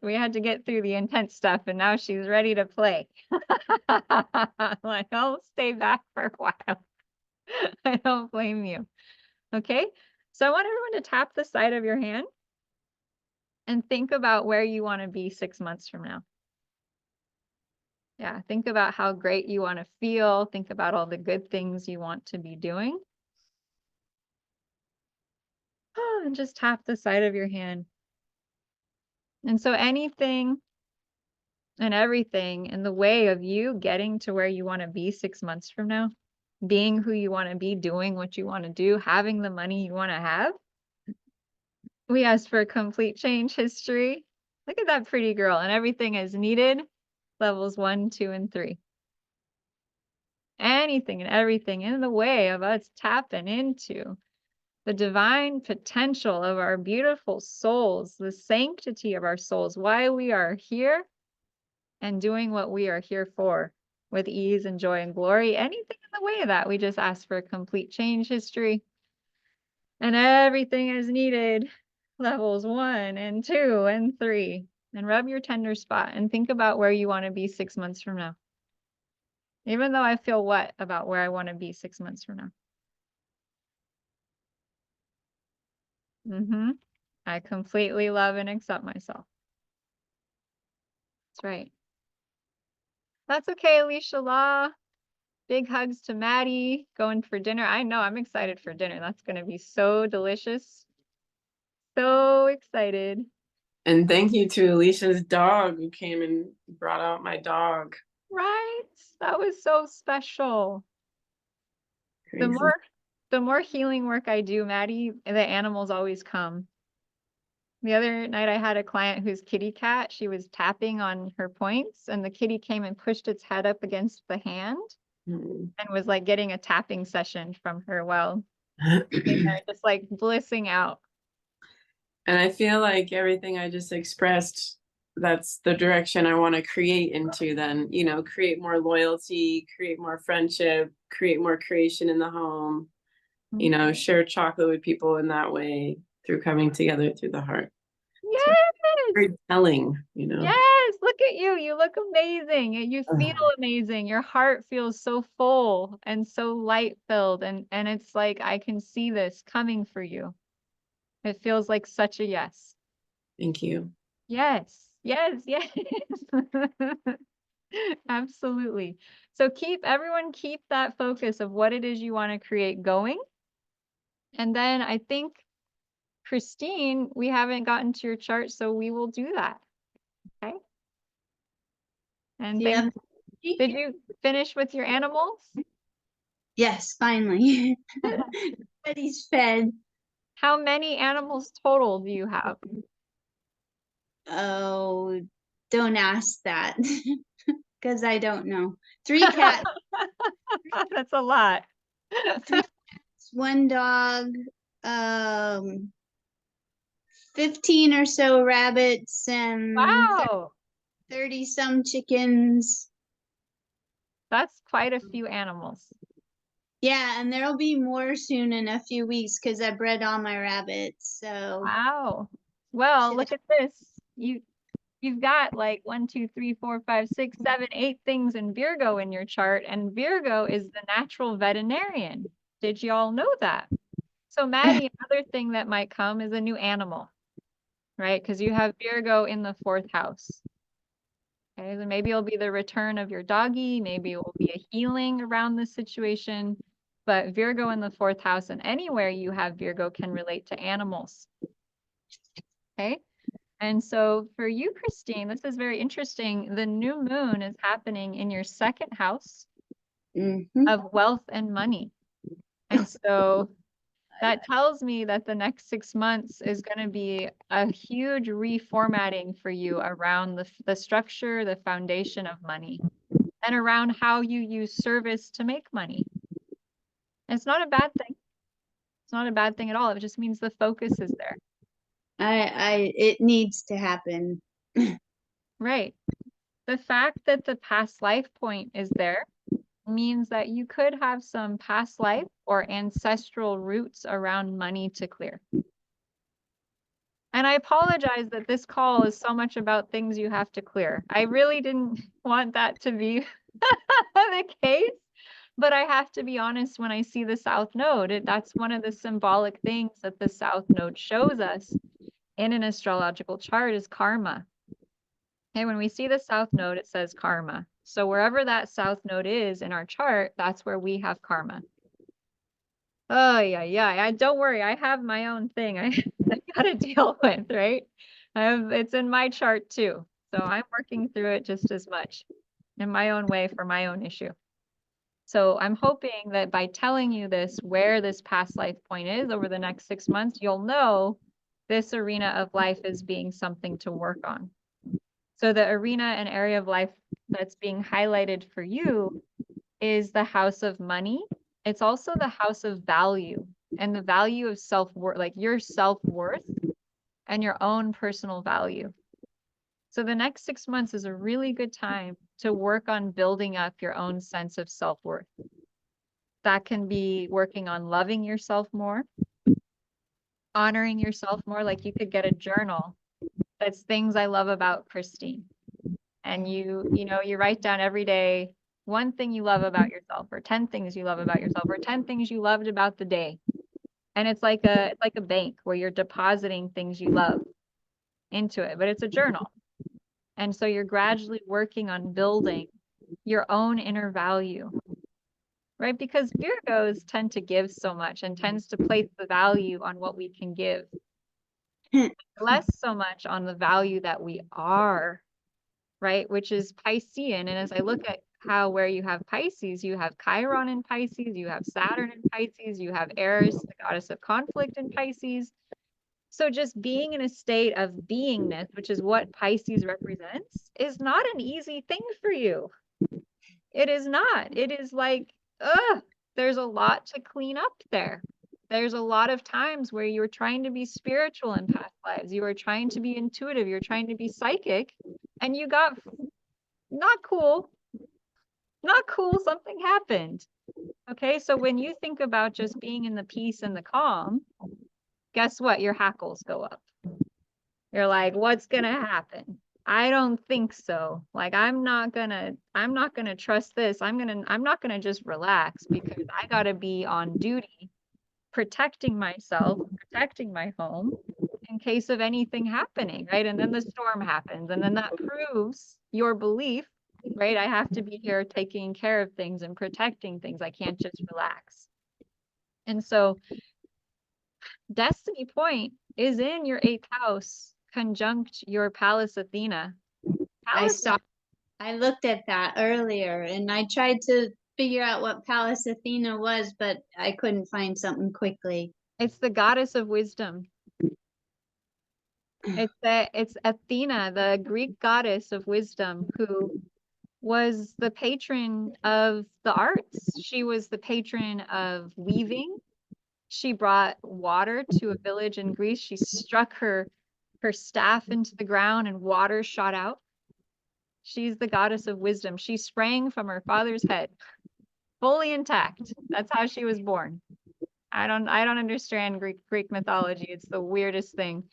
We had to get through the intense stuff, and now she's ready to play. Like, I'll stay back for a while. I don't blame you. Okay, so I want everyone to tap the side of your hand and think about where you want to be 6 months from now. Yeah, think about how great you want to feel. Think about all the good things you want to be doing. And just tap the side of your hand. And so anything and everything in the way of you getting to where you want to be 6 months from now, being who you want to be, doing what you want to do, having the money you want to have. We asked for a complete change history. Look at that pretty girl. And everything is needed. Levels 1, 2, and 3. Anything and everything in the way of us tapping into the divine potential of our beautiful souls, the sanctity of our souls, why we are here and doing what we are here for with ease and joy and glory. Anything in the way of that, we just ask for a complete change history. And everything is needed. Levels 1 and 2 and 3. And rub your tender spot and think about where you want to be 6 months from now. Even though I feel what about where I want to be 6 months from now? I completely love and accept myself. That's right. That's okay, Alicia Law. Big hugs to Maddie, going for dinner. I know, I'm excited for dinner. That's going to be so delicious. So excited. And thank you to Alicia's dog who came and brought out my dog. Right? That was so special. Crazy. The more healing work I do, Maddie, the animals always come. The other night I had a client whose kitty cat, she was tapping on her points and the kitty came and pushed its head up against the hand and was like getting a tapping session from her while just like blissing out. And I feel like everything I just expressed, that's the direction I want to create into then, you know, create more loyalty, create more friendship, create more creation in the home, you know, share chocolate with people in that way through coming together through the heart. Yes. So very telling, you know. Yes, look at you. You look amazing. You feel amazing. Your heart feels so full and so light filled. And it's like, I can see this coming for you. It feels like such a yes. Thank you. Yes, yes, yes. Absolutely. So everyone keep that focus of what it is you want to create going. And then I think, Christine, we haven't gotten to your chart, so we will do that. Okay. And Yeah. did you finish with your animals? Yes, finally. Everybody's fed. How many animals total do you have? Oh, don't ask that because I don't know. 3 cats. That's a lot. 3 cats, 1 dog, 15 or so rabbits, and Wow. 30 some chickens. That's quite a few animals. Yeah, and there'll be more soon in a few weeks because I bred all my rabbits. So wow. Well, look at this. You've got like 1, 2, 3, 4, 5, 6, 7, 8 things in Virgo in your chart, and Virgo is the natural veterinarian. Did you all know that? So Maddie, another thing that might come is a new animal, right? Because you have Virgo in the 4th house. Okay, so maybe it'll be the return of your doggy, maybe it will be a healing around this situation. But Virgo in the 4th house and anywhere you have Virgo can relate to animals. Okay. And so for you, Christine, this is very interesting. The new moon is happening in your 2nd house of wealth and money. And so that tells me that the next 6 months is going to be a huge reformatting for you around the structure, the foundation of money, and around how you use service to make money. And it's not a bad thing. It's not a bad thing at all. It just means the focus is there. It needs to happen. Right. The fact that the past life point is there means that you could have some past life or ancestral roots around money to clear. And I apologize that this call is so much about things you have to clear. I really didn't want that to be the case, but I have to be honest, when I see the South Node, that's one of the symbolic things that the South Node shows us in an astrological chart is karma. And when we see the South Node, it says karma. So wherever that south node is in our chart, that's where we have karma. Oh yeah. Don't worry, I have my own thing I gotta deal with, right? It's in my chart too. So I'm working through it just as much in my own way for my own issue. So I'm hoping that by telling you this, where this past life point is over the next 6 months, you'll know this arena of life is being something to work on. So the arena and area of life that's being highlighted for you is the house of money. It's also the house of value and the value of self-worth, like your self-worth and your own personal value. So the next 6 months is a really good time to work on building up your own sense of self-worth. That can be working on loving yourself more, honoring yourself more. Like you could get a journal that's things I love about Christine. And you write down every day one thing you love about yourself, or 10 things you love about yourself, or 10 things you loved about the day. And it's like a bank where you're depositing things you love into it, but it's a journal. And so you're gradually working on building your own inner value, right? Because Virgos tend to give so much and tends to place the value on what we can give, less so much on the value that we are, right? Which is Piscean. And as I look at where you have Pisces, you have Chiron in Pisces, you have Saturn in Pisces, you have Eris, the goddess of conflict, in Pisces. So just being in a state of beingness, which is what Pisces represents, is not an easy thing for you. It is not. It is like, there's a lot to clean up there. There's a lot of times where you're trying to be spiritual in past lives. You are trying to be intuitive. You're trying to be psychic. And you got not cool. Not cool. Something happened. Okay. So when you think about just being in the peace and the calm, guess what? Your hackles go up. You're like, what's going to happen? I don't think so. Like, I'm not gonna trust this. I'm not gonna just relax, because I gotta be on duty, protecting myself, protecting my home in case of anything happening, right? And then the storm happens, and then that proves your belief, right? I have to be here taking care of things and protecting things. I can't just relax. And so Destiny Point is in your 8th house, conjunct your Pallas Athena. I looked at that earlier, and I tried to figure out what Pallas Athena was, but I couldn't find something quickly. It's the goddess of wisdom. It's Athena, the Greek goddess of wisdom, who was the patron of the arts. She was the patron of weaving. She brought water to a village in Greece. She struck her staff into the ground and water shot out. She's the goddess of wisdom. She sprang from her father's head, fully intact. That's how she was born. I don't understand Greek mythology. It's the weirdest thing.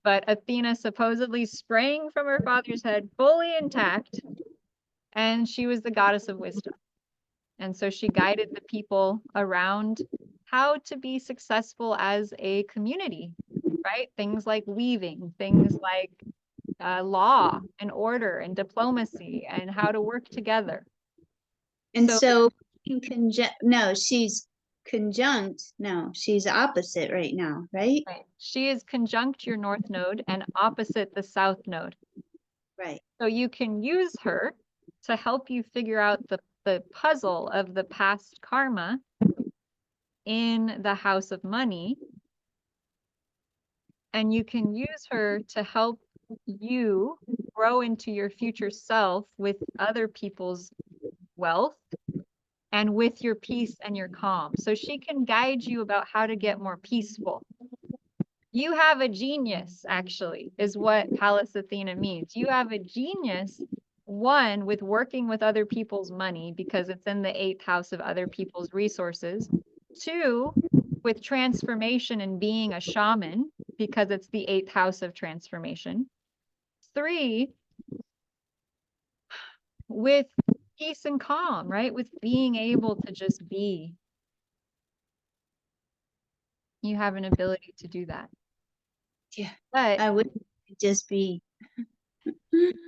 But Athena supposedly sprang from her father's head, fully intact, and she was the goddess of wisdom. And so she guided the people around how to be successful as a community, right? Things like weaving, things like law and order and diplomacy and how to work together. And so she's conjunct. No, she's opposite right now, right? Right. She is conjunct your north node and opposite the south node. Right. So you can use her to help you figure out the puzzle of the past karma in the house of money. And you can use her to help you grow into your future self with other people's wealth and with your peace and your calm. So she can guide you about how to get more peaceful. You have a genius, actually, is what Pallas Athena means. You have a genius, one, with working with other people's money, because it's in the 8th house of other people's resources. 2, with transformation and being a shaman, because it's the 8th house of transformation. 3, with peace and calm, right? With being able to just be. You have an ability to do that. Yeah, but I would just be.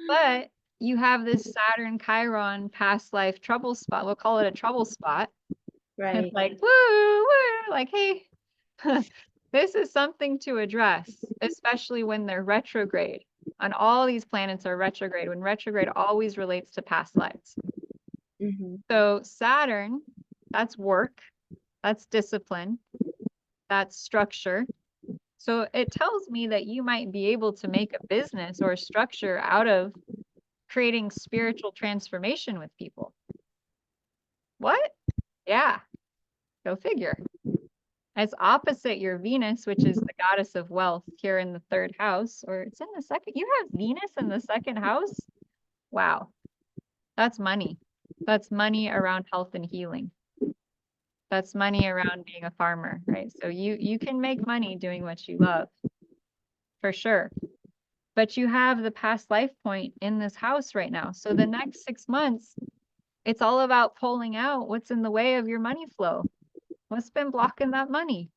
But you have this Saturn Chiron past life trouble spot. We'll call it a trouble spot. Right. It's like, woo, woo, like, hey, this is something to address, especially when they're retrograde. And all these planets are retrograde. When retrograde always relates to past lives. Mm-hmm. So Saturn, that's work, that's discipline, that's structure. So it tells me that you might be able to make a business or a structure out of creating spiritual transformation with people. What? Yeah, go figure. It's opposite your Venus, which is the goddess of wealth here in the 3rd house, or it's in the 2nd. You have Venus in the 2nd house? Wow. That's money. That's money around health and healing. That's money around being a farmer, right? So you can make money doing what you love, for sure. But you have the past life point in this house right now. So the next 6 months, it's all about pulling out what's in the way of your money flow. What's been blocking that money?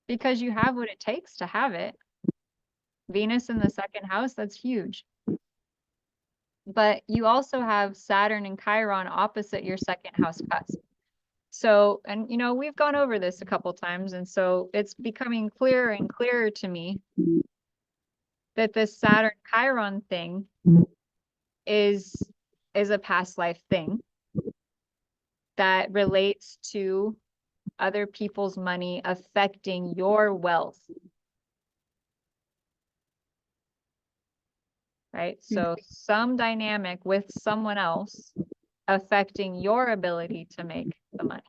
Because you have what it takes to have it. Venus in the 2nd house, that's huge. But you also have Saturn and Chiron opposite your 2nd house cusp. So, and you know, we've gone over this a couple times, and so it's becoming clearer and clearer to me that this Saturn Chiron thing is a past life thing that relates to other people's money affecting your wealth. Right? So some dynamic with someone else affecting your ability to make the money.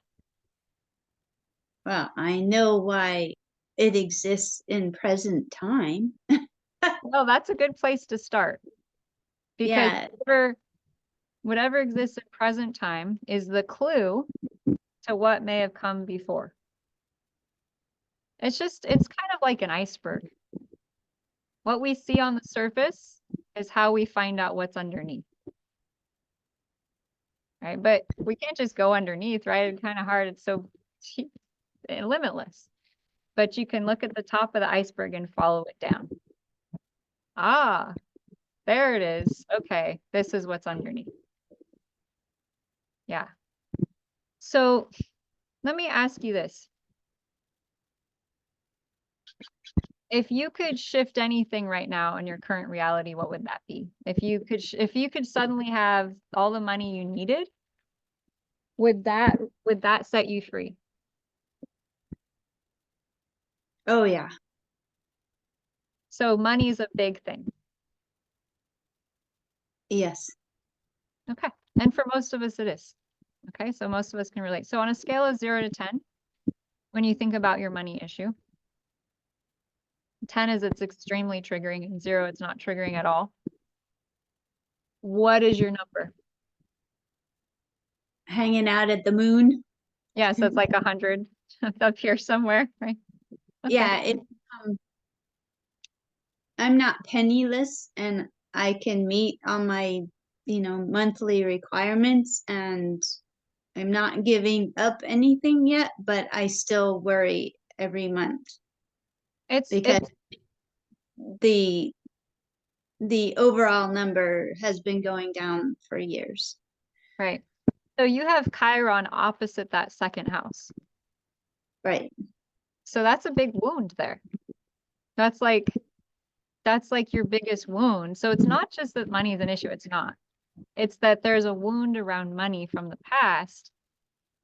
Well, I know why it exists in present time. Well, that's a good place to start. Because Yeah. whatever exists in present time is the clue to what may have come before. It's kind of like an iceberg. What we see on the surface is how we find out what's underneath. Right? But we can't just go underneath, right? It's kind of hard. It's so limitless. But you can look at the top of the iceberg and follow it down. Ah, there it is. Okay, this is what's underneath. Yeah. So let me ask you this. If you could shift anything right now in your current reality, what would that be? If you could suddenly have all the money you needed, would that set you free? Oh yeah. So money is a big thing. Yes. Okay. And for most of us it is. Okay, so most of us can relate. So on a scale of 0 to 10, when you think about your money issue, 10 is it's extremely triggering, and 0, it's not triggering at all. What is your number? Hanging out at the moon. Yeah, so it's like 100 up here somewhere, right? Okay. Yeah, I'm not penniless, and I can meet all my, monthly requirements, and I'm not giving up anything yet, but I still worry every month. Because the overall number has been going down for years. Right. So you have Chiron opposite that 2nd house. Right. So that's a big wound there. That's like your biggest wound. So it's not just that money is an issue. It's not. It's that there's a wound around money from the past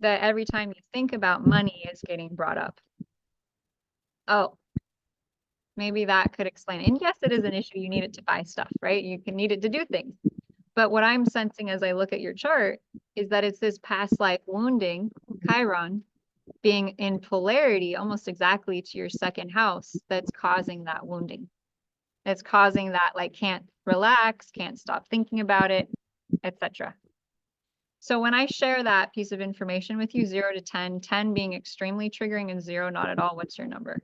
that every time you think about money is getting brought up. Oh, maybe that could explain it. And yes, it is an issue. You need it to buy stuff, right? You can need it to do things. But what I'm sensing as I look at your chart is that it's this past life wounding, Chiron, being in polarity almost exactly to your 2nd house that's causing that wounding. It's causing that, like, can't relax, can't stop thinking about it, etc. So when I share that piece of information with you, 0 to 10, 10 being extremely triggering and 0 not at all, what's your number?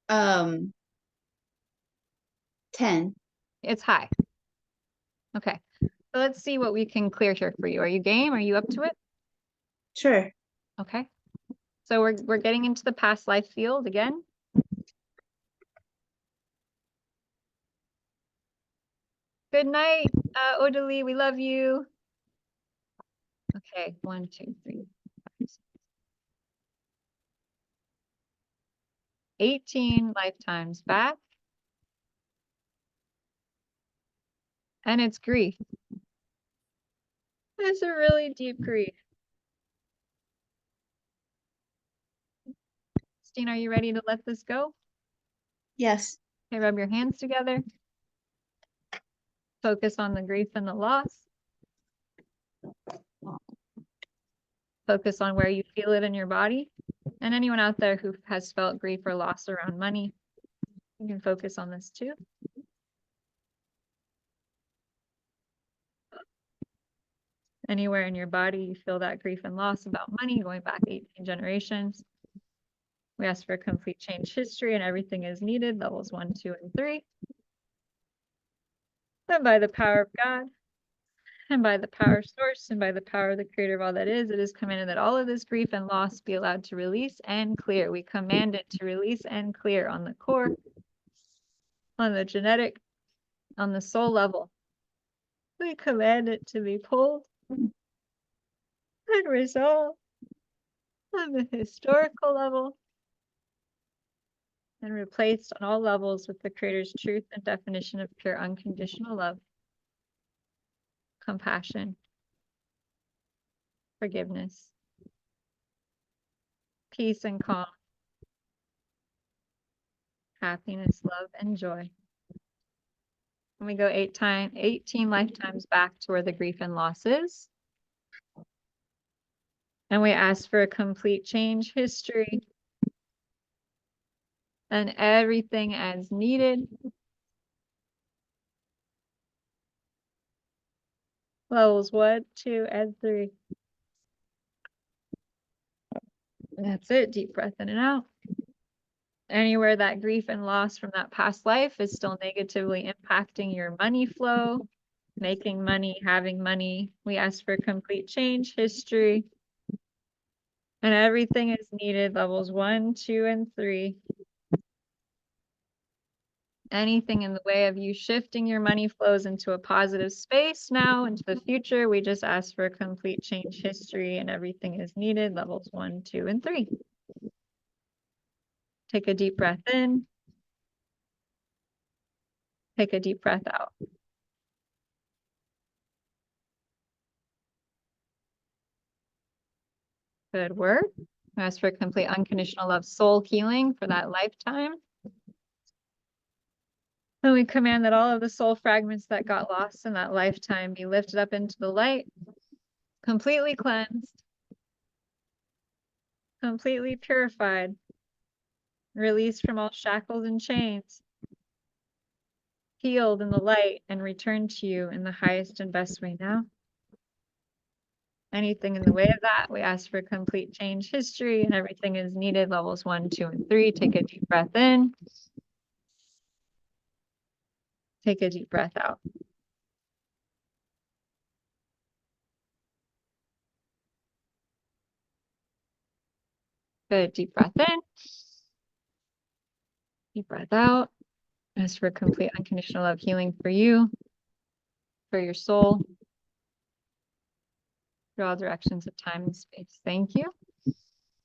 Um, 10. It's high. Okay. So let's see what we can clear here for you. Are you game? Are you up to it? Sure. Okay. So we're getting into the past life field again. Good night, Odalie. We love you. Okay, 1, 2, 3, 5, 6. 18 lifetimes back. And it's grief. It's a really deep grief. Christine, are you ready to let this go? Yes. Okay, rub your hands together. Focus on the grief and the loss. Focus on where you feel it in your body. And anyone out there who has felt grief or loss around money, you can focus on this too. Anywhere in your body you feel that grief and loss about money going back 18 generations. We ask for a complete change history and everything is needed, levels 1, 2, and 3. And by the power of God, and by the power source, and by the power of the creator of all that is, it is commanded that all of this grief and loss be allowed to release and clear. We command it to release and clear on the core, on the genetic, on the soul level. We command it to be pulled and resolved on the historical level and replaced on all levels with the creator's truth and definition of pure unconditional love, compassion, forgiveness, peace and calm, happiness, love, and joy. And we go 18 lifetimes back to where the grief and loss is. And we ask for a complete change history and everything as needed. Levels 1, 2, and 3. And that's it. Deep breath in and out. Anywhere that grief and loss from that past life is still negatively impacting your money flow, making money, having money, we ask for complete change history. And everything is needed, levels 1, 2, and 3. Anything in the way of you shifting your money flows into a positive space now, into the future, we just ask for a complete change history and everything is needed, levels 1, 2, and 3. Take a deep breath in. Take a deep breath out. Good work. Ask for complete unconditional love, soul healing for that lifetime. And we command that all of the soul fragments that got lost in that lifetime be lifted up into the light, completely cleansed, completely purified, released from all shackles and chains, healed in the light, and returned to you in the highest and best way now. Anything in the way of that, we ask for complete change history and everything is needed, levels 1, 2, and 3. Take a deep breath in. Take a deep breath out. Good, deep breath in. Deep breath out. Ask for complete unconditional love healing for you, for your soul, through all directions of time and space. Thank you.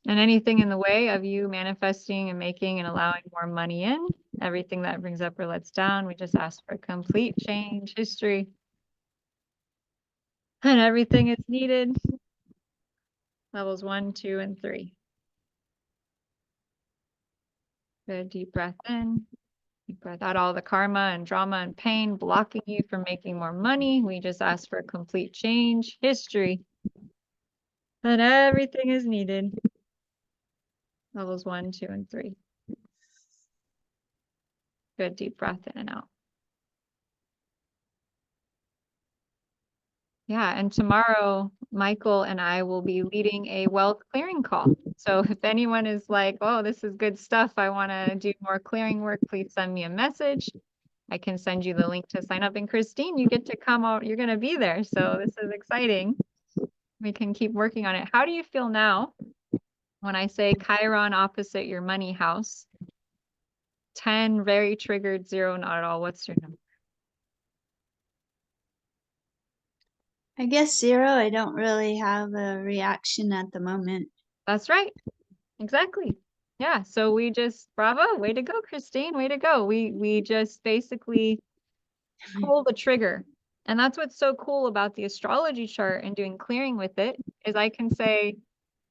And anything in the way of you manifesting and making and allowing more money in, everything that brings up or lets down, we just ask for complete change history. And everything is needed. Levels 1, 2, and 3. Good, deep breath in. Deep breath out all the karma and drama and pain blocking you from making more money. We just ask for complete change history. And everything is needed. Levels 1, 2, and 3. Good, deep breath in and out. Yeah, and tomorrow, Michael and I will be leading a wealth clearing call. So if anyone is like, oh, this is good stuff, I want to do more clearing work, please send me a message. I can send you the link to sign up. And Christine, you get to come out. You're going to be there. So this is exciting. We can keep working on it. How do you feel now When I say Chiron opposite your money house, 10 very triggered, 0 not at all. What's your number? I guess 0. I don't really have a reaction at the moment. That's right. Exactly. Yeah. So we just, bravo, way to go, Christine, way to go. We just basically pull the trigger. And that's what's so cool about the astrology chart and doing clearing with it is I can say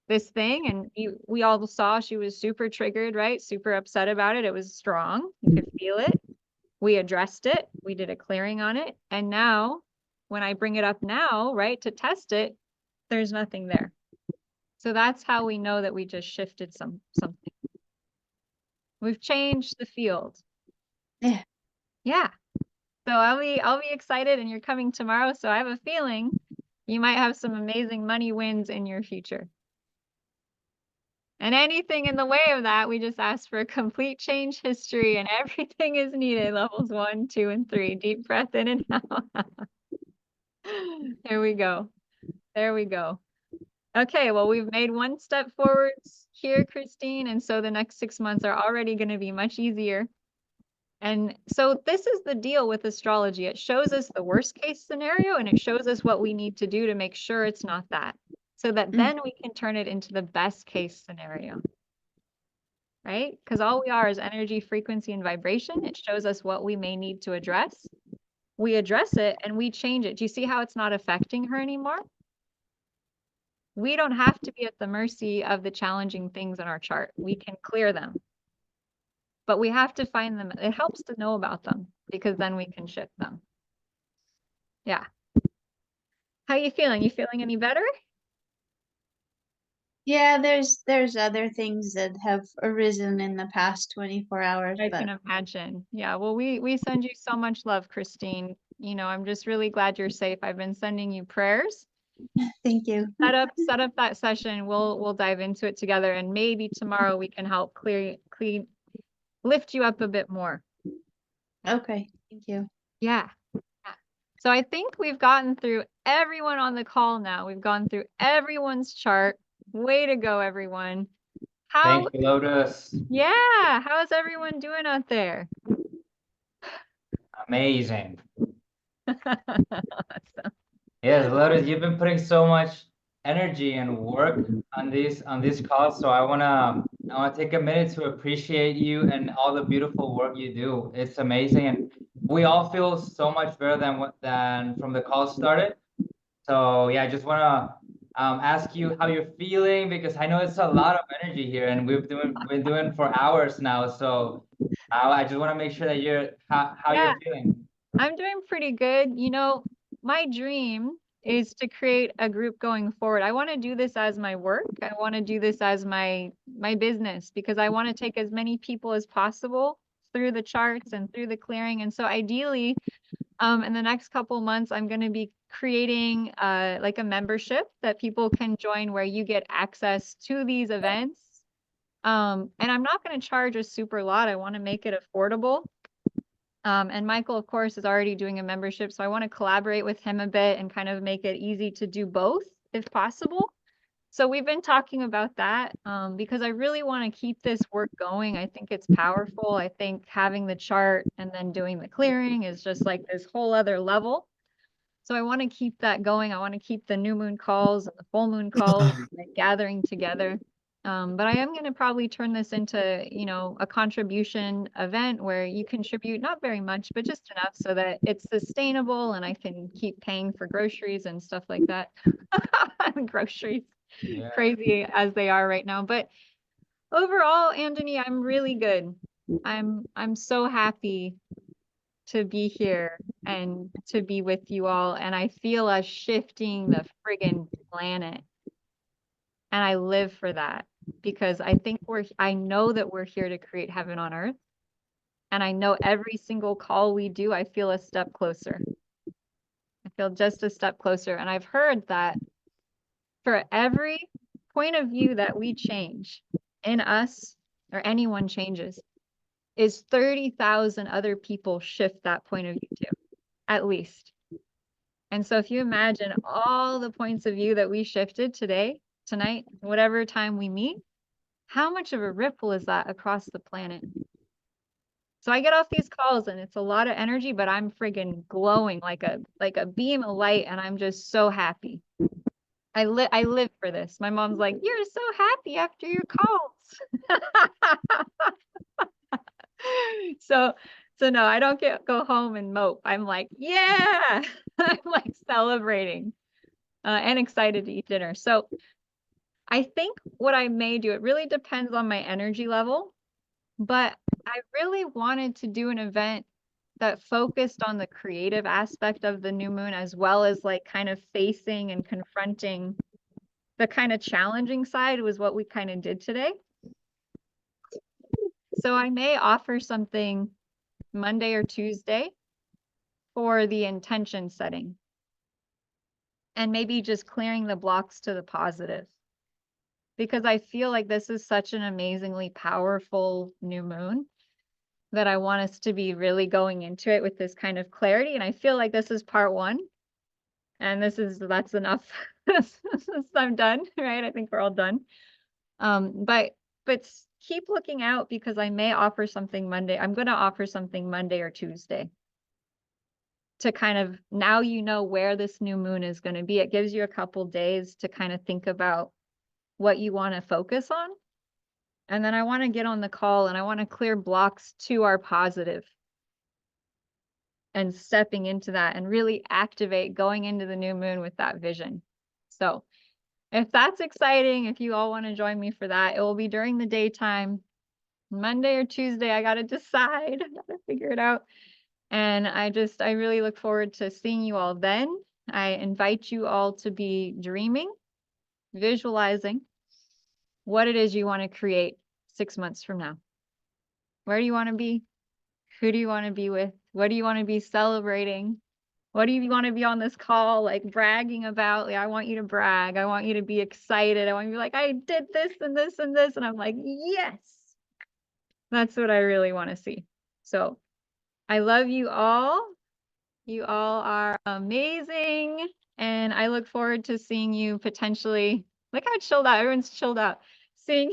this thing and we all saw she was super triggered, right? Super upset about it. It was strong. You could feel it. We addressed it. We did a clearing on it. And now when I bring it up now, right, to test it, there's nothing there. So that's how we know that we just shifted something. We've changed the field. Yeah. Yeah. So I'll be excited and you're coming tomorrow. So I have a feeling you might have some amazing money wins in your future. And anything in the way of that, we just ask for a complete change history and everything is needed. Levels 1, 2, and 3. Deep breath in and out. Here we go. There we go. Okay, well, we've made one step forwards here, Christine. And so the next 6 months are already going to be much easier. And so this is the deal with astrology. It shows us the worst case scenario and it shows us what we need to do to make sure it's not that. So that then we can turn it into the best case scenario. Right? Because all we are is energy, frequency, and vibration. It shows us what we may need to address. We address it and we change it. Do you see how it's not affecting her anymore? We don't have to be at the mercy of the challenging things in our chart. We can clear them. But we have to find them. It helps to know about them because then we can shift them. Yeah. How you feeling? You feeling any better? Yeah, there's other things that have arisen in the past 24 hours. I but can imagine. Yeah, well, we send you so much love, Christine. You know, I'm just really glad you're safe. I've been sending you prayers. Thank you. Set up that session. We'll dive into it together and maybe tomorrow we can help lift you up a bit more. Okay, thank you. Yeah. So I think we've gotten through everyone on the call now. We've gone through everyone's chart. Way to go, everyone. Thank you, Lotus. Yeah, how is everyone doing out there? Amazing. Awesome. Yes, Lotus, you've been putting so much energy and work on this calls. So I wanna take a minute to appreciate you and all the beautiful work you do. It's amazing, and we all feel so much better than from the call started. So yeah, I just wanna ask you how you're feeling because I know it's a lot of energy here, and been doing for hours now. So I just want to make sure that you're how you're feeling. I'm doing pretty good. You know, my dream is to create a group going forward. I want to do this as my work. I want to do this as my business because I want to take as many people as possible through the charts and through the clearing. And so ideally, in the next couple months, I'm going to be creating like a membership that people can join where you get access to these events. And I'm not going to charge a super lot. I want to make it affordable. And Michael, of course, is already doing a membership. So I want to collaborate with him a bit and kind of make it easy to do both if possible. So we've been talking about that because I really want to keep this work going. I think it's powerful. I think having the chart and then doing the clearing is just like this whole other level. So I want to keep that going. I want to keep the new moon calls and the full moon calls like gathering together. But I am going to probably turn this into, you know, a contribution event where you contribute not very much, but just enough so that it's sustainable and I can keep paying for groceries and stuff like that. Groceries, yeah. Crazy as they are right now. But overall, Anthony, I'm really good. I'm so happy to be here and to be with you all. And I feel us shifting the friggin' planet. And I live for that because I know that we're here to create heaven on earth. And I know every single call we do, I feel a step closer. I feel just a step closer. And I've heard that for every point of view that we change in us or anyone changes is 30,000 other people shift that point of view too, at least. And so if you imagine all the points of view that we shifted tonight, whatever time we meet, how much of a ripple is that across the planet? So I get off these calls and it's a lot of energy, but I'm friggin' glowing like a beam of light, and I'm just so happy. I live for this. My mom's like, "You're so happy after your calls." So no, I don't go home and mope. I'm like, yeah, I'm like celebrating and excited to eat dinner. So I think what I may do, it really depends on my energy level, but I really wanted to do an event that focused on the creative aspect of the new moon, as well as like kind of facing and confronting the kind of challenging side, was what we kind of did today. So I may offer something Monday or Tuesday for the intention setting, and maybe just clearing the blocks to the positive, because I feel like this is such an amazingly powerful new moon that I want us to be really going into it with this kind of clarity. And I feel like this is part one, and that's enough. I'm done, right? I think we're all done. But keep looking out, because I may offer something Monday. I'm going to offer something Monday or Tuesday to kind of, now you know where this new moon is going to be. It gives you a couple days to kind of think about what you want to focus on. And then I want to get on the call and I want to clear blocks to our positive and stepping into that and really activate going into the new moon with that vision. So if that's exciting, if you all want to join me for that, it will be during the daytime, Monday or Tuesday. I got to decide, I got to figure it out. And I really look forward to seeing you all then. I invite you all to be dreaming, visualizing what it is you want to create 6 months from now. Where do you want to be? Who do you want to be with? What do you want to be celebrating? What do you want to be on this call, like bragging about? Like, I want you to brag. I want you to be excited. I want you to be like, I did this and this and this. And I'm like, yes, that's what I really want to see. So I love you all. You all are amazing. And I look forward to seeing you potentially. Look how chilled out. Everyone's chilled out. Seeing.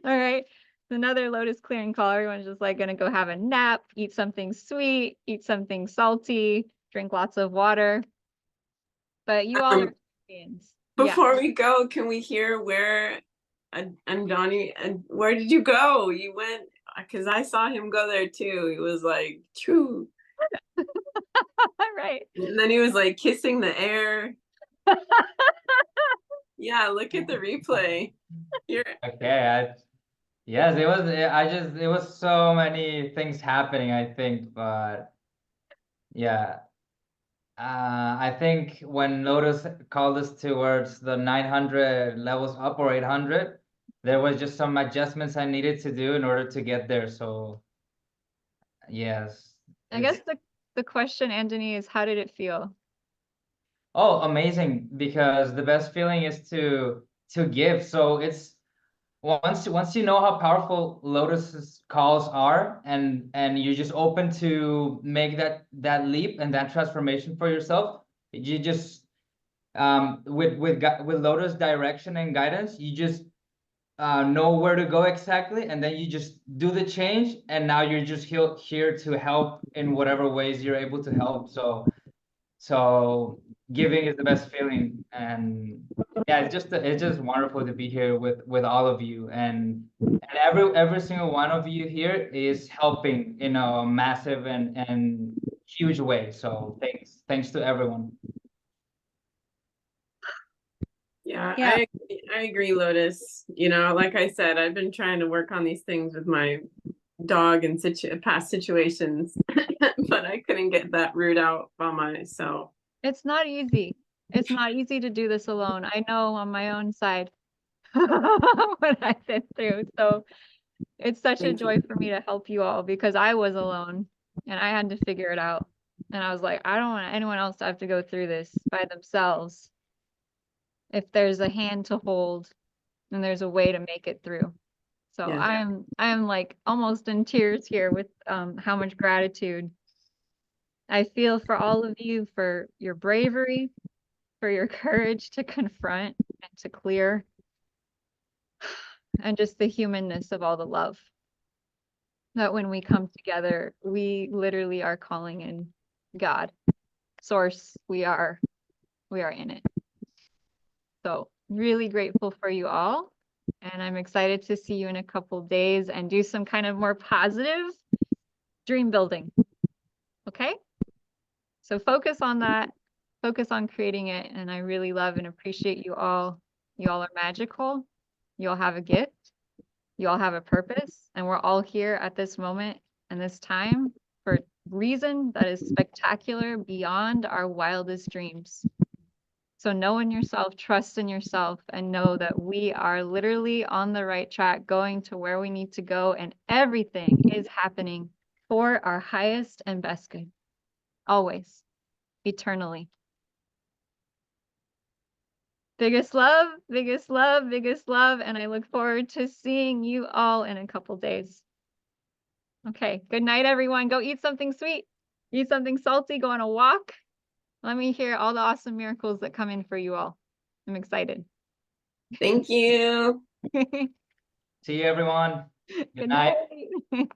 All right. Another Lotus clearing call. Everyone's just like going to go have a nap, eat something sweet, eat something salty, drink lots of water. But you all are champions. Before we go, can we hear where Andani, and where did you go? You went, because I saw him go there too. He was like, true. Right. And then he was like kissing the air. Yeah, look at the replay. Okay, yes, it was. It was so many things happening, I think, but yeah. I think when Lotus called us towards the 900 levels up, or 800, there was just some adjustments I needed to do in order to get there. So yes. I guess the question, Anthony, is how did it feel? Oh, amazing, because the best feeling is to give. So it's once you know how powerful Lotus's calls are, and you're just open to make that leap and that transformation for yourself, you just with Lotus direction and guidance, you just know where to go exactly, and then you just do the change, and now you're just here to help in whatever ways you're able to help. So giving is the best feeling, and yeah, it's just wonderful to be here with all of you, and every single one of you here is helping in a massive and huge way. So thanks to everyone. Yeah, I agree, Lotus. You know, like I said, I've been trying to work on these things with my dog in past situations, but I couldn't get that root out by myself. It's not easy. It's not easy to do this alone. I know on my own side what I've been through. So it's such a joy for me to help you all, because I was alone and I had to figure it out. And I was like, I don't want anyone else to have to go through this by themselves. If there's a hand to hold and there's a way to make it through. So I am like almost in tears here with how much gratitude I feel for all of you, for your bravery, for your courage to confront and to clear, and just the humanness of all the love. That when we come together, we literally are calling in God, source. We are in it. So really grateful for you all. And I'm excited to see you in a couple days and do some kind of more positive dream building. Okay? So focus on that. Focus on creating it. And I really love and appreciate you all. You all are magical. You all have a gift. You all have a purpose. And we're all here at this moment and this time for a reason that is spectacular beyond our wildest dreams. So know in yourself, trust in yourself, and know that we are literally on the right track, going to where we need to go, and everything is happening for our highest and best good. Always, eternally. Biggest love, biggest love, biggest love, and I look forward to seeing you all in a couple days. Okay, good night, everyone. Go eat something sweet, eat something salty, go on a walk. Let me hear all the awesome miracles that come in for you all. I'm excited. Thank you. See you, everyone. Good night. night.